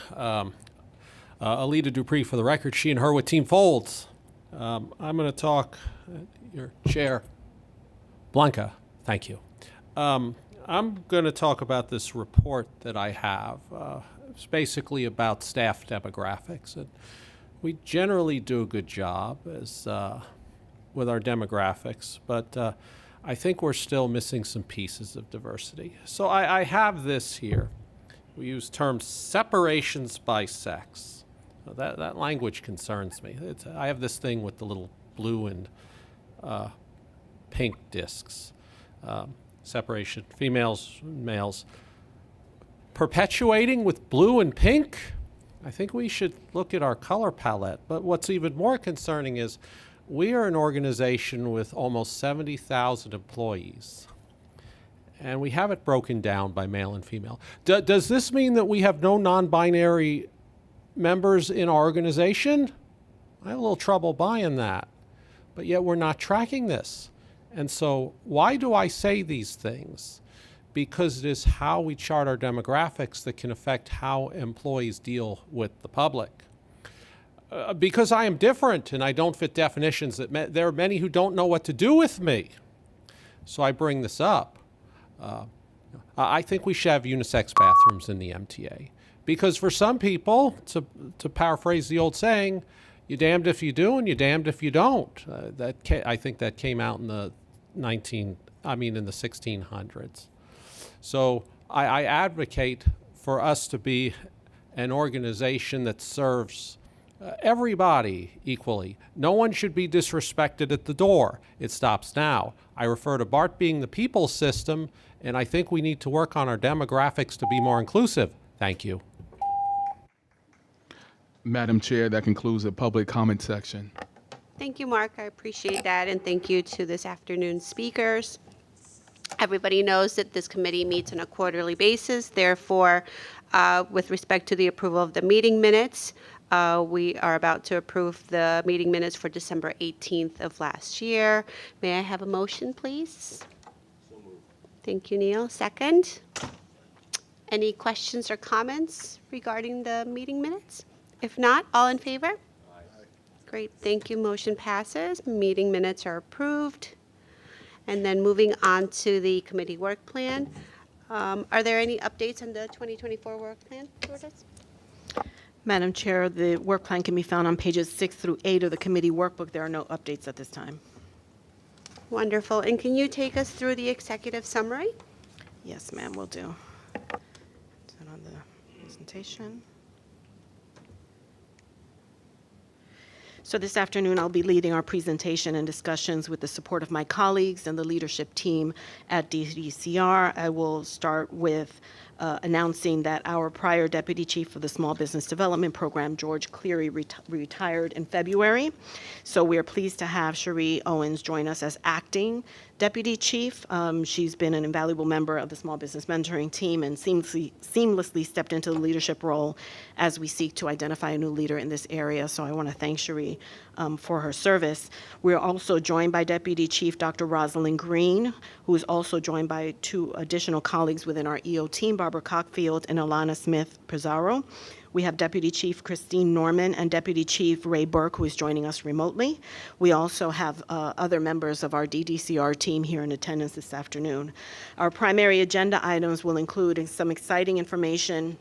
Alita Dupree, for the record, she and her with Team Folds. I'm going to talk, your chair, Blanca, thank you. I'm going to talk about this report that I have. It's basically about staff demographics. And we generally do a good job with our demographics, but I think we're still missing some pieces of diversity. So I have this here. We use terms separations by sex. That language concerns me. I have this thing with the little blue and pink discs. Separation, females, males. Perpetuating with blue and pink? I think we should look at our color palette. But what's even more concerning is we are an organization with almost 70,000 employees. And we have it broken down by male and female. Does this mean that we have no non-binary members in our organization? I have a little trouble buying that. But yet we're not tracking this. And so why do I say these things? Because it is how we chart our demographics that can affect how employees deal with the public. Because I am different and I don't fit definitions, there are many who don't know what to do with me. So I bring this up. I think we should have unisex bathrooms in the MTA. Because for some people, to paraphrase the old saying, you're damned if you do and you're damned if you don't. I think that came out in the 1600s. So I advocate for us to be an organization that serves everybody equally. No one should be disrespected at the door. It stops now. I refer to BART being the people system, and I think we need to work on our demographics to be more inclusive. Thank you. Madam Chair, that concludes the public comment section. Thank you, Mark. I appreciate that, and thank you to this afternoon's speakers. Everybody knows that this committee meets on a quarterly basis. Therefore, with respect to the approval of the meeting minutes, we are about to approve the meeting minutes for December 18th of last year. May I have a motion, please? Thank you, Neil. Second. Any questions or comments regarding the meeting minutes? If not, all in favor? Aye. Great, thank you. Motion passes. Meeting minutes are approved. And then moving on to the committee work plan. Are there any updates on the 2024 work plan, Lourdes? Madam Chair, the work plan can be found on pages 6 through 8 of the committee workbook. There are no updates at this time. Wonderful. And can you take us through the executive summary? Yes, ma'am, will do. Turn on the presentation. So this afternoon, I'll be leading our presentation and discussions with the support of my colleagues and the leadership team at DDCR. I will start with announcing that our prior deputy chief of the Small Business Development Program, George Cleary, retired in February. So we are pleased to have Cherie Owens join us as acting deputy chief. She's been an invaluable member of the Small Business Mentoring team and seamlessly stepped into the leadership role as we seek to identify a new leader in this area. So I want to thank Cherie for her service. We're also joined by Deputy Chief Dr. Rosalind Green, who is also joined by 2 additional colleagues within our EO team, Barbara Cockfield and Alana Smith-Pizarro. We have Deputy Chief Christine Norman and Deputy Chief Ray Burke, who is joining us remotely. We also have other members of our DDCR team here in attendance this afternoon. Our primary agenda items will include some exciting information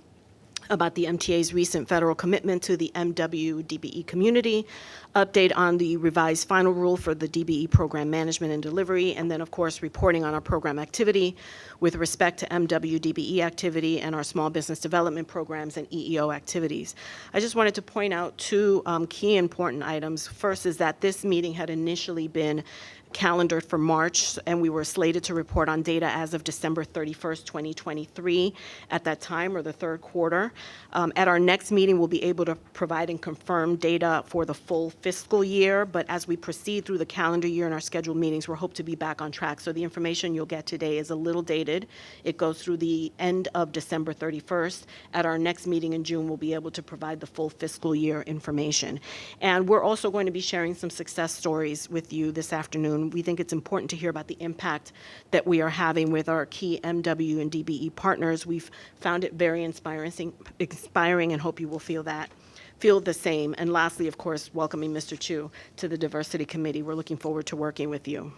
about the MTA's recent federal commitment to the MW-DBE community, update on the revised final rule for the DBE program management and delivery, and then, of course, reporting on our program activity with respect to MW-DBE activity and our small business development programs and EEO activities. I just wanted to point out 2 key important items. First is that this meeting had initially been calendared for March, and we were slated to report on data as of December 31st, 2023 at that time, or the 3rd quarter. At our next meeting, we'll be able to provide and confirm data for the full fiscal year, but as we proceed through the calendar year in our scheduled meetings, we're hope to be back on track. So the information you'll get today is a little dated. It goes through the end of December 31st. At our next meeting in June, we'll be able to provide the full fiscal year information. And we're also going to be sharing some success stories with you this afternoon. We think it's important to hear about the impact that we are having with our key MW and DBE partners. We've found it very inspiring and hope you will feel the same. And lastly, of course, welcoming Mr. Chu to the Diversity Committee. We're looking forward to working with you.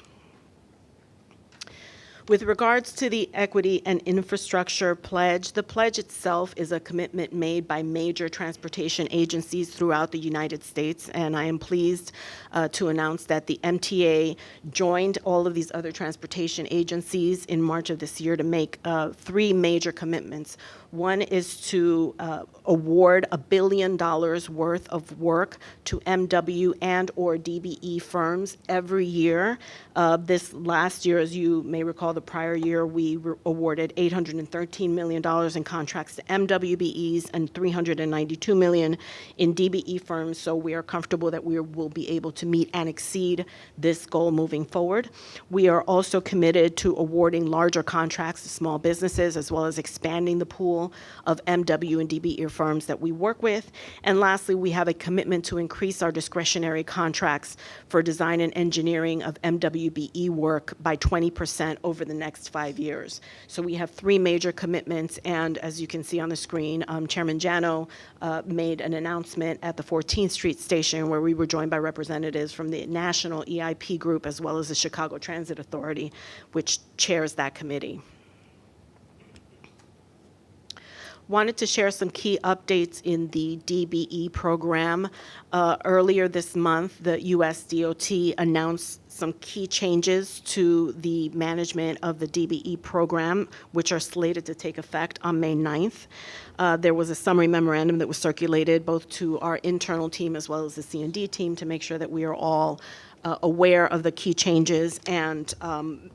With regards to the Equity and Infrastructure Pledge, the pledge itself is a commitment made by major transportation agencies throughout the United States, and I am pleased to announce that the MTA joined all of these other transportation agencies in March of this year to make 3 major commitments. One is to award $1 billion worth of work to MW and or DBE firms every year. This last year, as you may recall, the prior year we awarded $813 million in contracts to MWBEs and $392 million in DBE firms. So we are comfortable that we will be able to meet and exceed this goal moving forward. We are also committed to awarding larger contracts to small businesses, as well as expanding the pool of MW and DBE firms that we work with. And lastly, we have a commitment to increase our discretionary contracts for design and engineering of MWBE work by 20% over the next 5 years. So we have three major commitments, and as you can see on the screen, Chairman Jano made an announcement at the 14th Street Station where we were joined by representatives from the National EIP Group as well as the Chicago Transit Authority, which chairs that committee. Wanted to share some key updates in the DBE program. Earlier this month, the US DOT announced some key changes to the management of the DBE program, which are slated to take effect on May 9th. There was a summary memorandum that was circulated both to our internal team as well as the C&D team to make sure that we are all aware of the key changes and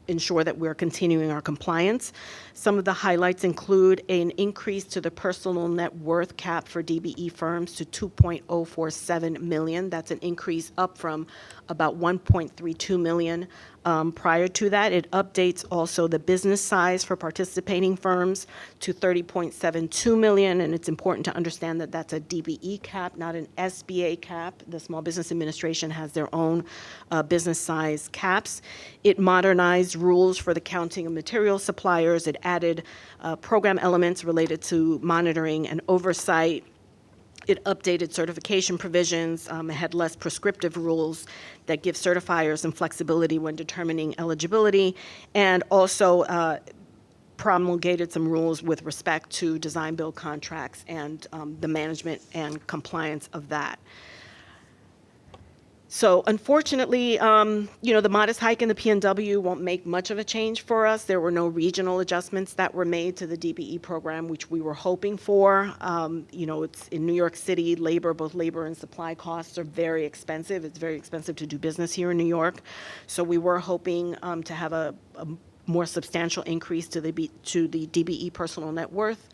ensure that we're continuing our compliance. Some of the highlights include an increase to the personal net worth cap for DBE firms to $2.047 million. That's an increase up from about $1.32 million prior to that. It updates also the business size for participating firms to $30.72 million, and it's important to understand that that's a DBE cap, not an SBA cap. The Small Business Administration has their own business size caps. It modernized rules for the counting of material suppliers. It added program elements related to monitoring and oversight. It updated certification provisions. It had less prescriptive rules that give certifiers some flexibility when determining eligibility, and also promulgated some rules with respect to design build contracts and the management and compliance of that. So unfortunately, the modest hike in the P&W won't make much of a change for us. There were no regional adjustments that were made to the DBE program, which we were hoping for. It's in New York City, both labor and supply costs are very expensive. It's very expensive to do business here in New York. So we were hoping to have a more substantial increase to the DBE personal net worth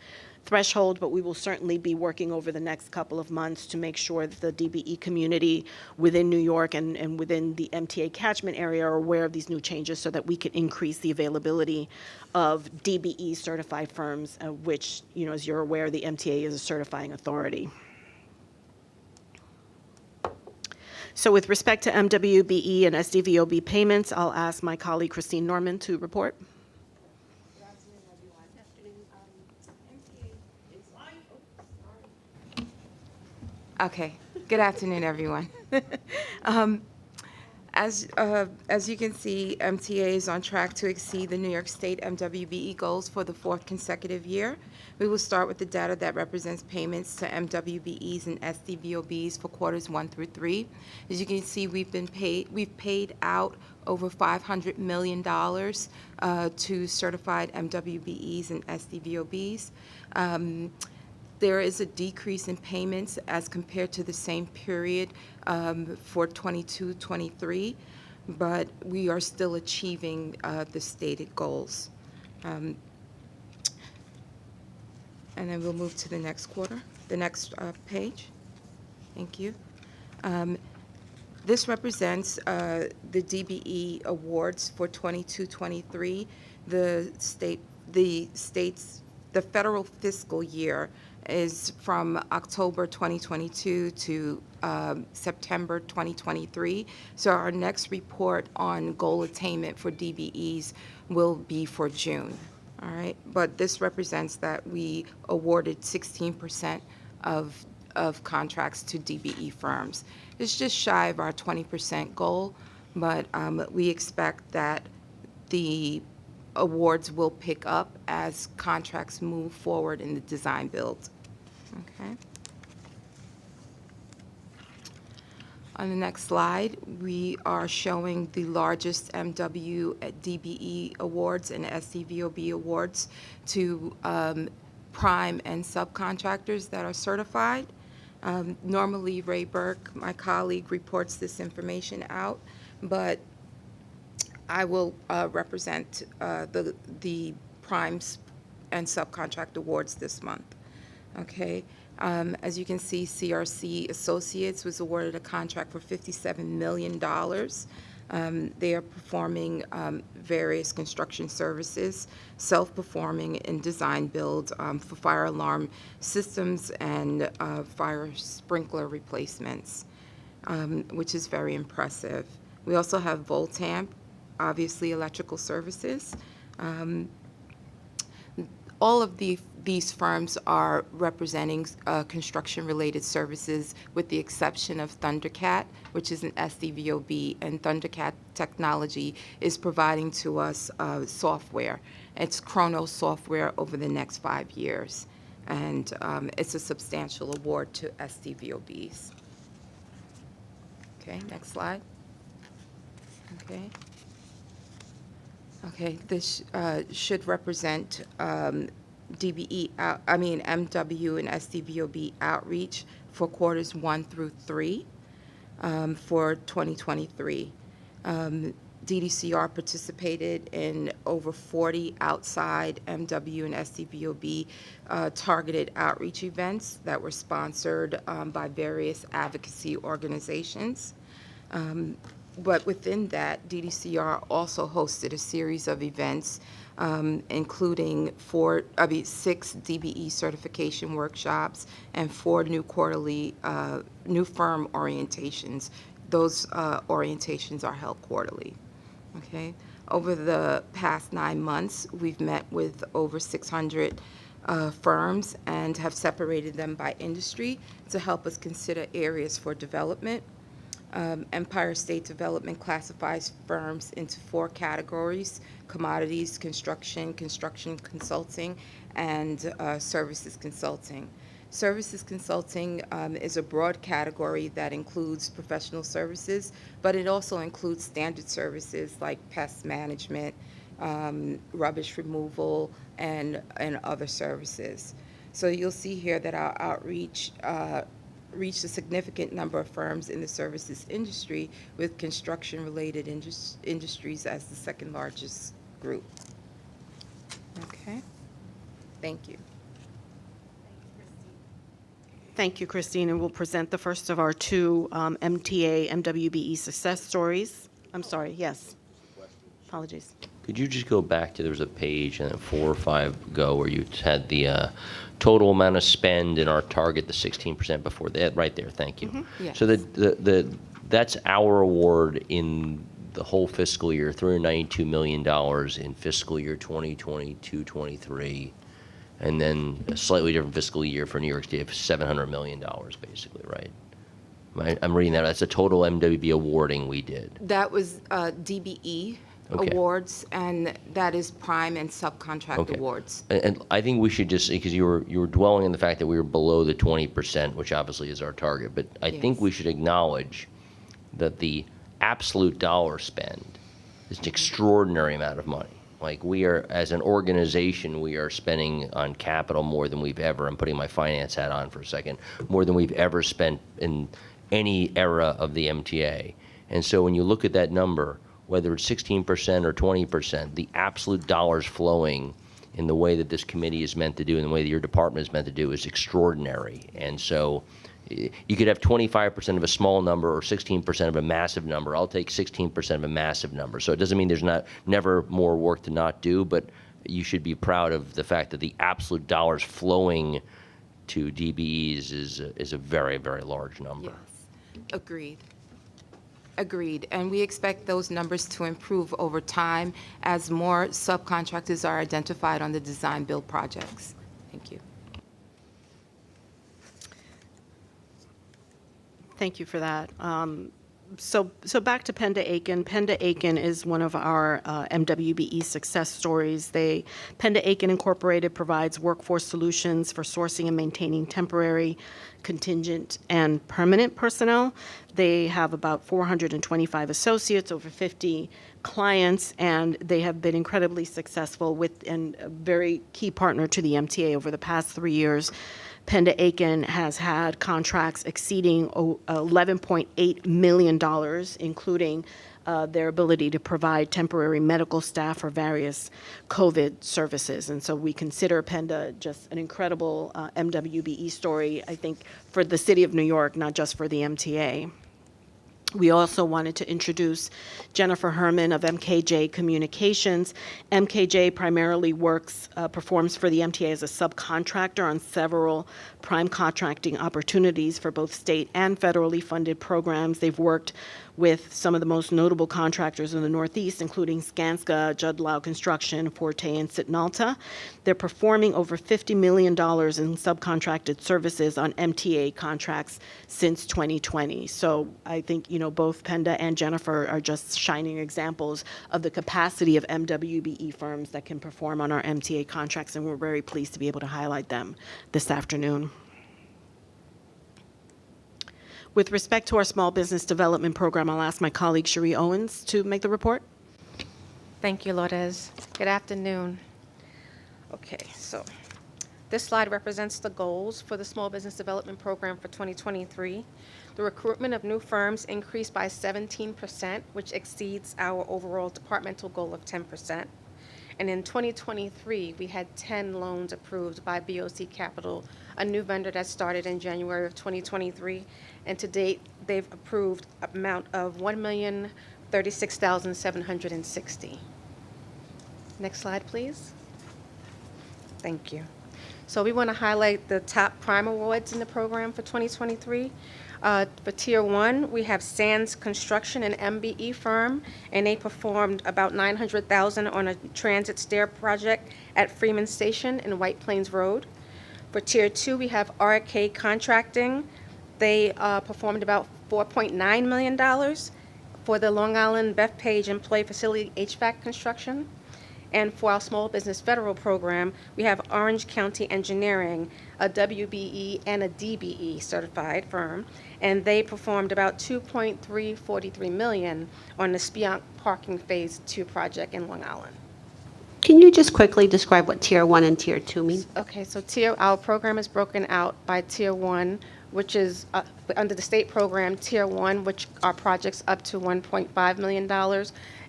threshold, but we will certainly be working over the next couple of months to make sure that the DBE community within New York and within the MTA catchment area are aware of these new changes so that we can increase the availability of DBE certified firms, which, as you're aware, the MTA is a certifying authority. So with respect to MWBE and SDVOB payments, I'll ask my colleague Christine Norman to report. Okay. Good afternoon, everyone. As you can see, MTA is on track to exceed the New York State MWBE goals for the fourth consecutive year. We will start with the data that represents payments to MWBEs and SDVOBs for quarters 1 through 3. As you can see, we've paid out over $500 million to certified MWBEs and SDVOBs. There is a decrease in payments as compared to the same period for 22-23, but we are still achieving the stated goals. And then we'll move to the next page. Thank you. This represents the DBE awards for 22-23. The federal fiscal year is from October 2022 to September 2023. So our next report on goal attainment for DBEs will be for June. All right, but this represents that we awarded 16% of contracts to DBE firms. It's just shy of our 20% goal, but we expect that the awards will pick up as contracts move forward in the design build. Okay. On the next slide, we are showing the largest MW DBE awards and SDVOB awards to prime and subcontractors that are certified. Normally, Ray Burke, my colleague, reports this information out, but I will represent the primes and subcontract awards this month. Okay. As you can see, CRC Associates was awarded a contract for $57 million. They are performing various construction services, self-performing and design build for fire alarm systems and fire sprinkler replacements, which is very impressive. We also have Voltamp, obviously electrical services. All of these firms are representing construction-related services with the exception of Thundercat, which is an SDVOB, and Thundercat Technology is providing to us software. It's Chronos software over the next 5 years, and it's a substantial award to SDVOBs. Okay, next slide. Okay. Okay, this should represent MW and SDVOB outreach for quarters 1 through 3 for 2023. DDCR participated in over 40 outside MW and SDVOB targeted outreach events that were sponsored by various advocacy organizations. But within that, DDCR also hosted a series of events, including 6 DBE certification workshops and 4 new quarterly new firm orientations. Those orientations are held quarterly. Okay. Over the past 9 months, we've met with over 600 firms and have separated them by industry to help us consider areas for development. Empire State Development classifies firms into 4 categories: commodities, construction consulting, and services consulting. Services consulting is a broad category that includes professional services, but it also includes standard services like pest management, rubbish removal, and other services. So you'll see here that our outreach reached a significant number of firms in the services industry, with construction-related industries as the second largest group. Okay, thank you. Thank you, Christine, and we'll present the first of our 2 MTA MWBE success stories. I'm sorry, yes. Apologies. Could you just go back to, there was a page and 4 or 5 ago where you had the total amount of spend in our target, the 16% before that, right there, thank you. Yes. So that's our award in the whole fiscal year, $392 million in fiscal year 2022-23, and then a slightly different fiscal year for New York State of $700 million, basically, right? I'm reading that. That's a total MWB awarding we did. That was DBE awards, and that is prime and subcontract awards. And I think we should just, because you were dwelling on the fact that we were below the 20%, which obviously is our target, but I think we should acknowledge that the absolute dollar spend is an extraordinary amount of money. Like, we are, as an organization, we are spending on capital more than we've ever, I'm putting my finance hat on for a second, more than we've ever spent in any era of the MTA. And so when you look at that number, whether it's 16% or 20%, the absolute dollars flowing in the way that this committee is meant to do and the way that your department is meant to do is extraordinary. And so you could have 25% of a small number or 16% of a massive number. I'll take 16% of a massive number. So it doesn't mean there's never more work to not do, but you should be proud of the fact that the absolute dollars flowing to DBEs is a very, very large number. Yes, agreed. And we expect those numbers to improve over time as more subcontractors are identified on the design build projects. Thank you. Thank you for that. So back to Penda Aiken. Penda Aiken is one of our MWBE success stories. Penda Aiken Incorporated provides workforce solutions for sourcing and maintaining temporary, contingent, and permanent personnel. They have about 425 associates, over 50 clients, and they have been incredibly successful and a very key partner to the MTA over the past 3 years. Penda Aiken has had contracts exceeding $11.8 million, including their ability to provide temporary medical staff for various COVID services. And so we consider PENDA just an incredible MWBE story, I think, for the city of New York, not just for the MTA. We also wanted to introduce Jennifer Herman of MKJ Communications. MKJ primarily performs for the MTA as a subcontractor on several prime contracting opportunities for both state and federally funded programs. They've worked with some of the most notable contractors in the Northeast, including Skanska, Judd Lau Construction, Forte, and Sitnalta. They're performing over $50 million in subcontracted services on MTA contracts since 2020. So I think, both Penda and Jennifer are just shining examples of the capacity of MWBE firms that can perform on our MTA contracts, and we're very pleased to be able to highlight them this afternoon. With respect to our small business development program, I'll ask my colleague Cherie Owens to make the report. Thank you, Lourdes. Good afternoon. Okay, so this slide represents the goals for the Small Business Development Program for 2023. The recruitment of new firms increased by 17%, which exceeds our overall departmental goal of 10%. And in 2023, we had 10 loans approved by BOC Capital, a new vendor that started in January of 2023. And to date, they've approved an amount of $1,036,760. Next slide, please. Thank you. So we want to highlight the top prime awards in the program for 2023. For Tier 1, we have Sands Construction, an MBE firm, and they performed about $900,000 on a transit stair project at Freeman Station in White Plains Road. For Tier 2, we have RK Contracting. They performed about $4.9 million for the Long Island Bethpage Employee Facility HVAC construction. And for our Small Business Federal Program, we have Orange County Engineering, a WBE and a DBE certified firm, and they performed about $2.343 million on the Spionk Parking Phase 2 project in Long Island. Can you just quickly describe what Tier 1 and Tier 2 mean? Okay, so our program is broken out by Tier 1, which is under the state program, Tier 1, which are projects up to $1.5 million,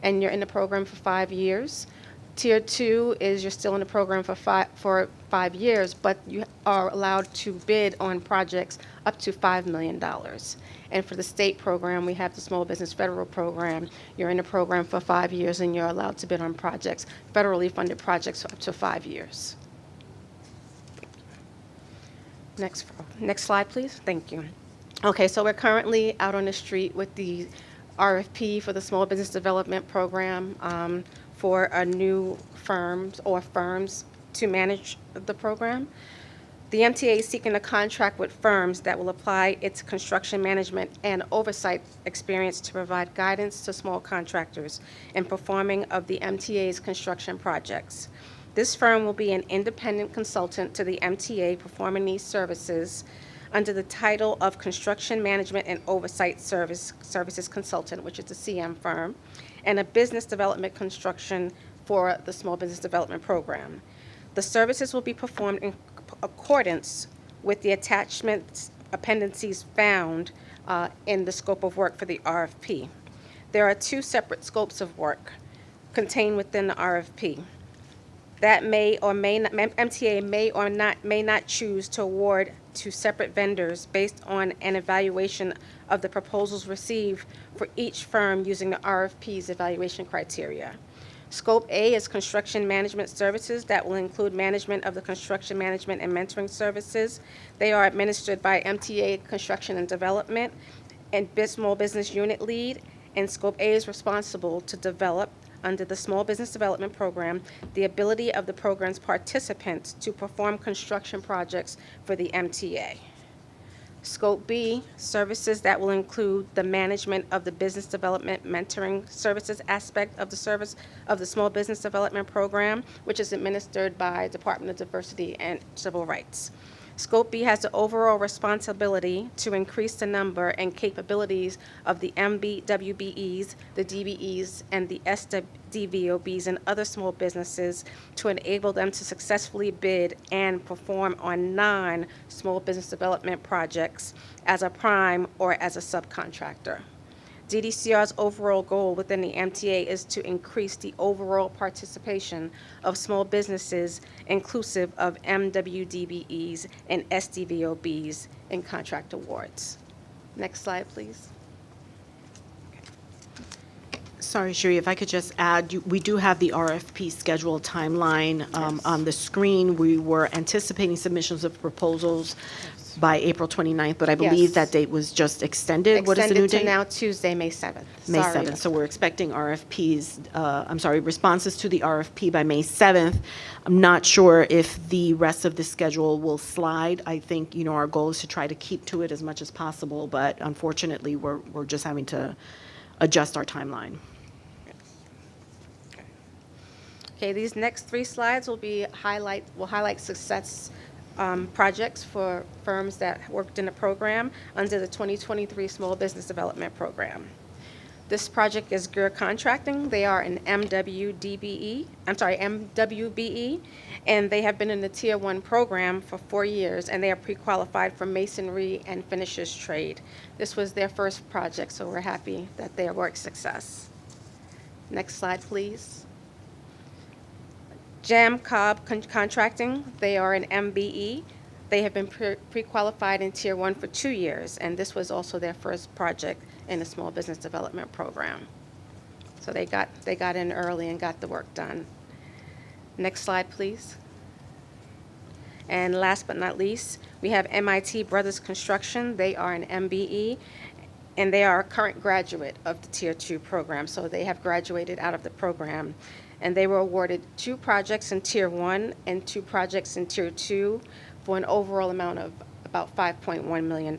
and you're in the program for 5 years. Tier 2 is you're still in the program for 5 years, but you are allowed to bid on projects up to $5 million. And for the state program, we have the Small Business Federal Program. You're in the program for 5 years, and you're allowed to bid on projects, federally funded projects up to 5 years. Next slide, please. Thank you. Okay, so we're currently out on the street with the RFP for the Small Business Development Program for a new firms to manage the program. The MTA is seeking a contract with firms that will apply its construction management and oversight experience to provide guidance to small contractors in performing of the MTA's construction projects. This firm will be an independent consultant to the MTA performing these services under the title of Construction Management and Oversight Services Consultant, which is a CM firm, and a business development construction for the Small Business Development Program. The services will be performed in accordance with the attachments, appendices found in the scope of work for the RFP. There are 2 separate scopes of work contained within the RFP that MTA may not choose to award to separate vendors based on an evaluation of the proposals received for each firm using the RFP's evaluation criteria. Scope A is construction management services that will include management of the construction management and mentoring services. They are administered by MTA Construction and Development and Small Business Unit Lead, and Scope A is responsible to develop, under the Small Business Development Program, the ability of the program's participants to perform construction projects for the MTA. Scope B, services that will include the management of the business development mentoring services aspect of the service of the Small Business Development Program, which is administered by Department of Diversity and Civil Rights. Scope B has the overall responsibility to increase the number and capabilities of the MBWBEs, the DBEs, and the SDVOBs and other small businesses to enable them to successfully bid and perform on non-small business development projects as a prime or as a subcontractor. DDCR's overall goal within the MTA is to increase the overall participation of small businesses inclusive of MWDBEs and SDVOBs in contract awards. Next slide, please. Sorry, Sherry, if I could just add, we do have the RFP schedule timeline on the screen. We were anticipating submissions of proposals by April 29th, but I believe Yes. that date was just extended. What is the new Extended date? to now Tuesday, May 7th. May Sorry 7th, so we're expecting responses to the RFP by May 7th. I'm not sure if the rest of the schedule will slide. I think, our goal is to try to keep to it as much as possible, but unfortunately, we're just having to adjust our timeline. Okay, these next 3 slides will highlight success projects for firms that worked in the program under the 2023 Small Business Development Program. This project is GER Contracting. They are an MWBE, and they have been in the Tier 1 program for 4 years, and they are pre-qualified for masonry and finishes trade. This was their first project, so we're happy that they were a success. Next slide, please. Jam Cobb Contracting, they are an MBE. They have been pre-qualified in Tier 1 for 2 years, and this was also their first project in the Small Business Development Program. So they got in early and got the work done. Next slide, please. And last but not least, we have MIT Brothers Construction. They are an MBE, and they are a current graduate of the Tier 2 program, so they have graduated out of the program. And they were awarded 2 projects in Tier 1 and 2 projects in Tier 2 for an overall amount of about $5.1 million.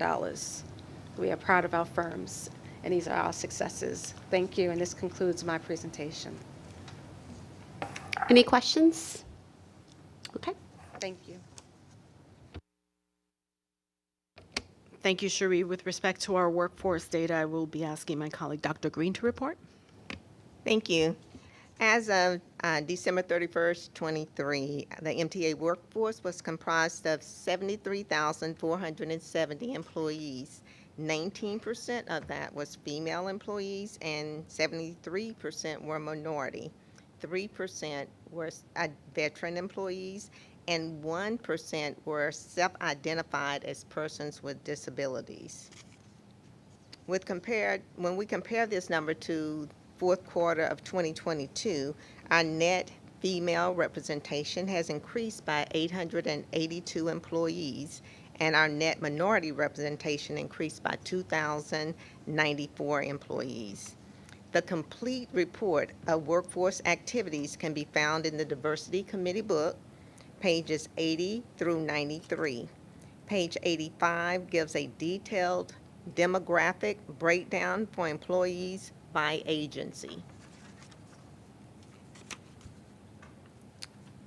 We are proud of our firms, and these are our successes. Thank you, and this concludes my presentation. Any questions? Okay. Thank you. Thank you, Cherie. With respect to our workforce data, I will be asking my colleague, Dr. Green, to report. Thank you. As of December 31st, 23, the MTA workforce was comprised of 73,470 employees. 19% of that was female employees and 73% were minority. 3% were veteran employees and 1% were self-identified as persons with disabilities. When we compare this number to fourth quarter of 2022, our net female representation has increased by 882 employees, and our net minority representation increased by 2,094 employees. The complete report of workforce activities can be found in the Diversity Committee book, pages 80 through 93. Page 85 gives a detailed demographic breakdown for employees by agency.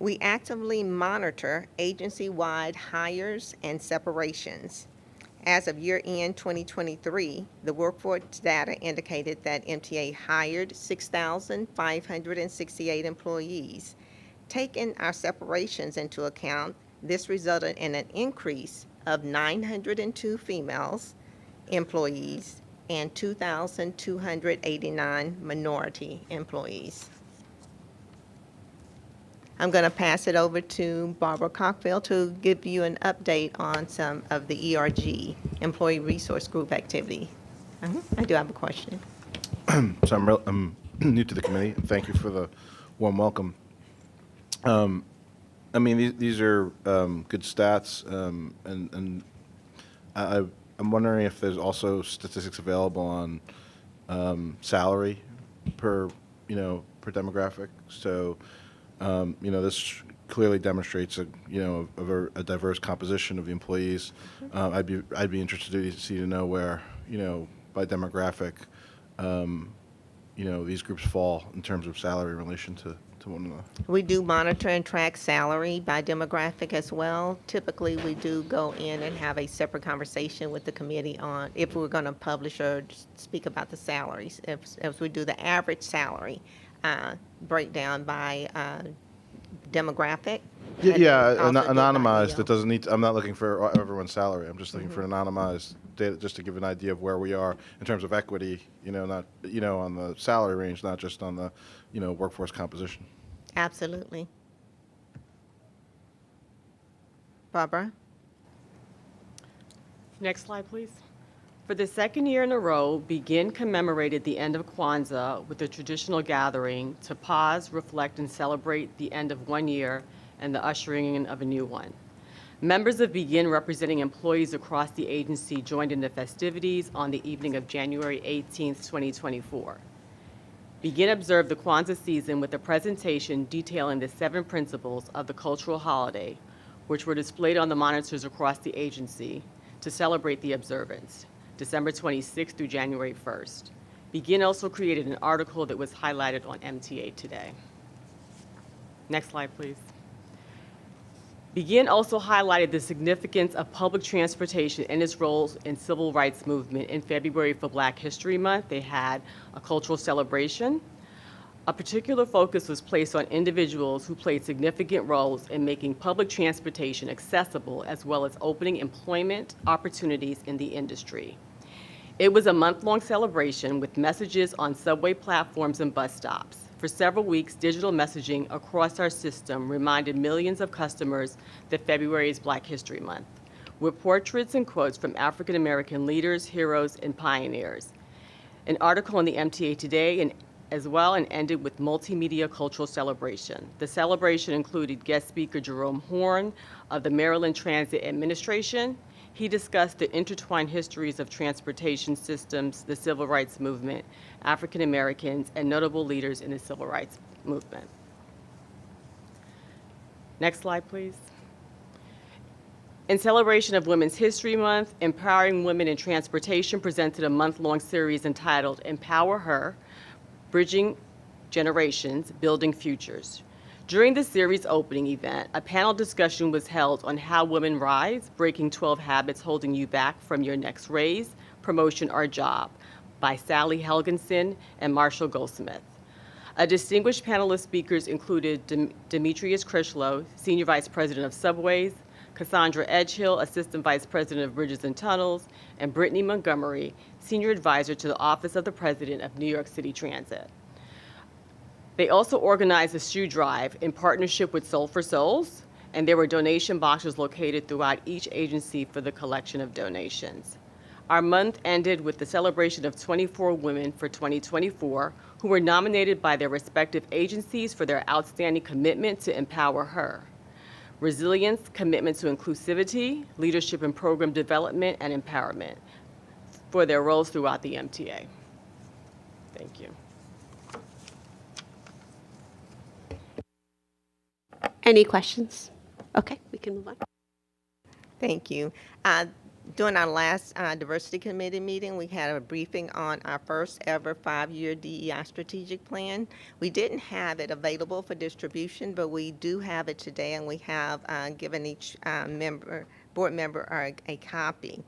We actively monitor agency-wide hires and separations. As of year-end 2023, the workforce data indicated that MTA hired 6,568 employees. Taking our separations into account, this resulted in an increase of 902 females employees and 2,289 minority employees. I'm going to pass it over to Barbara Cockfield to give you an update on some of the ERG, Employee Resource Group activity. I do have a question. So I'm new to the committee, and thank you for the warm welcome. I mean, these are good stats, and I'm wondering if there's also statistics available on salary per demographic. So, this clearly demonstrates a diverse composition of the employees. I'd be interested to know where, by demographic, these groups fall in terms of salary in relation to one another. We do monitor and track salary by demographic as well. Typically, we do go in and have a separate conversation with the committee on if we're going to publish or speak about the salaries. If we do the average salary breakdown by demographic. Yeah, anonymized. It doesn't need. I'm not looking for everyone's salary. I'm just looking for an anonymized update it just to give an idea of where we are in terms of equity, not, on the salary range, not just on the, workforce composition. Absolutely. Barbara? Next slide, please. For the second year in a row, Begin commemorated the end of Kwanzaa with a traditional gathering to pause, reflect, and celebrate the end of one year and the ushering in of a new one. Members of Begin representing employees across the agency joined in the festivities on the evening of January 18, 2024. Begin observed the Kwanzaa season with a presentation detailing the 7 principles of the cultural holiday, which were displayed on the monitors across the agency to celebrate the observance, December 26th through January 1st. Begin also created an article that was highlighted on MTA Today. Next slide, please. Begin also highlighted the significance of public transportation and its roles in civil rights movement. In February for Black History Month, they had a cultural celebration. A particular focus was placed on individuals who played significant roles in making public transportation accessible, as well as opening employment opportunities in the industry. It was a month-long celebration with messages on subway platforms and bus stops. For several weeks, digital messaging across our system reminded millions of customers that February is Black History Month, with portraits and quotes from African American leaders, heroes, and pioneers. An article on the MTA Today as well, and ended with multimedia cultural celebration. The celebration included guest speaker Jerome Horn of the Maryland Transit Administration. He discussed the intertwined histories of transportation systems, the civil rights movement, African Americans, and notable leaders in the civil rights movement. Next slide, please. In celebration of Women's History Month, Empowering Women in Transportation presented a month-long series entitled Empower Her, Bridging Generations, Building Futures. During the series opening event, a panel discussion was held on how women rise, breaking 12 habits holding you back from your next raise, promotion, or job, by Sally Helgenson and Marshall Goldsmith. A distinguished panel of speakers included Demetrius Critchlow, Senior Vice President of Subways, Cassandra Edgehill, Assistant Vice President of Bridges and Tunnels, and Brittany Montgomery, Senior Advisor to the Office of the President of New York City Transit. They also organized a shoe drive in partnership with Soul for Souls, and there were donation boxes located throughout each agency for the collection of donations. Our month ended with the celebration of 24 women for 2024 who were nominated by their respective agencies for their outstanding commitment to empower her. Resilience, commitment to inclusivity, leadership and program development, and empowerment for their roles throughout the MTA. Thank you. Any questions? Okay, we can move on. Thank you. During our last Diversity Committee meeting, we had a briefing on our first ever 5-year DEI strategic plan. We didn't have it available for distribution, but we do have it today, and we have given each board member a copy.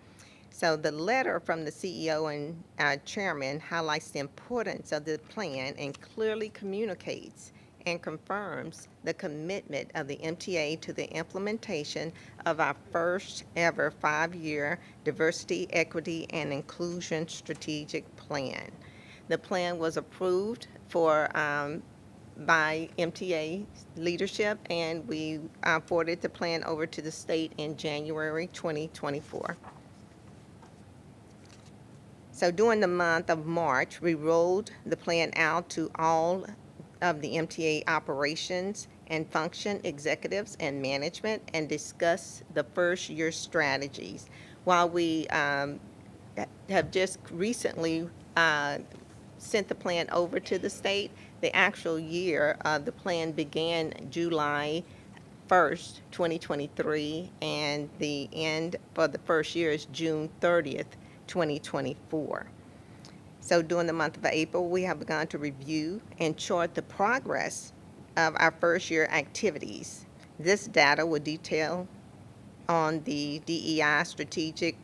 So the letter from the CEO and chairman highlights the importance of the plan and clearly communicates and confirms the commitment of the MTA to the implementation of our first ever 5-year diversity, equity, and inclusion strategic plan. The plan was approved by MTA leadership, and we forwarded the plan over to the state in January 2024. So during the month of March, we rolled the plan out to all of the MTA operations and function executives and management and discuss the first year strategies. While we have just recently sent the plan over to the state, the actual year of the plan began July 1st, 2023, and the end for the first year is June 30th, 2024. So during the month of April, we have begun to review and chart the progress of our first year activities. This data will detail on the DEI strategic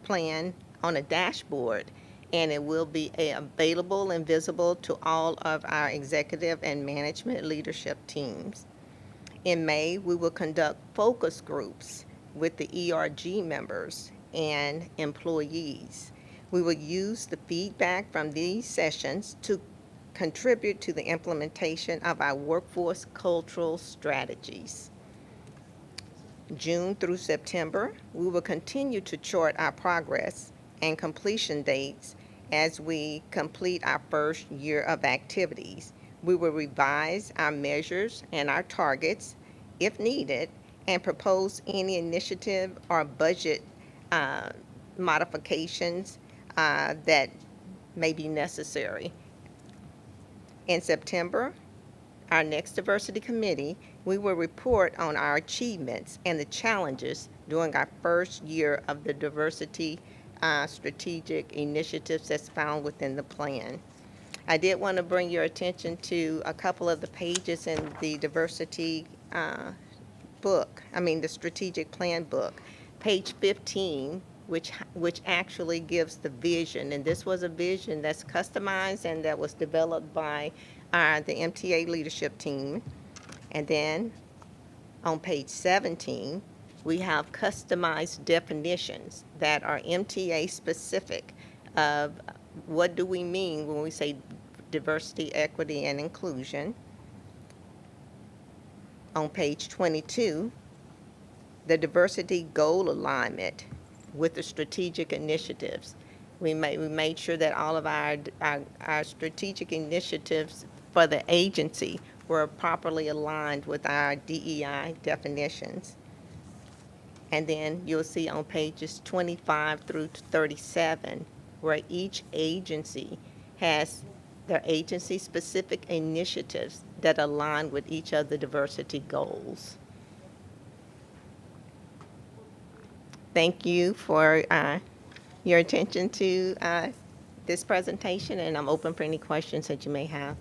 plan on a dashboard, and it will be available and visible to all of our executive and management leadership teams. In May, we will conduct focus groups with the ERG members and employees. We will use the feedback from these sessions to contribute to the implementation of our workforce cultural strategies. June through September, we will continue to chart our progress and completion dates as we complete our first year of activities. We will revise our measures and our targets if needed and propose any initiative or budget modifications that may be necessary. In September, our next diversity committee, we will report on our achievements and the challenges during our first year of the diversity strategic initiatives that's found within the plan. I did want to bring your attention to a couple of the pages in the diversity the strategic plan book. Page 15, which actually gives the vision, and this was a vision that's customized and that was developed by the MTA leadership team. And then on page 17, we have customized definitions that are MTA specific of what do we mean when we say diversity, equity, and inclusion. On page 22, the diversity goal alignment with the strategic initiatives. We made sure that all of our strategic initiatives for the agency were properly aligned with our DEI definitions. And then you'll see on pages 25 through 37 where each agency has their agency-specific initiatives that align with each of the diversity goals. Thank you for your attention to this presentation, and I'm open for any questions that you may have.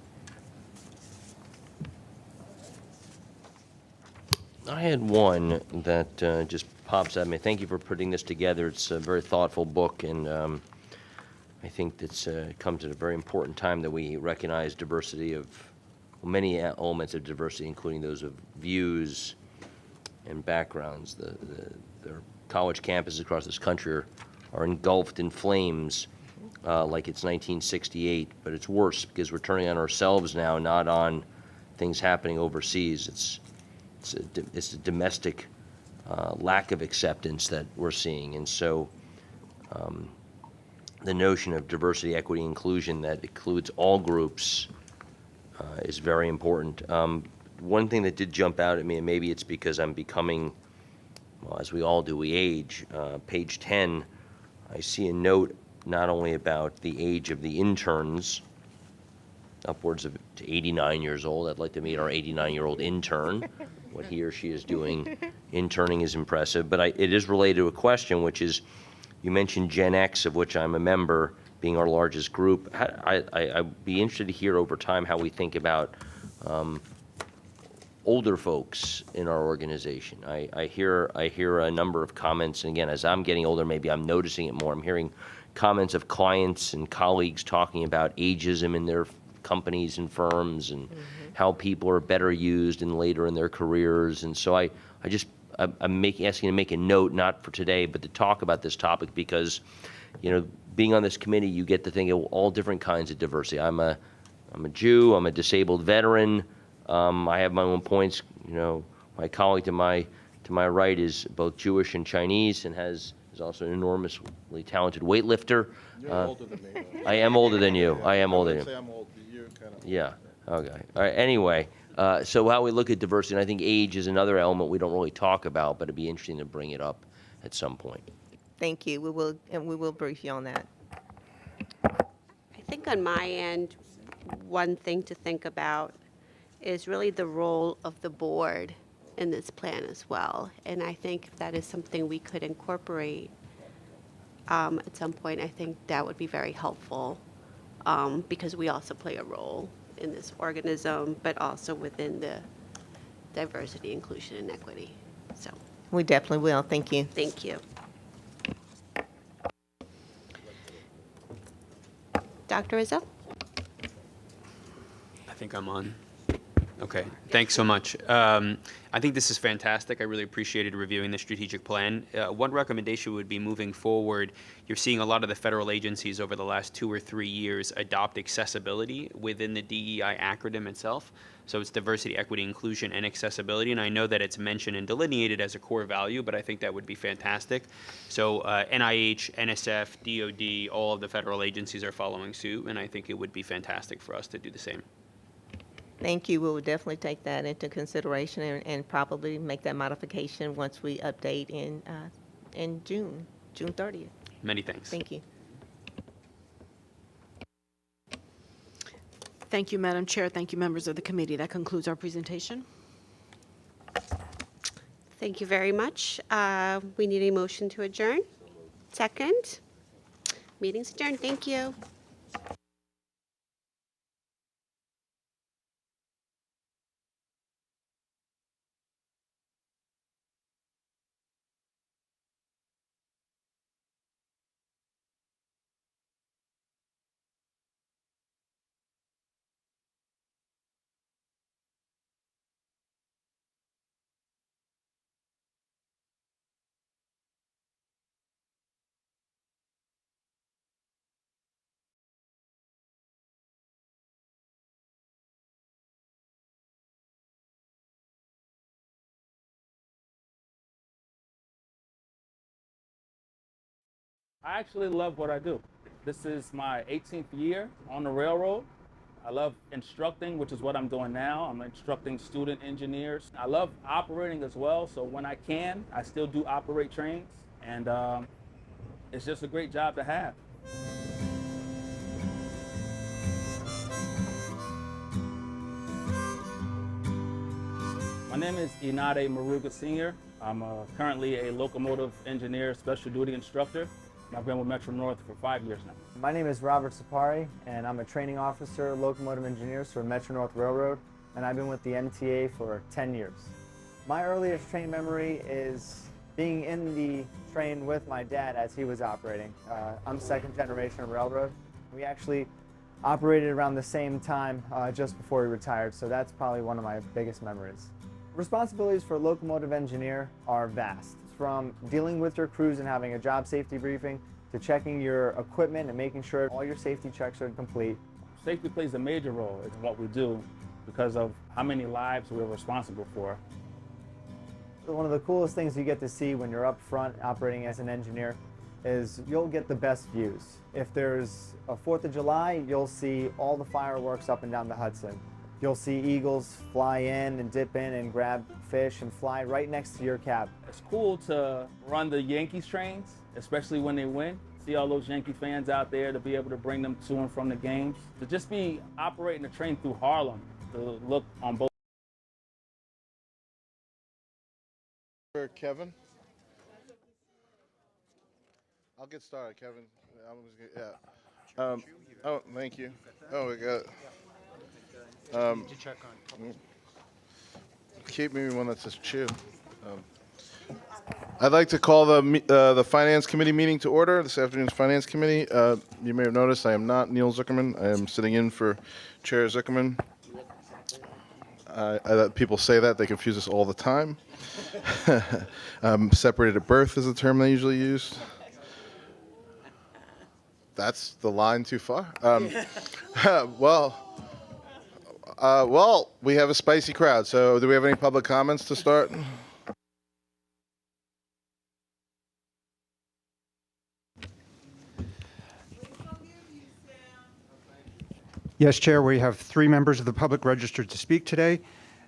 I had one that just pops at me. Thank you for putting this together. It's a very thoughtful book, and I think that's comes at a very important time that we recognize diversity of many elements of diversity, including those of views and backgrounds. Their college campuses across this country are engulfed in flames like it's 1968, but it's worse because we're turning on ourselves now, not on things happening overseas. It's a domestic lack of acceptance that we're seeing, and so the notion of diversity, equity, inclusion that includes all groups is very important. One thing that did jump out at me, and maybe it's because I'm becoming, well, as we all do, we age. Page 10, I see a note not only about the age of the interns, upwards of to 89 years old. I'd like to meet our 89-year-old intern. What he or she is doing interning is impressive, but it is related to a question, which is, you mentioned Gen X, of which I'm a member, being our largest group. I'd be interested to hear over time how we think about older folks in our organization. I hear a number of comments, and again, as I'm getting older, maybe I'm noticing it more. I'm hearing comments of clients and colleagues talking about ageism in their companies and firms, and how people are better used and later in their careers. And so I'm asking to make a note, not for today, but to talk about this topic, because, being on this committee, you get to think of all different kinds of diversity. I'm a Jew. I'm a disabled veteran. I have my own points. My colleague to my right is both Jewish and Chinese, and is also an enormously talented weightlifter. You're older than me, though. I am older than you. I am older than you. I'm old, but you're kind of. Yeah. Okay. All right. Anyway, so how we look at diversity, and I think age is another element we don't really talk about, but it'd be interesting to bring it up at some point. Thank you. We will brief you on that. I think on my end, one thing to think about is really the role of the board in this plan as well. And I think if that is something we could incorporate at some point, I think that would be very helpful, because we also play a role in this organism, but also within the diversity, inclusion, and equity. So We definitely will. Thank you. thank you. Dr. Rizzo? I think I'm on. Okay, thanks so much. I think this is fantastic. I really appreciated reviewing the strategic plan. One recommendation would be moving forward. You're seeing a lot of the federal agencies over the last 2 or 3 years adopt accessibility within the DEI acronym itself. So it's diversity, equity, inclusion, and accessibility. And I know that it's mentioned and delineated as a core value, but I think that would be fantastic. So NIH, NSF, DOD, all of the federal agencies are following suit, and I think it would be fantastic for us to do the same. Thank you. We will definitely take that into consideration and probably make that modification once we update in June 30th. Many thanks. Thank you. Thank you, Madam Chair. Thank you, members of the committee. That concludes our presentation. Thank you very much. We need a motion to adjourn. Second. Meeting's adjourned. Thank you. I actually love what I do. This is my 18th year on the railroad. I love instructing, which is what I'm doing now. I'm instructing student engineers. I love operating as well, so when I can, I still do operate trains, and it's just a great job to have. My name is Inade Maruga Sr. I'm currently a locomotive engineer, special duty instructor. I've been with Metro North for 5 years now. My name is Robert Sapari, and I'm a training officer, locomotive engineers for Metro North Railroad, and I've been with the MTA for 10 years. My earliest train memory is being in the train with my dad as he was operating. I'm second generation railroad. We actually operated around the same time just before he retired, so that's probably one of my biggest memories. Responsibilities for a locomotive engineer are vast. From dealing with your crews and having a job safety briefing, to checking your equipment and making sure all your safety checks are complete. Safety plays a major role in what we do because of how many lives we're responsible for. One of the coolest things you get to see when you're up front operating as an engineer is you'll get the best views. If there's a 4th of July, you'll see all the fireworks up and down the Hudson. You'll see eagles fly in and dip in and grab fish and fly right next to your cab. It's cool to run the Yankees trains, especially when they win. See all those Yankee fans out there, to be able to bring them to and from the games. To just be operating the train through Harlem, to look on both. Kevin? I'll get started, Kevin. Oh, thank you. Oh, we got. Keep me one that says chew. I'd like to call the Finance Committee meeting to order, this afternoon's Finance Committee. You may have noticed I am not Neil Zuckerman. I am sitting in for Chair Zuckerman. I let people say that. They confuse us all the time. Separated at birth is the term they usually use. That's the line too far. Well, we have a spicy crowd, so do we have any public comments to start? Yes, Chair, we have 3 members of the public registered to speak today.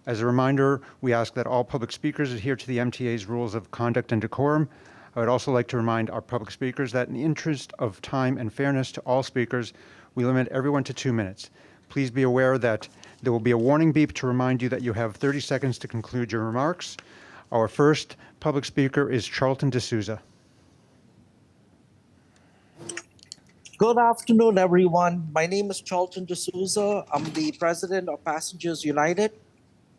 As a reminder, we ask that all public speakers adhere to the MTA's rules of conduct and decorum. I would also like to remind our public speakers that in the interest of time and fairness to all speakers, we limit everyone to 2 minutes. Please be aware that there will be a warning beep to remind you that you have 30 seconds to conclude your remarks. Our first public speaker is Charlton D'Souza. Good afternoon, everyone. My name is Charlton D'Souza. I'm the president of Passengers United.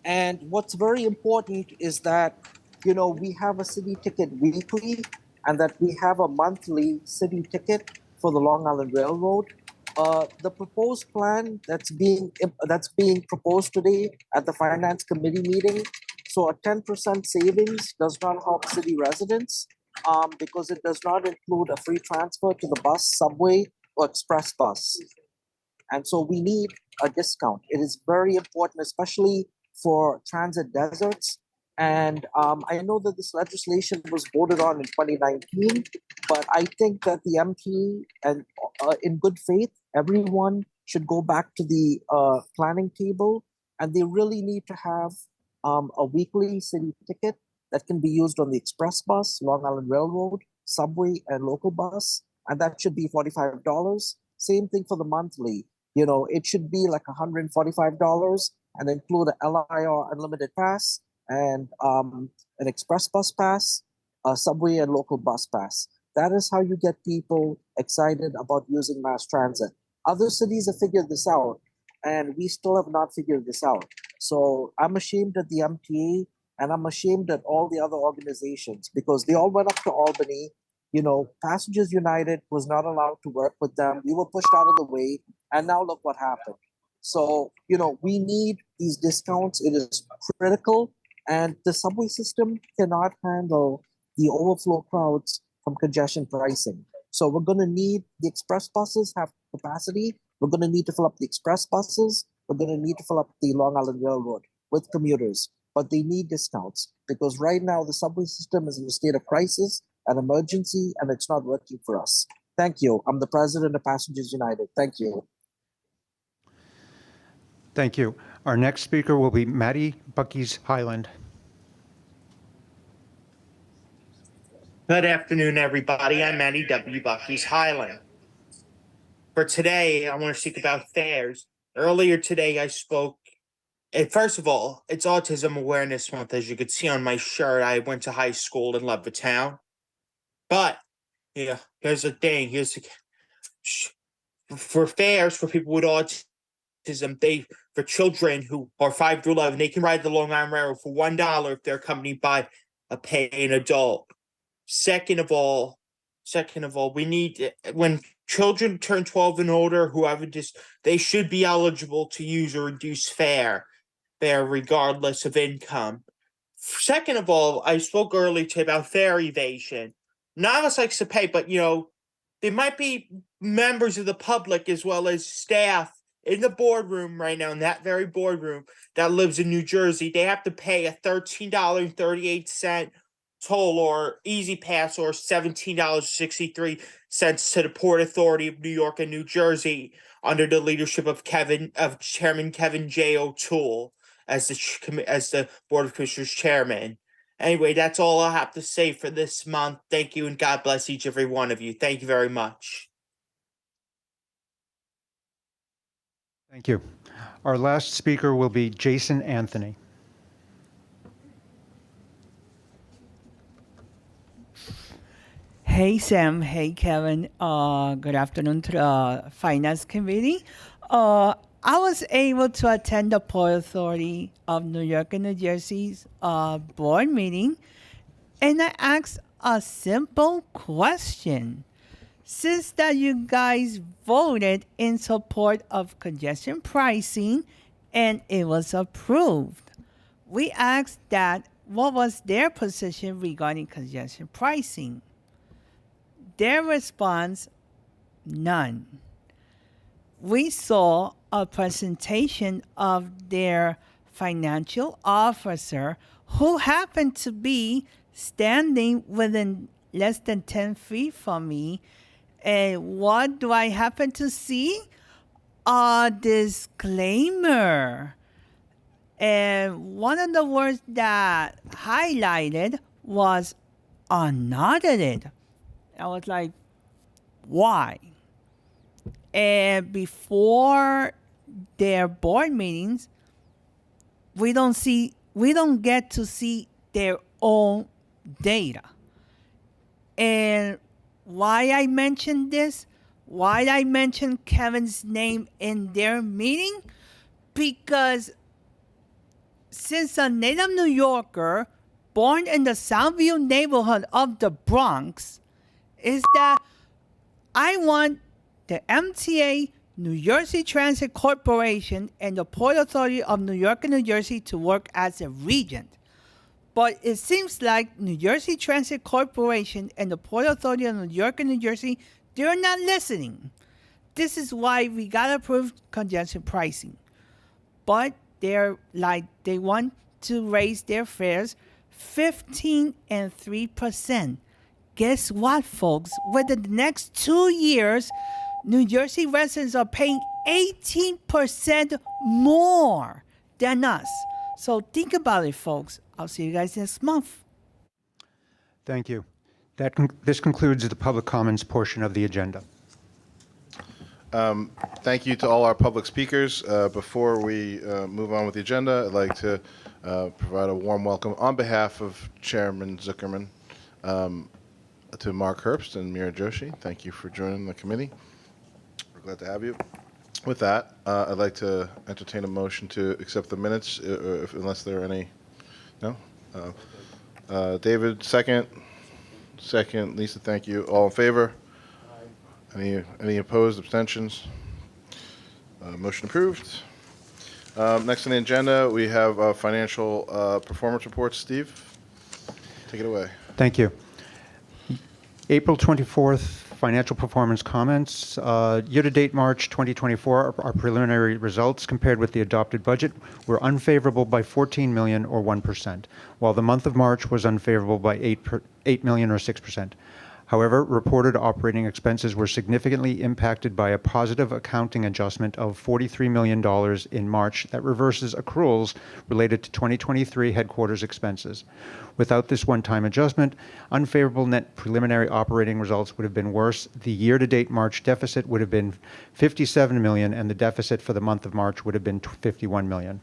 And what's very important is that, we have a city ticket weekly and that we have a monthly city ticket for the Long Island Railroad. The proposed plan that's being proposed today at the Finance Committee meeting. So a 10% savings does not help city residents because it does not include a free transfer to the bus, subway, or express bus. And so we need a discount. It is very important, especially for transit deserts. And I know that this legislation was voted on in 2019, but I think that the MP and in good faith, everyone should go back to the planning table, and they really need to have a weekly city ticket that can be used on the express bus, Long Island Railroad, subway, and local bus, and that should be $45. Same thing for the monthly. You know, it should be like $145 and include a LIR unlimited pass and an express bus pass, a subway and local bus pass. That is how you get people excited about using mass transit. Other cities have figured this out, and we still have not figured this out. So I'm ashamed at the MTA, and I'm ashamed at all the other organizations because they all went up to Albany. You know, Passengers United was not allowed to work with them. We were pushed out of the way, and now look what happened. So, you know, we need these discounts. It is critical, and the subway system cannot handle the overflow crowds from congestion pricing. So we're going to need the express buses have capacity. We're going to need to fill up the express buses. We're going to need to fill up the Long Island Railroad with commuters, but they need discounts because right now the subway system is in a state of crisis and emergency, and it's not working for us. Thank you. I'm the president of Passengers United. Thank you. Thank you. Our next speaker will be Maddie Bucky's Highland. Good afternoon, everybody. I'm Manny W. Bucky's Highland. For today, I want to speak about fares. Earlier today, I spoke. First of all, it's Autism Awareness Month. As you can see on my shirt, I went to high school in Levittown. But, yeah, here's the thing. For fares for people with autism, for children who are 5 through 11, they can ride the Long Island Railroad for $1 if they're accompanied by a paying adult. Second of all, we need when children turn 12 and older, they should be eligible to use a reduced fare regardless of income. Second of all, I spoke earlier today about fare evasion. None of us likes to pay, but there might be members of the public as well as staff in the boardroom right now, in that very boardroom that lives in New Jersey. They have to pay a $13.38 toll or Easy Pass or $17.63 to the Port Authority of New York and New Jersey under the leadership of Chairman Kevin J. O'Toole as the Board of Commissioners chairman. Anyway, that's all I have to say for this month. Thank you, and God bless each and every one of you. Thank you very much. Thank you. Our last speaker will be Jason Anthony. Hey, Sam. Hey, Kevin. Good afternoon to the Finance Committee. I was able to attend the Port Authority of New York and New Jersey's board meeting, and I asked a simple question. Since that you guys voted in support of congestion pricing and it was approved, we asked that what was their position regarding congestion pricing. Their response, none. We saw a presentation of their financial officer who happened to be standing within less than 10 feet from me. And what do I happen to see? A disclaimer. And one of the words that highlighted was unaudited. I was like, why? And before their board meetings, we don't get to see their own data. And why I mentioned this, why I mentioned Kevin's name in their meeting, because since a native New Yorker born in the Southview neighborhood of the Bronx, is that I want the MTA New Jersey Transit Corporation and the Port Authority of New York and New Jersey to work as a regent. But it seems like New Jersey Transit Corporation and the Port Authority of New York and New Jersey, they're not listening. This is why we gotta approve congestion pricing. But they want to raise their fares 15 and 3%. Guess what, folks? Within the next 2 years, New Jersey residents are paying 18% more than us. So think about it, folks. I'll see you guys next month. Thank you. This concludes the public comments portion of the agenda. Thank you to all our public speakers. Before we move on with the agenda, I'd like to provide a warm welcome on behalf of Chairman Zuckerman to Mark Herbst and Meera Joshi. Thank you for joining the committee. We're glad to have you. With that, I'd like to entertain a motion to accept the minutes, unless there are any. No? David, second. Second. Lisa, thank you. All in favor? Any opposed, abstentions? Motion approved. Next on the agenda, we have financial performance reports. Steve, take it away. Thank you. April 24th, financial performance comments. Year-to-date March 2024, our preliminary results compared with the adopted budget were unfavorable by $14 million or 1%, while the month of March was unfavorable by $8 million or 6%. However, reported operating expenses were significantly impacted by a positive accounting adjustment of $43 million in March that reverses accruals related to 2023 headquarters expenses. Without this one-time adjustment, unfavorable net preliminary operating results would have been worse. The year-to-date March deficit would have been $57 million, and the deficit for the month of March would have been $51 million.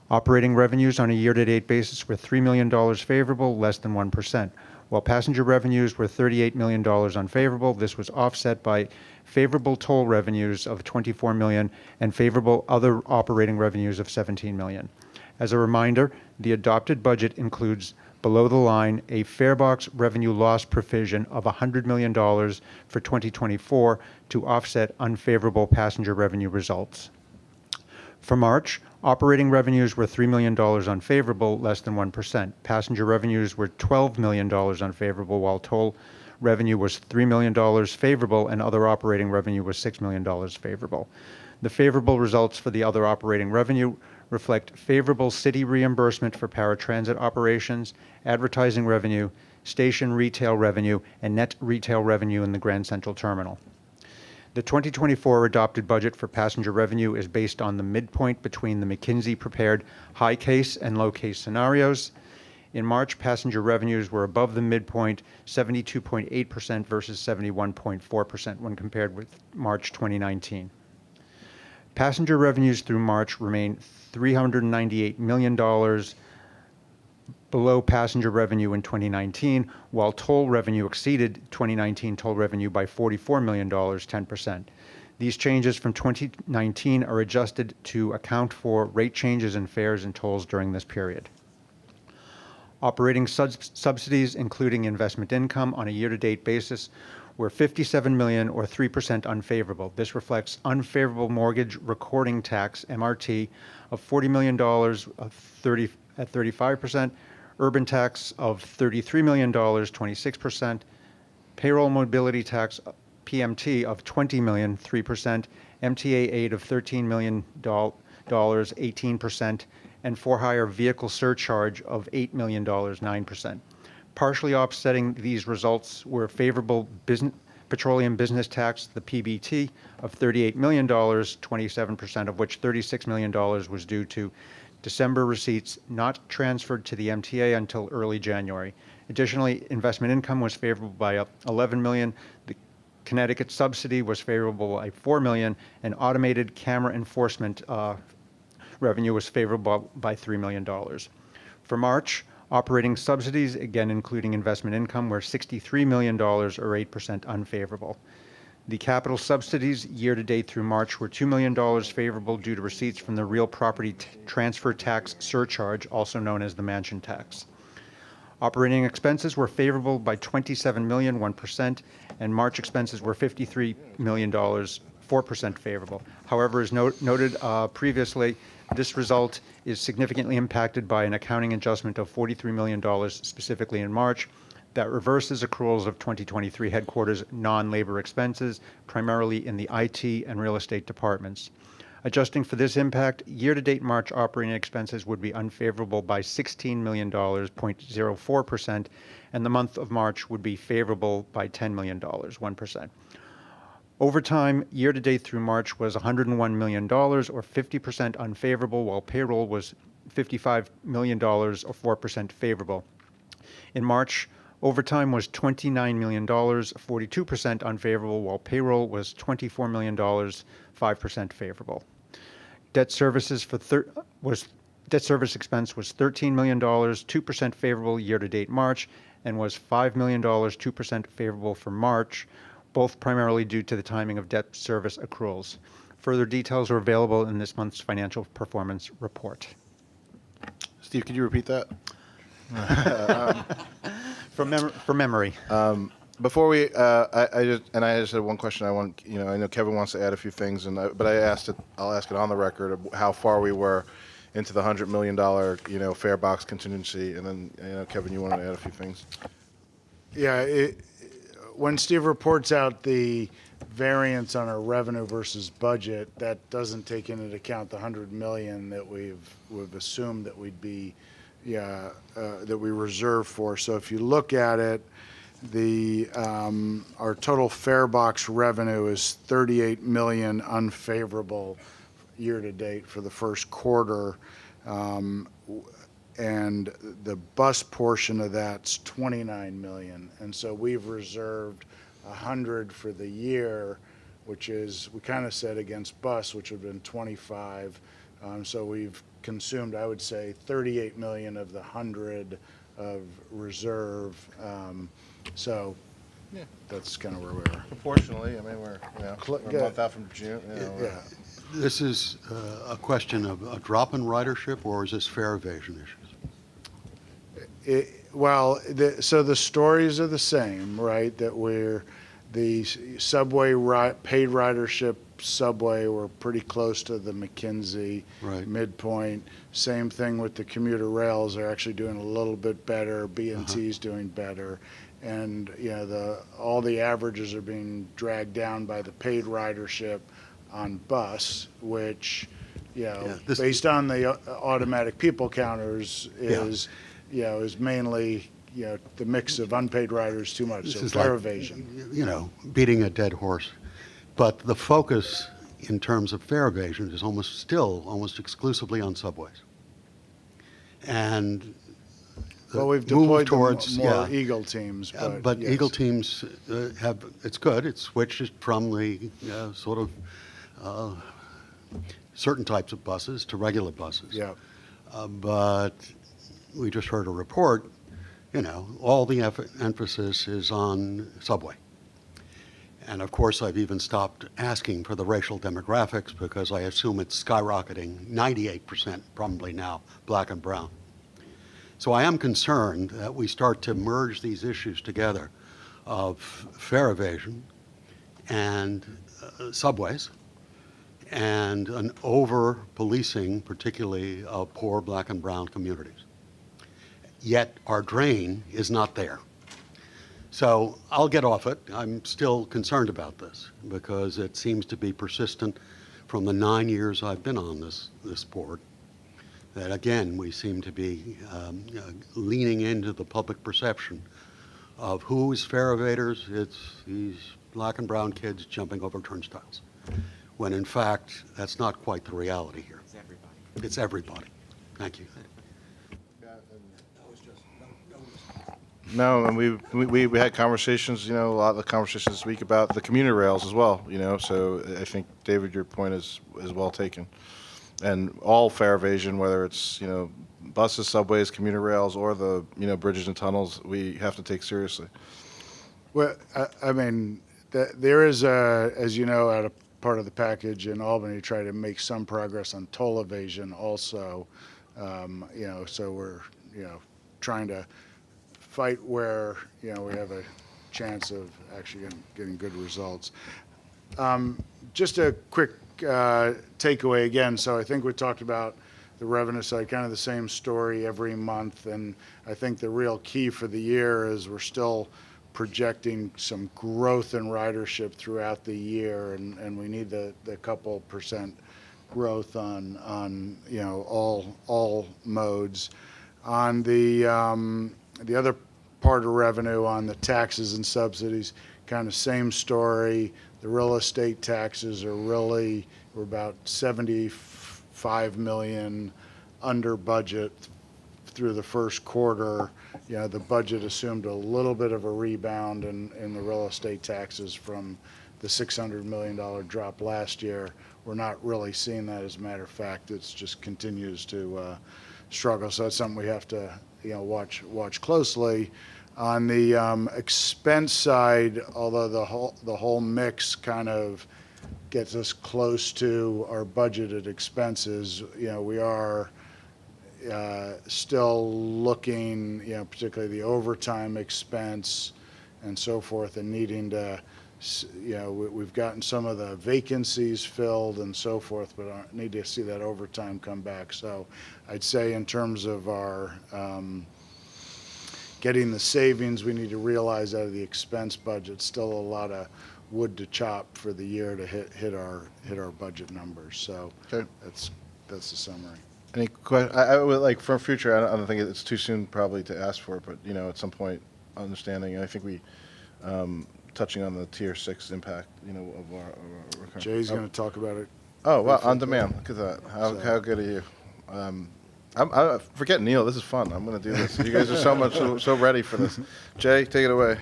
Operating revenues on a year-to-date basis were $3 million favorable, less than 1%. While passenger revenues were $38 million unfavorable, this was offset by favorable toll revenues of $24 million and favorable other operating revenues of $17 million. As a reminder, the adopted budget includes below the line a farebox revenue loss provision of $100 million for 2024 to offset unfavorable passenger revenue results. For March, operating revenues were $3 million unfavorable, less than 1%. Passenger revenues were $12 million unfavorable, while toll revenue was $3 million favorable, and other operating revenue was $6 million favorable. The favorable results for the other operating revenue reflect favorable city reimbursement for paratransit operations, advertising revenue, station retail revenue, and net retail revenue in the Grand Central Terminal. The 2024 adopted budget for passenger revenue is based on the midpoint between the McKinsey-prepared high case and low case scenarios. In March, passenger revenues were above the midpoint, 72.8% versus 71.4% when compared with March 2019. Passenger revenues through March remain $398 million below passenger revenue in 2019, while toll revenue exceeded 2019 toll revenue by $44 million, 10%. These changes from 2019 are adjusted to account for rate changes in fares and tolls during this period. Operating subsidies, including investment income on a year-to-date basis, were $57 million or 3% unfavorable. This reflects unfavorable mortgage recording tax, MRT, of $40 million at 35%, urban tax of $33 million, 26%, payroll mobility tax, PMT, of $20 million, 3%, MTA aid of $13 million, 18%, and for-hire vehicle surcharge of $8 million, 9%. Partially offsetting these results were favorable petroleum business tax, the PBT, of $38 million, 27% of which $36 million was due to December receipts not transferred to the MTA until early January. Additionally, investment income was favorable by $11 million. The Connecticut subsidy was favorable by $4 million, and automated camera enforcement revenue was favorable by $3 million. For March, operating subsidies, again including investment income, were $63 million or 8% unfavorable. The capital subsidies year-to-date through March were $2 million favorable due to receipts from the real property transfer tax surcharge, also known as the mansion tax. Operating expenses were favorable by $27 million, 1%, and March expenses were $53 million 4% favorable. However, as noted previously, this result is significantly impacted by an accounting adjustment of $43 million specifically in March that reverses accruals of 2023 headquarters non-labor expenses, primarily in the IT and real estate departments. Adjusting for this impact, year-to-date March operating expenses would be unfavorable by $16 million, 0.04%, and the month of March would be favorable by $10 million, 1%. Overtime year-to-date through March was $101 million, or 50% unfavorable, while payroll was $55 million, or 4% favorable. In March, overtime was $29 million, 42% unfavorable, while payroll was $24 million, 5% favorable. Debt service expense was $13 million, 2% favorable year-to-date March, and was $5 million, 2% favorable for March, both primarily due to the timing of debt service accruals. Further details are available in this month's financial performance report. Steve, could you repeat that? From memory. Before we, I just had one question. I know Kevin wants to add a few things, but I'll ask it on the record of how far we were into the $100 million, fare box contingency, and then, Kevin, you want to add a few things? Yeah, when Steve reports out the variance on our revenue versus budget, that doesn't take into account the $100 million that we've assumed that we'd be, that we reserve for. So if you look at it, our total fare box revenue is $38 million unfavorable year to date for the first quarter, and the bus portion of that's $29 million, and so we've reserved $100 for the year, which is, we kind of said against bus, which would have been 25. So we've consumed, I would say, $38 million of the 100 of reserve. So Yeah. that's kind of where we are. Proportionally, I mean, we're a month out from June. Yeah. This is a question of a drop in ridership, or is this fare evasion issues? So the stories are the same, right? That the subway paid ridership subway, we're pretty close to the McKinsey midpoint. Same thing with the commuter rails. They're actually doing a little bit better. B&T's doing better. And, all the averages are being dragged down by the paid ridership on bus, which, based on the automatic people counters is mainly, the mix of unpaid riders too much, so fare evasion. Beating a dead horse. But the focus in terms of fare evasion is almost exclusively on subways. And we've deployed more Eagle teams. But yes. Eagle teams it's good. It's switched from the sort of certain types of buses to regular buses. Yeah. But we just heard a report, all the emphasis is on subway. And of course, I've even stopped asking for the racial demographics because I assume it's skyrocketing, 98% probably now, black and brown. So I am concerned that we start to merge these issues together of fare evasion and subways and an over-policing, particularly of poor black and brown communities. Yet our drain is not there. So I'll get off it. I'm still concerned about this because it seems to be persistent from the 9 years I've been on this board. That again, we seem to be leaning into the public perception of who is fare evaders. It's these black and brown kids jumping over turnstiles. When in fact, that's not quite the reality here. It's everybody. It's everybody. Thank you. No, and we had conversations, a lot of the conversations this week about the commuter rails as well, so I think, David, your point is well taken. And all fare evasion, whether it's, buses, subways, commuter rails, or the, bridges and tunnels, we have to take seriously. Well, I mean, there is, as you know, at a part of the package in Albany, try to make some progress on toll evasion also, so we're, trying to fight where, we have a chance of actually getting good results. Just a quick takeaway again. So I think we talked about the revenue side, kind of the same story every month. And I think the real key for the year is we're still projecting some growth in ridership throughout the year, and we need the couple percent growth on you know, all modes. On the other part of revenue, on the taxes and subsidies, kind of same story. The real estate taxes are really, we're about 75 million under budget through the first quarter. You know, the budget assumed a little bit of a rebound in the real estate taxes from the $600 million drop last year. We're not really seeing that. As a matter of fact, it just continues to struggle. So that's something we have to, you know, watch closely. On the expense side, although the whole mix kind of gets us close to our budgeted expenses, you know, we are still looking, you know, particularly the overtime expense and so forth, and needing to, you know, we've gotten some of the vacancies filled and so forth, but I need to see that overtime come back. So I'd say in terms of our getting the savings we need to realize out of the expense budget, still a lot of wood to chop for the year to hit our budget numbers. So Okay. that's the summary. Any questions? I would like for future, I don't think it's too soon probably to ask for it, but, you know, at some point, understanding, and I think we, touching on the tier 6 impact, you know, of our Jay's going to talk about it. Oh, wow, on demand. Look at that. How good are you? I forget Neil. This is fun. I'm going to do this. You guys are so ready for this. Jay, take it away.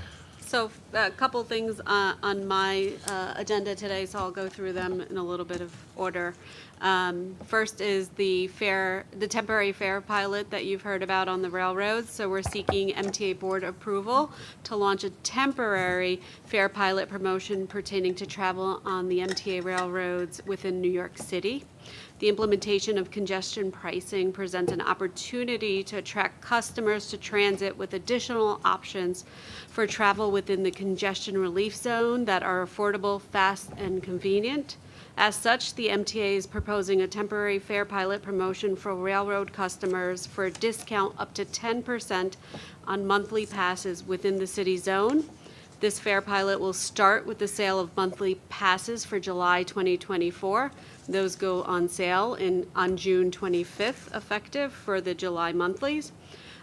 So a couple things on my agenda today, so I'll go through them in a little bit of order. First is the temporary fare pilot that you've heard about on the railroads. So we're seeking MTA board approval to launch a temporary fare pilot promotion pertaining to travel on the MTA railroads within New York City. The implementation of congestion pricing presents an opportunity to attract customers to transit with additional options for travel within the congestion relief zone that are affordable, fast, and convenient. As such, the MTA is proposing a temporary fare pilot promotion for railroad customers for a discount up to 10% on monthly passes within the city zone. This fare pilot will start with the sale of monthly passes for July 2024. Those go on sale on June 25th, effective for the July monthlies.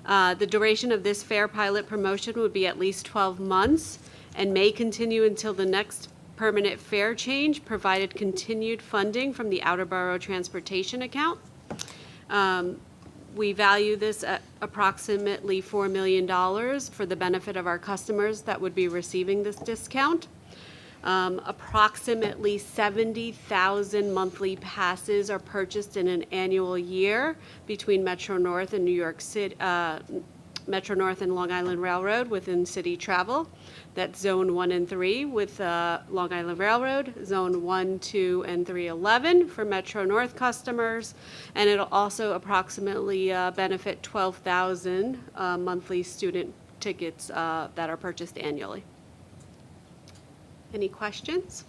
The duration of this fare pilot promotion would be at least 12 months and may continue until the next permanent fare change, provided continued funding from the Outer Borough Transportation account. We value this at approximately $4 million for the benefit of our customers that would be receiving this discount. Approximately 70,000 monthly passes are purchased in an annual year between Metro North and New York City, Metro North and Long Island Railroad within city travel. That's Zone 1 and 3 with Long Island Railroad, Zone 1, 2, and 311 for Metro North customers, and it'll also approximately benefit 12,000 monthly student tickets that are purchased annually. Any questions?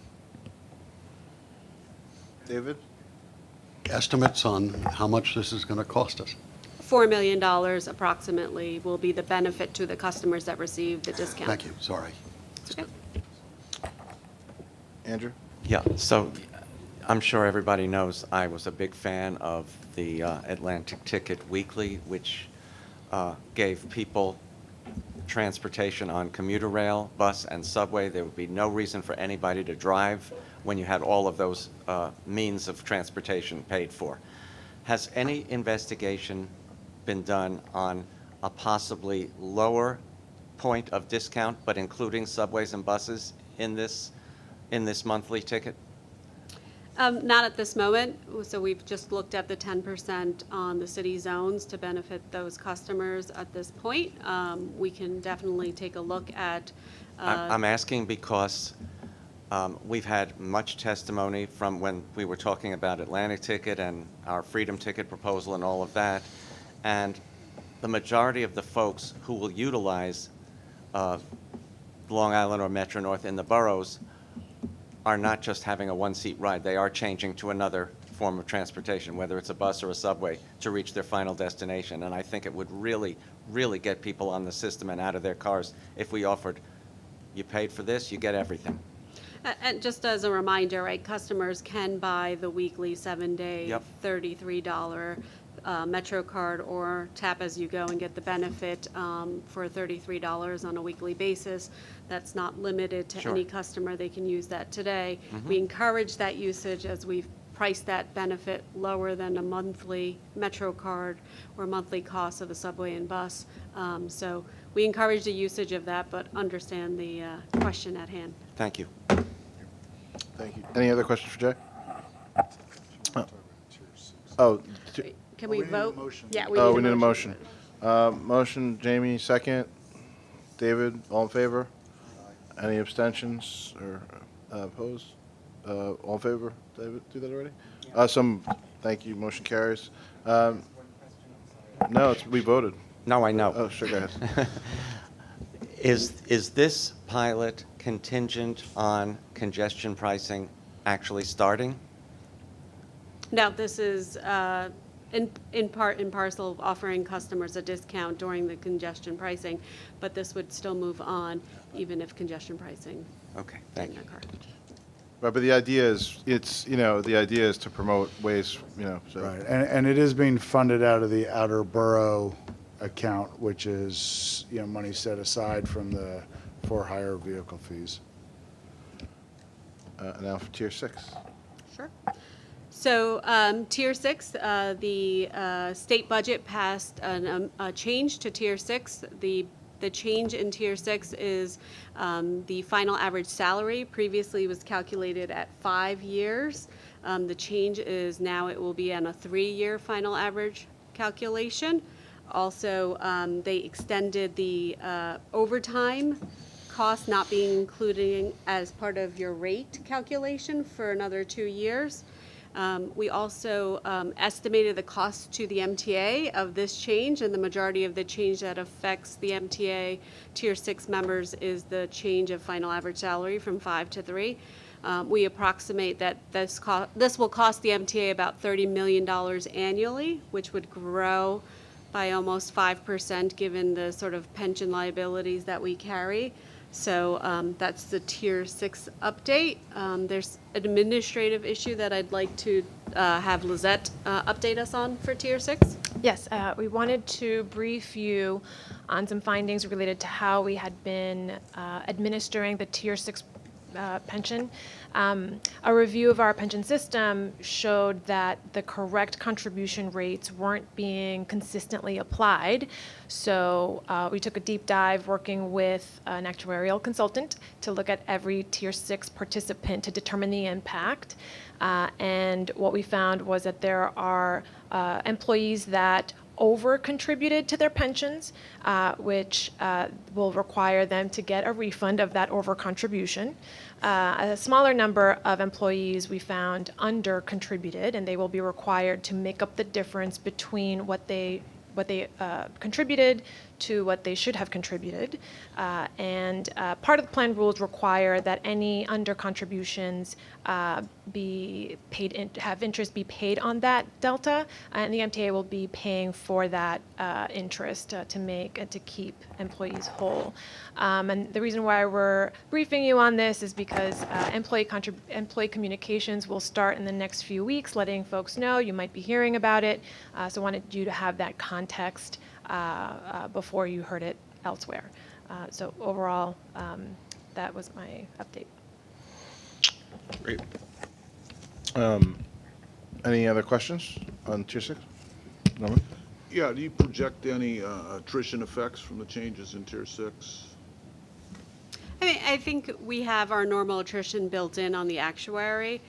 David? Estimates on how much this is going to cost us? $4 million approximately will be the benefit to the customers that receive the discount. Thank you, sorry. Okay. Andrew? Yeah, so I'm sure everybody knows I was a big fan of the Atlantic Ticket Weekly, which gave people transportation on commuter rail, bus, and subway. There would be no reason for anybody to drive when you had all of those means of transportation paid for. Has any investigation been done on a possibly lower point of discount, but including subways and buses in this monthly ticket? Not at this moment. So we've just looked at the 10% on the city zones to benefit those customers at this point. We can definitely take a look at. I'm asking because we've had much testimony from when we were talking about Atlantic Ticket and our Freedom Ticket proposal and all of that. And the majority of the folks who will utilize Long Island or Metro North in the boroughs are not just having a one-seat ride. They are changing to another form of transportation, whether it's a bus or a subway, to reach their final destination. And I think it would really, really get people on the system and out of their cars if we offered, you paid for this, you get everything. And just as a reminder, right, customers can buy the weekly 7-day Yep. $33 Metro card or tap as you go and get the benefit for $33 on a weekly basis. That's not limited to Sure. any customer. They can use that today. Mhm. We encourage that usage as we've priced that benefit lower than a monthly Metro card or monthly cost of a subway and bus. So we encourage the usage of that, but understand the question at hand. Thank you. Thank you. Any other questions for Jay? Oh, Can we vote? Yeah, oh, we need a motion. Motion, Jamie, second. David, all in favor? Any abstentions or opposed? All in favor? David, do that already? Thank you, motion carries. No, we voted. No, I know. Oh, sure, go ahead. Is this pilot contingent on congestion pricing actually starting? No, this is in part and parcel of offering customers a discount during the congestion pricing, but this would still move on even if congestion pricing Okay, thank you. didn't occur. Right, but the idea is, the idea is to promote ways, so. Right, and it is being funded out of the outer borough account, which is, money set aside from the for-hire vehicle fees. Now for tier 6. Sure. So Tier 6, the state budget passed a change to Tier 6. The change in Tier 6 is the final average salary previously was calculated at 5 years. The change is now it will be on a 3-year final average calculation. Also, they extended the overtime cost not being included as part of your rate calculation for another 2 years. We also estimated the cost to the MTA of this change, and the majority of the change that affects the MTA Tier 6 members is the change of final average salary from 5 to 3. We approximate that this will cost the MTA about $30 million annually, which would grow by almost 5% given the sort of pension liabilities that we carry. So that's the Tier 6 update. There's an administrative issue that I'd like to have Lizette update us on for Tier 6. Yes, we wanted to brief you on some findings related to how we had been administering the Tier 6 pension. A review of our pension system showed that the correct contribution rates weren't being consistently applied. So we took a deep dive working with an actuarial consultant to look at every Tier 6 participant to determine the impact. And what we found was that there are employees that over-contributed to their pensions, which will require them to get a refund of that over-contribution. A smaller number of employees we found under-contributed, and they will be required to make up the difference between what they contributed to what they should have contributed. And part of the plan rules require that any under-contributions be paid, have interest be paid on that delta, and the MTA will be paying for that interest to make and to keep employees whole. And the reason why we're briefing you on this is because employee communications will start in the next few weeks, letting folks know you might be hearing about it. So wanted you to have that context before you heard it elsewhere. So overall, that was my update. Great. Any other questions on Tier 6? Norman? Yeah, do you project any attrition effects from the changes in Tier 6? I mean, I think we have our normal attrition built in on the actuary.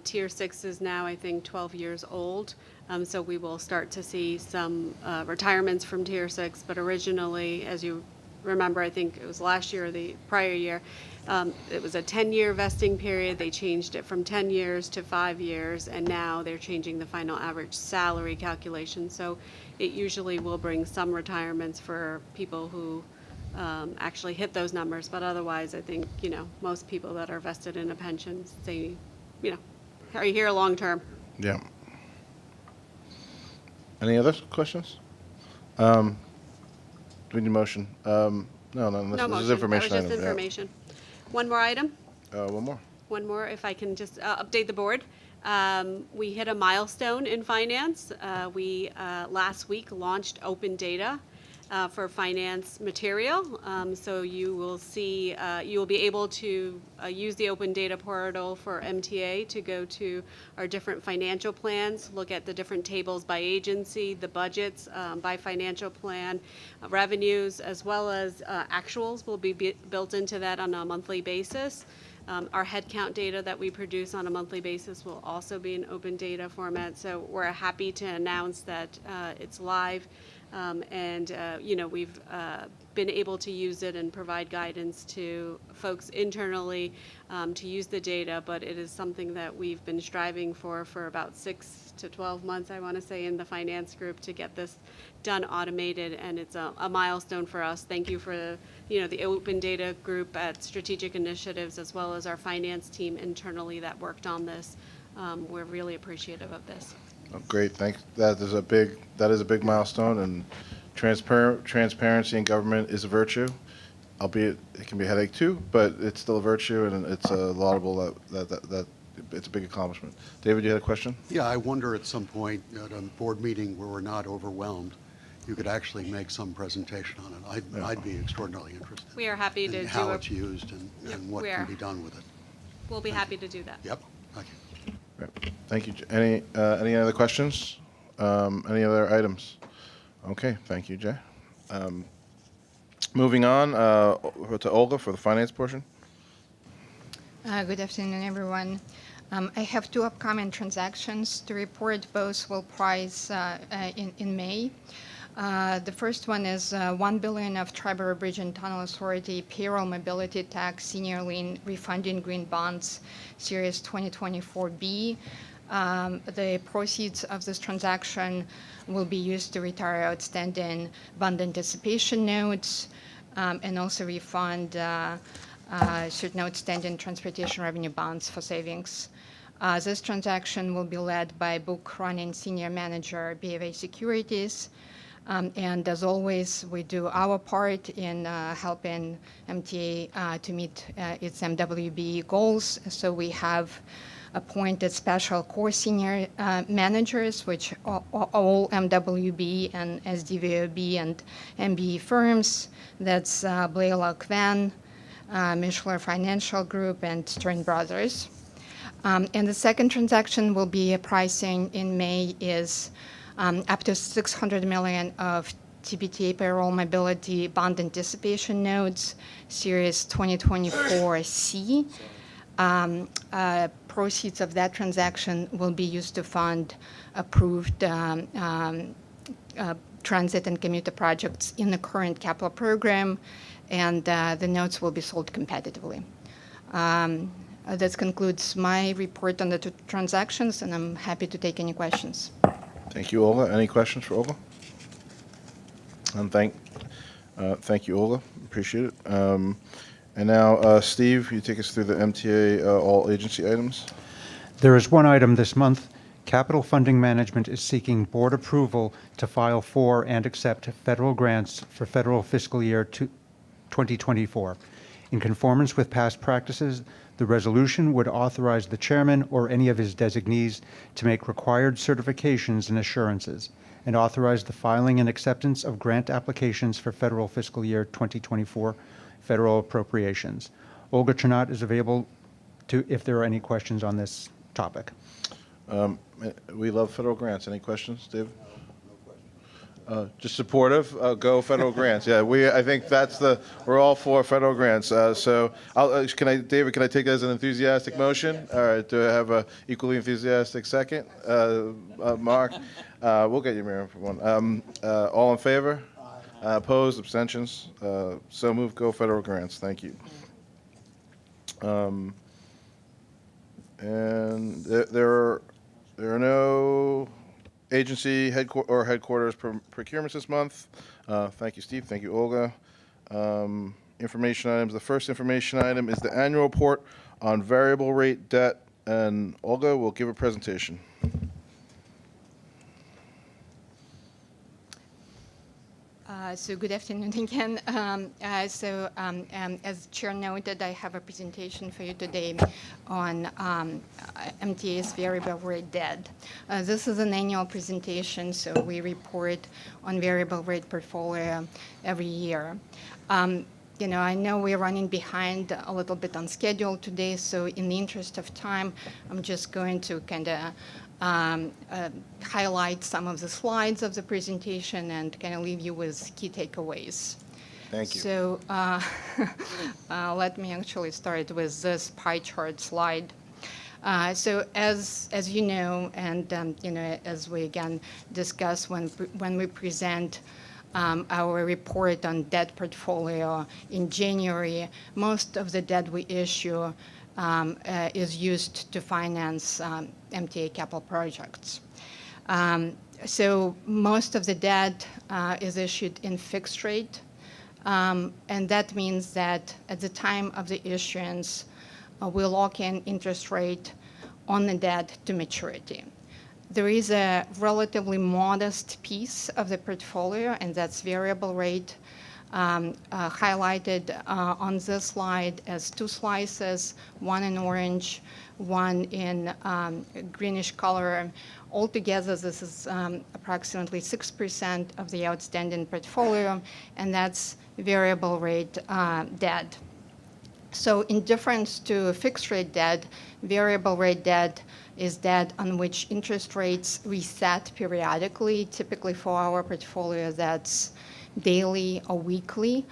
Tier 6 is now, I think, 12 years old. So we will start to see some retirements from Tier 6, but originally, as you remember, I think it was last year or the prior year, it was a 10-year vesting period. They changed it from 10 years to 5 years, and now they're changing the final average salary calculation. So it usually will bring some retirements for people who actually hit those numbers. But otherwise, I think, most people that are vested in a pension say, are you here long term? Yeah. Any other questions? Do we need a motion? No, No this motion. is information That was item. just information. One more item. One more. One more, if I can just update the board. We hit a milestone in finance. We last week launched open data for finance material. So you will see, you will be able to use the open data portal for MTA to go to our different financial plans, look at the different tables by agency, the budgets by financial plan, revenues, as well as actuals will be built into that on a monthly basis. Our headcount data that we produce on a monthly basis will also be in open data format. So we're happy to announce that it's live, and we've been able to use it and provide guidance to folks internally to use the data. But it is something that we've been striving for about 6 to 12 months, I want to say, in the finance group to get this done automated, and it's a milestone for us. Thank you for the open data group at Strategic Initiatives, as well as our finance team internally that worked on this. We're really appreciative of this. Oh, great, thanks. That is a big milestone, and transparency in government is a virtue, albeit it can be a headache too, but it's still a virtue, and it's a laudable that it's a big accomplishment. David, you had a question? Yeah, I wonder at some point at a board meeting where we're not overwhelmed, you could actually make some presentation on it. I'd be extraordinarily interested. We are happy to in do how it's used and what we can are. be done with it. We'll be happy to do that. Yep. Okay. Great. Thank you. Any other questions? Any other items? Okay, thank you, Jay. Moving on to Olga for the finance portion. Good afternoon, everyone. I have two upcoming transactions to report. Both will price in May. The first one is $1 billion of Triborough Bridge and Tunnel Authority payroll mobility tax senior lien refunding green bonds, Series 2024B. The proceeds of this transaction will be used to retire outstanding bond anticipation notes and also refund certain outstanding transportation revenue bonds for savings. This transaction will be led by book-running senior manager, BofA Securities. And as always, we do our part in helping MTA to meet its MWB goals. So we have appointed special core senior managers, which are all MWB and SDVOB and MBE firms. That's Blaylock Van, Mishler Financial Group, and Stern Brothers. And the second transaction will be pricing in May is up to $600 million of TBTA payroll mobility bond anticipation notes, Series 2024C. Proceeds of that transaction will be used to fund approved transit and commuter projects in the current capital program, and the notes will be sold competitively. That concludes my report on the two transactions, and I'm happy to take any questions. Thank you, Olga. Any questions for Olga? And thank you, Olga. Appreciate it. And now, Steve, you take us through the MTA all agency items. There is one item this month. Capital Funding Management is seeking board approval to file for and accept federal grants for federal fiscal year 2024. In conformance with past practices, the resolution would authorize the chairman or any of his designees to make required certifications and assurances, and authorize the filing and acceptance of grant applications for federal fiscal year 2024 federal appropriations. Olga Chernat is available if there are any questions on this topic. We love federal grants. Any questions, David? Just supportive. Go federal grants. Yeah, I think we're all for federal grants. So, David, can I take that as an enthusiastic motion? All right. Do I have a equally enthusiastic second? Mark, we'll get you, Miriam, for one. All in favor? Opposed? Abstentions? So moved. Go federal grants. Thank you. And there are no agency headquarters procurements this month. Thank you, Steve. Thank you, Olga. Information items. The first information item is the annual report on variable rate debt, and Olga will give a presentation. So good afternoon again. As Chair noted, I have a presentation for you today on MTA's variable rate debt. This is an annual presentation, so we report on variable rate portfolio every year. I know we're running behind a little bit on schedule today, so in the interest of time, I'm just going to kind of highlight some of the slides of the presentation and kind of leave you with key takeaways. Thank you. So let me actually start with this pie chart slide. So as you know, and as we again discuss when we present our report on debt portfolio in January, most of the debt we issue is used to finance MTA capital projects. So most of the debt is issued in fixed rate, and that means that at the time of the issuance, we lock in interest rate on the debt to maturity. There is a relatively modest piece of the portfolio, and that's variable rate, highlighted on this slide as two slices, one in orange, one in greenish color. Altogether, this is approximately 6% of the outstanding portfolio, and that's variable rate debt. So in difference to fixed rate debt, variable rate debt is debt on which interest rates reset periodically. Typically for our portfolio, that's daily or weekly,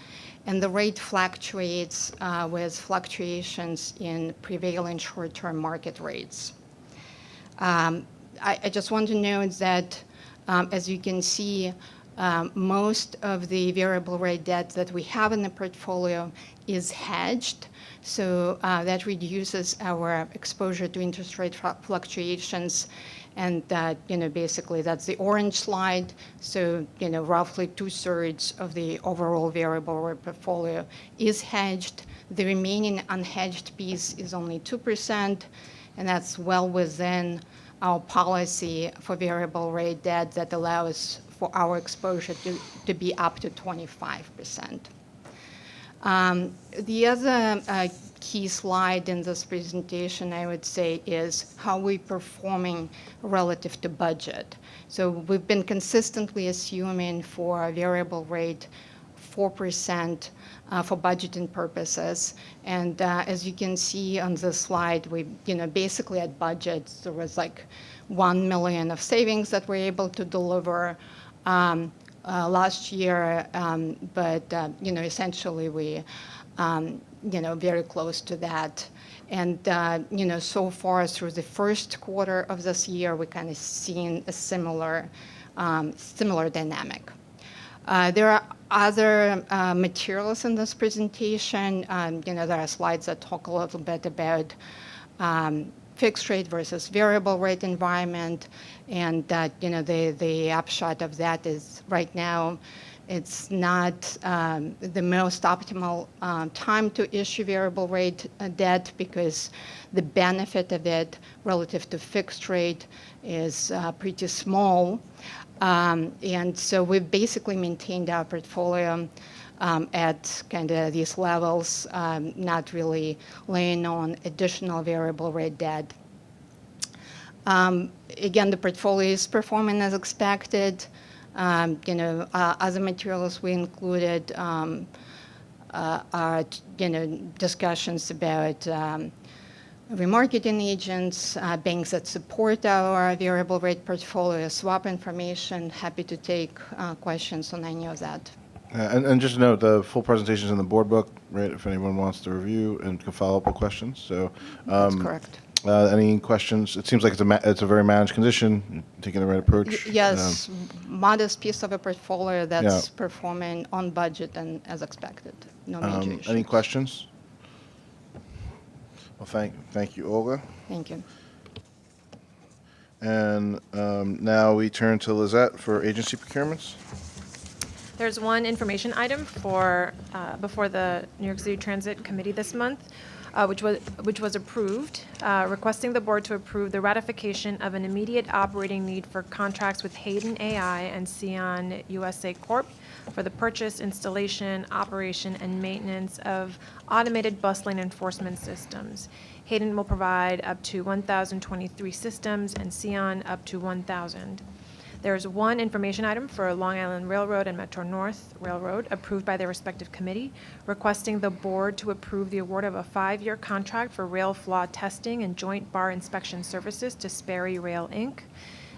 and the rate fluctuates with fluctuations in prevailing short-term market rates. I just want to note that, as you can see, most of the variable rate debt that we have in the portfolio is hedged, so that reduces our exposure to interest rate fluctuations. And basically that's the orange slide. So roughly 2/3 of the overall variable rate portfolio is hedged. The remaining unhedged piece is only 2%, and that's well within our policy for variable rate debt that allows for our exposure to be up to 25%. The other key slide in this presentation, I would say, is how we're performing relative to budget. So we've been consistently assuming for a variable rate 4% for budgeting purposes. And as you can see on this slide, we basically at budget, there was like $1 million of savings that we're able to deliver last year, but essentially we very close to that. And so far through the first quarter of this year, we kind of seen a similar dynamic. There are other materials in this presentation. There are slides that talk a little bit about fixed rate versus variable rate environment, and that the upshot of that is right now it's not the most optimal time to issue variable rate debt because the benefit of it relative to fixed rate is pretty small. And so we've basically maintained our portfolio at kind of these levels, not really laying on additional variable rate debt. Again, the portfolio is performing as expected. Other materials we included are discussions about remarketing agents, banks that support our variable rate portfolio, swap information. Happy to take questions on any of that. And just note, the full presentation is in the board book, right, if anyone wants to review and can follow up with questions. So, That's correct. Any questions? It seems like it's a very managed condition, taking the right approach. Yes, modest piece of a portfolio that's performing on budget and as expected. No major issues. Any questions? Well, thank you, Olga. Thank you. And now we turn to Lizette for agency procurements. There's one information item for before the New York City Transit Committee this month, which was approved, requesting the board to approve the ratification of an immediate operating need for contracts with Hayden AI and Sion USA Corp. For the purchase, installation, operation, and maintenance of automated bus lane enforcement systems. Hayden will provide up to 1,023 systems and Sion up to 1,000. There is one information item for Long Island Railroad and Metro North Railroad approved by their respective committee, requesting the board to approve the award of a 5-year contract for rail flaw testing and joint bar inspection services to Sperry Rail, Inc.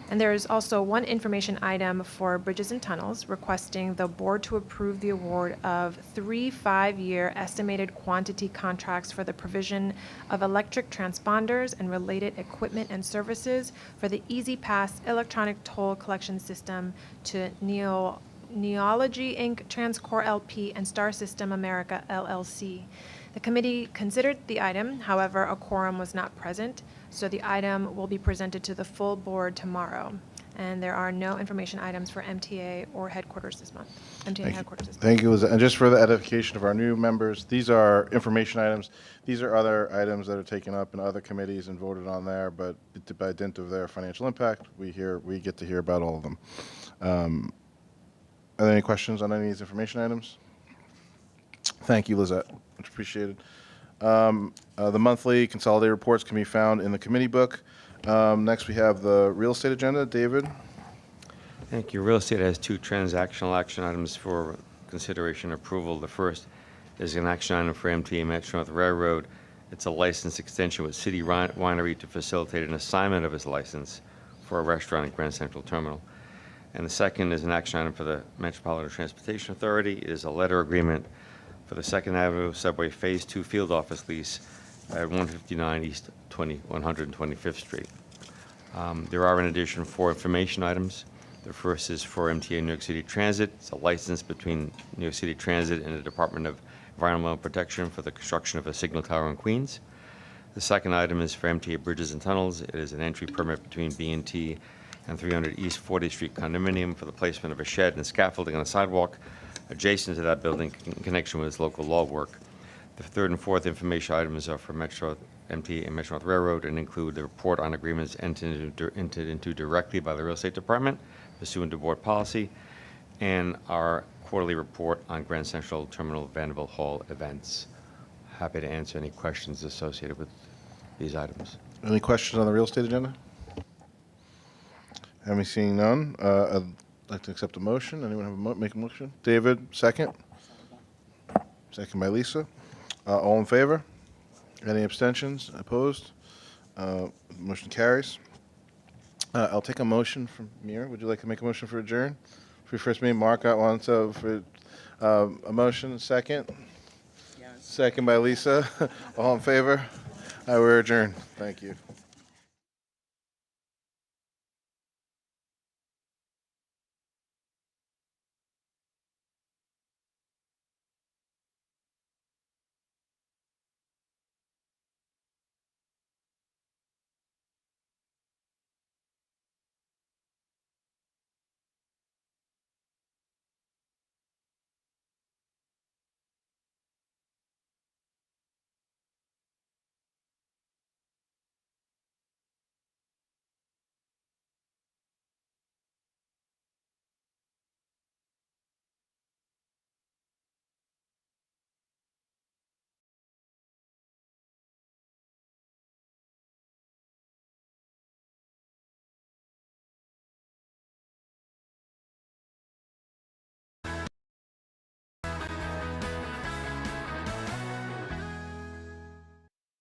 And there is also one information item for Bridges and Tunnels, requesting the board to approve the award of 3 5-year estimated quantity contracts for the provision of electric transponders and related equipment and services for the Easy Pass electronic toll collection system to Neology Inc., Transcore LP, and Star System America LLC. The committee considered the item, however, a quorum was not present, so the item will be presented to the full board tomorrow. And there are no information items for MTA or headquarters this month. MTA headquarters this month. Thank you, Liz. And just for the edification of our new members, these are information items. These are other items that are taken up in other committees and voted on there, but by dint of their financial impact, we get to hear about all of them. Are there any questions on any of these information items? Thank you, Lizette. Much appreciated. The monthly consolidated reports can be found in the committee book. Next, we have the real estate agenda. David? Thank you. Real estate has 2 transactional action items for consideration and approval. The first is an action item for MTA Metro North Railroad. It's a license extension with City Winery to facilitate an assignment of its license for a restaurant at Grand Central Terminal. And the second is an action item for the Metropolitan Transportation Authority. It is a letter agreement for the 2nd Avenue Subway Phase 2 field office lease at 159 East 125th Street. There are, in addition, 4 information items. The first is for MTA New York City Transit. It's a license between New York City Transit and the Department of Environmental Protection for the construction of a signal tower in Queens. The second item is for MTA Bridges and Tunnels. It is an entry permit between B&T and 300 East 40th Street condominium for the placement of a shed and scaffolding on a sidewalk adjacent to that building in connection with its local law work. The third and fourth information items are for MTA and Metro North Railroad and include the report on agreements entered into directly by the Real Estate Department pursuant to board policy, and our quarterly report on Grand Central Terminal Vanderbilt Hall events. Happy to answer any questions associated with these items. Any questions on the real estate agenda? Having seen none, I'd like to accept a motion. Anyone have make a motion? David, second. Second by Lisa. All in favor? Any abstentions? Opposed? Motion carries. I'll take a motion from Mira. Would you like to make a motion for adjourn? For your first meeting, Mark got one, so for a motion, second. Yes. Second by Lisa. All in favor? We're adjourned. Thank you.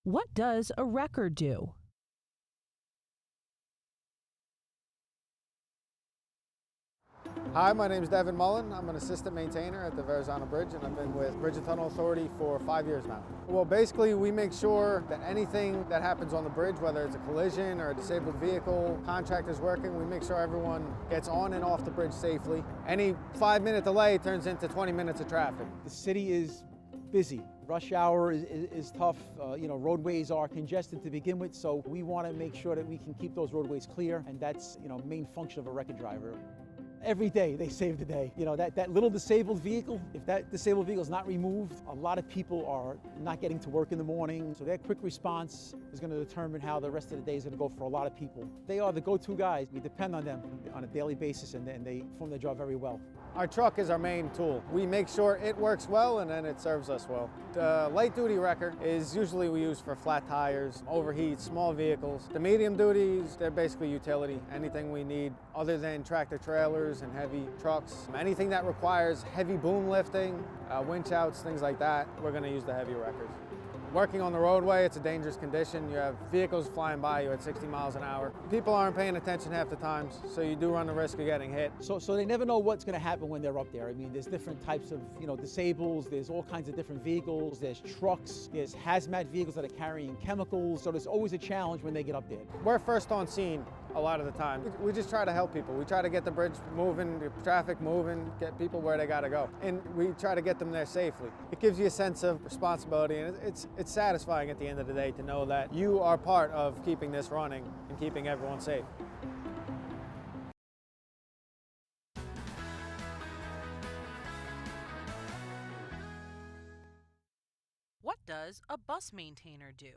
What does a record do? Hi, my name is Devin Mullen. I'm an assistant maintainer at the Verrazano Bridge, and I've been with Bridge and Tunnel Authority for 5 years now. Well, basically, we make sure that anything that happens on the bridge, whether it's a collision or a disabled vehicle, contractors working, we make sure everyone gets on and off the bridge safely. Any 5-minute delay turns into 20 minutes of traffic. The city is busy. Rush hour is tough. Roadways are congested to begin with, so we want to make sure that we can keep those roadways clear, and that's, main function of a record driver. Every day they save the day. You know, that little disabled vehicle, if that disabled vehicle is not removed, a lot of people are not getting to work in the morning. So their quick response is going to determine how the rest of the day is going to go for a lot of people. They are the go-to guys. We depend on them on a daily basis, and they perform their job very well. Our truck is our main tool. We make sure it works well and then it serves us well. The light duty wrecker is usually we use for flat tires, overheat, small vehicles. The medium duties, they're basically utility. Anything we need other than tractor trailers and heavy trucks. Anything that requires heavy boom lifting, winch outs, things like that, we're gonna use the heavy wreckers. Working on the roadway, it's a dangerous condition. You have vehicles flying by you at 60 miles an hour. People aren't paying attention half the times, so you do run the risk of getting hit. So they never know what's going to happen when they're up there. I mean, there's different types of, disables. There's all kinds of different vehicles. There's trucks. There's hazmat vehicles that are carrying chemicals. So there's always a challenge when they get up there. We're first on scene a lot of the time. We just try to help people. We try to get the bridge moving, the traffic moving, get people where they got to go. And we try to get them there safely. It gives you a sense of responsibility, and it's satisfying at the end of the day to know that you are part of keeping this running and keeping everyone safe. What does a bus maintainer do?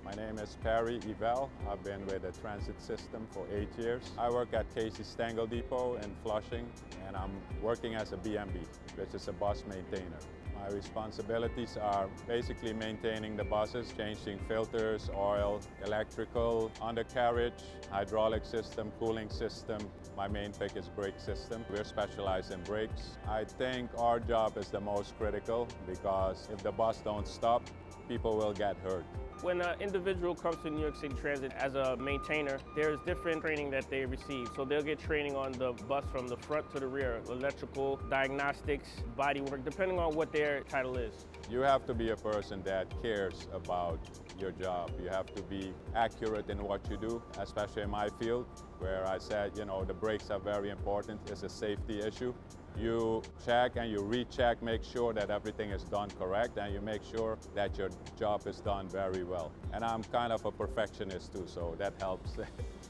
My name is Perry Evel. I've been with the transit system for 8 years. I work at Casey Stengel Depot in Flushing, and I'm working as a BMB, which is a bus maintainer. My responsibilities are basically maintaining the buses, changing filters, oil, electrical, undercarriage, hydraulic system, cooling system. My main pick is brake system. We're specialized in brakes. I think our job is the most critical because if the bus don't stop, people will get hurt. When an individual comes to New York City Transit as a maintainer, there's different training that they receive. So they'll get training on the bus from the front to the rear, electrical, diagnostics, body work, depending on what their title is. You have to be a person that cares about your job. You have to be accurate in what you do, especially in my field, where I said, the brakes are very important. It's a safety issue. You check and you recheck, make sure that everything is done correct, and you make sure that your job is done very well. And I'm kind of a perfectionist too, so that helps.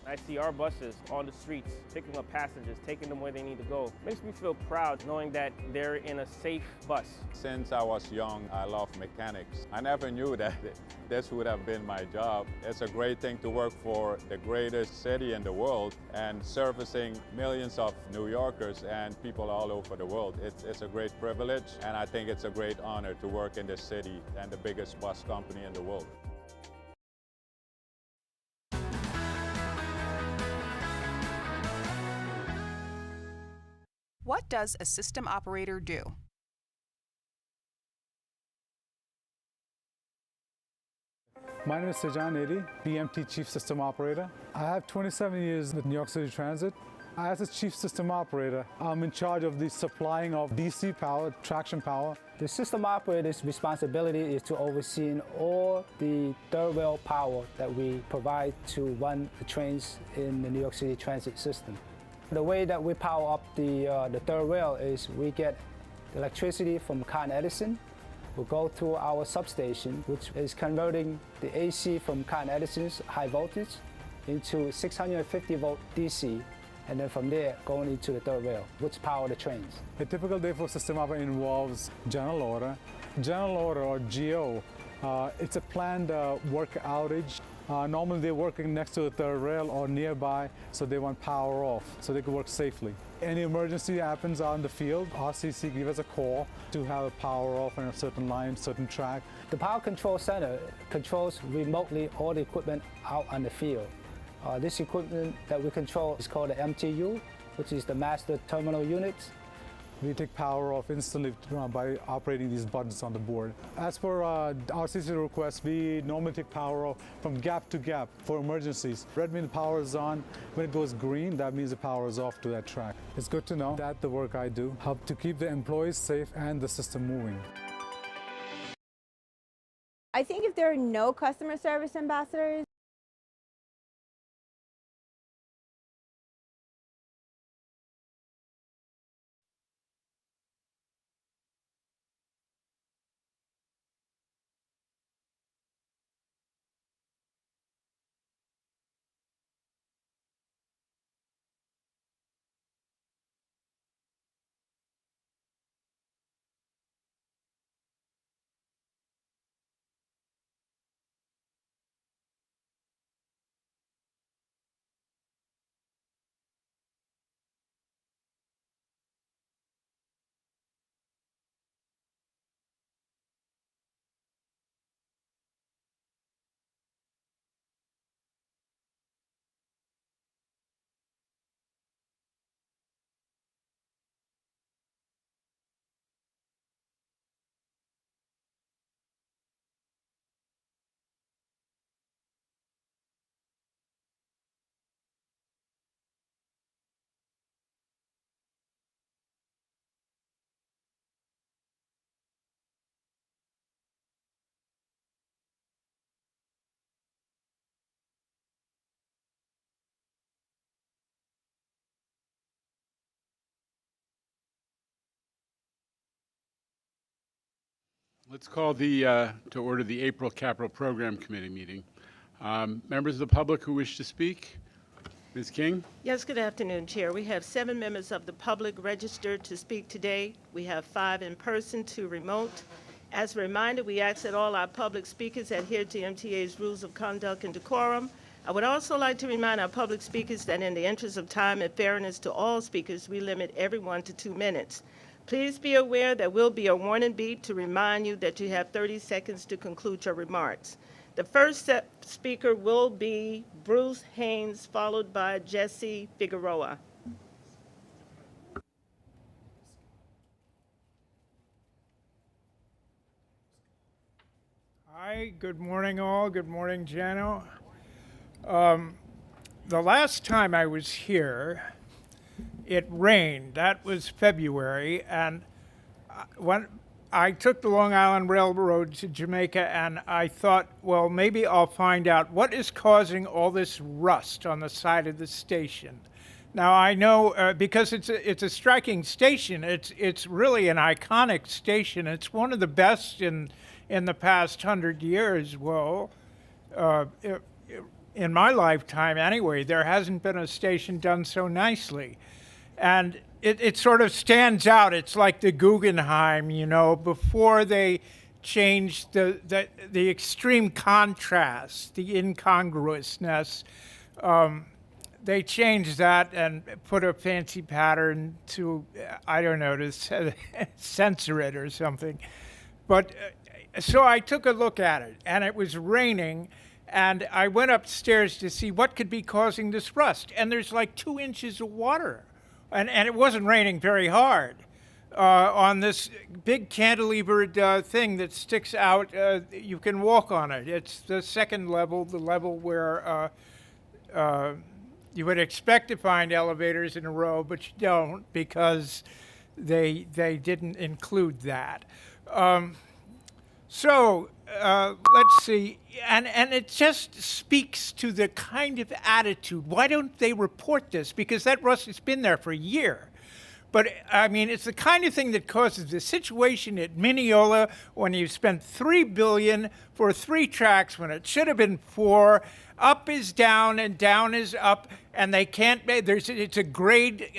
I see our buses on the streets, picking up passengers, taking them where they need to go. Makes me feel proud knowing that they're in a safe bus. Since I was young, I love mechanics. I never knew that this would have been my job. It's a great thing to work for the greatest city in the world and servicing millions of New Yorkers and people all over the world. It's a great privilege, and I think it's a great honor to work in this city and the biggest bus company in the world. What does a system operator do? My name is Sejan Edi, BMT Chief System Operator. I have 27 years with New York City Transit. As a Chief System Operator, I'm in charge of the supplying of DC power, traction power. The system operator's responsibility is to oversee all the third rail power that we provide to run the trains in the New York City Transit system. The way that we power up the third rail is we get electricity from Con Edison. We'll go through our substation, which is converting the AC from Con Edison's high voltage into 650 volt DC. And then from there, going into the third rail, which power the trains. A typical day for system operator involves general order. General order, or GO, it's a planned work outage. Normally they're working next to the third rail or nearby, so they want power off, so they can work safely. Any emergency happens out in the field, RCC give us a call to have a power off on a certain line, certain track. The Power Control Center controls remotely all the equipment out on the field. This equipment that we control is called the MTU, which is the Master Terminal Units. We take power off instantly by operating these buttons on the board. As for RCC requests, we normally take power off from gap to gap for emergencies. Red means the power is on. When it goes green, that means the power is off to that track. It's good to know that the work I do helps to keep the employees safe and the system moving. I think if there are no customer service ambassadors, Let's call to order the April Capital Program Committee meeting. Members of the public who wish to speak? Ms. King? Yes, good afternoon, Chair. We have 7 members of the public registered to speak today. We have 5 in person, 2 remote. As a reminder, we ask that all our public speakers adhere to MTA's rules of conduct and decorum. I would also like to remind our public speakers that in the interest of time and fairness to all speakers, we limit everyone to 2 minutes. Please be aware there will be a warning beep to remind you that you have 30 seconds to conclude your remarks. The first speaker will be Bruce Haynes, followed by Jesse Figueroa. Hi, good morning all. Good morning, Jano. The last time I was here, it rained. That was February, and when I took the Long Island Railroad to Jamaica, and I thought, well, maybe I'll find out what is causing all this rust on the side of the station. Now I know because it's a striking station. It's really an iconic station. It's one of the best in the past 100 years. Well, in my lifetime anyway, there hasn't been a station done so nicely. And it sort of stands out. It's like the Guggenheim, you know, before they changed the extreme contrast, the incongruousness. They changed that and put a fancy pattern to, I don't know, to censor it or something. But so I took a look at it, and it was raining, and I went upstairs to see what could be causing this rust. And there's like 2 inches of water. And it wasn't raining very hard on this big cantilevered thing that sticks out. You can walk on it. It's the second level, the level where you would expect to find elevators in a row, but you don't because they didn't include that. So let's see, and it just speaks to the kind of attitude. Why don't they report this? Because that rust has been there for a year. But I mean, it's the kind of thing that causes the situation at Mineola when you spent $3 billion for 3 tracks when it should have been 4. Up is down and down is up, and they can't. It's a grade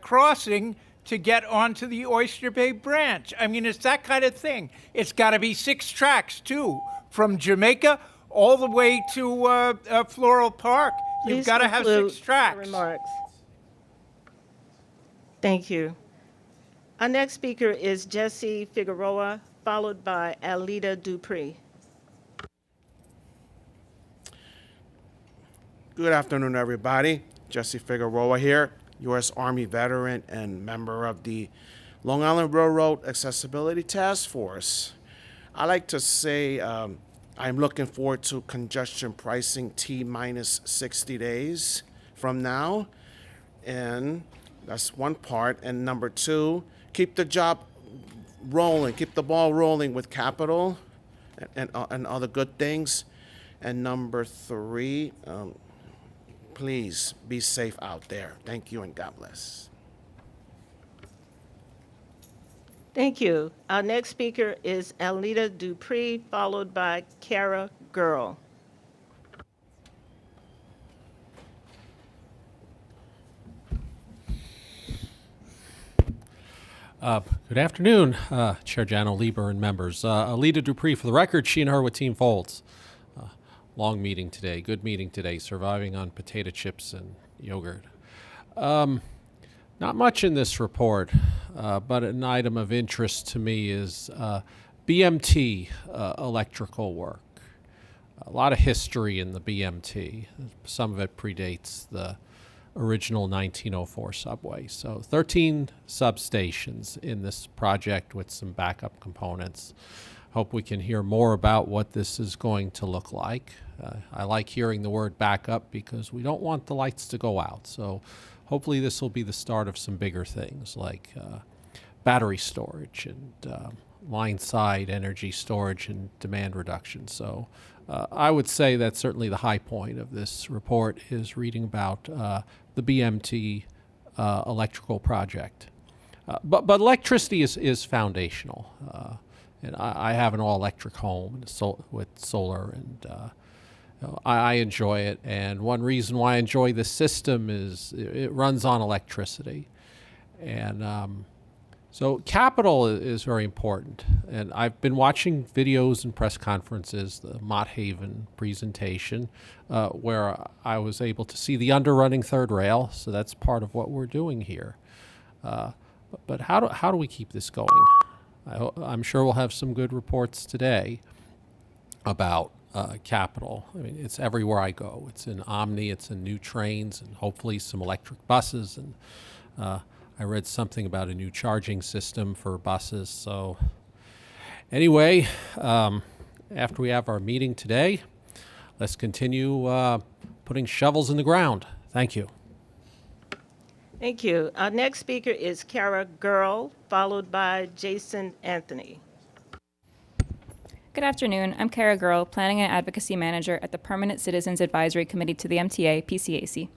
crossing to get onto the Oyster Bay branch. I mean, it's that kind of thing. It's got to be 6 tracks, too, from Jamaica all the way to Floral Park. You've got to have 6 tracks. Remarks. Thank you. Our next speaker is Jesse Figueroa, followed by Alida Dupree. Good afternoon, everybody. Jesse Figueroa here, U.S. Army veteran and member of the Long Island Railroad Accessibility Task Force. I like to say I'm looking forward to congestion pricing T-minus 60 days from now. And that's one part. And number 2, keep the job rolling, keep the ball rolling with capital and other good things. And number 3, please be safe out there. Thank you and God bless. Thank you. Our next speaker is Alida Dupree, followed by Kara Girl. Good afternoon, Chair Jano, Lieber, and members. Alida Dupree, for the record, she and her with Team Folds. Long meeting today, good meeting today, surviving on potato chips and yogurt. Not much in this report, but an item of interest to me is BMT electrical work. A lot of history in the BMT. Some of it predates the original 1904 subway. So 13 substations in this project with some backup components. Hope we can hear more about what this is going to look like. I like hearing the word backup because we don't want the lights to go out. So hopefully this will be the start of some bigger things like battery storage and line side energy storage and demand reduction. So I would say that's certainly the high point of this report is reading about the BMT electrical project. But electricity is foundational. And I have an all-electric home with solar, and I enjoy it. And one reason why I enjoy this system is it runs on electricity. And so capital is very important. And I've been watching videos and press conferences, the Mott Haven presentation, where I was able to see the underrunning third rail. So that's part of what we're doing here. But how do we keep this going? I'm sure we'll have some good reports today about capital. I mean, it's everywhere I go. It's in Omni, it's in new trains, and hopefully some electric buses. And I read something about a new charging system for buses. So anyway, after we have our meeting today, let's continue putting shovels in the ground. Thank you. Thank you. Our next speaker is Kara Girl, followed by Jason Anthony. Good afternoon. I'm Kara Girl, Planning and Advocacy Manager at the Permanent Citizens Advisory Committee to the MTA, PCAC.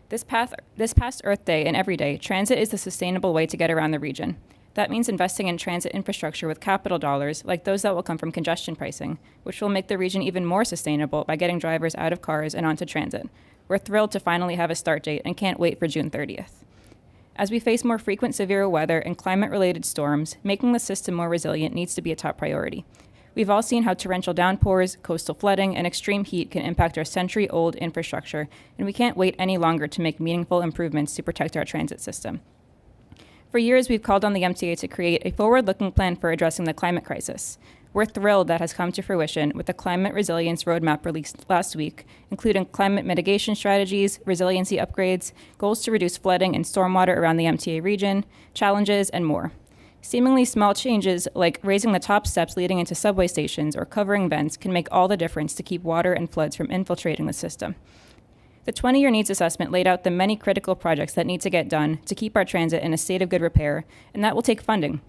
This past Earth Day and every day, transit is the sustainable way to get around the region. That means investing in transit infrastructure with capital dollars, like those that will come from congestion pricing, which will make the region even more sustainable by getting drivers out of cars and onto transit. We're thrilled to finally have a start date and can't wait for June 30th. As we face more frequent severe weather and climate-related storms, making the system more resilient needs to be a top priority. We've all seen how torrential downpours, coastal flooding, and extreme heat can impact our century-old infrastructure, and we can't wait any longer to make meaningful improvements to protect our transit system. For years, we've called on the MTA to create a forward-looking plan for addressing the climate crisis. We're thrilled that has come to fruition with the Climate Resilience Roadmap released last week, including climate mitigation strategies, resiliency upgrades, goals to reduce flooding and stormwater around the MTA region, challenges, and more. Seemingly small changes, like raising the top steps leading into subway stations or covering vents, can make all the difference to keep water and floods from infiltrating the system. The 20-year needs assessment laid out the many critical projects that need to get done to keep our transit in a state of good repair, and that will take funding.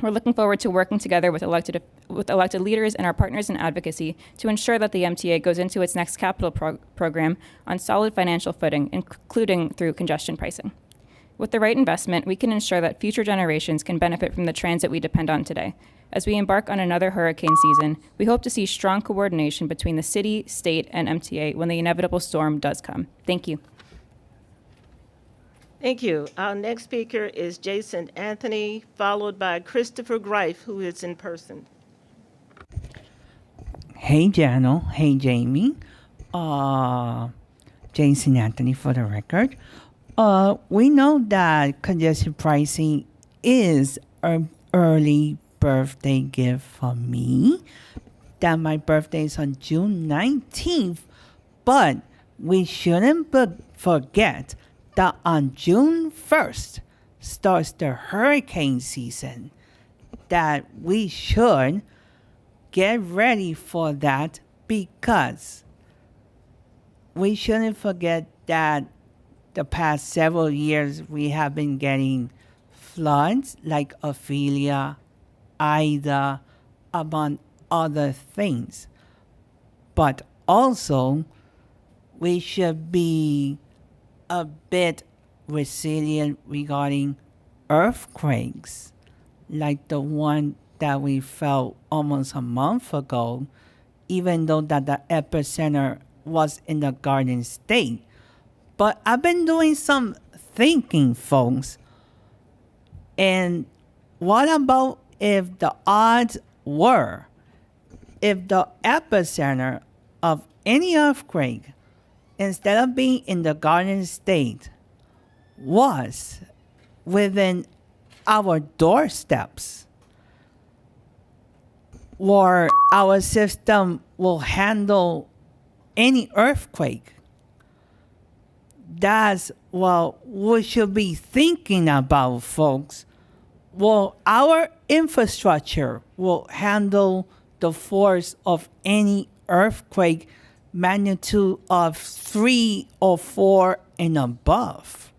We're looking forward to working together with elected leaders and our partners in advocacy to ensure that the MTA goes into its next capital program on solid financial footing, including through congestion pricing. With the right investment, we can ensure that future generations can benefit from the transit we depend on today. As we embark on another hurricane season, we hope to see strong coordination between the city, state, and MTA when the inevitable storm does come. Thank you. Thank you. Our next speaker is Jason Anthony, followed by Christopher Greif, who is in person. Hey, Jano. Hey, Jamie. Jason Anthony for the record. We know that congestion pricing is an early birthday gift for me, that my birthday is on June 19th, but we shouldn't forget that on June 1st starts the hurricane season, that we should get ready for that, because we shouldn't forget that the past several years we have been getting floods like Ophelia, Ida, among other things. But also, we should be a bit resilient regarding earthquakes, like the one that we felt almost a month ago, even though that the epicenter was in the Garden State. But I've been doing some thinking, folks. And what about if the odds were, if the epicenter of any earthquake, instead of being in the Garden State, was within our doorsteps, where our system will handle any earthquake? That's what we should be thinking about, folks. Well, our infrastructure will handle the force of any earthquake magnitude of 3 or 4 and above.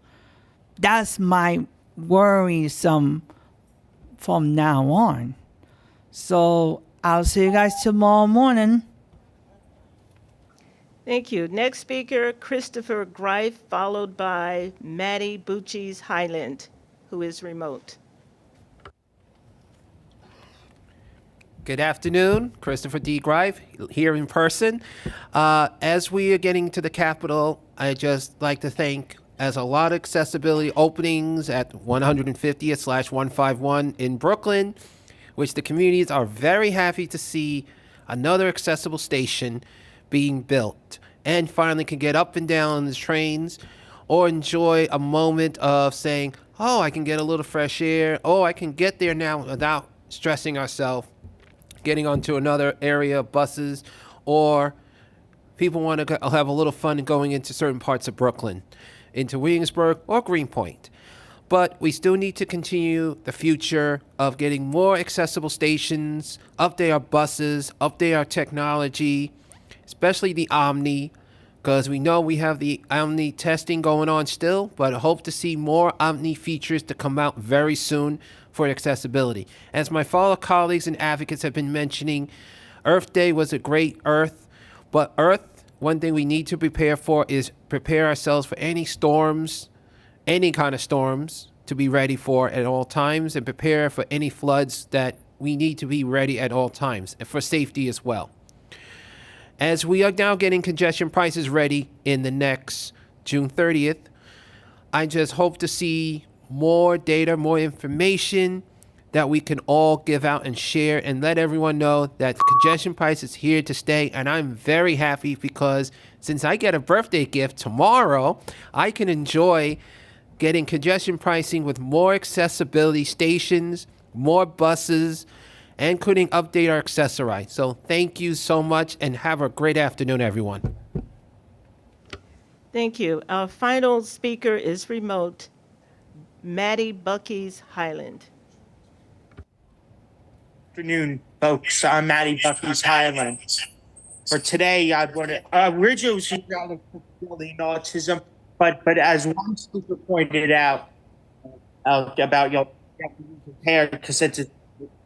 That's my worrisome from now on. So I'll see you guys tomorrow morning. Thank you. Next speaker, Christopher Greif, followed by Maddie Bucci's Highland, who is remote. Good afternoon, Christopher D. Grive here in person. As we are getting to the Capitol, I just like to thank, as a lot of accessibility openings at 150th/151 in Brooklyn, which the communities are very happy to see another accessible station being built and finally can get up and down the trains or enjoy a moment of saying, oh, I can get a little fresh air. Oh, I can get there now without stressing ourselves, getting onto another area of buses, or people want to have a little fun going into certain parts of Brooklyn, into Williamsburg or Greenpoint. But we still need to continue the future of getting more accessible stations, update our buses, update our technology, especially the Omni, because we know we have the Omni testing going on still, but I hope to see more Omni features to come out very soon for accessibility. As my fellow colleagues and advocates have been mentioning, Earth Day was a great Earth, but one thing we need to prepare for is prepare ourselves for any storms, any kind of storms to be ready for at all times, and prepare for any floods that we need to be ready at all times, and for safety as well. As we are now getting congestion prices ready in the next June 30th, I just hope to see more data, more information that we can all give out and share and let everyone know that the congestion price is here to stay. And I'm very happy because since I get a birthday gift tomorrow, I can enjoy getting congestion pricing with more accessibility stations, more buses, and couldn't update our accessorize. So thank you so much and have a great afternoon, everyone. Thank you. Our final speaker is remote, Maddie Bucky's Highland. Afternoon, folks. I'm Matty Bucky's Highland. For today, I want to originally was about building autism, but as one speaker pointed out about you have to be prepared because it's a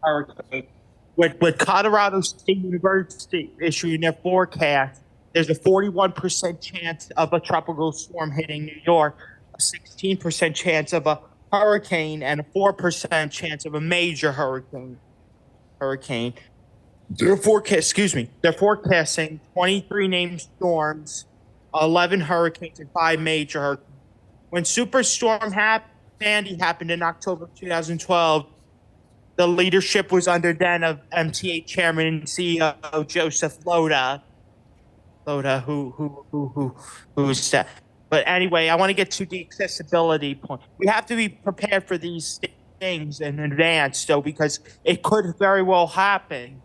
hurricane. With Colorado State University issuing their forecast, there's a 41% chance of a tropical storm hitting New York, a 16% chance of a hurricane, and a 4% chance of a major hurricane. They're forecasting 23 named storms, 11 hurricanes, and 5 major hurricanes. When Superstorm Sandy happened in October 2012, the leadership was under then of MTA Chairman and CEO Joseph Loda, who's that? But anyway, I want to get to the accessibility point. We have to be prepared for these things in advance, though, because it could very well happen.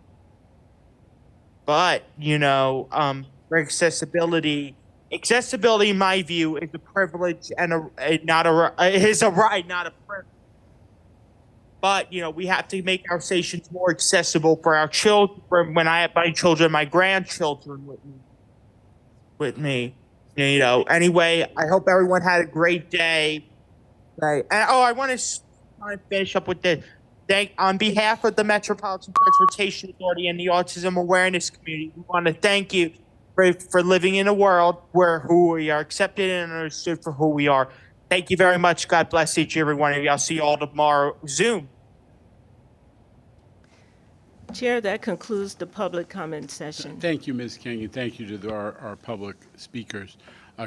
But for accessibility, in my view, is a privilege and is a right, not a privilege. But we have to make our stations more accessible for our children. When I have my children, my grandchildren with me. Anyway, I hope everyone had a great day. Right. And I want to finish up with this. On behalf of the Metropolitan Transportation Authority and the Autism Awareness Community, we want to thank you for living in a world where we are accepted and understood for who we are. Thank you very much. God bless each and every one of you. I'll see you all tomorrow. Zoom. Chair, that concludes the public comment session. Thank you, Ms. King, and thank you to our public speakers.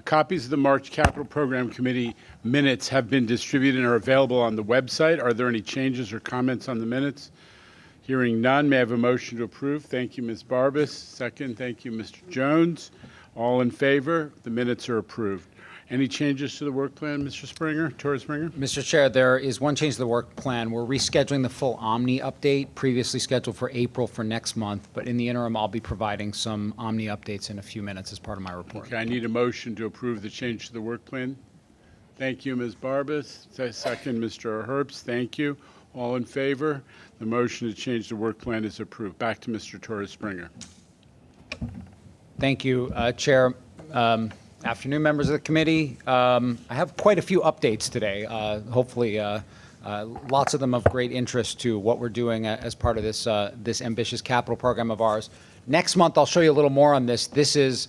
Copies of the March Capital Program Committee minutes have been distributed and are available on the website. Are there any changes or comments on the minutes? Hearing none, may I have a motion to approve? Thank you, Ms. Barbas. Second, thank you, Mr. Jones. All in favor? The minutes are approved. Any changes to the work plan, Mr. Springer, Torres Springer? Mr. Chair, there is one change to the work plan. We're rescheduling the full Omni update, previously scheduled for April for next month, but in the interim, I'll be providing some Omni updates in a few minutes as part of my report. Okay, I need a motion to approve the change to the work plan. Thank you, Ms. Barbas. Second, Mr. Herbst. Thank you. All in favor? The motion to change the work plan is approved. Back to Mr. Torres Springer. Thank you, Chair. Afternoon, members of the committee. I have quite a few updates today. Hopefully, lots of them of great interest to what we're doing as part of this ambitious capital program of ours. Next month, I'll show you a little more on this. This is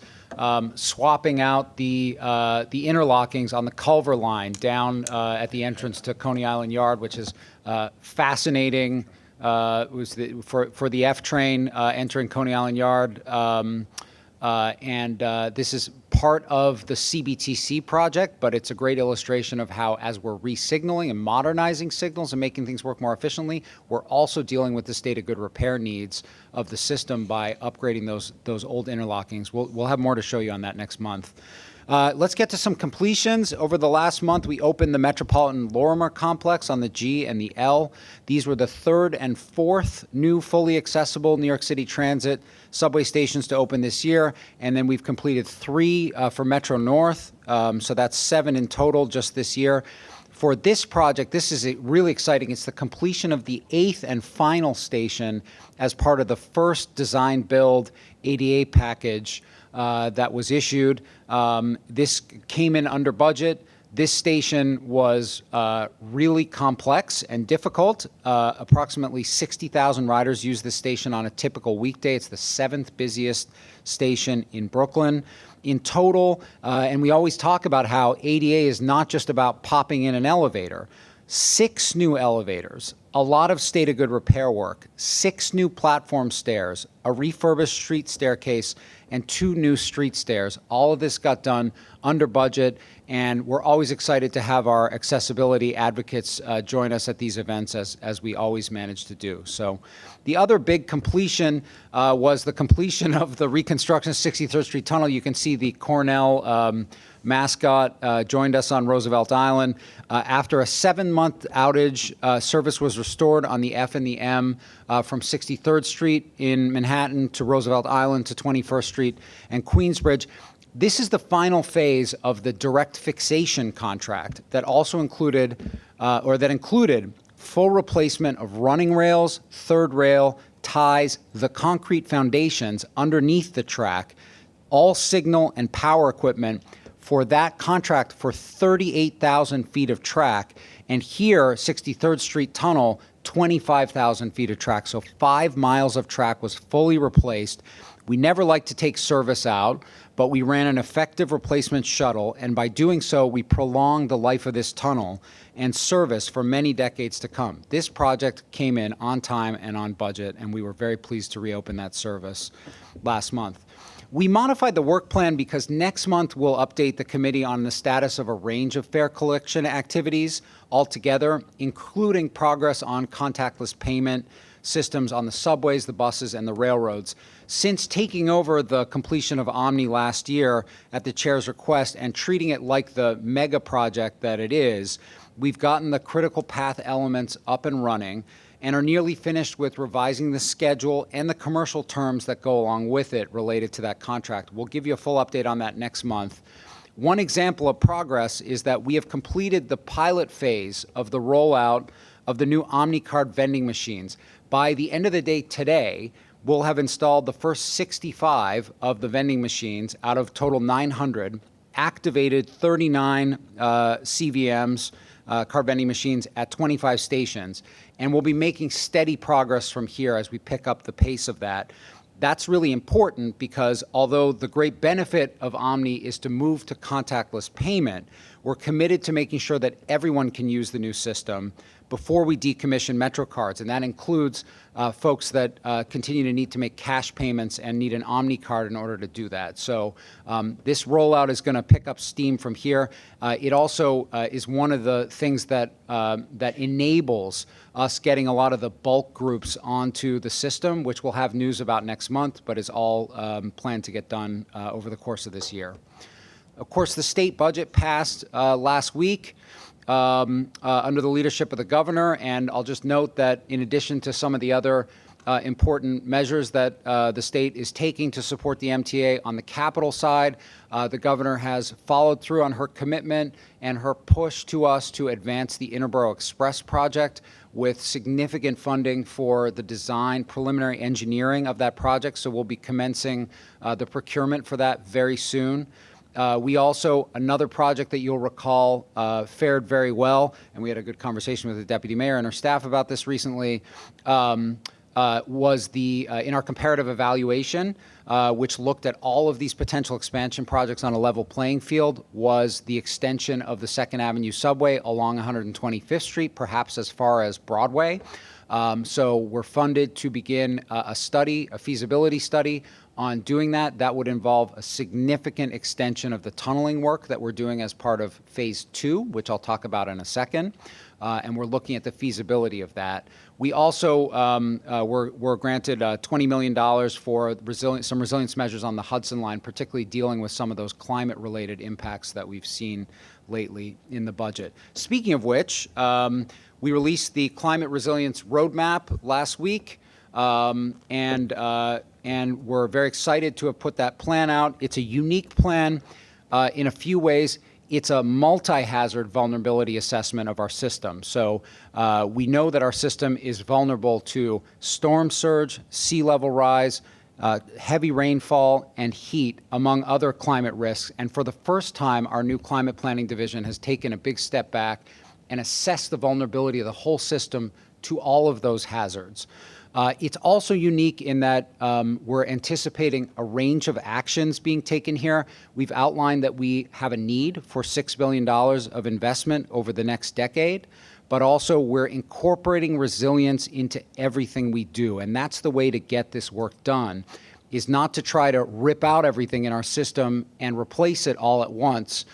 swapping out the interlockings on the Culver line down at the entrance to Coney Island Yard, which is fascinating, was for the F train entering Coney Island Yard. This is part of the CBTC project, but it's a great illustration of how, as we're re-signaling and modernizing signals and making things work more efficiently, we're also dealing with the state of good repair needs of the system by upgrading those old interlockings. We'll have more to show you on that next month. Let's get to some completions. Over the last month, we opened the Metropolitan Lorimer Complex on the G and the L. These were the third and fourth new fully accessible New York City Transit subway stations to open this year. And then we've completed 3 for Metro North. So that's 7 in total just this year. For this project, this is really exciting. It's the completion of the 8th and final station as part of the first design build ADA package that was issued. This came in under budget. This station was really complex and difficult. Approximately 60,000 riders use this station on a typical weekday. It's the 7th busiest station in Brooklyn. In total, and we always talk about how ADA is not just about popping in an elevator. 6 new elevators, a lot of state of good repair work, 6 new platform stairs, a refurbished street staircase, and 2 new street stairs. All of this got done under budget, and we're always excited to have our accessibility advocates join us at these events, as we always manage to do. So the other big completion was the completion of the reconstruction of 63rd Street Tunnel. You can see the Cornell mascot joined us on Roosevelt Island. After a 7-month outage, service was restored on the F and the M from 63rd Street in Manhattan to Roosevelt Island to 21st Street and Queensbridge. This is the final phase of the direct fixation contract that also included, full replacement of running rails, third rail, ties, the concrete foundations underneath the track, all signal and power equipment for that contract for 38,000 feet of track. And here, 63rd Street Tunnel, 25,000 feet of track. So 5 miles of track was fully replaced. We never like to take service out, but we ran an effective replacement shuttle, and by doing so, we prolonged the life of this tunnel and service for many decades to come. This project came in on time and on budget, and we were very pleased to reopen that service last month. We modified the work plan because next month we'll update the committee on the status of a range of fare collection activities altogether, including progress on contactless payment systems on the subways, the buses, and the railroads. Since taking over the completion of Omni last year at the chair's request and treating it like the mega project that it is, we've gotten the critical path elements up and running and are nearly finished with revising the schedule and the commercial terms that go along with it related to that contract. We'll give you a full update on that next month. One example of progress is that we have completed the pilot phase of the rollout of the new OmniCard vending machines. By the end of the day today, we'll have installed the first 65 of the vending machines out of total 900, activated 39 CVMs, card vending machines at 25 stations, and we'll be making steady progress from here as we pick up the pace of that. That's really important because although the great benefit of Omni is to move to contactless payment, we're committed to making sure that everyone can use the new system before we decommission Metro cards, and that includes folks that continue to need to make cash payments and need an Omni card in order to do that. So this rollout is going to pick up steam from here. It also is one of the things that that enables us getting a lot of the bulk groups onto the system, which we'll have news about next month, but is all planned to get done over the course of this year. Of course, the state budget passed last week. Under the leadership of the governor, and I'll just note that in addition to some of the other important measures that the state is taking to support the MTA on the capital side, the governor has followed through on her commitment and her push to us to advance the Interborough Express project with significant funding for the design, preliminary engineering of that project. So we'll be commencing the procurement for that very soon. We also, another project that you'll recall fared very well, and we had a good conversation with the deputy mayor and her staff about this recently, was in our comparative evaluation, which looked at all of these potential expansion projects on a level playing field, was the extension of the 2nd Avenue subway along 125th Street, perhaps as far as Broadway. So we're funded to begin a feasibility study on doing that. That would involve a significant extension of the tunneling work that we're doing as part of Phase 2, which I'll talk about in a second. And we're looking at the feasibility of that. We also were granted $20 million for some resilience measures on the Hudson Line, particularly dealing with some of those climate-related impacts that we've seen lately in the budget. Speaking of which, we released the Climate Resilience Roadmap last week, and we're very excited to have put that plan out. It's a unique plan in a few ways. It's a multi-hazard vulnerability assessment of our system. So we know that our system is vulnerable to storm surge, sea level rise, heavy rainfall, and heat, among other climate risks. And for the first time, our new climate planning division has taken a big step back and assessed the vulnerability of the whole system to all of those hazards. It's also unique in that we're anticipating a range of actions being taken here. We've outlined that we have a need for $6 billion of investment over the next decade, but also we're incorporating resilience into everything we do. And that's the way to get this work done, is not to try to rip out everything in our system and replace it all at once,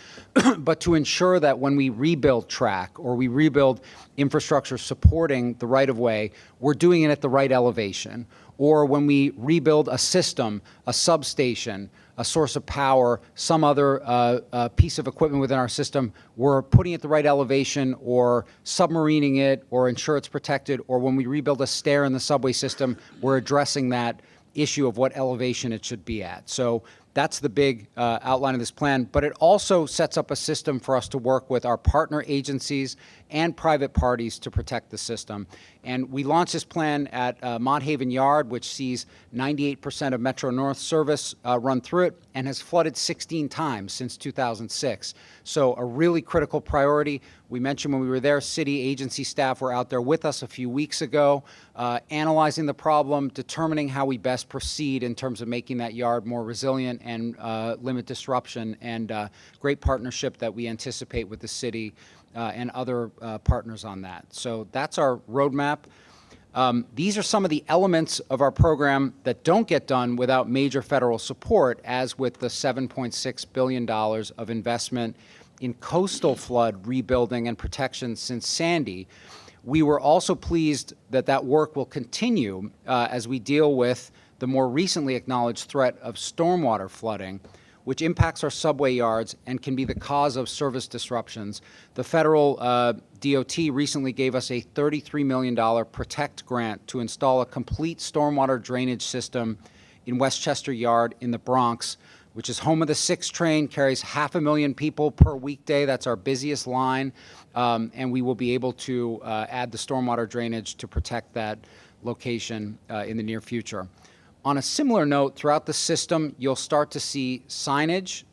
but to ensure that when we rebuild track or we rebuild infrastructure supporting the right-of-way, we're doing it at the right elevation. Or when we rebuild a system, a substation, a source of power, some other piece of equipment within our system, we're putting it at the right elevation or submarining it or ensure it's protected. Or when we rebuild a stair in the subway system, we're addressing that issue of what elevation it should be at. So that's the big outline of this plan, but it also sets up a system for us to work with our partner agencies and private parties to protect the system. And we launched this plan at Mott Haven Yard, which sees 98% of Metro North service run through it and has flooded 16 times since 2006. So a really critical priority. We mentioned when we were there, city agency staff were out there with us a few weeks ago, analyzing the problem, determining how we best proceed in terms of making that yard more resilient and limit disruption, and great partnership that we anticipate with the city and other partners on that. So that's our roadmap. These are some of the elements of our program that don't get done without major federal support, as with the $7.6 billion of investment in coastal flood rebuilding and protection since Sandy. We were also pleased that that work will continue as we deal with the more recently acknowledged threat of stormwater flooding, which impacts our subway yards and can be the cause of service disruptions. The federal DOT recently gave us a $33 million PROTECT grant to install a complete stormwater drainage system in Westchester Yard in the Bronx, which is home of the 6 train, carries 500,000 people per weekday. That's our busiest line. And we will be able to add the stormwater drainage to protect that location in the near future. On a similar note, throughout the system, you'll start to see signage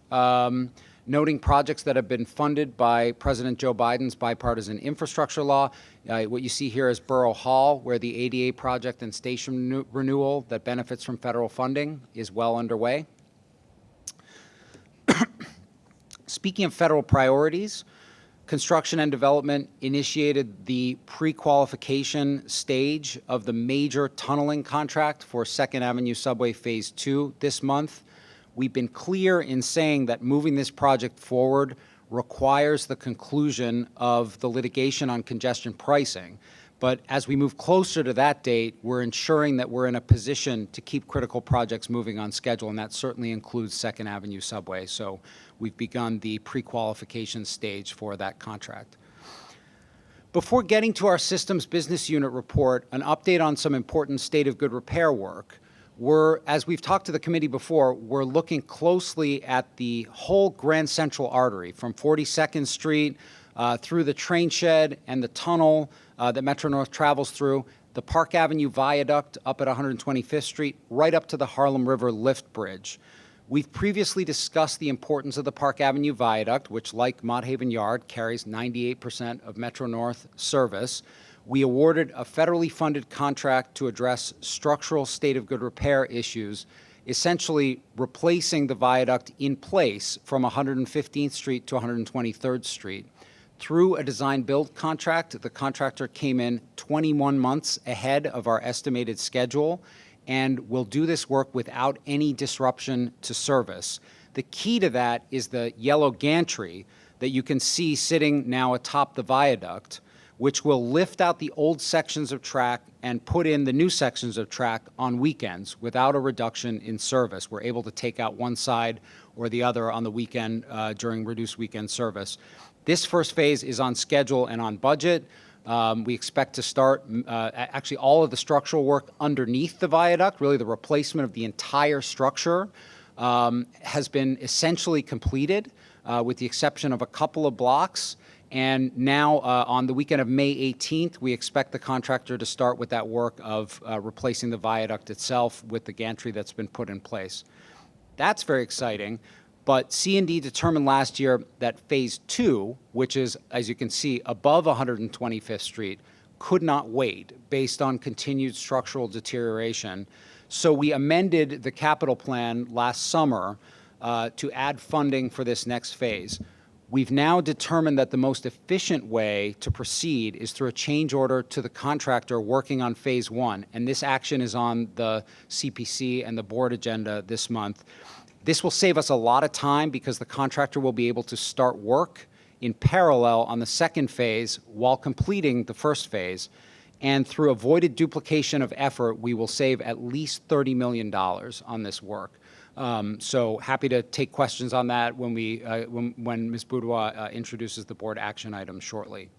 noting projects that have been funded by President Joe Biden's bipartisan infrastructure law. What you see here is Borough Hall, where the ADA project and station renewal that benefits from federal funding is well underway. Speaking of federal priorities, Construction and Development initiated the pre-qualification stage of the major tunneling contract for 2nd Avenue Subway Phase 2 this month. We've been clear in saying that moving this project forward requires the conclusion of the litigation on congestion pricing. But as we move closer to that date, we're ensuring that we're in a position to keep critical projects moving on schedule, and that certainly includes 2nd Avenue Subway. So we've begun the pre-qualification stage for that contract. Before getting to our systems business unit report, an update on some important state of good repair work. As we've talked to the committee before, we're looking closely at the whole Grand Central artery from 42nd Street through the train shed and the tunnel that Metro North travels through, the Park Avenue Viaduct up at 125th Street, right up to the Harlem River Lift Bridge. We've previously discussed the importance of the Park Avenue Viaduct, which, like Mott Haven Yard, carries 98% of Metro North service. we awarded a federally funded contract to address structural state of good repair issues, essentially replacing the viaduct in place from 115th Street to 123rd Street. Through a design-build contract, the contractor came in 21 months ahead of our estimated schedule and will do this work without any disruption to service. The key to that is the yellow gantry that you can see sitting now atop the viaduct, which will lift out the old sections of track and put in the new sections of track on weekends without a reduction in service. We're able to take out one side or the other on the weekend during reduced weekend service. This first phase is on schedule and on budget. We expect to start actually all of the structural work underneath the viaduct, really the replacement of the entire structure, has been essentially completed with the exception of a couple of blocks. And now on the weekend of May 18th, we expect the contractor to start with that work of replacing the viaduct itself with the gantry that's been put in place. That's very exciting. But C&D determined last year that Phase 2, which is, as you can see, above 125th Street, could not wait based on continued structural deterioration. So we amended the capital plan last summer to add funding for this next phase. We've now determined that the most efficient way to proceed is through a change order to the contractor working on Phase 1, and this action is on the CPC and the board agenda this month. This will save us a lot of time because the contractor will be able to start work in parallel on the second phase while completing the first phase. And through avoided duplication of effort, we will save at least $30 million on this work. So happy to take questions on that when Ms. Boudoir introduces the board action items shortly.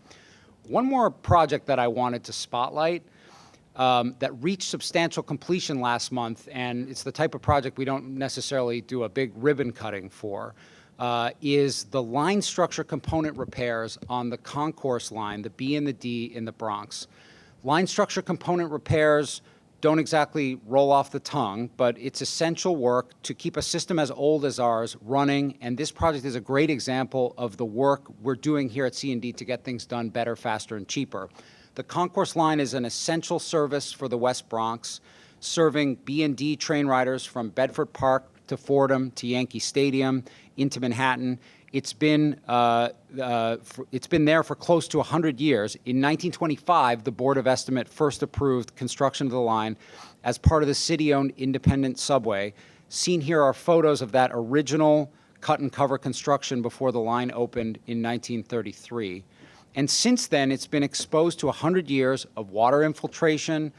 One more project that I wanted to spotlight that reached substantial completion last month, and it's the type of project we don't necessarily do a big ribbon cutting for, is the line structure component repairs on the concourse line, the B and the D in the Bronx. Line structure component repairs don't exactly roll off the tongue, but it's essential work to keep a system as old as ours running, and this project is a great example of the work we're doing here at C&D to get things done better, faster, and cheaper. The concourse line is an essential service for the West Bronx, serving B and D train riders from Bedford Park to Fordham to Yankee Stadium into Manhattan. It's been there for close to 100 years. In 1925, the Board of Estimate first approved construction of the line as part of the city-owned independent subway. Seen here are photos of that original cut-and-cover construction before the line opened in 1933. And since then, it's been exposed to 100 years of water infiltration,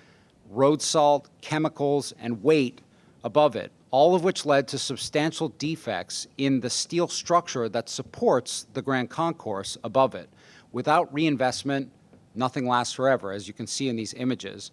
road salt, chemicals, and weight above it, all of which led to substantial defects in the steel structure that supports the Grand Concourse above it. Without reinvestment, nothing lasts forever, as you can see in these images,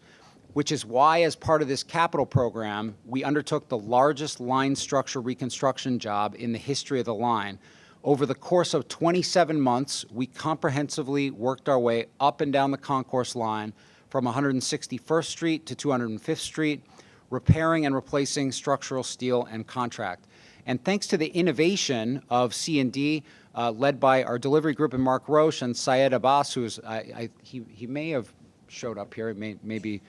which is why, as part of this capital program, we undertook the largest line structure reconstruction job in the history of the line. Over the course of 27 months, we comprehensively worked our way up and down the concourse line from 161st Street to 205th Street, repairing and replacing structural steel and contract. And thanks to the innovation of C&D, led by our delivery group and Mark Roche and Syed Abbas, who's, he may have showed up here, may be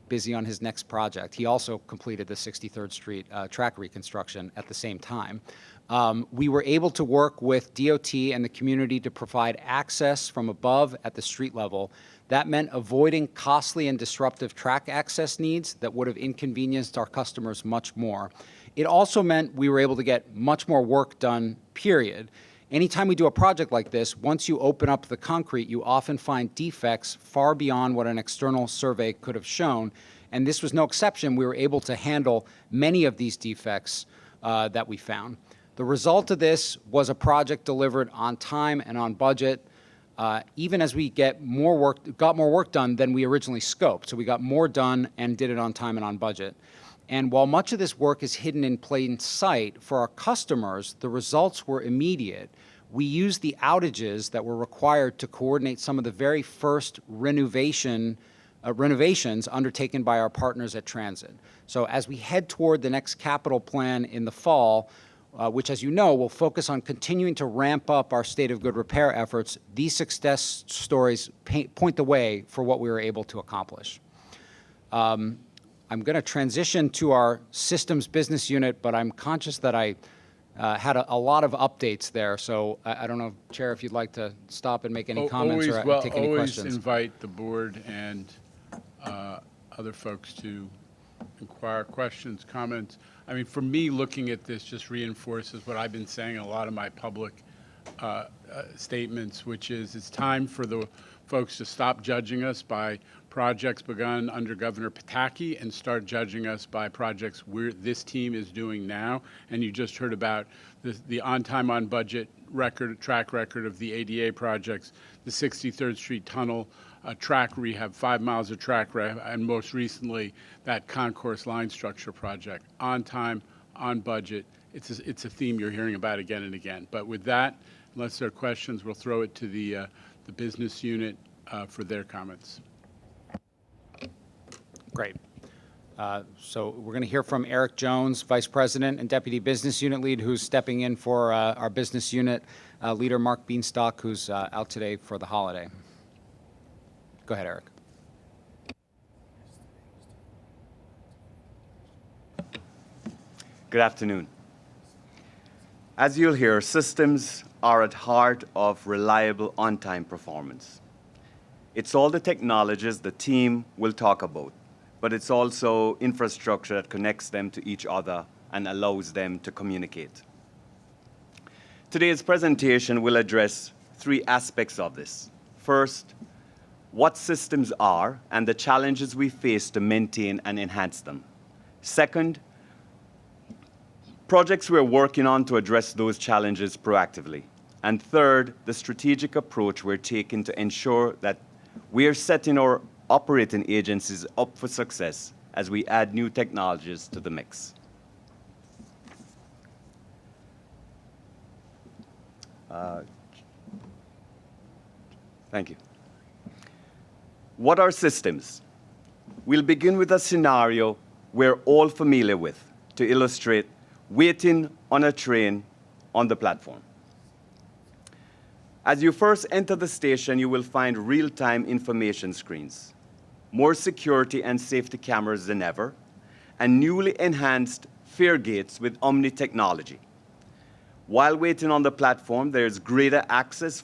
busy on his next project. He also completed the 63rd Street track reconstruction at the same time. We were able to work with DOT and the community to provide access from above at the street level. That meant avoiding costly and disruptive track access needs that would have inconvenienced our customers much more. It also meant we were able to get much more work done, period. Anytime we do a project like this, once you open up the concrete, you often find defects far beyond what an external survey could have shown. And this was no exception. We were able to handle many of these defects that we found. The result of this was a project delivered on time and on budget, even as we got more work done than we originally scoped. So we got more done and did it on time and on budget. And while much of this work is hidden in plain sight, for our customers, the results were immediate. We used the outages that were required to coordinate some of the very first renovations undertaken by our partners at Transit. So as we head toward the next capital plan in the fall, which, as you know, will focus on continuing to ramp up our state of good repair efforts. These success stories point the way for what we were able to accomplish. I'm going to transition to our systems business unit, but I'm conscious that I had a lot of updates there. So I don't know, Chair, if you'd like to stop and make any comments or take any questions. Always invite the board and other folks to inquire questions, comments. I mean, for me, looking at this just reinforces what I've been saying in a lot of my public statements, which is it's time for the folks to stop judging us by projects begun under Governor Pataki and start judging us by projects this team is doing now. And you just heard about the on-time, on-budget track record of the ADA projects, the 63rd Street Tunnel, track rehab, 5 miles of track rehab, and most recently, that concourse line structure project. On time, on budget. It's a theme you're hearing about again and again. But with that, unless there are questions, we'll throw it to the business unit for their comments. Great. So we're going to hear from Eric Jones, Vice President and Deputy Business Unit Lead, who's stepping in for our business unit leader, Mark Beanstock, who's out today for the holiday. Go ahead, Eric. Good afternoon. As you'll hear, systems are at heart of reliable on-time performance. It's all the technologies the team will talk about, but it's also infrastructure that connects them to each other and allows them to communicate. Today's presentation will address 3 aspects of this. First, what systems are and the challenges we face to maintain and enhance them. Second, projects we're working on to address those challenges proactively. And third, the strategic approach we're taking to ensure that we're setting our operating agencies up for success as we add new technologies to the mix. Thank you. What are systems? We'll begin with a scenario we're all familiar with to illustrate waiting on a train on the platform. As you first enter the station, you will find real-time information screens, more security and safety cameras than ever, and newly enhanced fare gates with Omni technology. While waiting on the platform, there's greater access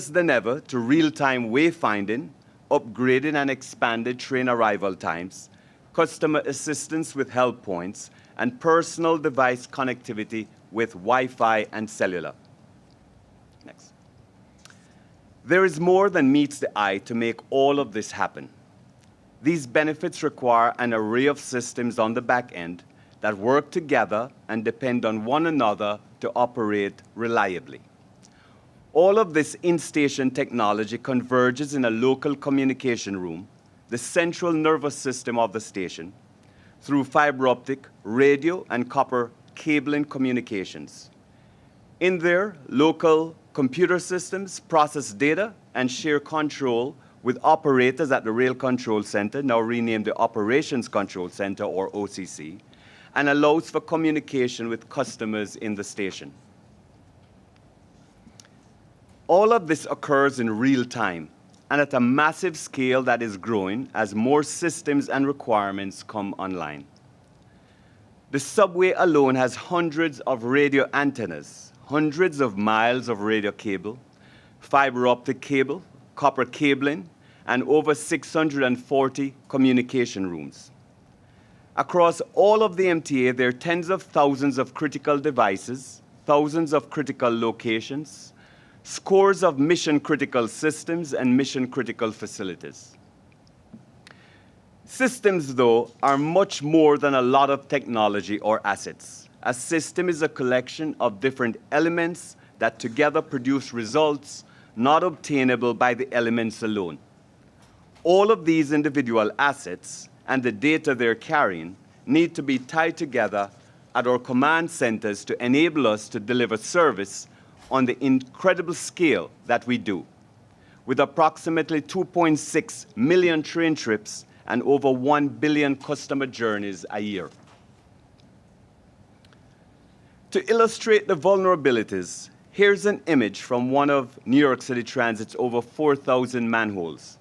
than ever to real-time wayfinding, upgraded and expanded train arrival times, customer assistance with help points, and personal device connectivity with Wi-Fi and cellular. Next. There is more than meets the eye to make all of this happen. These benefits require an array of systems on the back end that work together and depend on one another to operate reliably. All of this in-station technology converges in a local communication room, the central nervous system of the station, through fiber optic, radio, and copper cabling communications. In there, local computer systems process data and share control with operators at the Rail Control Center, now renamed the Operations Control Center, or OCC, and allows for communication with customers in the station. All of this occurs in real time and at a massive scale that is growing as more systems and requirements come online. The subway alone has hundreds of radio antennas, hundreds of miles of radio cable, fiber optic cable, copper cabling, and over 640 communication rooms. Across all of the MTA, there are tens of thousands of critical devices, thousands of critical locations, scores of mission-critical systems and mission-critical facilities. Systems, though, are much more than a lot of technology or assets. A system is a collection of different elements that together produce results not obtainable by the elements alone. All of these individual assets and the data they're carrying need to be tied together at our command centers to enable us to deliver service on the incredible scale that we do, with approximately 2.6 million train trips and over 1 billion customer journeys a year. To illustrate the vulnerabilities, here's an image from one of New York City Transit's over 4,000 manholes.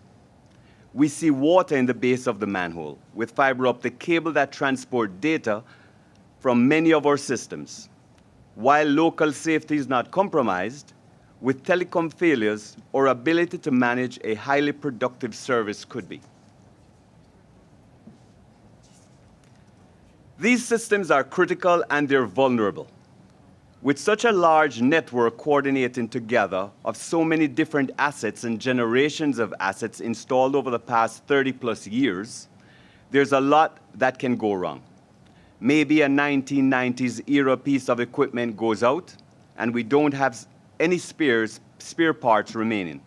We see water in the base of the manhole with fiber optic cable that transport data from many of our systems. While local safety is not compromised, with telecom failures, our ability to manage a highly productive service could be. These systems are critical and they're vulnerable. With such a large network coordinating together of so many different assets and generations of assets installed over the past 30+ years, there's a lot that can go wrong. Maybe a 1990s era piece of equipment goes out and we don't have any spare parts remaining.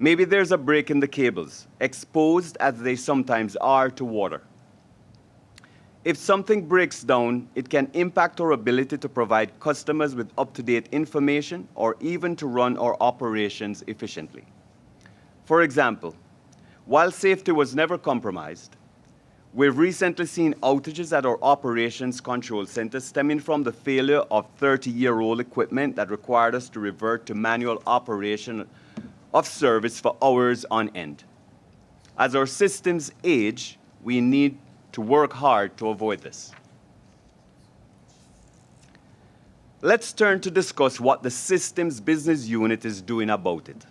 Maybe there's a break in the cables, exposed as they sometimes are to water. If something breaks down, it can impact our ability to provide customers with up-to-date information or even to run our operations efficiently. For example, while safety was never compromised, we've recently seen outages at our operations control center stemming from the failure of 30-year-old equipment that required us to revert to manual operation of service for hours on end. As our systems age, we need to work hard to avoid this. Let's turn to discuss what the Systems Business Unit is doing about it.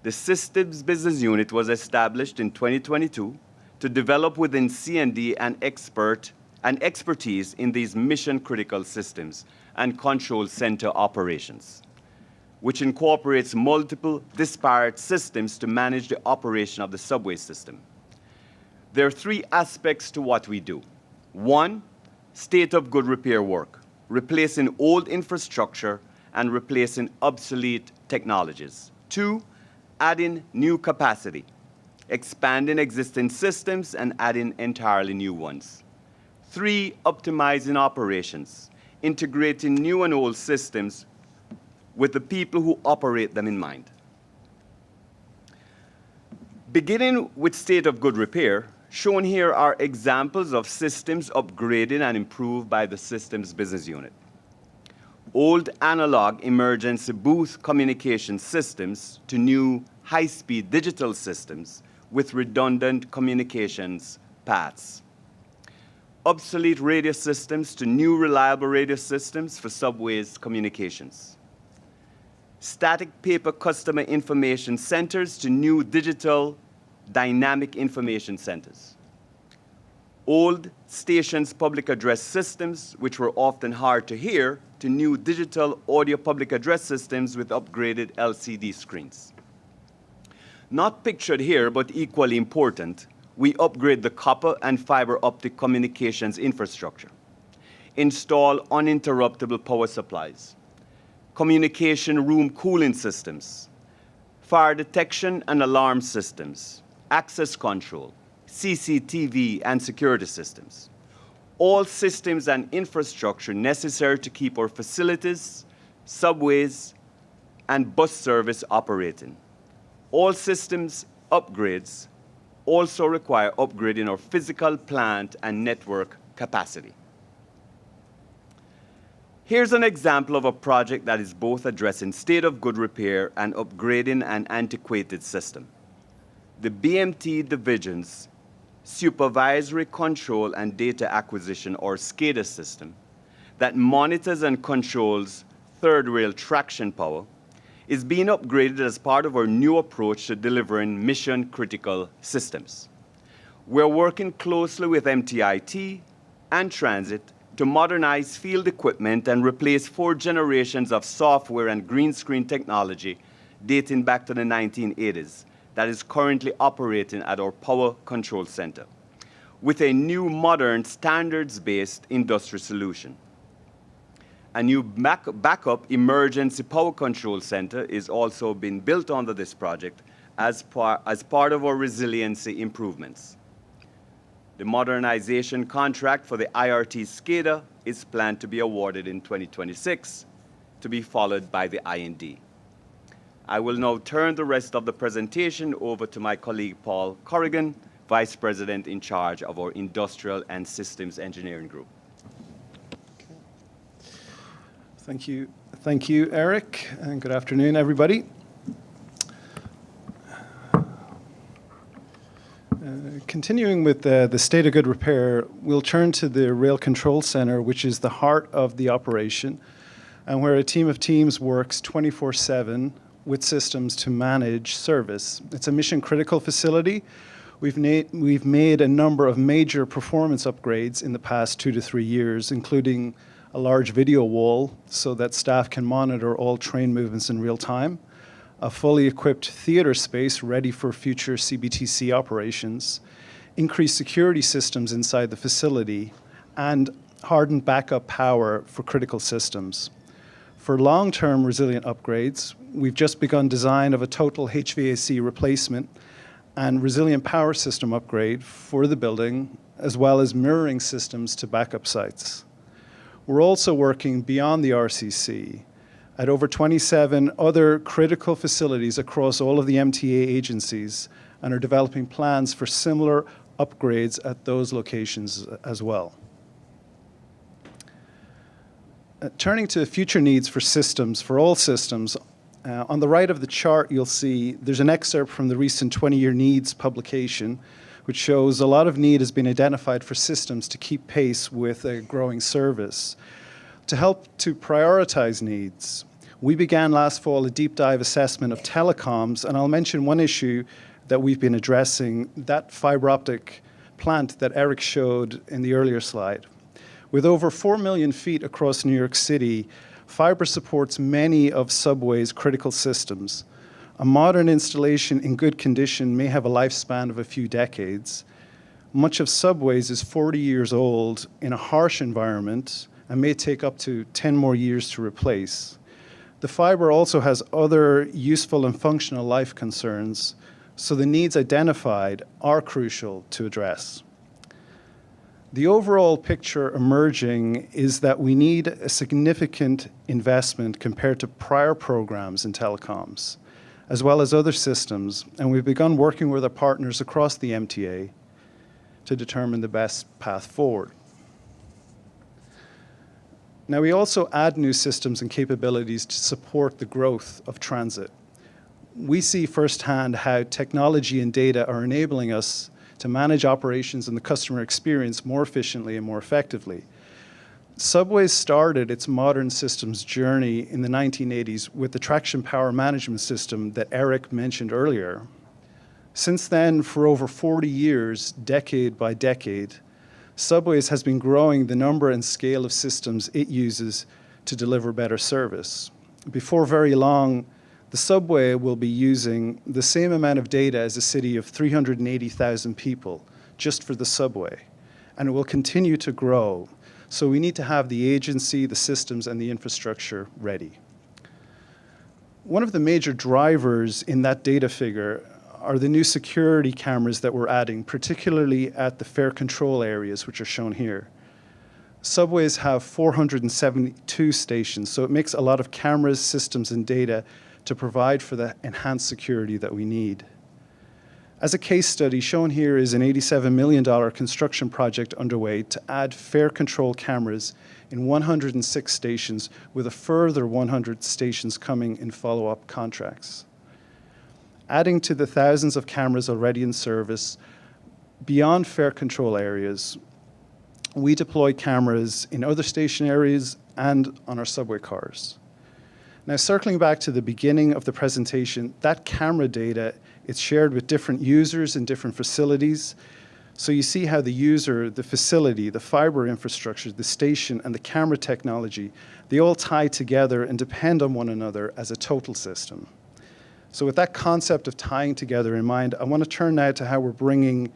The Systems Business Unit was established in 2022 to develop within C&D an expertise in these mission-critical systems and control center operations, which incorporates multiple disparate systems to manage the operation of the subway system. There are three aspects to what we do. One, state of good repair work, replacing old infrastructure and replacing obsolete technologies. Two, adding new capacity, expanding existing systems and adding entirely new ones. Three, optimizing operations, integrating new and old systems with the people who operate them in mind. Beginning with state of good repair, shown here are examples of systems upgraded and improved by the Systems Business Unit. Old analog emergency booth communication systems to new high-speed digital systems with redundant communications paths. Obsolete radio systems to new reliable radio systems for subways communications. Static paper customer information centers to new digital dynamic information centers. Old stations public address systems, which were often hard to hear, to new digital audio public address systems with upgraded LCD screens. Not pictured here, but equally important, we upgrade the copper and fiber optic communications infrastructure, install uninterruptible power supplies, communication room cooling systems, fire detection and alarm systems, access control, CCTV and security systems. All systems and infrastructure necessary to keep our facilities, subways, and bus service operating. All systems upgrades also require upgrading our physical plant and network capacity. Here's an example of a project that is both addressing state of good repair and upgrading an antiquated system. The BMT division's Supervisory Control and Data Acquisition, or SCADA system, that monitors and controls third rail traction power, is being upgraded as part of our new approach to delivering mission-critical systems. We're working closely with MTIT and Transit to modernize field equipment and replace 4 generations of software and green screen technology dating back to the 1980s that is currently operating at our power control center with a new modern standards-based industry solution. A new backup emergency power control center is also being built under this project as part of our resiliency improvements. The modernization contract for the IRT SCADA is planned to be awarded in 2026, to be followed by the IND. I will now turn the rest of the presentation over to my colleague Paul Corrigan, Vice President in charge of our Industrial and Systems Engineering Group. Thank you. Thank you, Eric, and good afternoon, everybody. Continuing with the state of good repair, we'll turn to the Rail Control Center, which is the heart of the operation, and where a team of teams works 24/7 with systems to manage service. It's a mission-critical facility. We've made a number of major performance upgrades in the past 2 to 3 years, including a large video wall so that staff can monitor all train movements in real time, a fully equipped theater space ready for future CBTC operations, increased security systems inside the facility, and hardened backup power for critical systems. For long-term resilient upgrades, we've just begun design of a total HVAC replacement and resilient power system upgrade for the building, as well as mirroring systems to backup sites. We're also working beyond the RCC at over 27 other critical facilities across all of the MTA agencies and are developing plans for similar upgrades at those locations as well. Turning to future needs for systems, for all systems, on the right of the chart you'll see there's an excerpt from the recent 20-year needs publication, which shows a lot of need has been identified for systems to keep pace with a growing service. To help to prioritize needs, we began last fall a deep dive assessment of telecoms, and I'll mention one issue that we've been addressing, that fiber optic plant that Eric showed in the earlier slide. With over 4 million feet across New York City, fiber supports many of Subway's critical systems. A modern installation in good condition may have a lifespan of a few decades. Much of Subway's is 40 years old in a harsh environment and may take up to 10 more years to replace. The fiber also has other useful and functional life concerns, so the needs identified are crucial to address. The overall picture emerging is that we need a significant investment compared to prior programs in telecoms, as well as other systems, and we've begun working with our partners across the MTA to determine the best path forward. Now, we also add new systems and capabilities to support the growth of transit. We see firsthand how technology and data are enabling us to manage operations and the customer experience more efficiently and more effectively. Subway started its modern systems journey in the 1980s with the traction power management system that Eric mentioned earlier. Since then, for over 40 years, decade by decade, Subways has been growing the number and scale of systems it uses to deliver better service. Before very long, the subway will be using the same amount of data as a city of 380,000 people just for the subway, and it will continue to grow. So we need to have the agency, the systems, and the infrastructure ready. One of the major drivers in that data figure are the new security cameras that we're adding, particularly at the fare control areas, which are shown here. Subways have 472 stations, so it makes a lot of cameras, systems, and data to provide for the enhanced security that we need. As a case study, shown here is an $87 million construction project underway to add fare control cameras in 106 stations, with a further 100 stations coming in follow-up contracts. Adding to the thousands of cameras already in service, beyond fare control areas, we deploy cameras in other station areas and on our subway cars. Now, circling back to the beginning of the presentation, that camera data is shared with different users in different facilities. So you see how the user, the facility, the fiber infrastructure, the station, and the camera technology, they all tie together and depend on one another as a total system. So with that concept of tying together in mind, I want to turn now to how we're bringing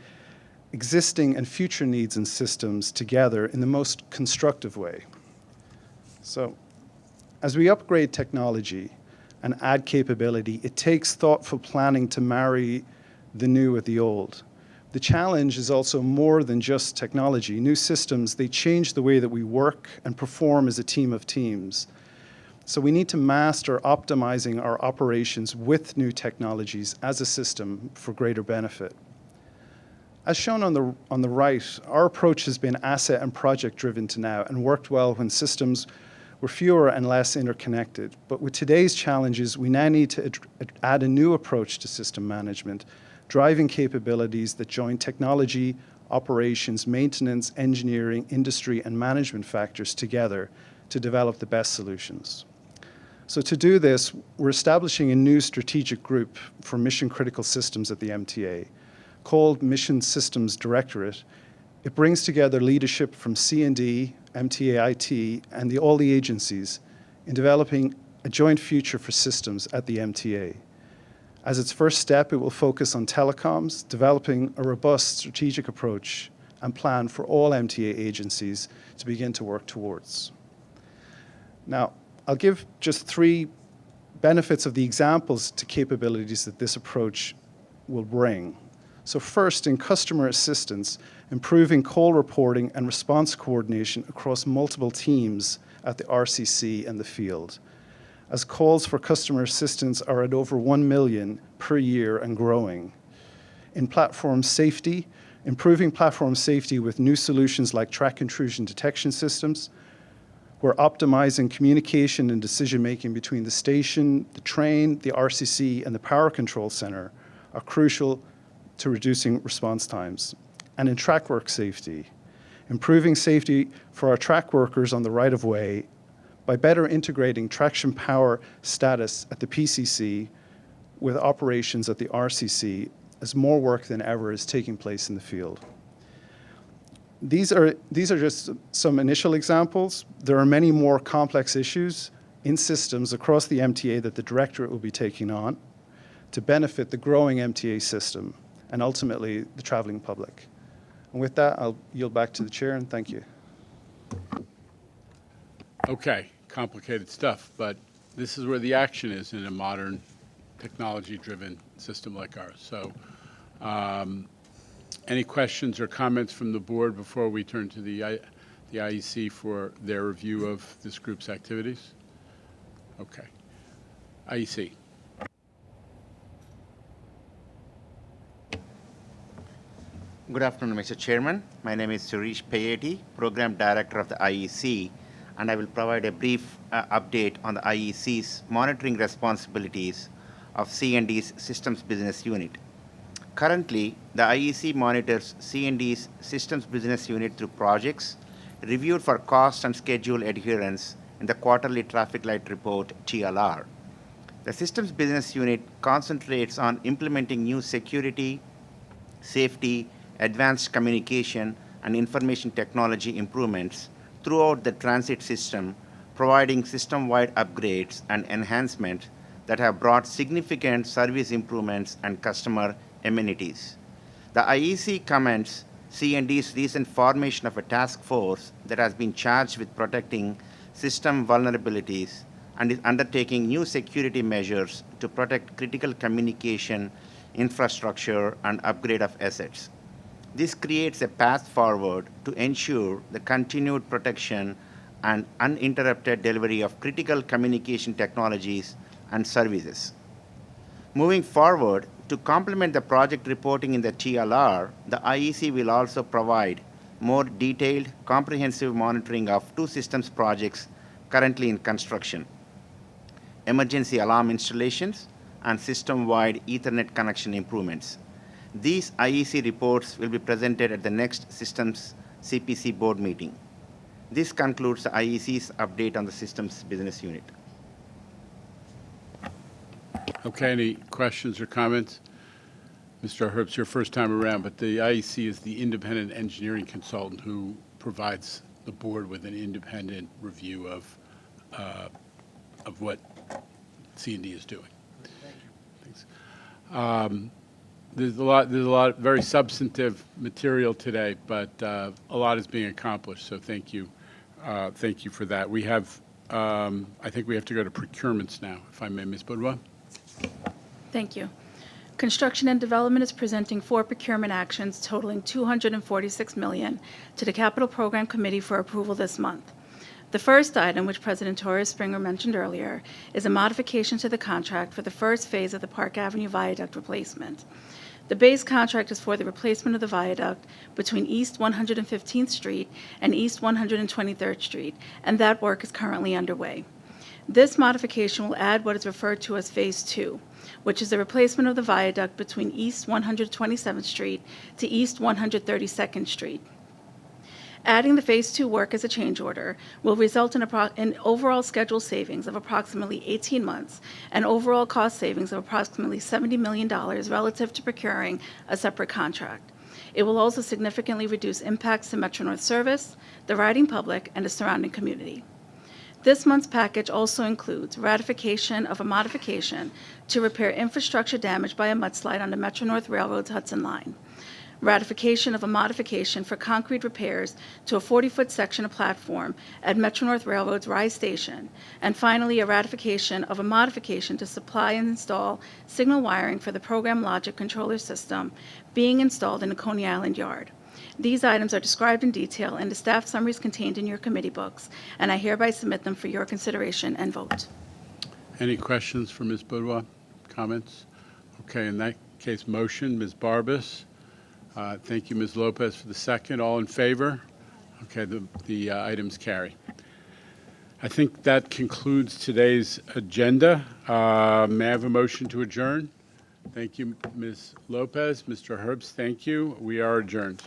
existing and future needs and systems together in the most constructive way. So, as we upgrade technology and add capability, it takes thoughtful planning to marry the new with the old. The challenge is also more than just technology. New systems, they change the way that we work and perform as a team of teams. So we need to master optimizing our operations with new technologies as a system for greater benefit. As shown on the right, our approach has been asset and project driven to now and worked well when systems we're fewer and less interconnected. But with today's challenges, we now need to add a new approach to system management, driving capabilities that join technology, operations, maintenance, engineering, industry, and management factors together to develop the best solutions. So to do this, we're establishing a new strategic group for mission-critical systems at the MTA, called Mission Systems Directorate. It brings together leadership from C&D, MTA IT, and all the agencies in developing a joint future for systems at the MTA. As its first step, it will focus on telecoms, developing a robust strategic approach and plan for all MTA agencies to begin to work towards. Now, I'll give just 3 benefits of the examples to capabilities that this approach will bring. So first, in customer assistance, improving call reporting and response coordination across multiple teams at the RCC and the field, as calls for customer assistance are at over 1 million per year and growing. In platform safety, improving platform safety with new solutions like track intrusion detection systems, where optimizing communication and decision-making between the station, the train, the RCC, and the power control center are crucial to reducing response times. And in track work safety, improving safety for our track workers on the right-of-way by better integrating traction power status at the PCC with operations at the RCC, as more work than ever is taking place in the field. These are just some initial examples. There are many more complex issues in systems across the MTA that the Directorate will be taking on to benefit the growing MTA system and ultimately the traveling public. And with that, I'll yield back to the Chair, and thank you. Okay, complicated stuff, but this is where the action is in a modern technology-driven system like ours. So any questions or comments from the board before we turn to the IEC for their review of this group's activities? Okay. IEC. Good afternoon, Mr. Chairman. My name is Suresh Payeti, Program Director of the IEC, and I will provide a brief update on the IEC's monitoring responsibilities of C&D's Systems Business Unit. Currently, the IEC monitors C&D's Systems Business Unit through projects reviewed for cost and schedule adherence in the Quarterly Traffic Light Report, TLR. The Systems Business Unit concentrates on implementing new security, safety, advanced communication, and information technology improvements throughout the transit system, providing system-wide upgrades and enhancements that have brought significant service improvements and customer amenities. The IEC commends C&D's recent formation of a task force that has been charged with protecting system vulnerabilities and is undertaking new security measures to protect critical communication infrastructure and upgrade of assets. This creates a path forward to ensure the continued protection and uninterrupted delivery of critical communication technologies and services. Moving forward, to complement the project reporting in the TLR, the IEC will also provide more detailed, comprehensive monitoring of 2 systems projects currently in construction: emergency alarm installations and system-wide Ethernet connection improvements. These IEC reports will be presented at the next Systems CPC board meeting. This concludes the IEC's update on the Systems Business Unit. Okay, any questions or comments? Mr. Herbst, your first time around, but the IEC is the independent engineering consultant who provides the board with an independent review of what C&D is doing. Thanks. There's a lot very substantive material today, but a lot is being accomplished. So thank you for that. We have, I think we have to go to procurements now, if I may, Ms. Budwa. Thank you. Construction and Development is presenting 4 procurement actions totaling $246 million to the Capital Program Committee for approval this month. The first item, which President Torres Springer mentioned earlier, is a modification to the contract for the first phase of the Park Avenue Viaduct replacement. The base contract is for the replacement of the viaduct between East 115th Street and East 123rd Street, and that work is currently underway. This modification will add what is referred to as Phase 2, which is the replacement of the viaduct between East 127th Street to East 132nd Street. Adding the Phase 2 work as a change order will result in overall schedule savings of approximately 18 months and overall cost savings of approximately $70 million relative to procuring a separate contract. It will also significantly reduce impacts to Metro-North service, the riding public, and the surrounding community. This month's package also includes ratification of a modification to repair infrastructure damaged by a mudslide on the Metro-North Railroad's Hudson Line, ratification of a modification for concrete repairs to a 40-foot section of platform at Metro-North Railroad's Rise Station, and finally a ratification of a modification to supply and install signal wiring for the program logic controller system being installed in the Coney Island Yard. These items are described in detail in the staff summaries contained in your committee books, and I hereby submit them for your consideration and vote. Any questions for Ms. Boudoir? Comments? Okay, in that case, motion, Ms. Barbas. Thank you, Ms. Lopez, for the second. All in favor? Okay, the items carry. I think that concludes today's agenda. May I have a motion to adjourn? Thank you, Ms. Lopez. Mr. Herbst, thank you. We are adjourned.